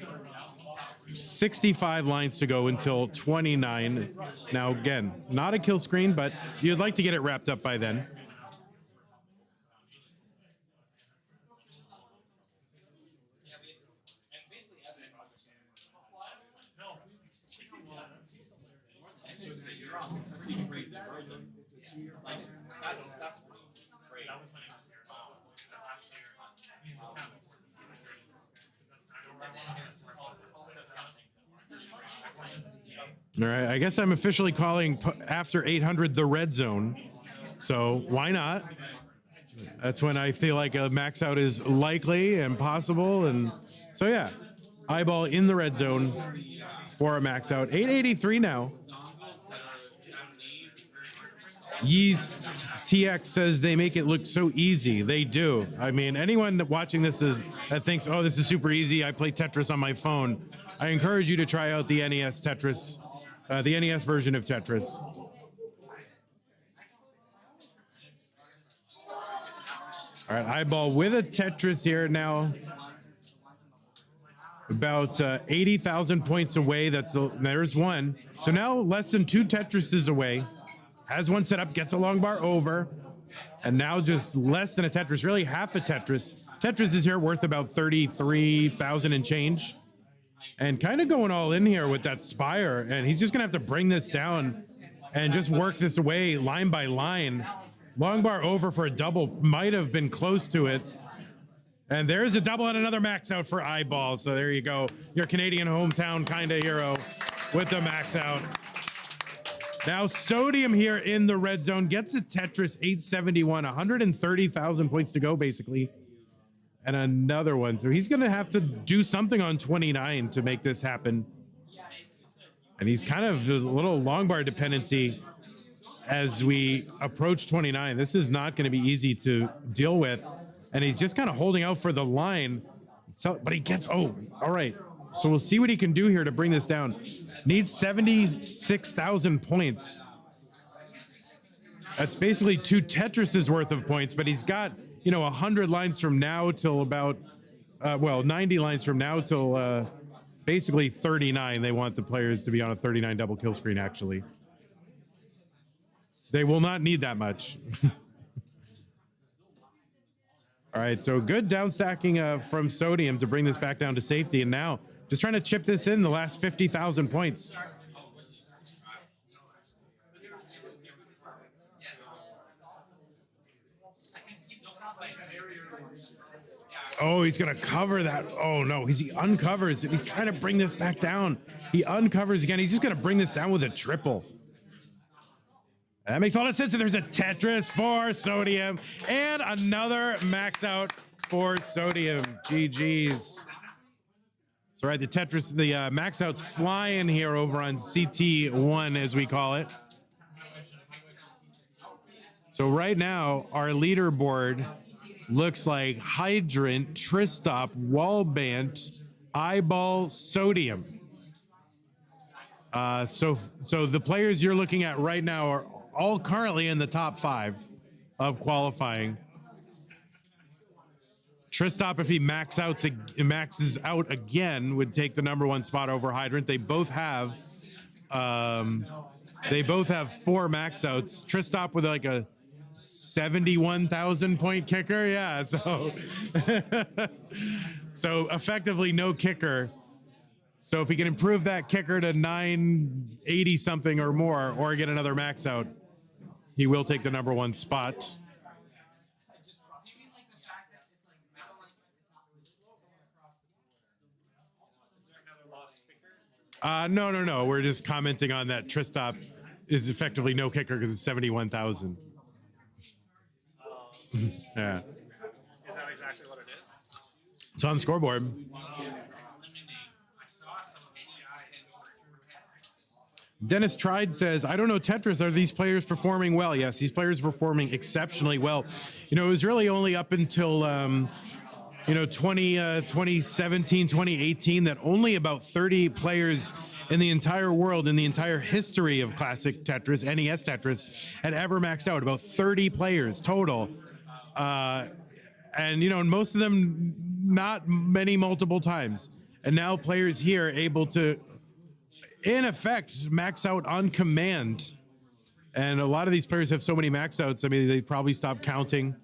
65 lines to go until 29. Now, again, not a kill screen, but you'd like to get it wrapped up by then. All right, I guess I'm officially calling after 800 the red zone. So why not? That's when I feel like a max out is likely and possible. And so, yeah, iBall in the red zone for a max out. 883 now. Yeast TX says they make it look so easy. They do. I mean, anyone watching this that thinks, oh, this is super easy, I play Tetris on my phone, I encourage you to try out the NES Tetris, the NES version of Tetris. All right, iBall with a Tetris here now. about 80,000 points away. There's one. So now less than 2 Tetrises away. Has one set up, gets a long bar over. And now just less than a Tetris, really half a Tetris. Tetris is here worth about 33,000 and change. And kind of going all in here with that Spire. And he's just going to have to bring this down and just work this away line by line. Long bar over for a double. Might have been close to it. And there's a double and another max out for iBall. So there you go. Your Canadian hometown kind of hero with the max out. Now Sodium here in the red zone gets a Tetris 871, 130,000 points to go basically. And another one. So he's going to have to do something on 29 to make this happen. And he's kind of a little long bar dependency as we approach 29. This is not going to be easy to deal with. And he's just kind of holding out for the line. So, but he gets, oh, all right. So we'll see what he can do here to bring this down. Needs 76,000 points. That's basically 2 Tetrises worth of points, but he's got, 100 lines from now till about, 90 lines from now till basically 39. They want the players to be on a 39 double kill screen, actually. They will not need that much. All right, so good down stacking from Sodium to bring this back down to safety. And now just trying to chip this in the last 50,000 points. Oh, he's going to cover that. Oh, no, he uncovers. He's trying to bring this back down. He uncovers again. He's just going to bring this down with a triple. That makes a lot of sense. And there's a Tetris for Sodium and another max out for Sodium. GG's. So, right, the Tetris, the max out's flying here over on CT1, as we call it. So right now, our leaderboard looks like Hydrant, Tristop, Wallbant, iBall, Sodium. So the players you're looking at right now are all currently in the top 5 of qualifying. Tristop, if he maxes out again, would take the #1 spot over Hydrant. They both have 4 max outs. Tristop with like a 71,000 point kicker. Yeah, so so effectively no kicker. So if he can improve that kicker to 980 something or more, or get another max out, he will take the #1 spot. No. We're just commenting on that. Tristop is effectively no kicker because it's 71,000. Yeah. Is that exactly what it is? It's on the scoreboard. Dennis Tried says, I don't know Tetris. Are these players performing well? Yes, these players are performing exceptionally well. It was really only up until 2017, 2018 that only about 30 players in the entire world, in the entire history of classic Tetris, NES Tetris, had ever maxed out. About 30 players total. And most of them not many multiple times. And now players here able to, in effect, max out on command. And a lot of these players have so many max outs, I mean, they probably stopped counting.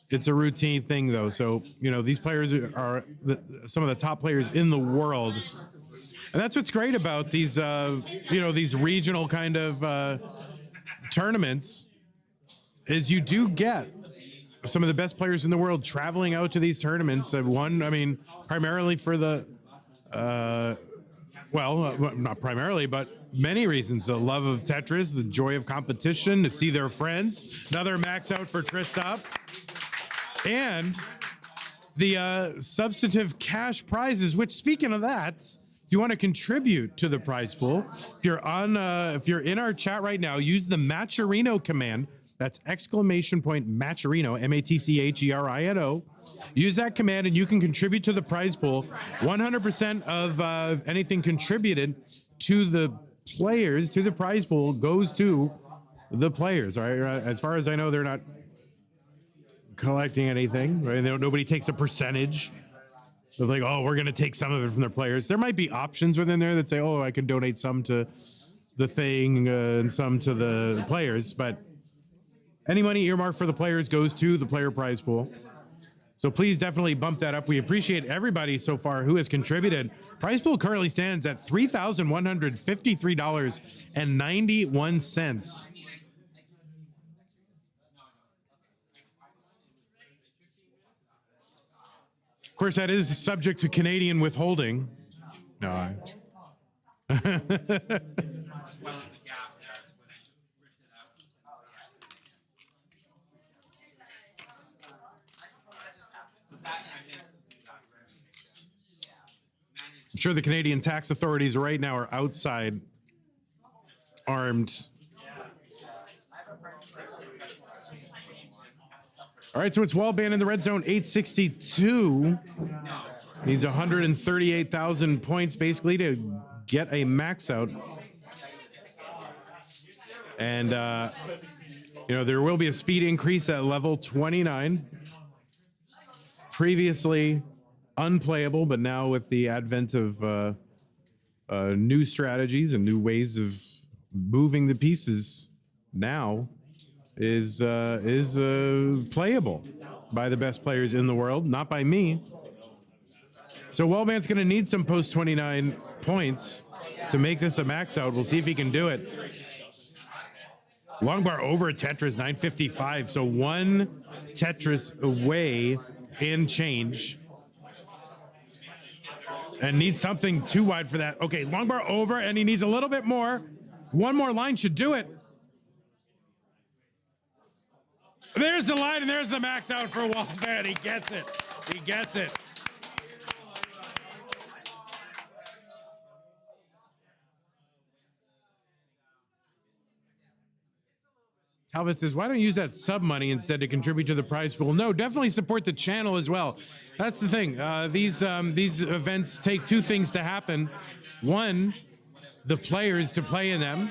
It's a routine thing, though. So, these players are some of the top players in the world. And that's what's great about these, these regional kind of tournaments, is you do get some of the best players in the world traveling out to these tournaments. Primarily for the, not primarily, but many reasons. The love of Tetris, the joy of competition, to see their friends. Another max out for Tristop. And the substantive cash prizes, which, speaking of that, do you want to contribute to the prize pool? If you're in our chat right now, use the matcherino command. That's !matcherino, MATCHERINO. Use that command and you can contribute to the prize pool. 100% of anything contributed to the players, to the prize pool, goes to the players. Right? As far as I know, they're not collecting anything. Right? Nobody takes a percentage They're like, oh, we're going to take some of it from their players. There might be options within there that say, oh, I can donate some to the thing and some to the players, but any money earmarked for the players goes to the player prize pool. So please definitely bump that up. We appreciate everybody so far who has contributed. Prize pool currently stands at $3,153.91. Of course, that is subject to Canadian withholding. No. I'm sure the Canadian tax authorities right now are outside armed. All right, so it's Wallbant in the red zone, 862. Needs 138,000 points basically to get a max out. And, there will be a speed increase at level 29. Previously unplayable, but now with the advent of new strategies and new ways of moving the pieces, now is playable by the best players in the world, not by me. So Wallbant's going to need some post 29 points to make this a max out. We'll see if he can do it. Long bar over Tetris 955, so one Tetris away in change. And needs something too wide for that. Okay, long bar over, and he needs a little bit more. One more line should do it. There's the line, and there's the max out for Wallbant. He gets it. He gets it. Talbot says, why don't you use that sub money instead to contribute to the prize pool? No, definitely support the channel as well. That's the thing. These events take two things to happen. One, the players to play in them.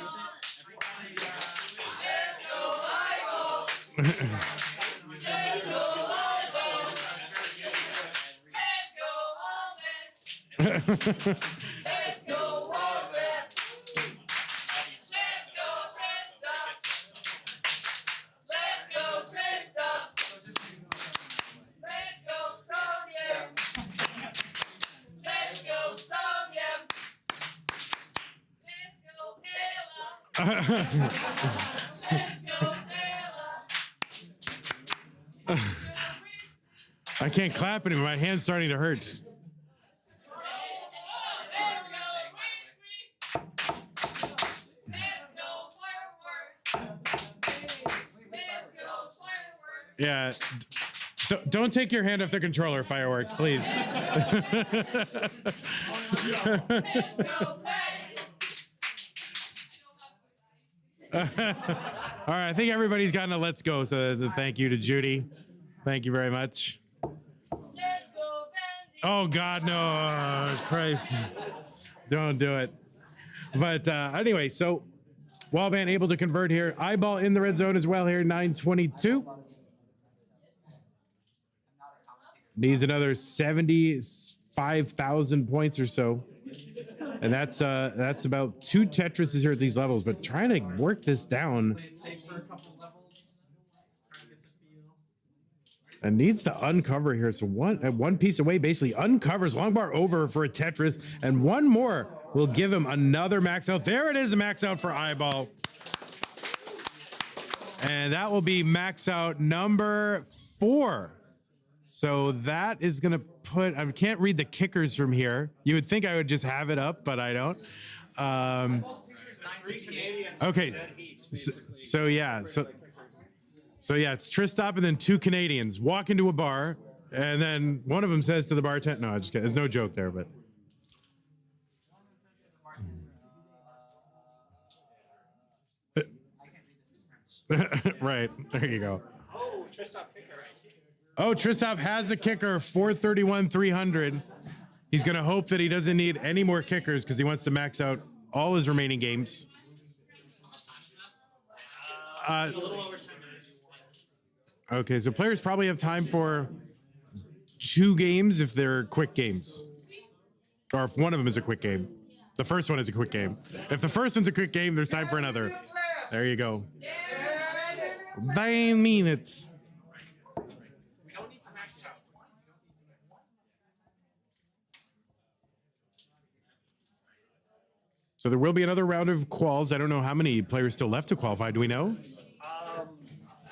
I can't clap anymore. My hand's starting to hurt. Yeah. Don't take your hand off the controller, Fireworks, please. All right, I think everybody's gotten a let's go, so thank you to Judy. Thank you very much. Oh, God, no. Oh, Christ. Don't do it. But anyway, so Wallbant able to convert here. iBall in the red zone as well here, 922. Needs another 75,000 points or so. And that's about 2 Tetrises here at these levels, but trying to work this down. And needs to uncover here. So one piece away basically uncovers long bar over for a Tetris, and one more will give him another max out. There it is, a max out for iBall. And that will be max out number 4. So that is going to put, I can't read the kickers from here. You would think I would just have it up, but I don't. Okay. So yeah, it's Tristop and then 2 Canadians walk into a bar, and then one of them says to the bartender, no, I just kidding. There's no joke there, but. Right, there you go. Oh, Tristop kicker. Oh, Tristop has a kicker, 431, 300. He's going to hope that he doesn't need any more kickers because he wants to max out all his remaining games. A little over 10 minutes. Okay, so players probably have time for 2 games if they're quick games, or if one of them is a quick game. The first one is a quick game. If the first one's a quick game, there's time for another. There you go. 9 minutes. We don't need to max out. So there will be another round of quals. I don't know how many players still left to qualify. Do we know?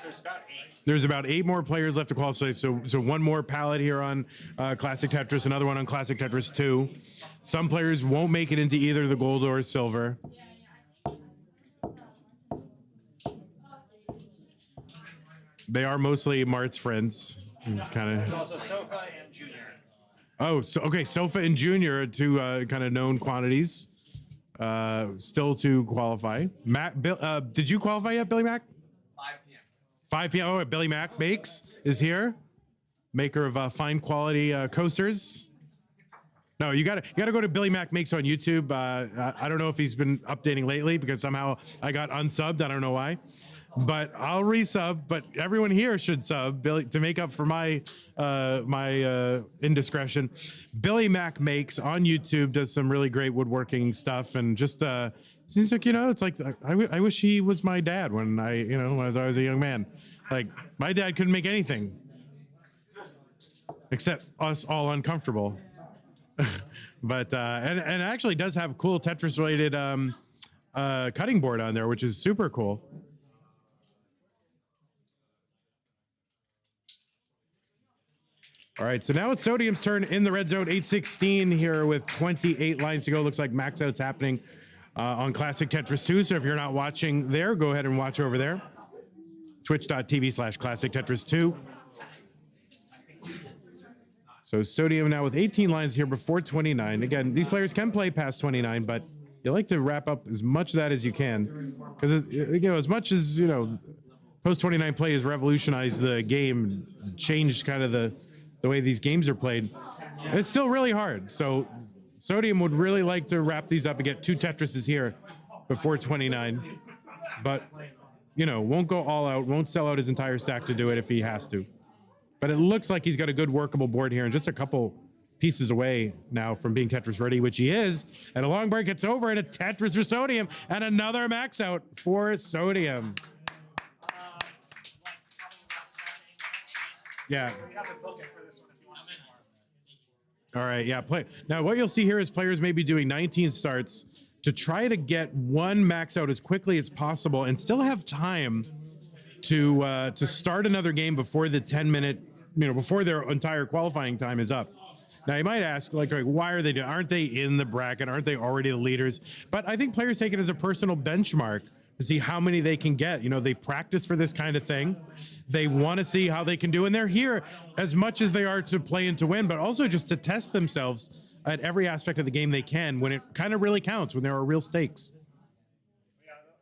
There's about 8. There's about 8 more players left to qualify. So one more palette here on Classic Tetris, another one on Classic Tetris 2. Some players won't make it into either the gold or silver. They are mostly Marts friends. Kind There's of. also Sofa and Junior. Oh, so okay, Sofa and Junior, 2 kind of known quantities. Still to qualify. Did you qualify yet, BillyMac? 5 p.m. 5 p.m. Oh, BillyMac is here, maker of fine quality coasters. No, you gotta go to BillyMac Makes on YouTube. I don't know if he's been updating lately because somehow I got unsubbed. I don't know why, but I'll resub. But everyone here should sub Billy to make up for my indiscretion. BillyMac Makes on YouTube does some really great woodworking stuff, and just seems like, it's like I wish he was my dad when I was a young man. Like, my dad couldn't make anything except us all uncomfortable. But and actually does have cool Tetris related cutting board on there, which is super cool. All right, so now it's Sodium's turn in the red zone, 8:16 here with 28 lines to go. Looks like max out's happening on Classic Tetris 2. So if you're not watching there, go ahead and watch over there. Twitch.tv/Classic Tetris 2. So Sodium now with 18 lines here before 29. Again, these players can play past 29, but you like to wrap up as much of that as you can, because as much as post 29 play has revolutionized the game, changed kind of the way these games are played. It's still really hard. So Sodium would really like to wrap these up and get 2 Tetrises here before 29, but won't go all out, won't sell out his entire stack to do it if he has to. But it looks like he's got a good workable board here and just a couple pieces away now from being Tetris ready, which he is. And a long break, it's over, and a Tetris for Sodium, and another max out for Sodium. Yeah. All right, yeah. Now, what you'll see here is players may be doing 19 starts to try to get 1 max out as quickly as possible and still have time to start another game before the 10-minute, before their entire qualifying time is up. Now, you might ask, like why are they doing? Aren't they in the bracket? Aren't they already the leaders? But I think players take it as a personal benchmark to see how many they can get. They practice for this kind of thing. They want to see how they can do, and they're here as much as they are to play and to win, but also just to test themselves at every aspect of the game they can when it kind of really counts, when there are real stakes.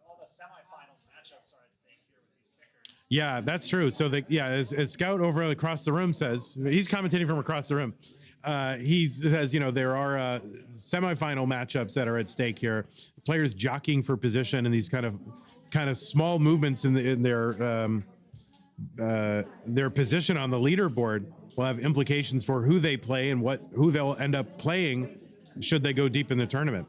All the semifinals matchups are at stake here with these pickers. Yeah, that's true. So, as Scout over across the room says, he's commentating from across the room. He says, there are semifinal matchups that are at stake here. Players jockeying for position and these kind of small movements in their position on the leaderboard will have implications for who they play and who they'll end up playing should they go deep in the tournament.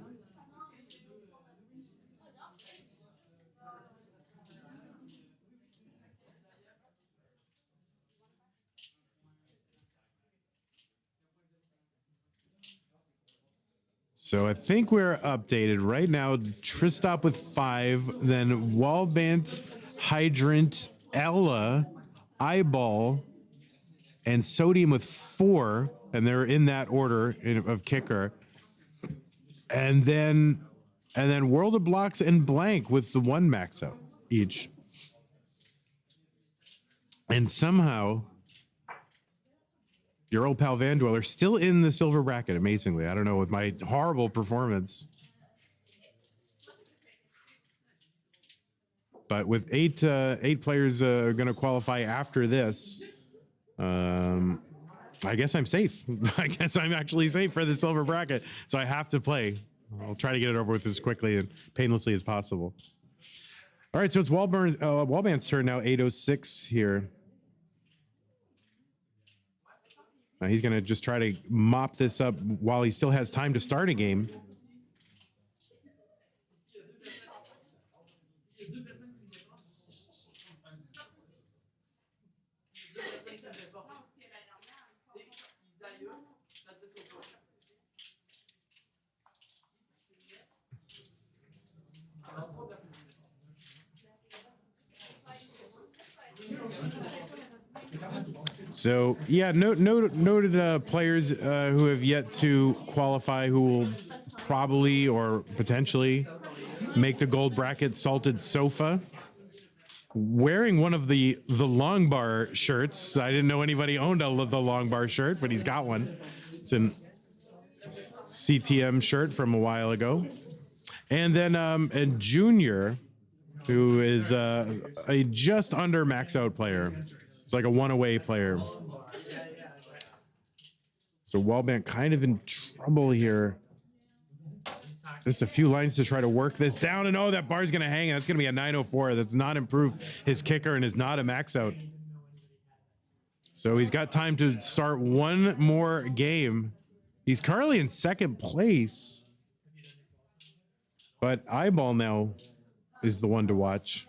So I think we're updated right now. Tristop with 5, then Wallbant, Hydrant, Ella, iBall, and Sodium with 4, and they're in that order of kicker. And then WorldoBlocks and Blank with the 1 max out each. And somehow your old pal Vandweller still in the silver bracket, amazingly. I don't know, with my horrible performance. But with 8 players going to qualify after this, I guess I'm safe. I guess I'm actually safe for the silver bracket. So I have to play. I'll try to get it over with as quickly and painlessly as possible. All right, so it's Wallbant's turn now, 8:06 here. Now he's going to just try to mop this up while he still has time to start a game. So yeah, noted players who have yet to qualify, who will probably or potentially make the gold bracket. SaltedSofa, wearing one of the long bar shirts. I didn't know anybody owned the long bar shirt, but he's got one. It's a CTM shirt from a while ago. And then and Junior, who is a just under max out player. It's like a one away player. So Wallbant kind of in trouble here. Just a few lines to try to work this down, and oh, that bar's gonna hang. That's gonna be a 904. That's not improved his kicker and is not a max out. So he's got time to start one more game. He's currently in second place, but iBall now is the one to watch.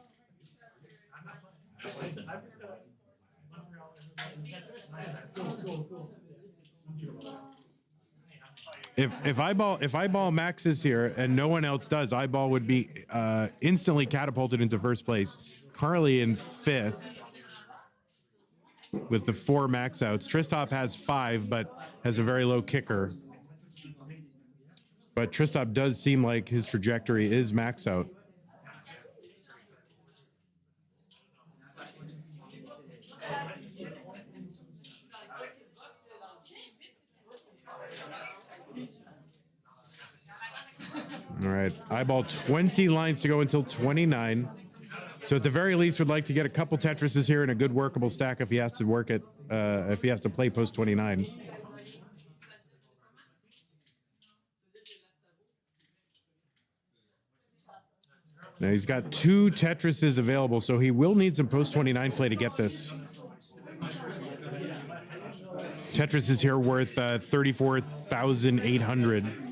If iBall maxes here and no one else does, iBall would be instantly catapulted into first place. Currently in fifth with the 4 max outs. Tristop has 5, but has a very low kicker. But Tristop does seem like his trajectory is max out. All right, iBall 20 lines to go until 29. So at the very least, would like to get a couple Tetrises here and a good workable stack if he has to work it, if he has to play post 29. Now he's got 2 Tetrises available, so he will need some post 29 play to get this. Tetris is here worth 34,800.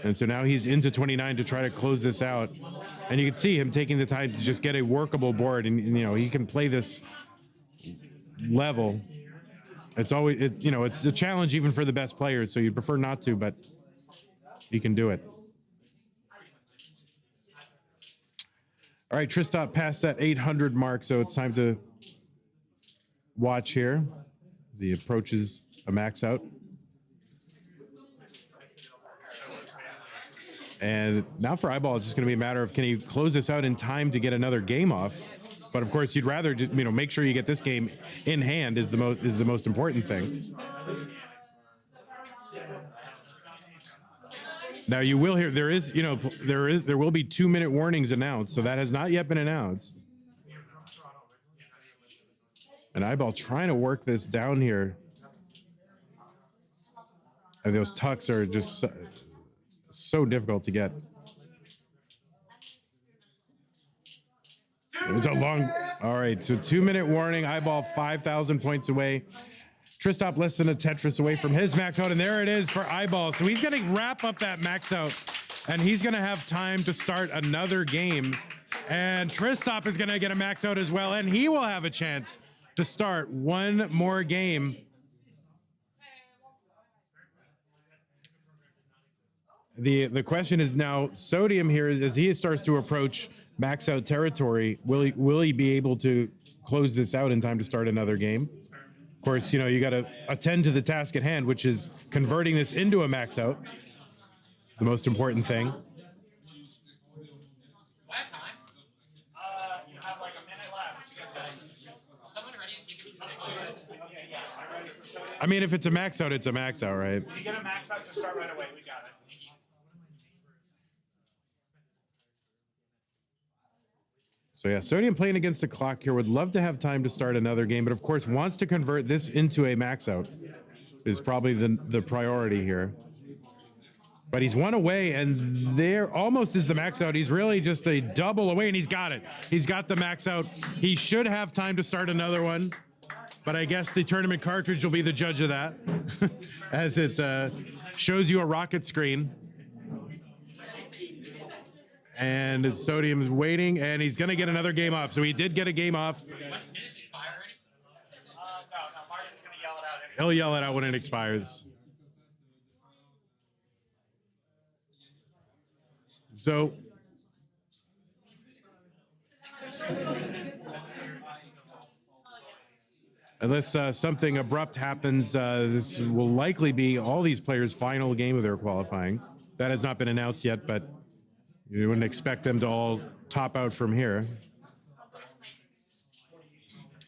And so now he's into 29 to try to close this out. And you can see him taking the time to just get a workable board. And you know, he can play this level. It's always, it's a challenge even for the best players. So you'd prefer not to, but he can do it. All right, Tristop passed that 800 mark. So it's time to watch here as he approaches a max out. And now for iBall, it's just going to be a matter of, can he close this out in time to get another game off? But of course, you'd rather just, make sure you get this game in hand is the most important thing. Now you will hear there will be 2-minute warnings announced, so that has not yet been announced. And iBall trying to work this down here. And those tucks are just so difficult to get. It's a long, all right, so 2-minute warning, iBall 5,000 points away. Tristop less than a Tetris away from his max out, and there it is for iBall. So he's gonna wrap up that max out, and he's gonna have time to start another game. And Tristop is gonna get a max out as well, and he will have a chance to start one more game. The question is now, Sodium here, as he starts to approach max out territory, will he be able to close this out in time to start another game? Of course, you got to attend to the task at hand, which is converting this into a max out. The most important thing. You have like a minute left. Someone ready to take a picture? I mean, if it's a max out, it's a max out, right? You get a max out, just start right away. We got it. So yeah, Sodium playing against the clock here, would love to have time to start another game, but of course wants to convert this into a max out is probably the priority here. But he's one away, and there almost is the max out. He's really just a double away, and he's got it. He's got the max out. He should have time to start another one. but I guess the tournament cartridge will be the judge of that, as it shows you a rocket screen. And his Sodium is waiting, and he's going to get another game off. So he did get a game off. No, Marts is gonna yell it out. He'll yell it out when it expires. So unless something abrupt happens, this will likely be all these players' final game of their qualifying. That has not been announced yet, but you wouldn't expect them to all top out from here.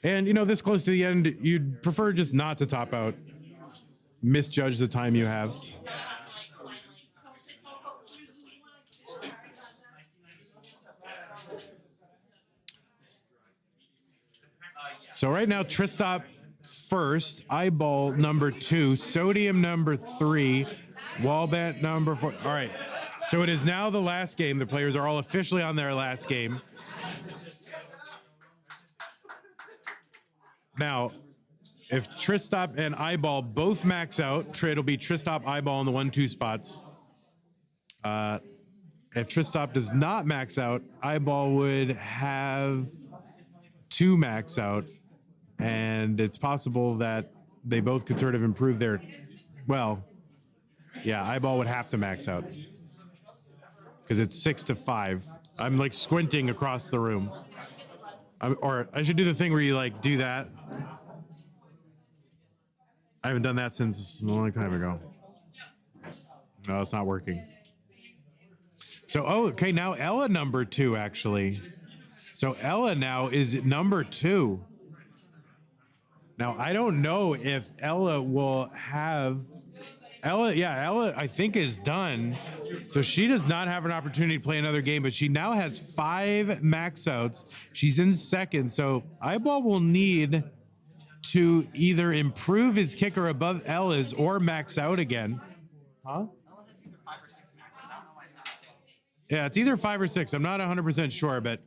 And, you know, this close to the end, you'd prefer just not to top out, misjudge the time you have. So right now, Tristop first, iBall number 2, Sodium number 3, Wallbant number 4. All right, so it is now the last game. The players are all officially on their last game. Now, if Tristop and iBall both max out, it'll be Tristop, iBall in the 1-2 spots. If Tristop does not max out, iBall would have 2 max out. And it's possible that they both could sort of improve their, well, yeah, iBall would have to max out because it's 6-5. I'm like squinting across the room. Or I should do the thing where you like do that. I haven't done that since a long time ago. No, it's not working. So, oh, okay, now Ella number 2, actually. So Ella now is number 2. Now, I don't know if Ella will have... Ella, I think is done. So she does not have an opportunity to play another game, but she now has 5 max outs. She's in second, so iBall will need to either improve his kicker above Ella's or max out again. Huh? Yeah, it's either 5 or 6. I'm not 100% sure, but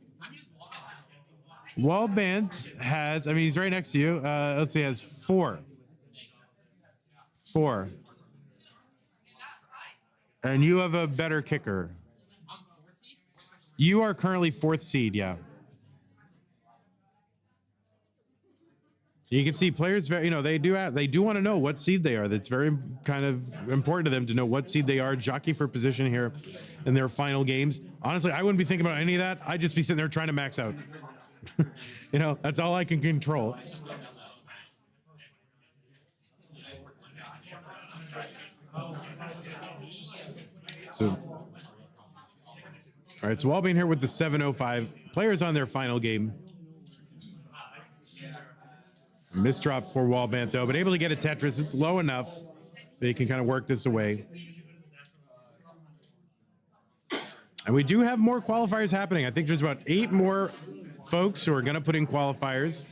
Wallbant has, I mean, he's right next to you. Let's see, has 4. 4. And you have a better kicker. You are currently 4th seed, yeah. You can see players, you know, they do want to know what seed they are. That's very kind of important to them to know what seed they are, jockey for position here in their final games. Honestly, I wouldn't be thinking about any of that. I'd just be sitting there trying to max out. You know, that's all I can control. So, all right, so Wallbant here with the 705. Players on their final game. Misdrop for Wallbant, though, but able to get a Tetris. It's low enough that he can kind of work this away. And we do have more qualifiers happening. I think there's about 8 more folks who are going to put in qualifiers.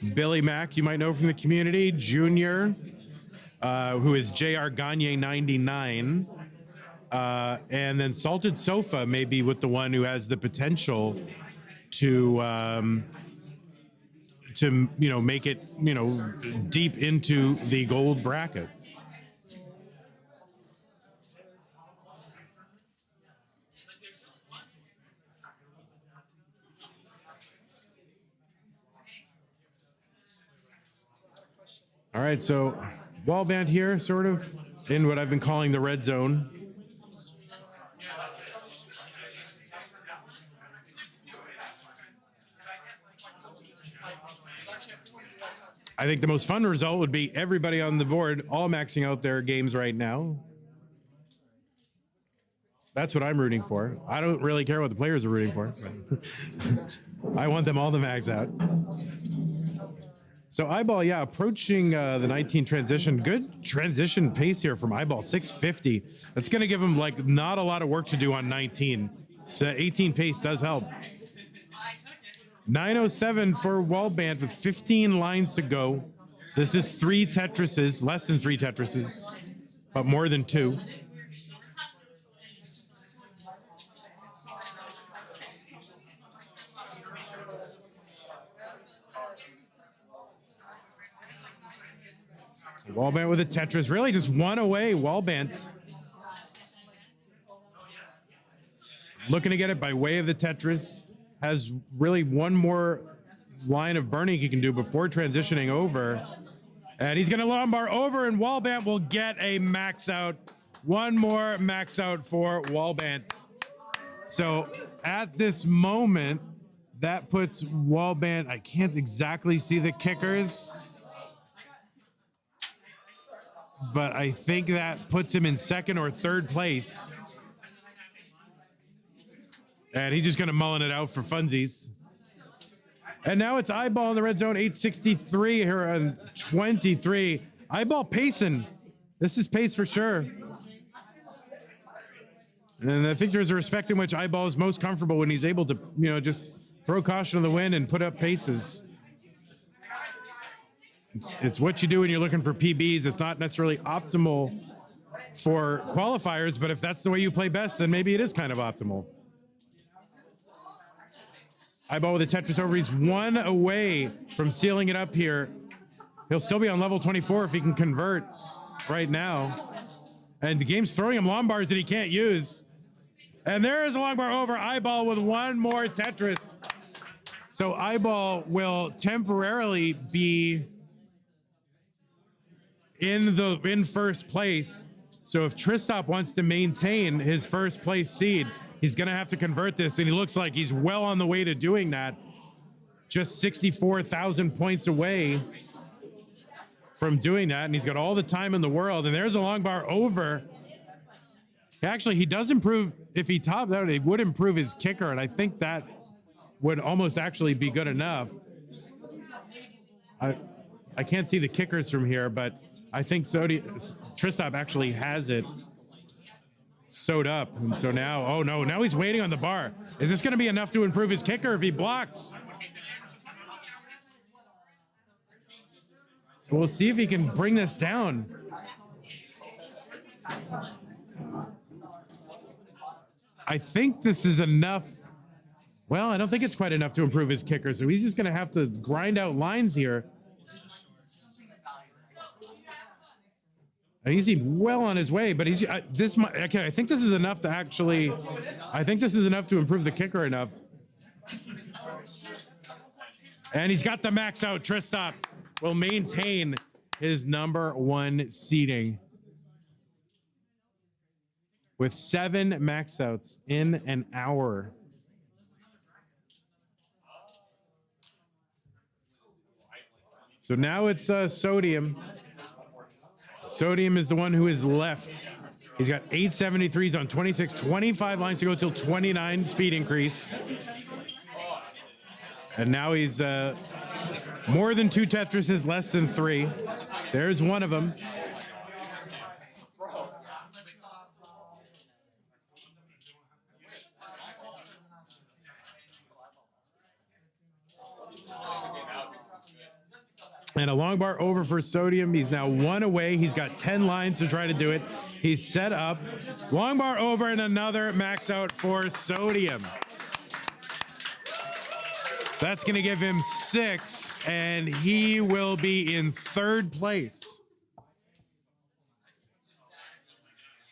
BillyMac, you might know from the community. Junior, who is JR Gagne 99. And then SaltedSofa may be with the one who has the potential to you know, make it, you know, deep into the gold bracket. All right, so Wallbant here, sort of in what I've been calling the red zone. I think the most fun result would be everybody on the board all maxing out their games right now. That's what I'm rooting for. I don't really care what the players are rooting for. I want them all to max out. So iBall, yeah, approaching the 19 transition. Good transition pace here from iBall, 650. That's going to give him like not a lot of work to do on 19. So that 18 pace does help. 907 for Wallbant with 15 lines to go. So this is 3 Tetrises, less than 3 Tetrises, but more than 2. Wallbant with a Tetris, really just one away. Wallbant looking to get it by way of the Tetris. Has really one more line of burning he can do before transitioning over. And he's gonna Lombard over, and Wallbant will get a max out. One more max out for Wallbant. So at this moment, that puts Wallbant, I can't exactly see the kickers, but I think that puts him in second or third place. And he's just gonna mullen it out for funsies. And now it's iBall in the red zone, 863 here on 23. iBall pacing. This is pace for sure. And I think there's a respect in which iBall is most comfortable when he's able to, you know, just throw caution to the wind and put up paces. It's what you do when you're looking for PBs. It's not necessarily optimal for qualifiers, but if that's the way you play best, then maybe it is kind of optimal. iBall with a Tetris over. He's one away from sealing it up here. He'll still be on level 24 if he can convert right now. And the game's throwing him long bars that he can't use. And there is a long bar over. iBall with one more Tetris. So iBall will temporarily be in first place. So if Tristop wants to maintain his first place seed, he's going to have to convert this, and he looks like he's well on the way to doing that. Just 64,000 points away from doing that, and he's got all the time in the world. And there's a long bar over. Actually, he does improve. If he topped out, it would improve his kicker, and I think that would almost actually be good enough. I can't see the kickers from here, but I think Tristop actually has it sewed up. And so now, oh no, now he's waiting on the bar. Is this going to be enough to improve his kicker if he blocks? We'll see if he can bring this down. I think this is enough. Well, I don't think it's quite enough to improve his kicker, so he's just going to have to grind out lines here. He's well on his way, but he's okay. I think this is enough to actually. I think this is enough to improve the kicker enough. And he's got the max out. Tristop will maintain his #1 seeding with 7 max outs in an hour. So now it's Sodium. Sodium is the one who is left. He's got 873s on 26, 25 lines to go till 29 speed increase. And now he's more than 2 Tetrises, less than 3. There's one of them. And a long bar over for Sodium. He's now 1 away. He's got 10 lines to try to do it. He's set up. Long bar over and another max out for Sodium. So that's going to give him 6, and he will be in 3rd place.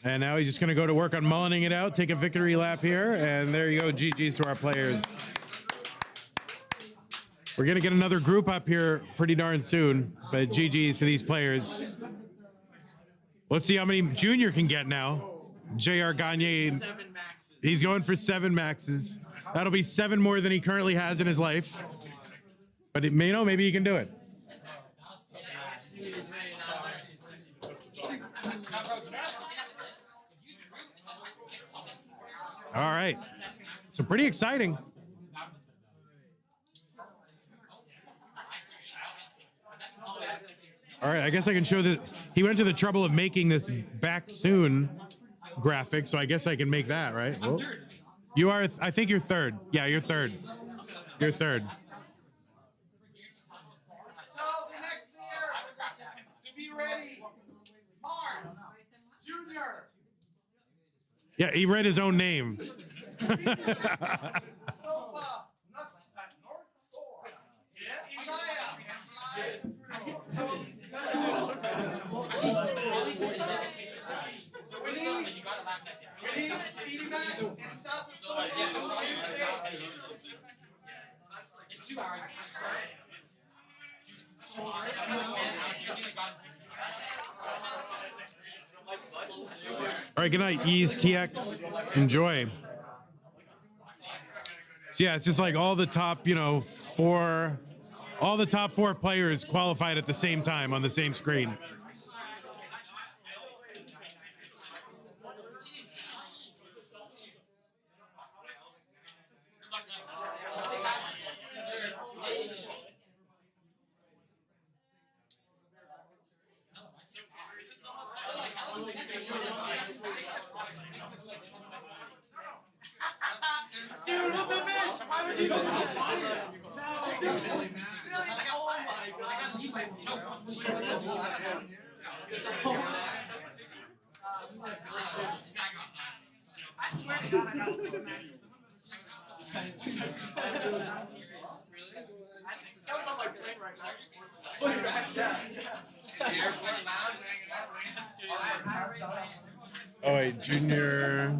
And now he's just going to go to work on mullening it out, take a victory lap here, and there you go. GG's to our players. We're going to get another group up here pretty darn soon, but GG's to these players. Let's see how many Junior can get now. JR Gagne, he's going for 7 maxes. That'll be 7 more than he currently has in his life. But it may, maybe he can do it. All right. So pretty exciting. All right, I guess I can show that he went to the trouble of making this back soon graphic, so I guess I can make that, right? Well, you are, I think you're 3rd. Yeah, you're 3rd. You're 3rd. So next year, to be ready, Marts, Junior. Yeah, he read his own name. Sofa, not North Shore. Isaiah. So we need BillyMac and SaltedSofa on Wednesday. In 2 hours. All right, good night, Ease TX. Enjoy. So yeah, it's just like all the top, all the top 4 players qualified at the same time on the same screen. Dude, what's a bitch? Why would you do that? Sounds on my plane right now. Put your back down. Airport lounge hanging out. Oh wait, Junior.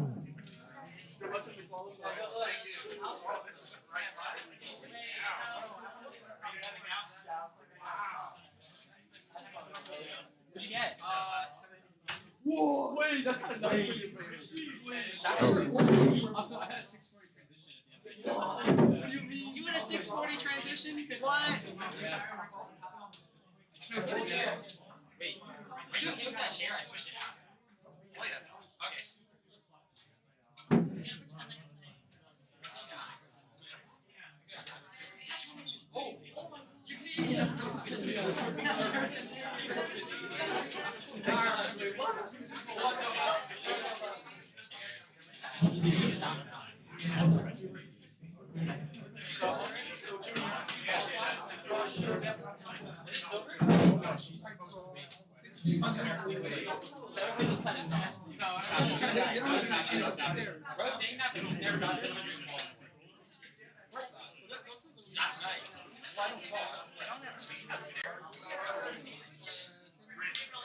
What'd you get? Whoa, wait, that's kind of nice. Also, I had a 640 transition at the end of What do you mean? You had a 640 transition? What? Wait, are you okay with that chair? I switched it out. Oh, yes. Okay. Oh, you Canadian. Bro, saying that, but he's never got 700 balls. That's nice.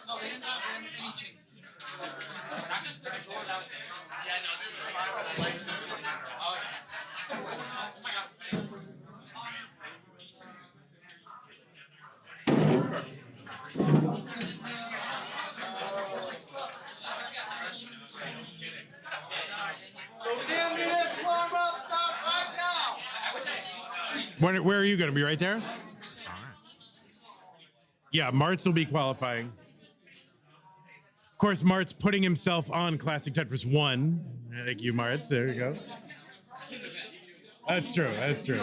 No, they didn't have any changes. That's just the controller that was there. Yeah, no, this is my like this one. Oh, okay. Oh my god. So 10 minutes warm up, stop right now. Where are you going to be? Right there? Yeah, Marts will be qualifying. Of course, Marts putting himself on Classic Tetris 1. Thank you, Marts. There you go. That's true. That's true.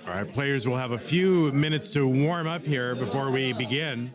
All right, players will have a few minutes to warm up here before we begin.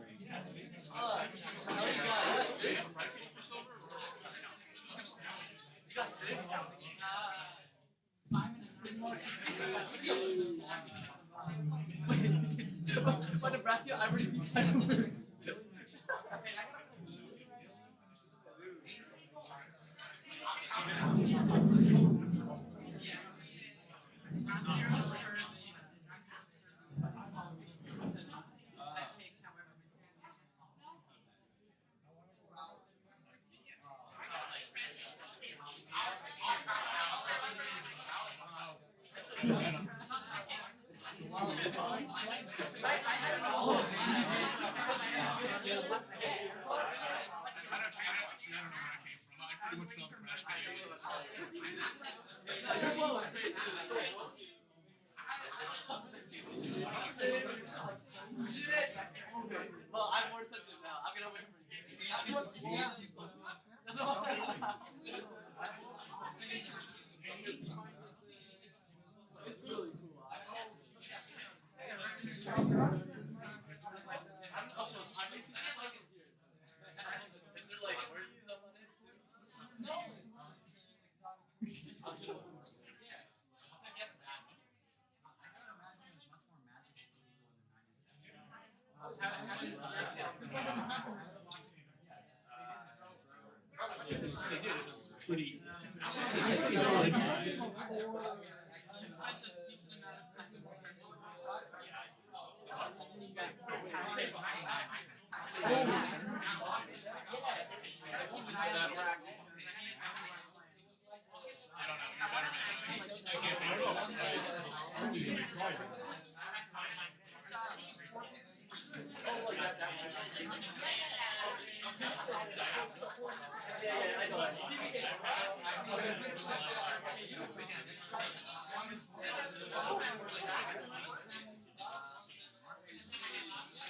Well, I'm more sensitive now. I'm gonna wait for you. It's really cool.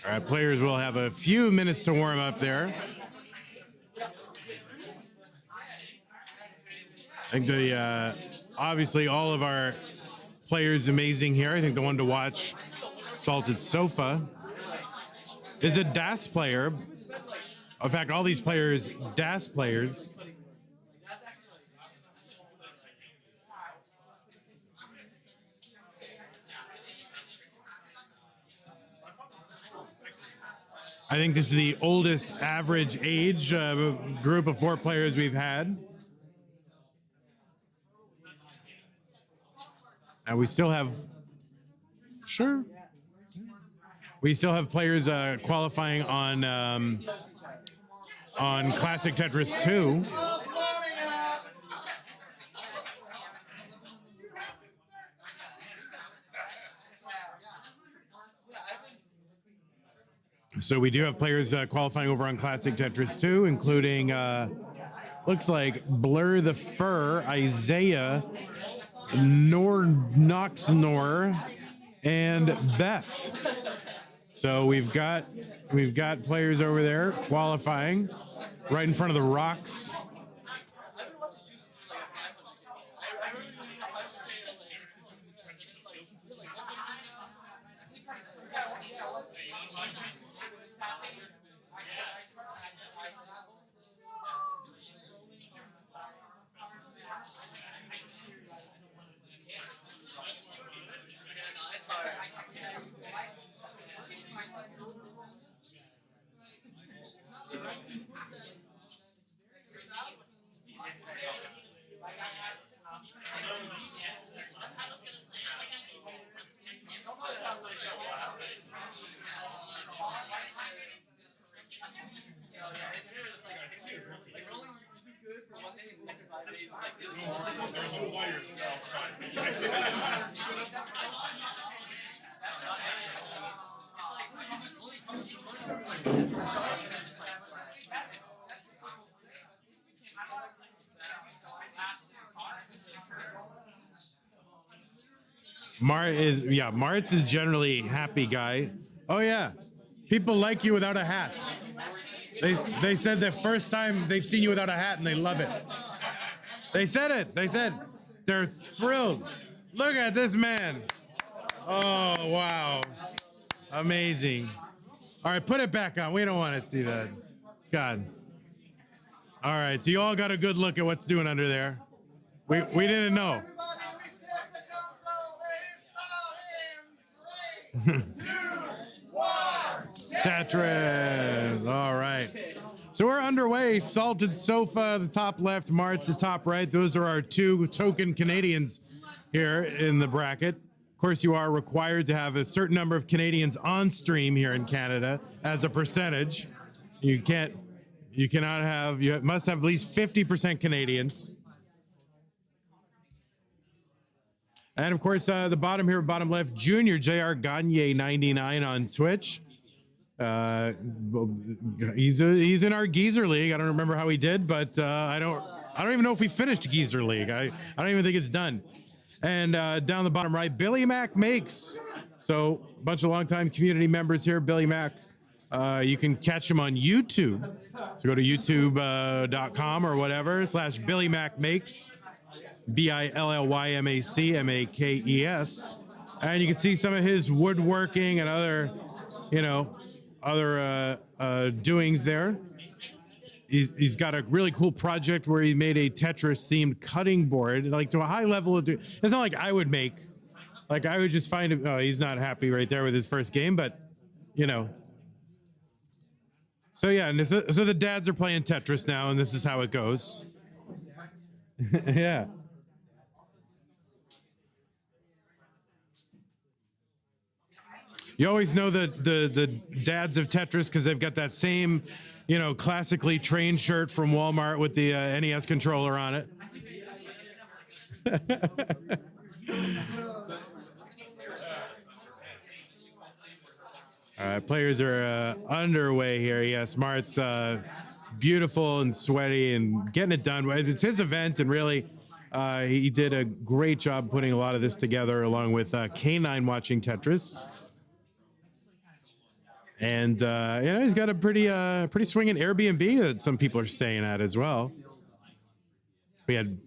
All right, players will have a few minutes to warm up there. I think the obviously all of our players amazing here. I think the one to watch, SaltedSofa, is a DAS player. In fact, all these players, DAS players. I think this is the oldest average age group of 4 players we've had. And we still have, sure. We still have players qualifying on Classic Tetris 2. So we do have players qualifying over on Classic Tetris 2, including, looks like Blur the Fur, Isaiah, Noxnor, and Beth. So we've got players over there qualifying right in front of the rocks. Marts is generally a happy guy. Oh yeah, people like you without a hat. They said the first time they've seen you without a hat and they love it. They said it. They said they're thrilled. Look at this man. Oh wow, amazing. All right, put it back on. We don't want to see that. God. All right, so you all got a good look at what's doing under there. We didn't know. Tetris. All right. So we're underway. SaltedSofa, the top left, Marts, the top right. Those are our 2 token Canadians here in the bracket. Of course, you are required to have a certain number of Canadians on stream here in Canada as a percentage. You must have at least 50% Canadians. And of course, the bottom here, bottom left, Junior JR Gagne 99 on Twitch. He's in our Geezer League. I don't remember how he did, but I don't even know if we finished Geezer League. I don't even think it's done. And down the bottom right, BillyMac makes. So a bunch of longtime community members here. BillyMac. You can catch him on YouTube. So go to youtube.com or whatever /BillyMac makes. BILLYMACMAKES. And you can see some of his woodworking and other, doings there. He's got a really cool project where he made a Tetris themed cutting board, like to a high level of. It's not like I would make, like I would just find him. Oh, he's not happy right there with his first game, but So yeah, and so the dads are playing Tetris now, and this is how it goes. Yeah. You always know the dads of Tetris because they've got that same, classically trained shirt from Walmart with the NES controller on it. All right, players are underway here. Yes, Marts, beautiful and sweaty and getting it done. It's his event, and really, he did a great job putting a lot of this together, along with K9 watching Tetris. And he's got a pretty swinging Airbnb that some people are staying at as well. We had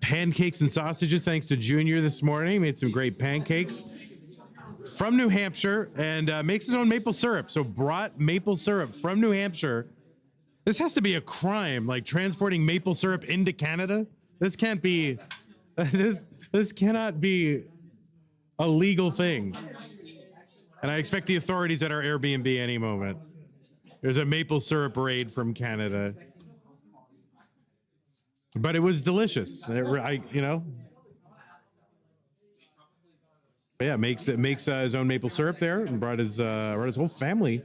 pancakes and sausages thanks to Junior this morning. He made some great pancakes from New Hampshire and makes his own maple syrup. So brought maple syrup from New Hampshire. This has to be a crime, like transporting maple syrup into Canada. This can't be. This cannot be a legal thing. And I expect the authorities at our Airbnb any moment. There's a maple syrup raid from Canada. But it was delicious. But yeah, makes his own maple syrup there and brought his whole family.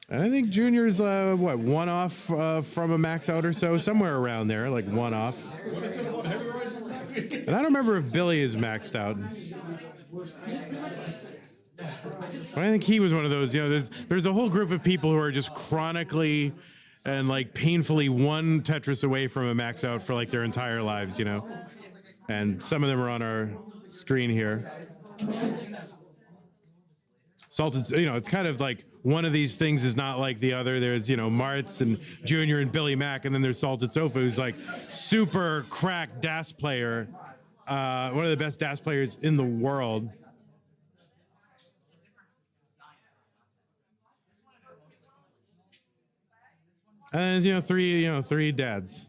And I think Junior's one off from a max out or so, somewhere around there, like one off. And I don't remember if Billy is maxed out. But I think he was one of those. There's a whole group of people who are just chronically and like painfully one Tetris away from a max out for like their entire lives, And some of them are on our screen here. Salted, it's kind of like one of these things is not like the other. There's, Marts and Junior and BillyMac, and then there's SaltedSofa, who's like super crack DAS player, one of the best DAS players in the world. And three dads.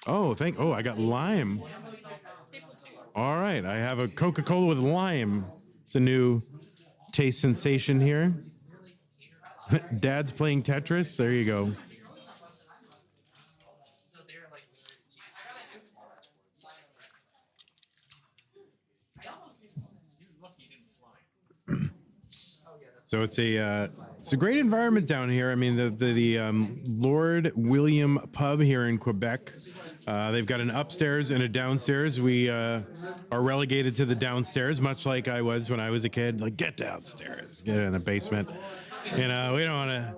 Oh, I got lime. All right, I have a Coca-Cola with lime. It's a new taste sensation here. Dad's playing Tetris. There you go. So it's a great environment down here. I mean, the Lord William Pub here in Quebec. They've got an upstairs and a downstairs. We are relegated to the downstairs, much like I was when I was a kid. Like, get downstairs, get in the basement. We don't want to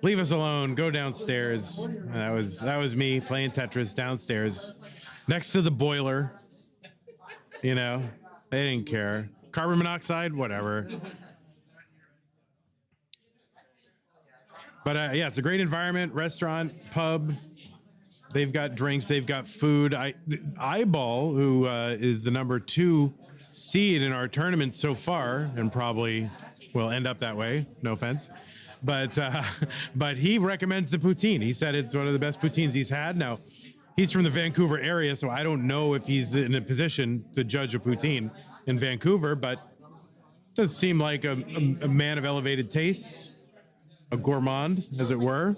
leave us alone. Go downstairs. And that was me playing Tetris downstairs, next to the boiler. They didn't care. Carbon monoxide, whatever. But yeah, it's a great environment. Restaurant, pub. They've got drinks. They've got food. iBall, who is the number 2 seed in our tournament so far, and probably will end up that way. No offense, but he recommends the poutine. He said it's one of the best poutines he's had. Now, he's from the Vancouver area, so I don't know if he's in a position to judge a poutine in Vancouver, but it does seem like a man of elevated tastes, a gourmand, as it were.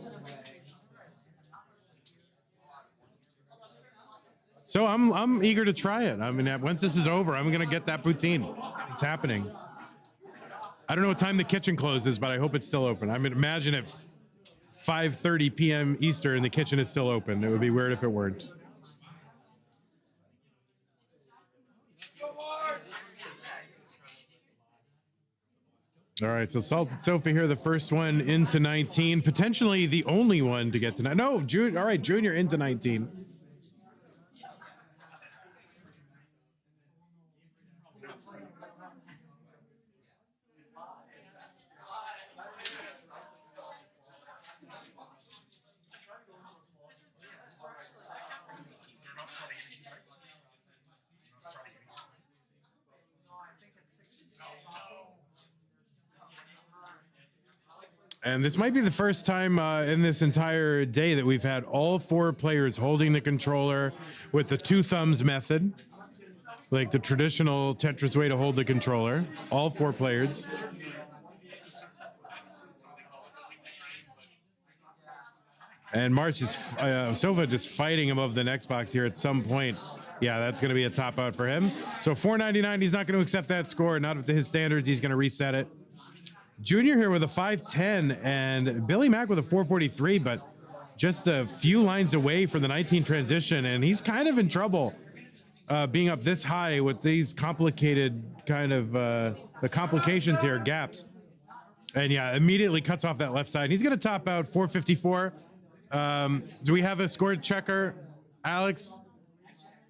So I'm eager to try it. I mean, once this is over, I'm gonna get that poutine. It's happening. I don't know what time the kitchen closes, but I hope it's still open. I mean, imagine if 5:30 p.m. Eastern, the kitchen is still open. It would be weird if it weren't. All right, so SaltedSofa here, the first one into 19, potentially the only one to get to 9. No, all right, Junior into 19. And this might be the first time in this entire day that we've had all 4 players holding the controller with the 2 thumbs method, like the traditional Tetris way to hold the controller. All 4 players. And Marts is Sofa just fighting above the next box here at some point. Yeah, that's going to be a top out for him. So 499, he's not going to accept that score. Not up to his standards. He's going to reset it. Junior here with a 510 and BillyMac with a 443, but just a few lines away from the 19 transition, and he's kind of in trouble being up this high with these complicated kind of the complications here, gaps. And yeah, immediately cuts off that left side. He's going to top out 454. Do we have a score checker? Alex,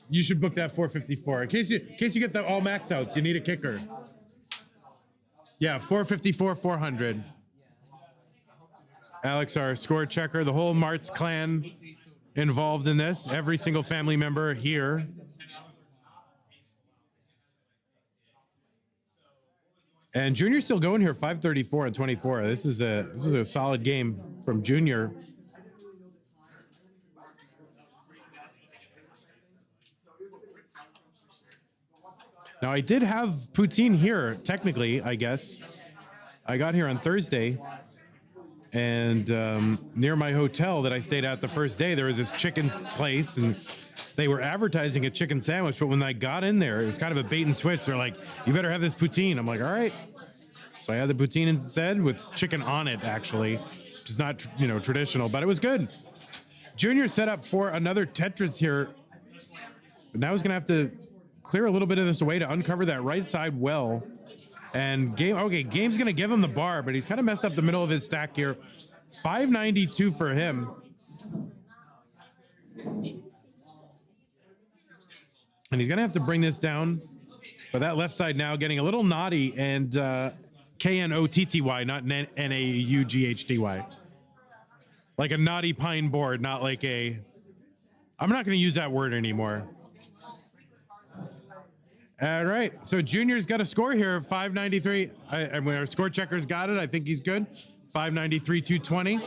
you should book that 454. In case you get the all max outs, you need a kicker. Yeah, 454, 400. Alex, our score checker, the whole Marts clan involved in this. Every single family member here. And Junior's still going here, 534 and 24. This is a solid game from Junior. Now, I did have poutine here, technically, I guess. I got here on Thursday, and near my hotel that I stayed at the first day, there was this chicken place, and they were advertising a chicken sandwich, but when I got in there, it was kind of a bait and switch. They're like, you better have this poutine. I'm like, all right. So I had the poutine instead with chicken on it, actually, which is not, traditional, but it was good. Junior set up for another Tetris here, but now he's going to have to clear a little bit of this away to uncover that right side well. And Game's gonna give him the bar, but he's kind of messed up the middle of his stack here. 592 for him. And he's gonna have to bring this down. But that left side now getting a little naughty, and KNOTTY, not NAUGHTY. Like a naughty pine board, not like a, I'm not gonna use that word anymore. All right, so Junior's got a score here of 593. Our score checker's got it. I think he's good. 593, 220.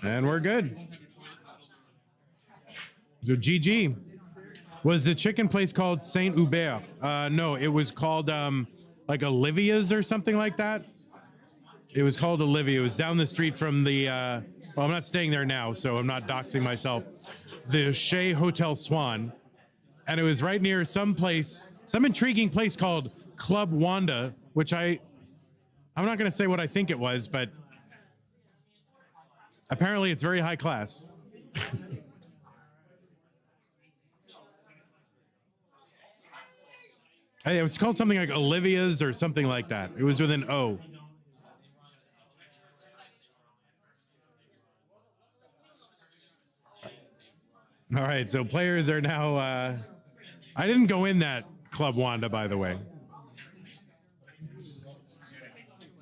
And we're good. So GG. Was the chicken place called Saint Hubert? No, it was called like Olivia's or something like that. It was called Olivia. It was down the street from the, well, I'm not staying there now, so I'm not doxing myself. The Shea Hotel Swan. And it was right near some intriguing place called Club Wanda, which I'm not going to say what I think it was, but apparently it's very high class. Hey, it was called something like Olivia's or something like that. It was with an O. All right, so players are now, I didn't go in that Club Wanda, by the way.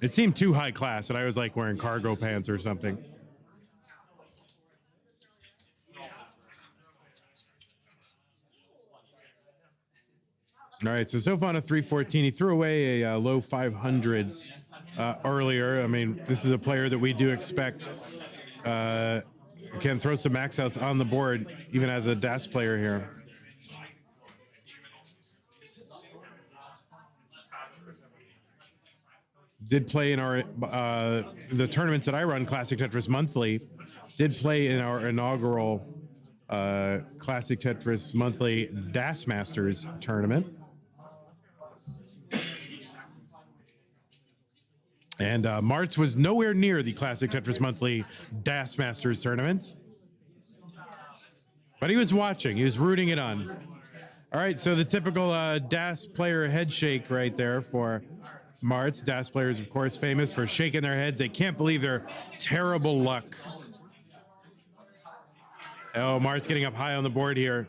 It seemed too high class, and I was like wearing cargo pants or something. All right, so Sofa on a 314. He threw away a low 500s earlier. I mean, this is a player that we do expect can throw some max outs on the board, even as a DAS player here. Did play in our the tournaments that I run, Classic Tetris Monthly. Did play in our inaugural Classic Tetris Monthly DAS Masters Tournament. And Marts was nowhere near the Classic Tetris Monthly DAS Masters tournaments. But he was watching. He was rooting it on. All right, so the typical DAS player head shake right there for Marts. DAS players, of course, famous for shaking their heads. They can't believe their terrible luck. Oh, Marts getting up high on the board here.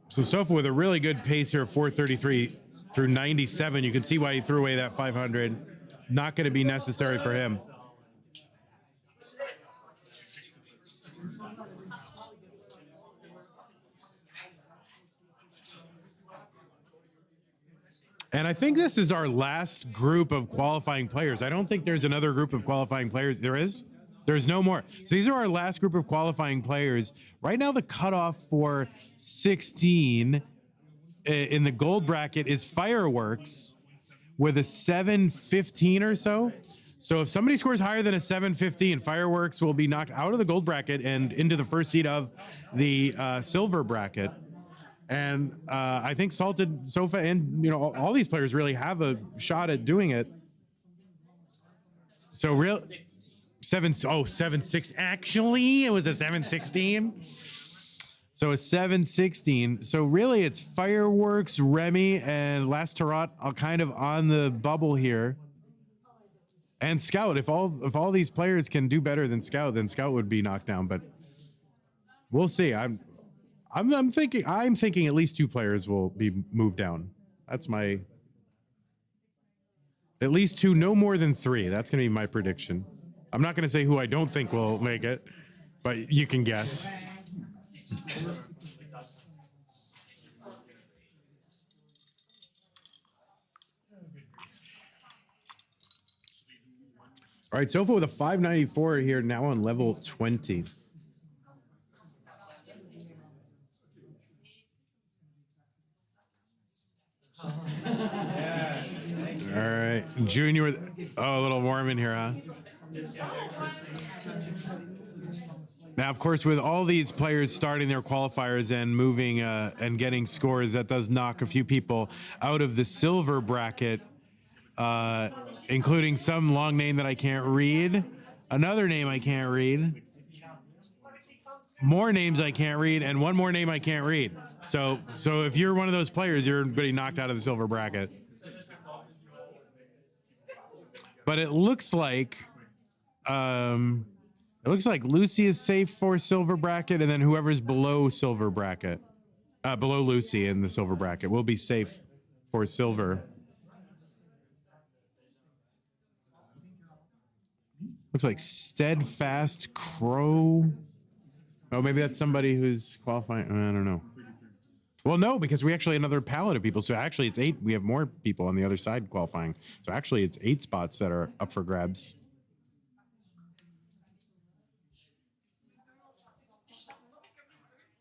So Sofa with a really good pace here, 433 through 97. You can see why he threw away that 500. Not going to be necessary for him. And I think this is our last group of qualifying players. I don't think there's another group of qualifying players. There is? There's no more. So these are our last group of qualifying players. Right now, the cutoff for 16 in the gold bracket is Fireworks with a 715 or so. So if somebody scores higher than a 715, Fireworks will be knocked out of the gold bracket and into the first seed of the silver bracket. And I think SaltedSofa and all these players really have a shot at doing it. So 7-6. Actually, it was a 716. So a 716. So really, it's Fireworks, Remy, and Lastarot are kind of on the bubble here. And Scout. If all these players can do better than Scout, then Scout would be knocked down. But we'll see. I'm thinking at least two players will be moved down. That's my at least two, no more than three. That's going to be my prediction. I'm not going to say who I don't think will make it, but you can guess. All right, Sofa with a 594 here now on level 20. All right, Junior. Oh, a little warm in here, huh? Now, of course, with all these players starting their qualifiers and moving and getting scores, that does knock a few people out of the silver bracket, including some long name that I can't read, another name I can't read, more names I can't read, and one more name I can't read. So if you're one of those players, you're getting knocked out of the silver bracket. But it looks like Loucy is safe for silver bracket, and then whoever's below silver bracket, below Loucy in the silver bracket, will be safe for silver. Looks like Steadfast Crow. Oh, maybe that's somebody who's qualifying. I don't know. Well, no, because we actually have another palette of people. So actually it's 8. We have more people on the other side qualifying. So actually it's 8 spots that are up for grabs.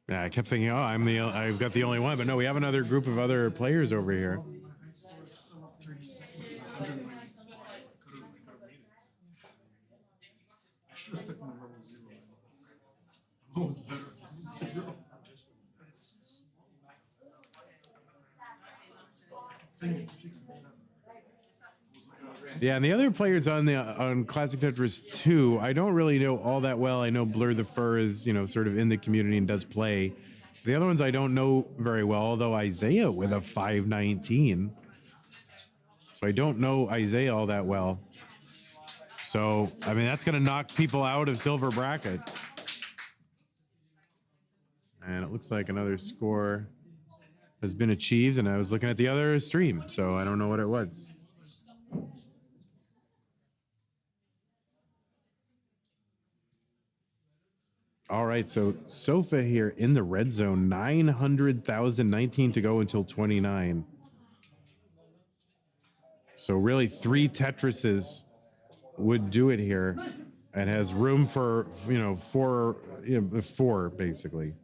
Yeah, I kept thinking, I've got the only one, but no, we have another group of other players over here. Yeah, and the other players on Classic Tetris 2, I don't really know all that well. I know Blur the Fur is, sort of in the community and does play. The other ones I don't know very well, although Isaiah with a 519. So I don't know Isaiah all that well. So, I mean, that's going to knock people out of silver bracket. And it looks like another score has been achieved, and I was looking at the other stream, so I don't know what it was. All right, so Sofa here in the red zone, 900,000, 19 to go until 29. So really 3 Tetrises would do it here, and has room for, 4 basically.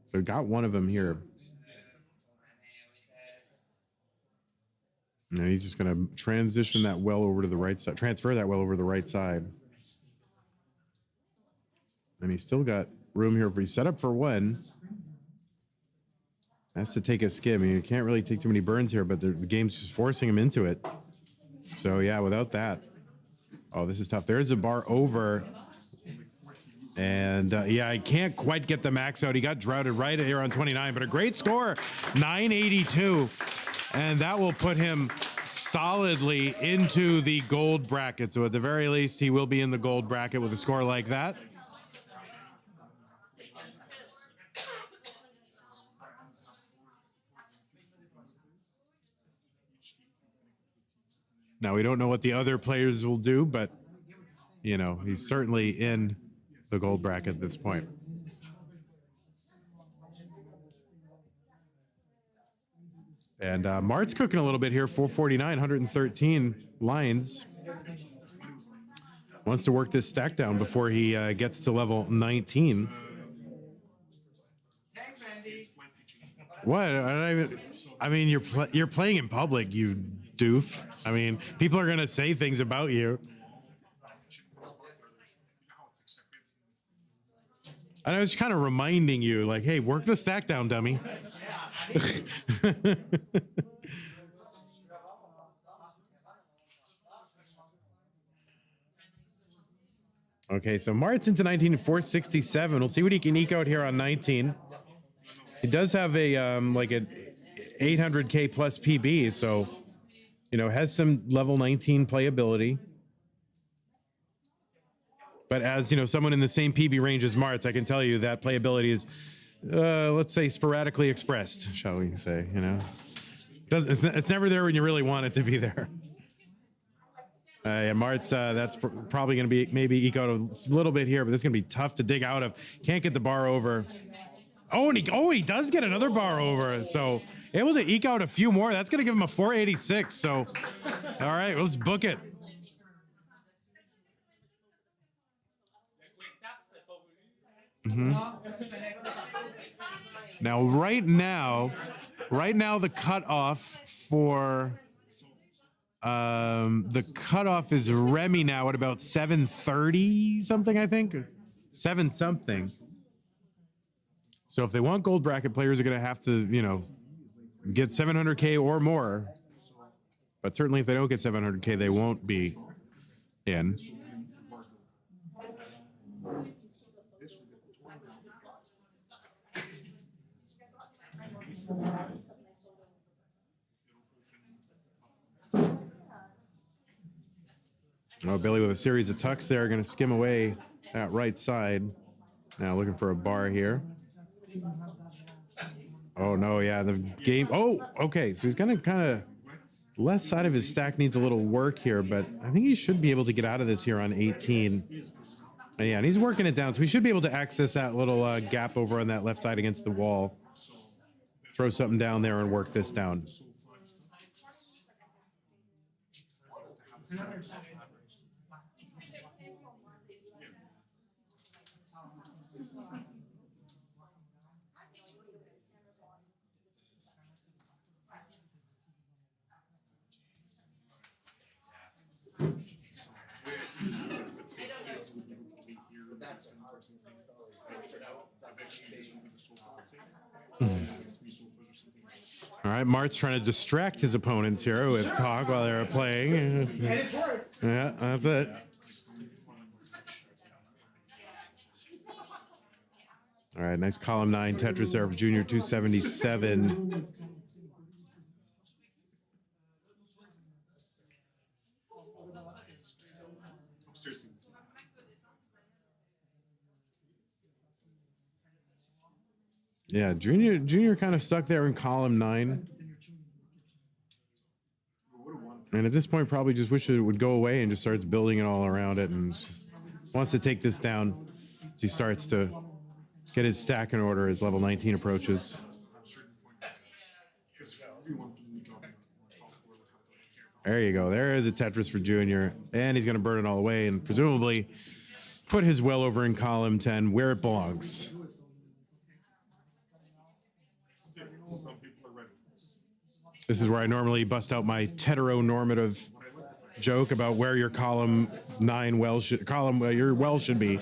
So got one of them here. And he's just going to transition that well over to the right side, transfer that well over to the right side. And he's still got room here for he's set up for one. Has to take a skim. I mean, you can't really take too many burns here, but the game's just forcing him into it. So yeah, without that. Oh, this is tough. There's a bar over. And yeah, I can't quite get the max out. He got droughted right here on 29, but a great score, 982. And that will put him solidly into the gold bracket. So at the very least, he will be in the gold bracket with a score like that. Now, we don't know what the other players will do, but, you know, he's certainly in the gold bracket at this point. And Mart's cooking a little bit here, 449, 113 lines. Wants to work this stack down before he gets to level 19. What? I mean, you're playing in public, you doof. I mean, people are going to say things about you. And I was kind of reminding you, like, hey, work the stack down, dummy. Okay, so Marts into 19 467. We'll see what he can eke out here on 19. He does have a like an 800K plus PB, so you know has some level 19 playability. But as you know, someone in the same PB range as Marts, I can tell you that playability is, let's say, sporadically expressed, shall we say? You know, it's never there when you really want it to be there. Yeah, Marts, that's probably going to be maybe eke out a little bit here, but this is going to be tough to dig out of. Can't get the bar over. Oh, and he does get another bar over. So able to eke out a few more. That's going to give him a 486. So, all right, let's book it. Now, right now, the cutoff for the cutoff is Remy now at about 730 something, I think, 7 something. So if they want gold bracket players, are going to have to, you know, get 700K or more. But certainly, if they don't get 700K, they won't be in. Oh, Billy with a series of tucks there, going to skim away that right side. Now looking for a bar here. Oh, no, yeah, the game. Oh, okay, so he's going to kind of, left side of his stack needs a little work here, but I think he should be able to get out of this here on 18. And yeah, and he's working it down, so we should be able to access that little gap over on that left side against the wall. Throw something down there and work this down. All right, Mart's trying to distract his opponents here with talk while they're playing. And it works. Yeah, that's it. All right, nice column 9 Tetris there for Junior 277. Yeah, Junior kind of stuck there in column 9. And at this point, probably just wishes it would go away and just starts building it all around it and just wants to take this down as he starts to get his stack in order as level 19 approaches. There you go. There is a Tetris for Junior. And he's going to burn it all away and presumably put his well over in column 10 where it belongs. This is where I normally bust out my heteronormative joke about where your column 9 well should your well should be.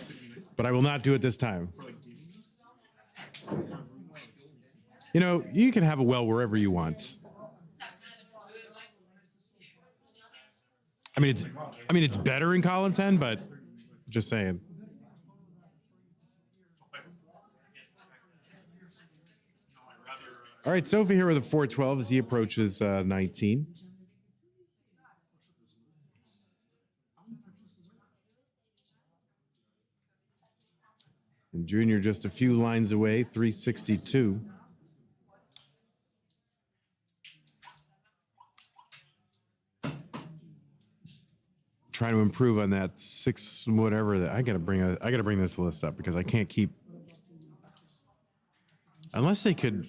but I will not do it this time. You know, you can have a well wherever you want. I mean, it's better in column 10, but just saying. All right, Sofa here with a 412 as he approaches 19. And Junior just a few lines away, 362. Trying to improve on that 6 whatever that I gotta bring this list up because I can't keep unless they could.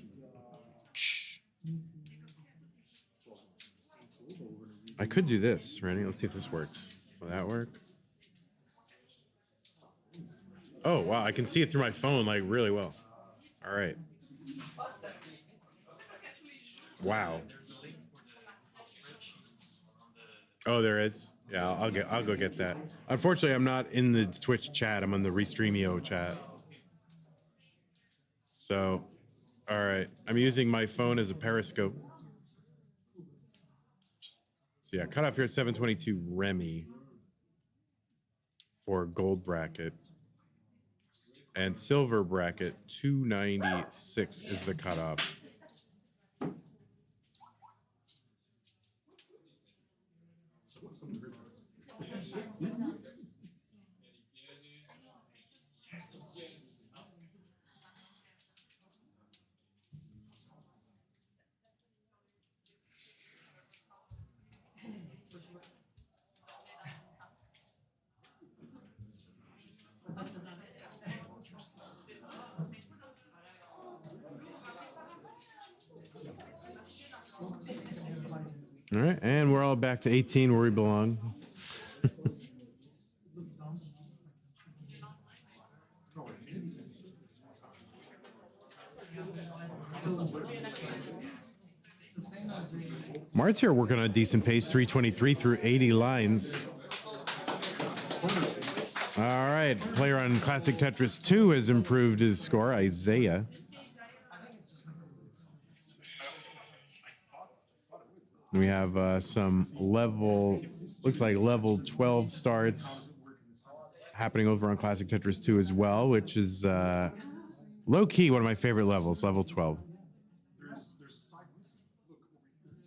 I could do this. Ready? Let's see if this works. Will that work? Oh wow, I can see it through my phone like really well. All right. Wow. Oh, there is. Yeah, I'll go get that. Unfortunately, I'm not in the Twitch chat. I'm on the Restreamio chat. So, all right. I'm using my phone as a periscope. So yeah, cutoff here at 722 Remy for gold bracket. And silver bracket 296 is the cutoff. All right, and we're all back to 18 where we belong. Marts here working on a decent pace, 323 through 80 lines. All right, player on Classic Tetris 2 has improved his score, Isaiah. We have some looks like level 12 starts happening over on Classic Tetris 2 as well, which is low-key one of my favorite levels, level 12. There's a side missing. Look over here.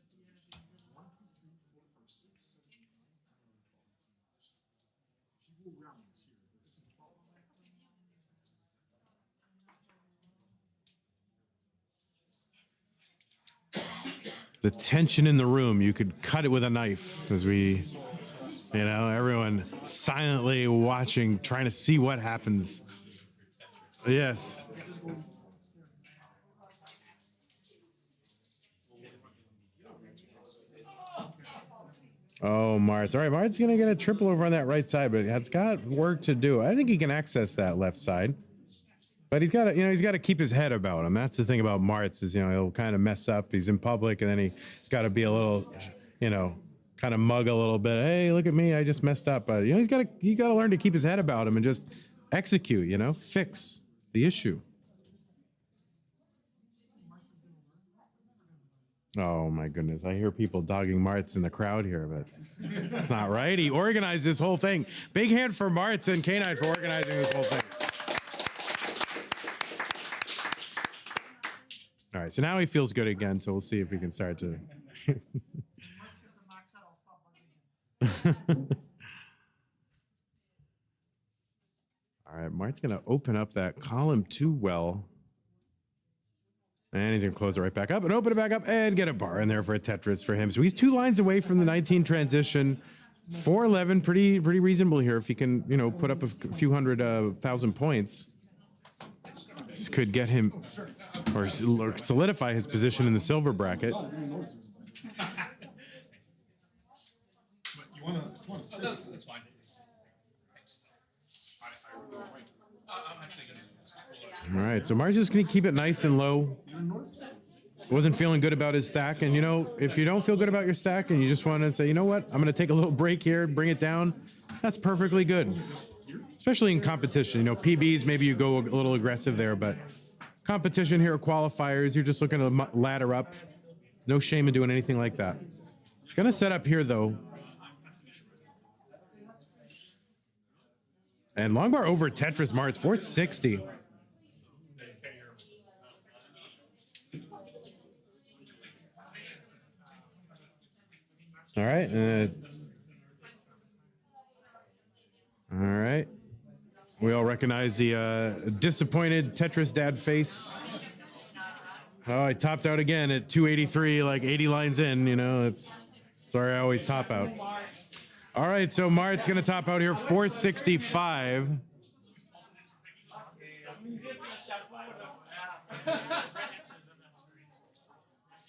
1, 2, 3, 4, 5, 6, 7, 8, 9, 10, 11, 12. If you go around here, it's a 12. The tension in the room, you could cut it with a knife as we, you know, everyone silently watching, trying to see what happens. Yes. Oh, Marts. All right, Marts going to get a triple over on that right side, but it's got work to do. I think he can access that left side. But he's got to, he's got to keep his head about him. That's the thing about Marts is, he'll kind of mess up. He's in public, and then he's got to be a little, kind of mug a little bit. Hey, look at me, I just messed up. But he's got to learn to keep his head about him and just execute. Fix the issue. Oh my goodness, I hear people dogging Marts in the crowd here, but it's not right. He organized this whole thing. Big hand for Marts and K9 for organizing this whole thing. All right, so now he feels good again, so we'll see if we can start to... All right, Mart's going to open up that column 2 well. And he's going to close it right back up and open it back up and get a bar in there for a Tetris for him. So he's 2 lines away from the 19 transition. 411, pretty reasonable here. If he can, put up a few hundred thousand points, this could get him or solidify his position in the silver bracket. That's fine. All right, so Mar's just going to keep it nice and low. Wasn't feeling good about his stack. And, if you don't feel good about your stack and you just want to say, you know what, I'm going to take a little break here, bring it down, that's perfectly good. especially in competition. You know, PBs, maybe you go a little aggressive there, but competition here, qualifiers, you're just looking to ladder up. No shame in doing anything like that. It's going to set up here, though. And Longbar over Tetris Marts, 460. All right. All right. We all recognize the disappointed Tetris dad face. Oh, I topped out again at 283, like 80 lines in. You know, it's where I always top out. All right, so Mart's going to top out here, 465.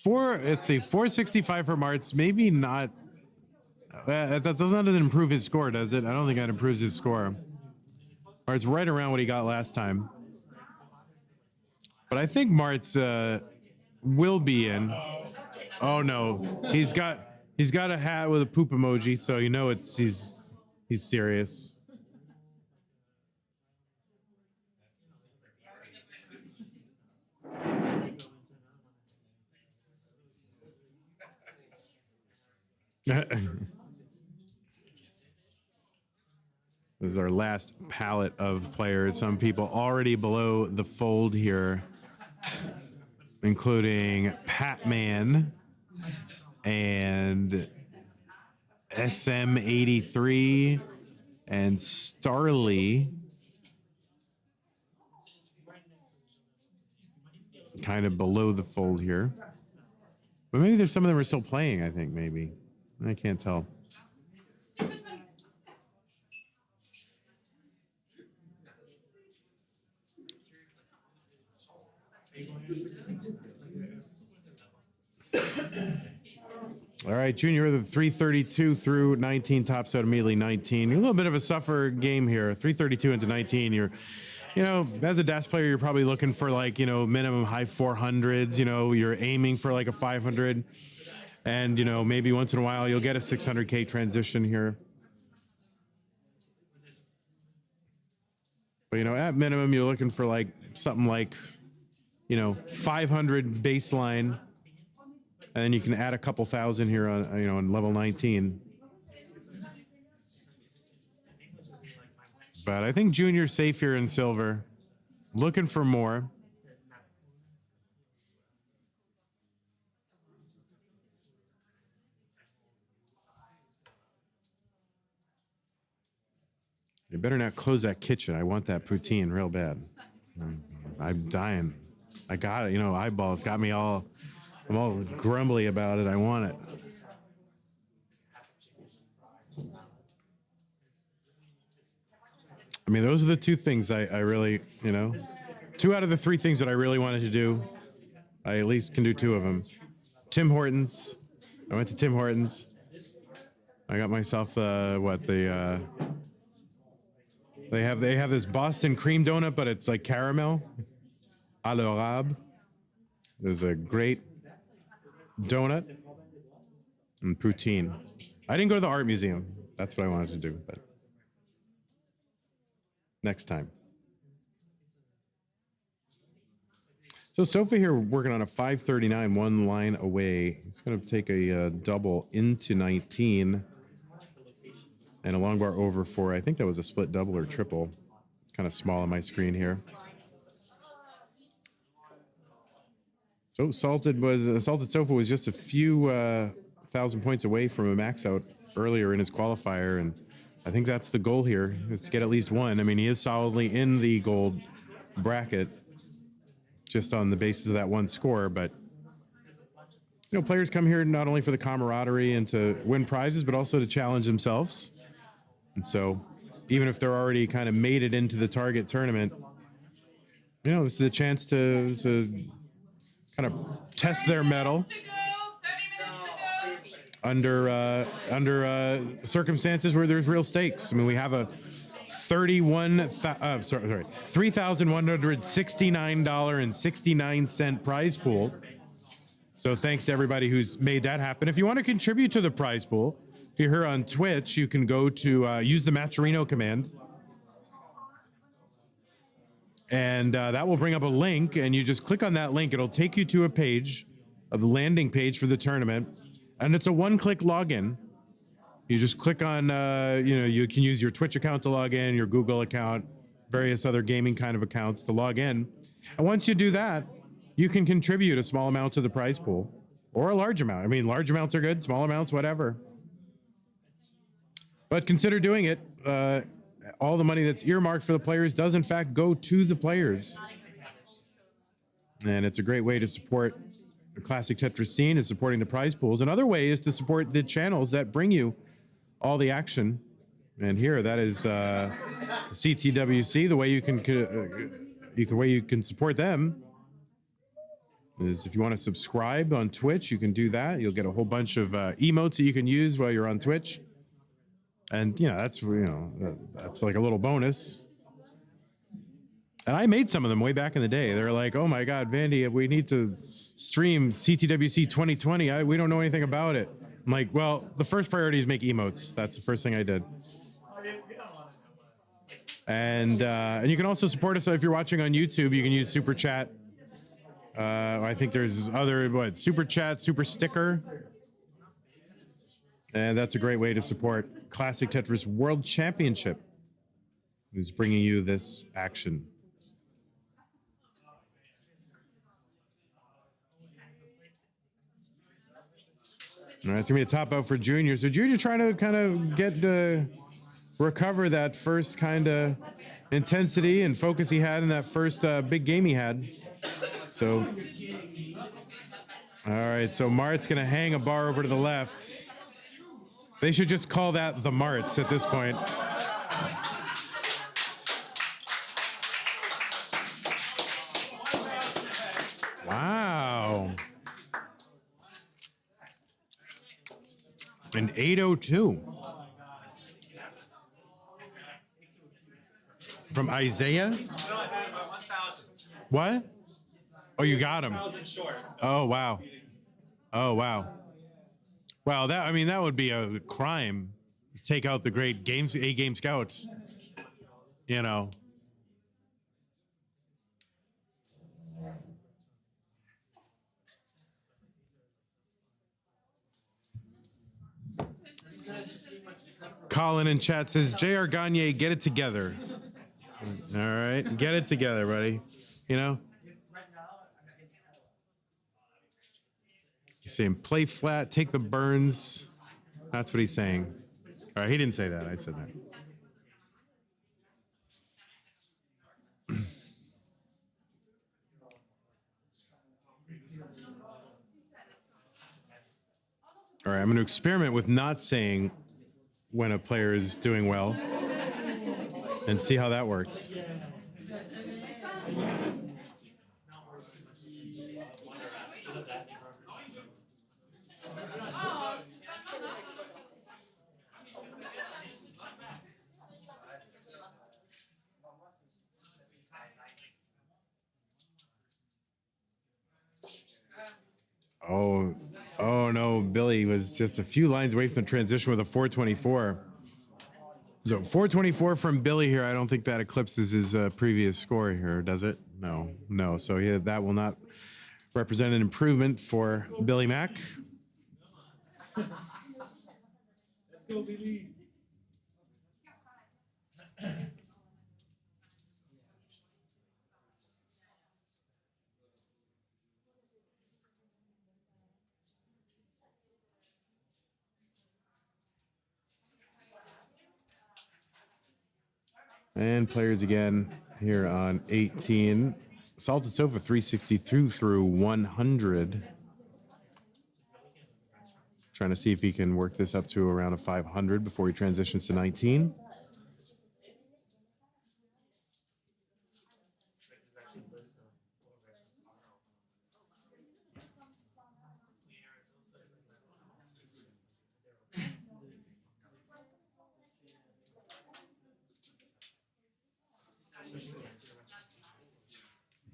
Let's see, 465 for Marts. Maybe not. That doesn't improve his score, does it? I don't think that improves his score. Or it's right around what he got last time. But I think Marts will be in. Oh no, he's got a hat with a poop emoji, so you know he's serious. This is our last palette of players. Some people already below the fold here, including Patman and SM83 and Starly. Kind of below the fold here. But maybe there's some of them are still playing, I think, maybe. I can't tell. All right, Junior, the 332 through 19 tops out immediately 19. A little bit of a suffer game here. 332 into 19. You know, as a DAS player, you're probably looking for like, you know, minimum high 400s. You know, you're aiming for like a 500. And, you know, maybe once in a while you'll get a 600K transition here. But, you know, at minimum, you're looking for like something like, you know, 500 baseline. And then you can add a couple thousand here on, you know, on level 19. But I think Junior's safe here in silver. Looking for more. You better not close that kitchen. I want that poutine real bad. I'm dying. I got it. You know, iBall. It's got me all... I'm all grumbly about it. I want it. I mean, those are the two things I really, you know, 2 out of the 3 things that I really wanted to do. I at least can do 2 of them. Tim Hortons. I went to Tim Hortons. I got myself they have this Boston cream donut, but it's like caramel. À l'arabe. There's a great donut and poutine. I didn't go to the art museum. That's what I wanted to do, but next time. So Sofa here working on a 539, 1 line away. He's going to take a double into 19 and a long bar over for, I think that was a split double or triple. It's kind of small on my screen here. So SaltedSofa was just a few thousand points away from a max out earlier in his qualifier, and I think that's the goal here, is to get at least one. I mean, he is solidly in the gold bracket just on the basis of that one score, but you know, players come here not only for the camaraderie and to win prizes, but also to challenge themselves. And so even if they're already kind of made it into the target tournament, you know, this is a chance to kind of test their mettle under circumstances where there's real stakes. I mean, we have a $3,169.69 prize pool. So thanks to everybody who's made that happen. If you want to contribute to the prize pool, if you're here on Twitch, you can go to use the matcherino command. And that will bring up a link, and you just click on that link. It'll take you to a page, of the landing page for the tournament, and it's a one-click login. You just click on, you can use your Twitch account to log in, your Google account, various other gaming kind of accounts to log in. And once you do that, you can contribute a small amount to the prize pool, or a large amount. I mean, large amounts are good, small amounts, whatever. But consider doing it. All the money that's earmarked for the players does in fact go to the players. And it's a great way to support the classic Tetris scene, is supporting the prize pools. Another way is to support the channels that bring you all the action. And here, that is CTWC. The way you can support them is if you want to subscribe on Twitch, you can do that. You'll get a whole bunch of emotes that you can use while you're on Twitch. And that's like a little bonus. And I made some of them way back in the day. They're like, "Oh my God, Vandy, we need to stream CTWC 2020. We don't know anything about it." I'm like, "Well, the first priority is make emotes." That's the first thing I did. And you can also support us. So if you're watching on YouTube, you can use Super Chat. I think there's other Super Chat, Super Sticker. And that's a great way to support Classic Tetris World Championship, who's bringing you this action. All right, it's gonna be a top out for Junior. So Junior trying to kind of recover that first kind of intensity and focus he had in that first big game he had. So, all right, so Mart's gonna hang a bar over to the left. They should just call that the Marts at this point. Wow. An 802. From Isaiah? What? Oh, you got him. Oh, wow. Oh, wow. Wow, that would be a crime. Take out the great A-game scouts. Colin in chat says, J.R. Gagne, get it together. All right, get it together, buddy. He's saying play flat, take the burns. That's what he's saying. All right, he didn't say that. I said that. All right, I'm going to experiment with not saying when a player is doing well and see how that works. Oh no, Billy was just a few lines away from the transition with a 424. So 424 from Billy here. I don't think that eclipses his previous score here, does it? No. So that will not represent an improvement for BillyMac. Let's go, Billy. And players again here on 18. SaltedSofa 362 through 100. Trying to see if he can work this up to around a 500 before he transitions to 19.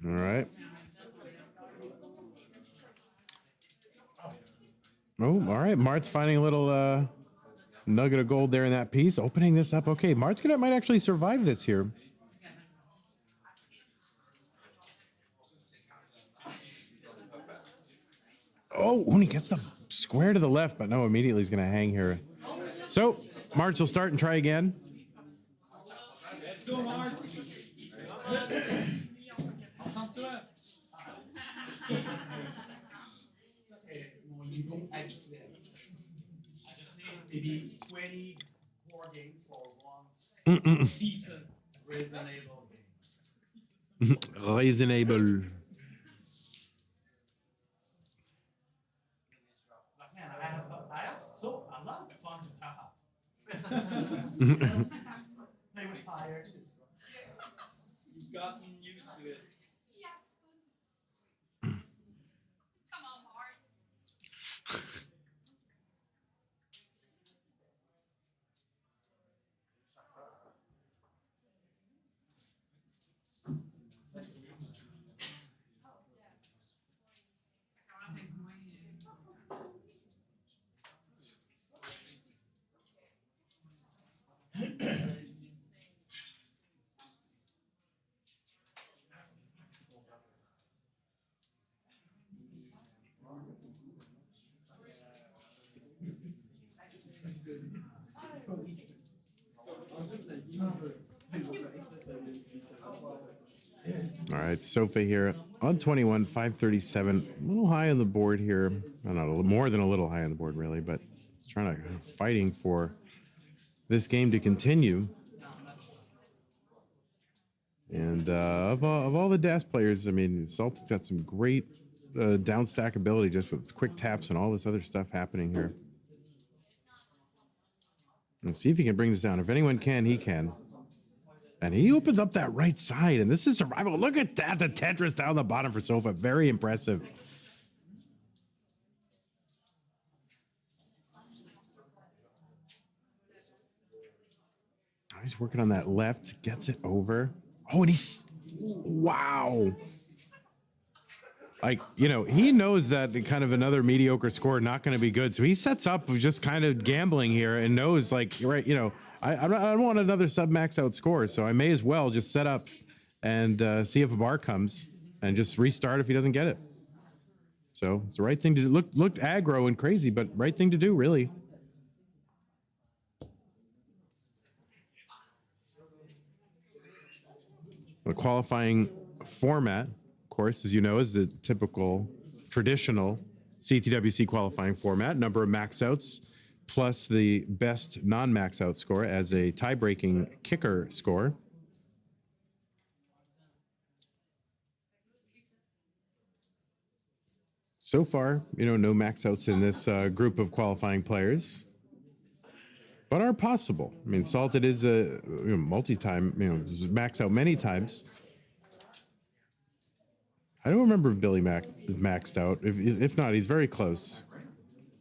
All right. Oh, all right. Mart's finding a little nugget of gold there in that piece. Opening this up. Okay, Mart's might actually survive this here. Oh, Uni gets the square to the left, but no, immediately he's going to hang here. So, Marts will start and try again. Let's go, Marts. I just need maybe 20 more games for one decent, reasonable game. Reasonable. Man, I have a lot of fun to talk. Play with fire. You've gotten used to it. Come on, Marts. All right, Sofa here on 21, 537. A little high on the board here. Not a little, more than a little high on the board, really, but he's trying to fighting for this game to continue. And of all the DAS players, I mean, Salted's got some great down stack ability just with quick taps and all this other stuff happening here. Let's see if he can bring this down. If anyone can, he can. And he opens up that right side, and this is survival. Look at that, the Tetris down the bottom for Sofa. Very impressive. He's working on that left, gets it over. Oh, and he's, wow. Like, you know, he knows that the kind of another mediocre score not going to be good. So he sets up with just kind of gambling here and knows, like, right, you know, I don't want another sub-max out score, so I may as well just set up and see if a bar comes and just restart if he doesn't get it. So it's the right thing to do. Looked aggro and crazy, but right thing to do, really. The qualifying format, of course, as you know, is the typical traditional CTWC qualifying format. Number of max outs plus the best non-max out score as a tie-breaking kicker score. So far, you know, no max outs in this group of qualifying players, but are possible. I mean, Salted is a multi-time, you know, max out many times. I don't remember if BillyMac maxed out. If not, he's very close.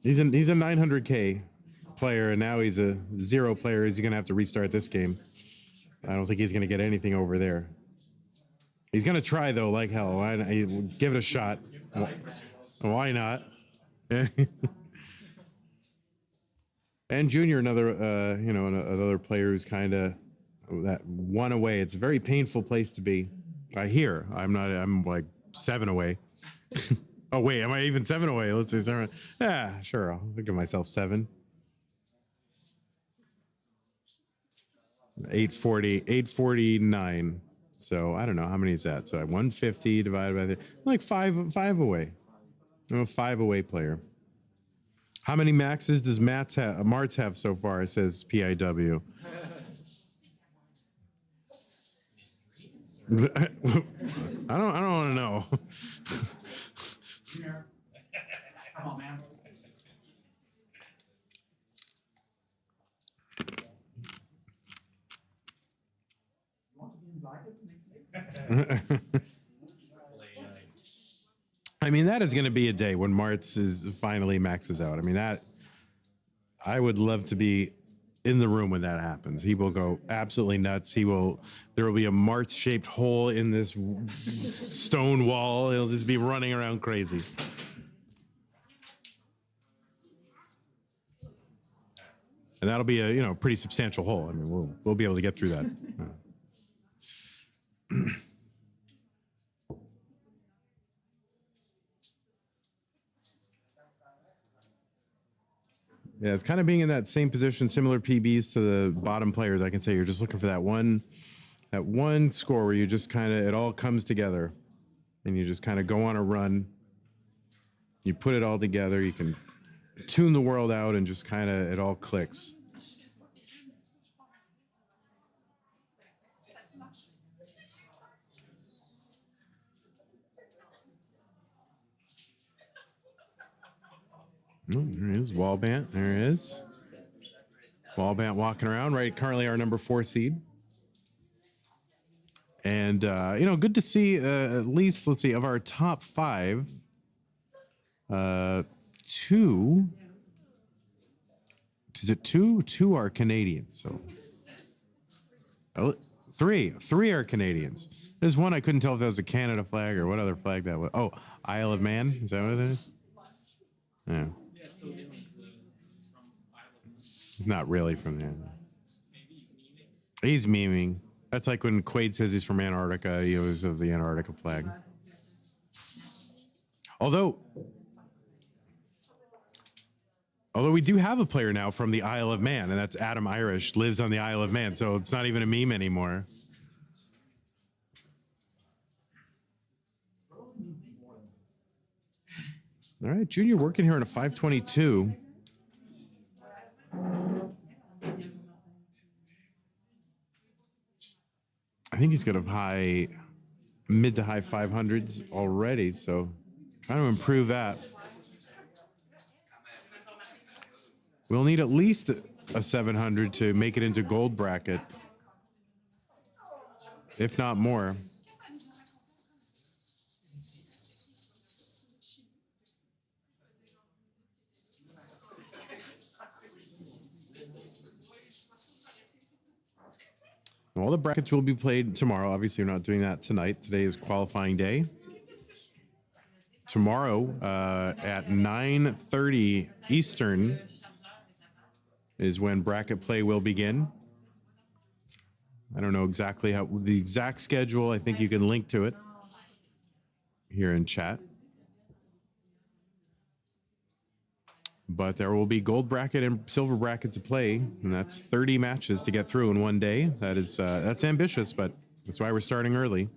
He's a 900K player, and now he's a 0 player. He's gonna have to restart this game. I don't think he's gonna get anything over there. He's gonna try though, like hell. Give it a shot. Why not? And Junior, another you know, another player who's kind of that one away. It's a very painful place to be. I hear. I'm like 7 away. Oh wait, am I even 7 away? Let's do 7. Yeah, sure. I'll give myself 7. 849. So I don't know how many is that. So 150 divided by like five away. I'm a 5 away player. How many maxes does Marts have so far? It says PIW. I don't want to know. Come on, man. You want to be invited next week? I mean, that is going to be a day when Marts is finally maxes out. I mean, that I would love to be in the room when that happens. He will go absolutely nuts. There will be a Marts-shaped hole in this stone wall. He'll just be running around crazy. And that'll be a, you know, pretty substantial hole. I mean, we'll be able to get through that. Yeah, it's kind of being in that same position, similar PBs to the bottom players. I can say you're just looking for that one score where you just kind of, it all comes together and you just kind of go on a run. You put it all together. You can tune the world out and just kind of, it all clicks. Oh, there it is, Wallbant. There it is. Wallbant walking around, right? Currently our number 4 seed. And, you know, good to see at least, let's see, of our top 5, 2, is it 2? 2 are Canadians, so. 3 are Canadians. There's one I couldn't tell if that was a Canada flag or what other flag that was. Oh, Isle of Man? Is that what it is? Yeah. Not really from there. He's memeing. That's like when Quaid says he's from Antarctica, he always has the Antarctica flag. Although we do have a player now from the Isle of Man, and that's Adam Irish, lives on the Isle of Man, so it's not even a meme anymore. All right, Junior working here on a 522. I think he's got a mid to high 500s already, so trying to improve that. We'll need at least a 700 to make it into gold bracket, if not more. All the brackets will be played tomorrow. Obviously, we're not doing that tonight. Today is qualifying day. Tomorrow at 9:30 Eastern is when bracket play will begin. I don't know exactly how the exact schedule. I think you can link to it here in chat. But there will be gold bracket and silver bracket to play, and that's 30 matches to get through in one day. That is that's ambitious, but that's why we're starting early.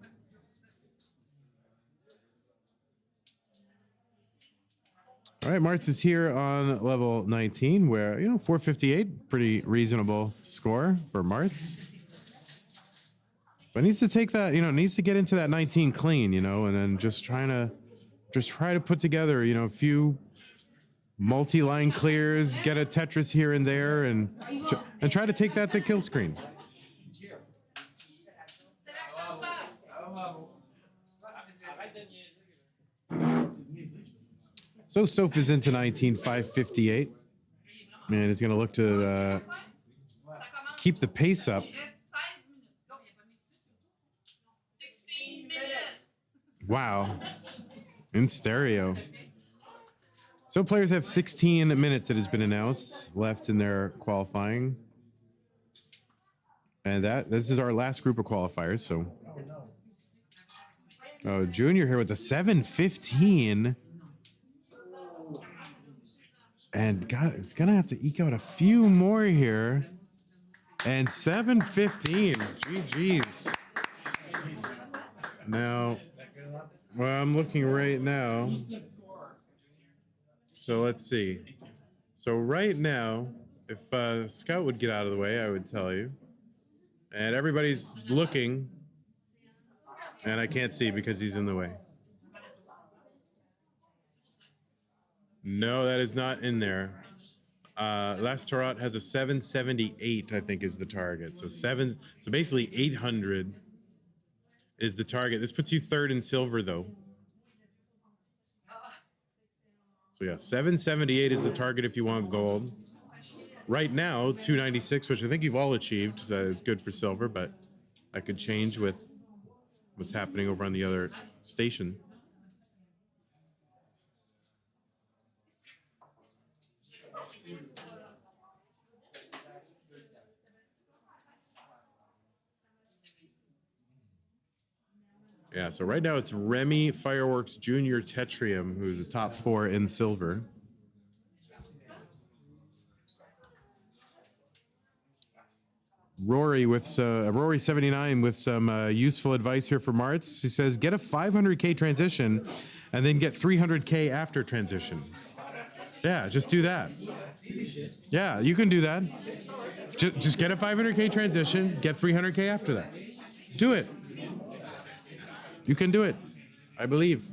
All right, Marts is here on level 19, where 458, pretty reasonable score for Marts. But needs to take that, needs to get into that 19 clean, and then just try to put together, a few multi-line clears, get a Tetris here and there, and try to take that to kill screen. So Sofa's into 19,558, and is going to look to keep the pace up. Wow, in stereo. So players have 16 minutes, it has been announced, left in their qualifying. And this is our last group of qualifiers, so. Oh, Junior here with the 715. And God, it's gonna have to eke out a few more here. And 715, GG's. Now, well, I'm looking right now. So let's see. So right now, if Scout would get out of the way, I would tell you. And everybody's looking, and I can't see because he's in the way. No, that is not in there. Lastarot has a 778, I think, is the target. So basically 800 is the target. This puts you third in silver, though. So yeah, 778 is the target if you want gold. Right now, 296, which I think you've all achieved, is good for silver, but that could change with what's happening over on the other station. Yeah, so right now it's Remy, Fireworks, Junior, Tetrium, who's the top 4 in silver. Rory with Rory 79 with some useful advice here for Marts. He says, get a 500K transition and then get 300K after transition. Yeah, just do that. Yeah, you can do that. Just get a 500K transition, get 300K after that. Do it. You can do it. I believe.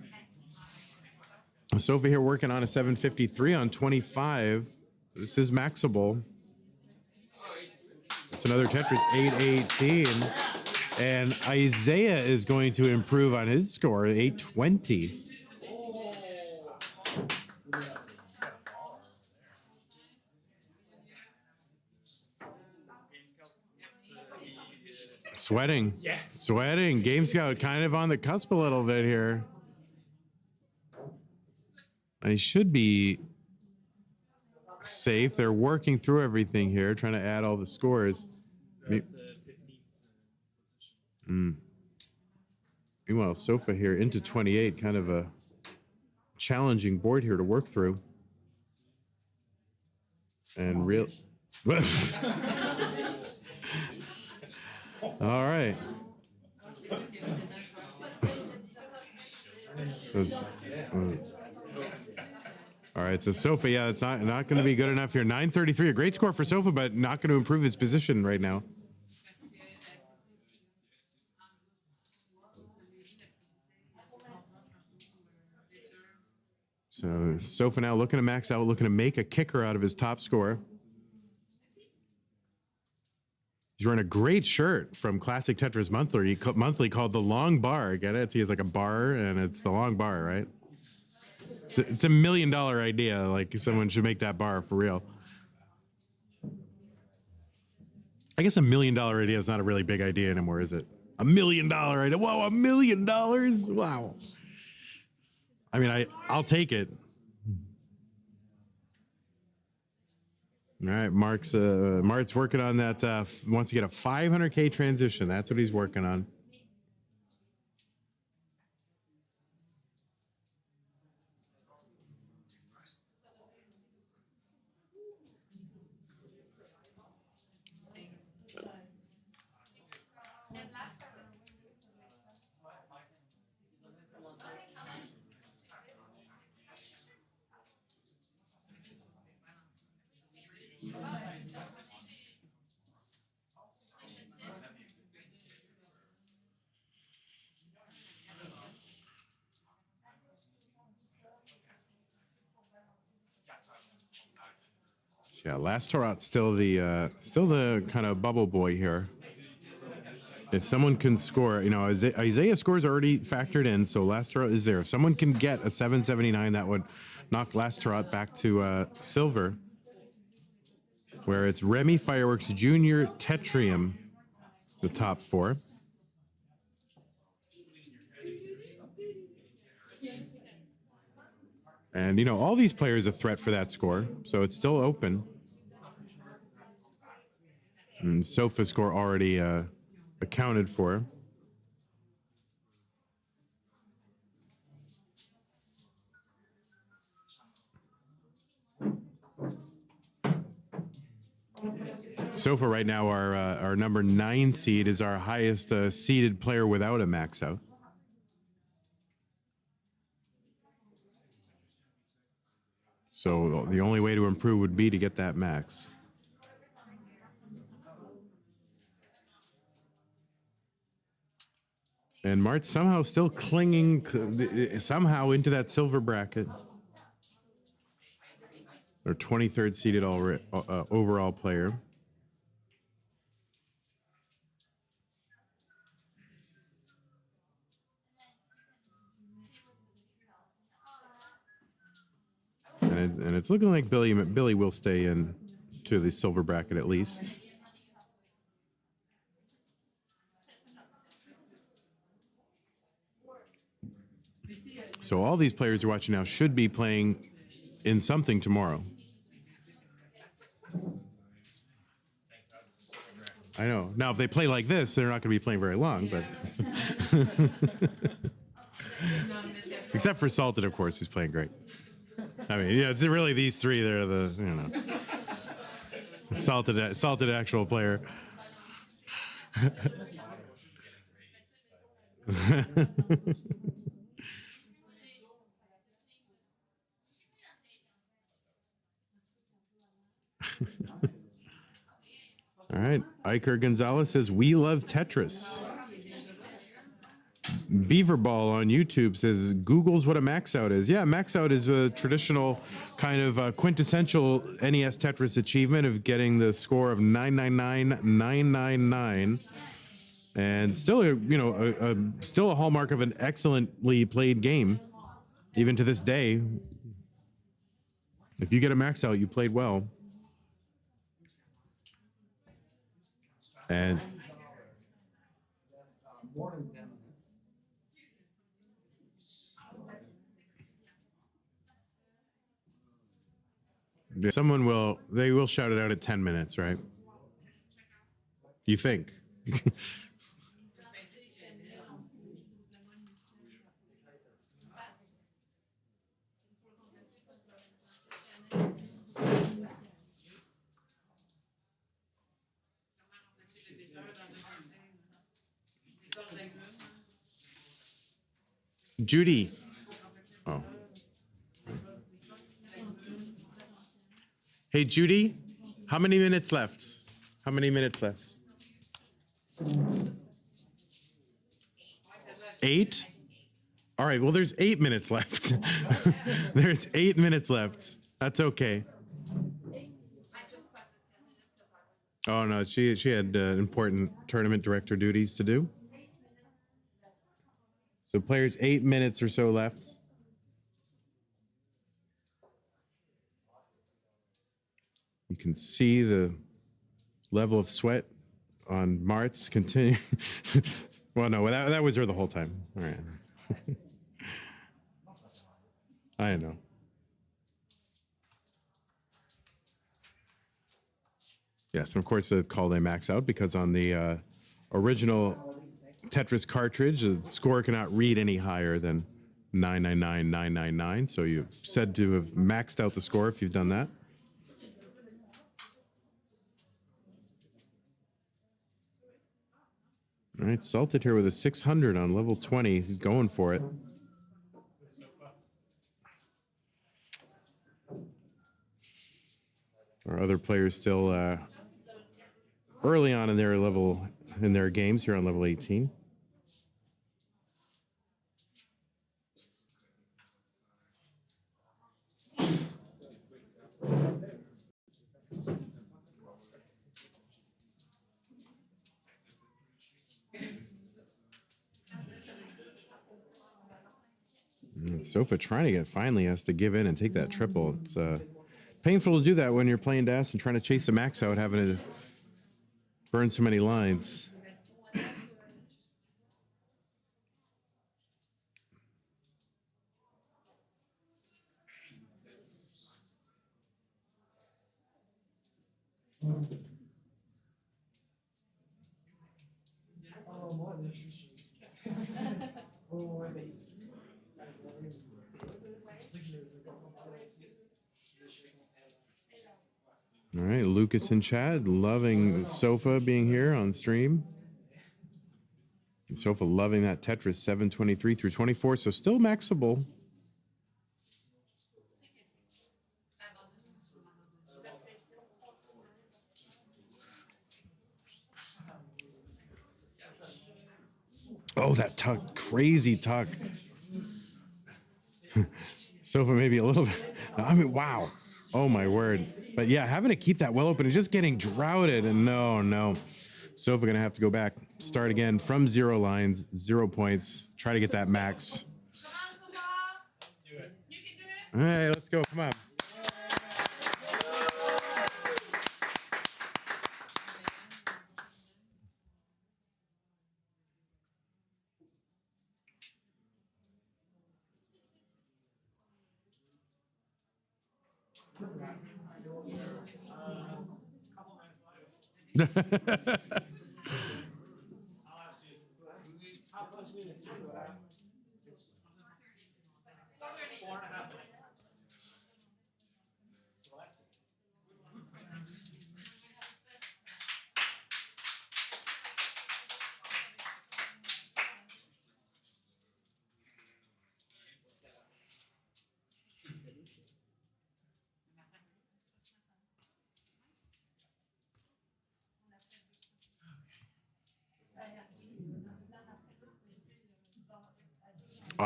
Sofa here working on a 753 on 25. This is maxable. It's another Tetris 818. And Isaiah is going to improve on his score, 820. Sweating. Yeah. Sweating. Game Scout kind of on the cusp a little bit here. He should be safe. They're working through everything here, trying to add all the scores. Meanwhile, Sofa here into 28, kind of a challenging board here to work through. And real. All right. All right, so Sofa, yeah, it's not going to be good enough here. 933, a great score for Sofa, but not going to improve his position right now. So Sofa now looking to max out, looking to make a kicker out of his top score. He's wearing a great shirt from Classic Tetris Monthly called the Long Bar. Get it? He has like a bar, and it's the long bar, right? It's a $1 million idea. Like someone should make that bar for real. I guess $1 million idea is not a really big idea anymore, is it? $1 million idea. Whoa, $1 million? Wow. I mean, I'll take it. All right, Mart's working on that. Wants to get a 500K transition. That's what he's working on. Yeah, Lastarot's still the kind of bubble boy here. If someone can score, Isaiah scores already factored in, so Lastarot is there. If someone can get a 779, that would knock Lastarot back to silver, where it's Remy, Fireworks, Junior, Tetrium, the top four. And, all these players a threat for that score, so it's still open. And Sofa score already accounted for. Sofa right now, our number 9 seed is our highest seeded player without a max out. So the only way to improve would be to get that max. And Mart's somehow still clinging somehow into that silver bracket. Our 23rd seeded overall player. And it's looking like Billy will stay in to the silver bracket at least. So all these players you're watching now should be playing in something tomorrow. I know. Now, if they play like this, they're not going to be playing very long, but... Except for Salted, of course, who's playing great. I mean, yeah, it's really these three that are the, Salted actual player. All right. Iker Gonzalez says, we love Tetris. Beaverball on YouTube says, Google's what a max out is. Yeah, max out is a traditional kind of quintessential NES Tetris achievement of getting the score of 999,999. And still, still a hallmark of an excellently played game, even to this day. If you get a max out, you played well. And they will shout it out at 10 minutes, right? You think? Judy. Oh. Hey, Judy, how many minutes left? How many minutes left? 8? All right, well, there's 8 minutes left. There's 8 minutes left. That's okay. Oh, no, she had important tournament director duties to do. So players, 8 minutes or so left. You can see the level of sweat on Marts continue. Well, no, that was her the whole time. All right. I know. Yes, and of course, it's called a max out because on the original Tetris cartridge, the score cannot read any higher than 999,999. So you're said to have maxed out the score if you've done that. All right, Salted here with a 600 on level 20. He's going for it. Our other players still early on in their games here on level 18. Sofa trying to get finally has to give in and take that triple. It's painful to do that when you're playing DAS and trying to chase a max out, having to burn so many lines. All right, Lucas and Chad loving Sofa being here on stream. And Sofa loving that Tetris 723 through 24, so still maxable. Oh, that tuck, crazy tuck. Sofa maybe a little bit. I mean, wow. Oh, my word. But yeah, having to keep that well open and just getting droughted. And no. Sofa going to have to go back, start again from 0 lines, 0 points, try to get that max. Let's do it. You can do it. All right, let's go. Come on.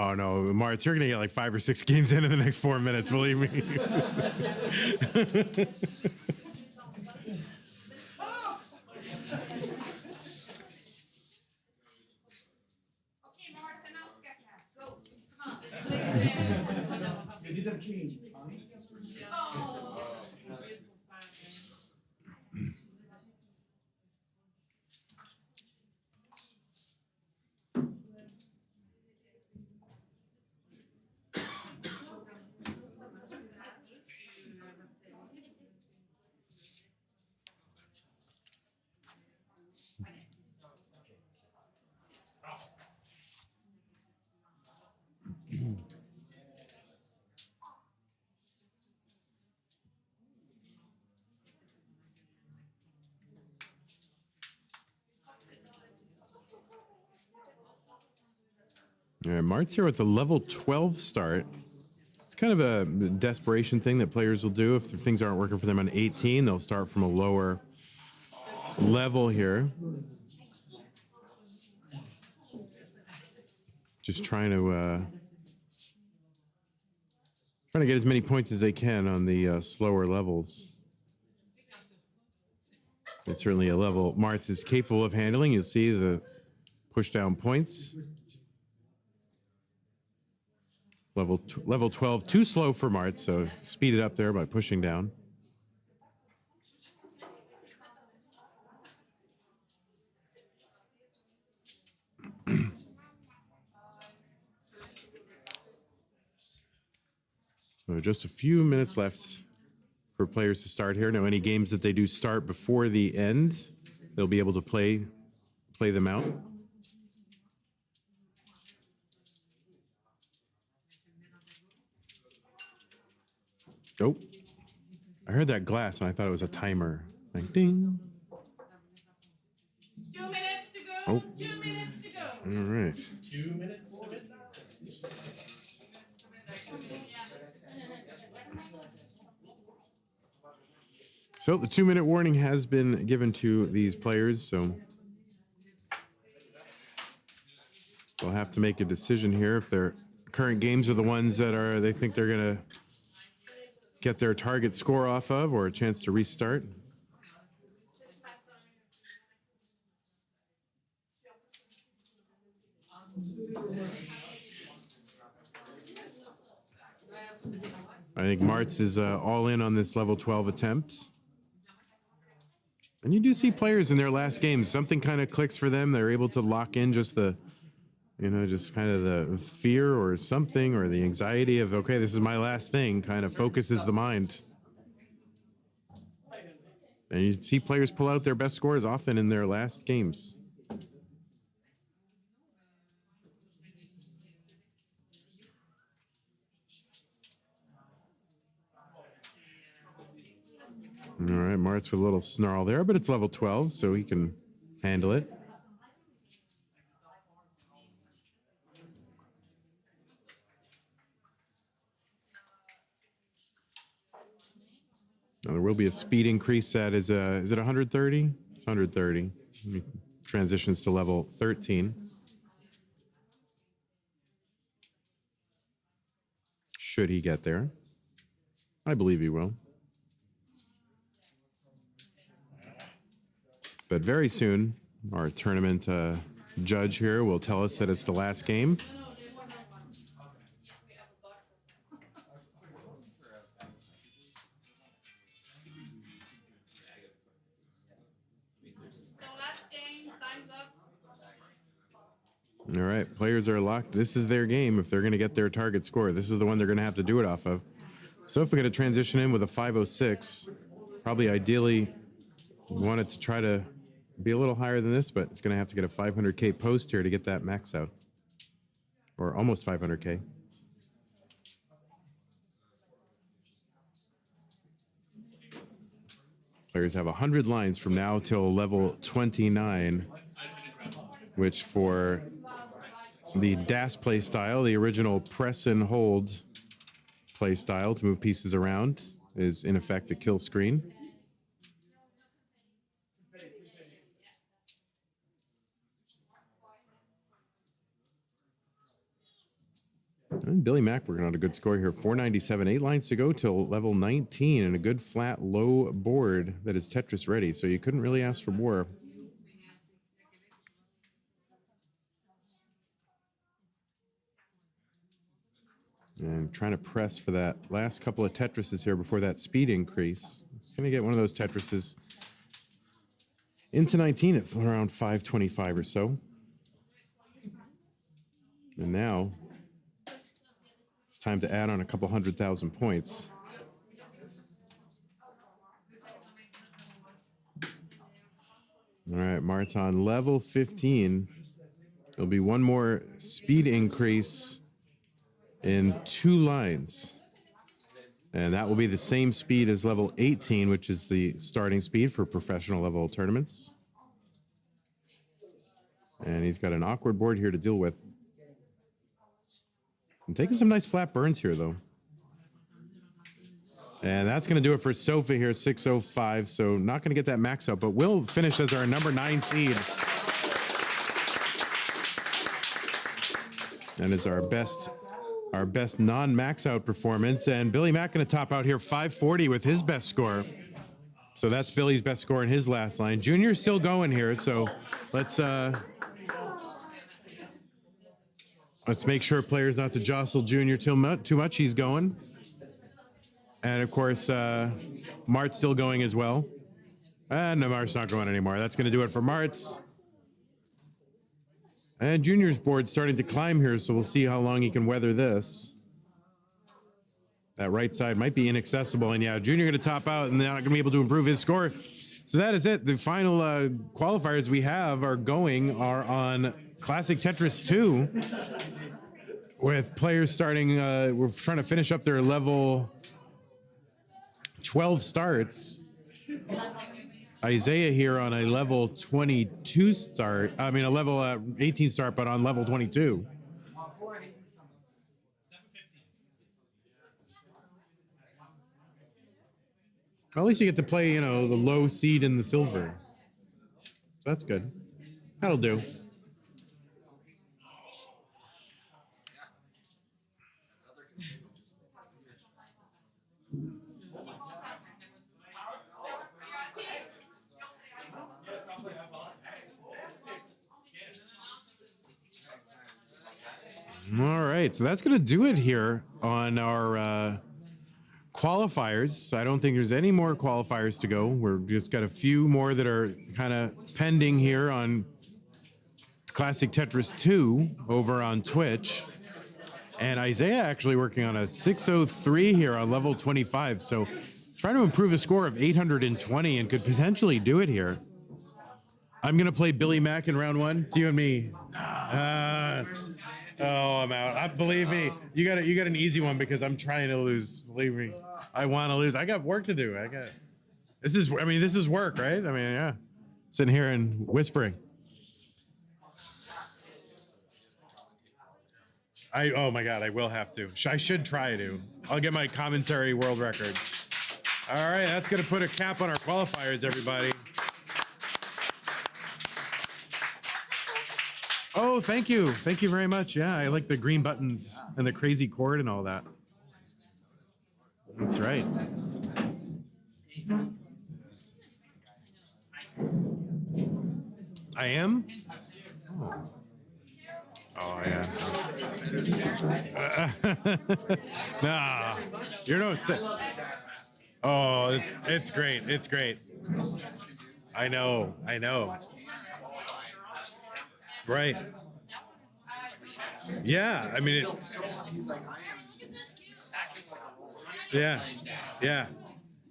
Oh no, Marts, you're gonna get like 5 or 6 games in the next 4 minutes. Believe me. You didn't king. All right, Mart's here with the level 12 start. It's kind of a desperation thing that players will do if things aren't working for them on 18. They'll start from a lower level here. Just trying to get as many points as they can on the slower levels. It's certainly a level Marts is capable of handling. You'll see the push down points. Level 12, too slow for Marts, so speed it up there by pushing down. So just a few minutes left for players to start here. Now, any games that they do start before the end, they'll be able to play them out. Oh, I heard that glass and I thought it was a timer. Like ding. 2 minutes to go. Oh. 2 minutes to go. All right. 2 minutes to midnight. So the 2-minute warning has been given to these players, so they'll have to make a decision here if their current games are the ones that they think they're gonna get their target score off of, or a chance to restart. I think Marts is all in on this level 12 attempt. And you do see players in their last games, something kind of clicks for them. They're able to lock in just the, just kind of the fear or something, or the anxiety of, okay, this is my last thing, kind of focuses the mind. And you see players pull out their best scores often in their last games. All right, Marts with a little snarl there, but it's level 12, so he can handle it. Now, there will be a speed increase that is it 130? It's 130. Transitions to level 13. Should he get there? I believe he will. But very soon, our tournament judge here will tell us that it's the last game. All right, players are locked. This is their game if they're going to get their target score. This is the one they're going to have to do it off of. So if we're going to transition in with a 506, probably ideally want it to try to be a little higher than this, but it's going to have to get a 500K post here to get that max out. Or almost 500K. Players have 100 lines from now till level 29, which for the DAS play style, the original press and hold play style to move pieces around, is in effect a kill screen. And BillyMac working on a good score here. 497, 8 lines to go till level 19, and a good flat low board that is Tetris ready. So you couldn't really ask for more. And trying to press for that last couple of Tetrises here before that speed increase. It's going to get one of those Tetrises into 19 at around 525 or so. And now it's time to add on a couple 100,000 points. All right, Marts on level 15. There'll be one more speed increase in 2 lines. And that will be the same speed as level 18, which is the starting speed for professional level tournaments. And he's got an awkward board here to deal with. I'm taking some nice flat burns here, though. And that's going to do it for Sofa here, 605. So not going to get that max out, but will finish as our number 9 seed. And is our best non-max out performance. And BillyMac going to top out here 540 with his best score. So that's Billy's best score in his last line. Junior's still going here, so let's make sure players not to jostle Junior too much. He's going. And of course, Mart's still going as well. And no, Mart's not going anymore. That's going to do it for Marts. And Junior's board's starting to climb here, so we'll see how long he can weather this. That right side might be inaccessible. And yeah, Junior going to top out, and they're not going to be able to improve his score. So that is it. The final qualifiers we have are on Classic Tetris 2, with players starting, we're trying to finish up their level 12 starts. Isaiah here on a level 22 start. I mean, a level 18 start, but on level 22. Well, at least you get to play, the low seed in the silver. So that's good. That'll do. All right, so that's going to do it here on our qualifiers. I don't think there's any more qualifiers to go. We're just got a few more that are kind of pending here on Classic Tetris 2 over on Twitch. And Isaiah actually working on a 603 here on level 25. So trying to improve a score of 820 and could potentially do it here. I'm going to play BillyMac in round 1. It's you and me. Oh, I'm out. Believe me, you got an easy one because I'm trying to lose. Believe me, I want to lose. I got work to do. This is work, right? I mean, yeah. Sitting here and whispering. Oh my God, I will have to. I should try to. I'll get my commentary world record. All right, that's gonna put a cap on our qualifiers, everybody. Oh, thank you. Thank you very much. Yeah, I like the green buttons and the crazy cord and all that. That's right. I am? Oh, yeah. Nah, you don't say. Oh, it's great. It's great. I know. Right. Yeah, I mean, yeah.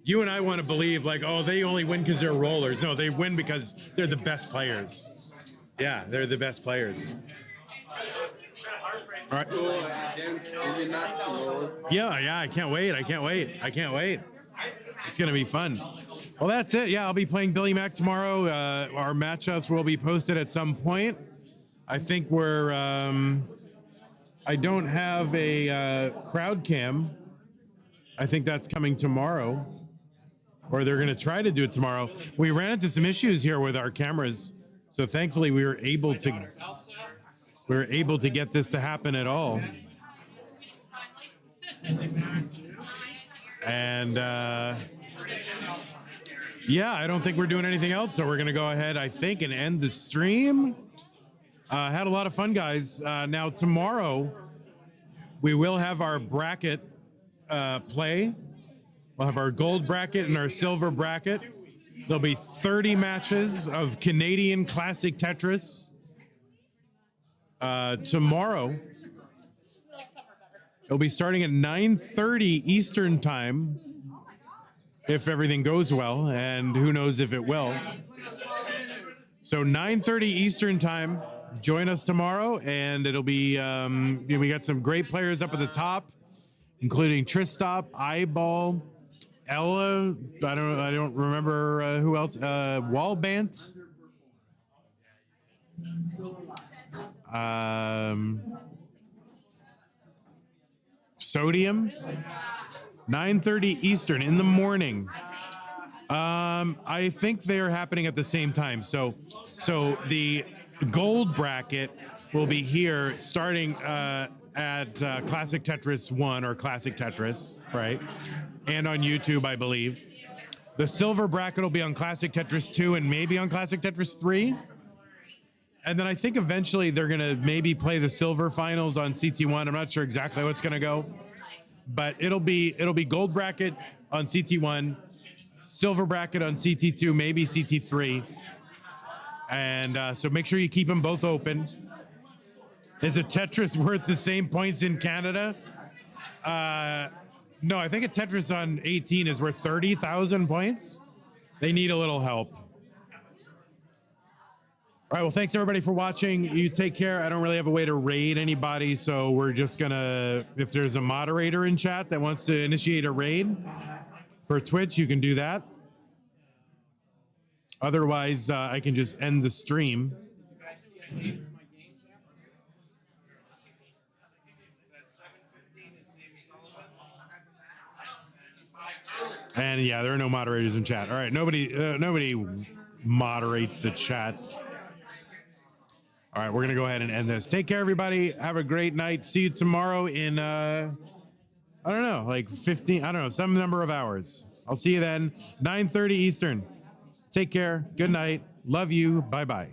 You and I want to believe like, oh, they only win because they're rollers. No, they win because they're the best players. Yeah, they're the best players. All right. Yeah, I can't wait. It's going to be fun. Well, that's it. Yeah, I'll be playing BillyMac tomorrow. Our matchups will be posted at some point. I think I don't have a crowd cam. I think that's coming tomorrow, or they're going to try to do it tomorrow. We ran into some issues here with our cameras, so thankfully we were able to get this to happen at all. And yeah, I don't think we're doing anything else, so we're gonna go ahead, I think, and end the stream. Had a lot of fun, guys. Now tomorrow we will have our bracket play. We'll have our gold bracket and our silver bracket. There'll be 30 matches of Canadian Classic Tetris. Tomorrow, it'll be starting at 9:30 Eastern Time, if everything goes well, and who knows if it will. So 9:30 Eastern Time, join us tomorrow, and it'll be, we got some great players up at the top, including Tristop, iBall, Ella, I don't remember who else, Wallbant, Sodium, 9:30 Eastern in the morning. I think they're happening at the same time. So the gold bracket will be here starting at Classic Tetris 1 or Classic Tetris, right? And on YouTube, I believe. The silver bracket will be on Classic Tetris 2 and maybe on Classic Tetris 3. And then I think eventually they're gonna maybe play the silver finals on CT1. I'm not sure exactly what's gonna go, but it'll be gold bracket on CT1, silver bracket on CT2, maybe CT3. And so make sure you keep them both open. Is a Tetris worth the same points in Canada? No, I think a Tetris on 18 is worth 30,000 points. They need a little help. All right, well, thanks everybody for watching. You take care. I don't really have a way to raid anybody, so we're just gonna, if there's a moderator in chat that wants to initiate a raid for Twitch, you can do that. Otherwise, I can just end the stream. And yeah, there are no moderators in chat. All right, nobody moderates the chat. All right, we're gonna go ahead and end this. Take care, everybody. Have a great night. See you tomorrow in I don't know, like 15. I don't know, some number of hours. I'll see you then. 9:30 Eastern. Take care. Good night. Love you. Bye bye.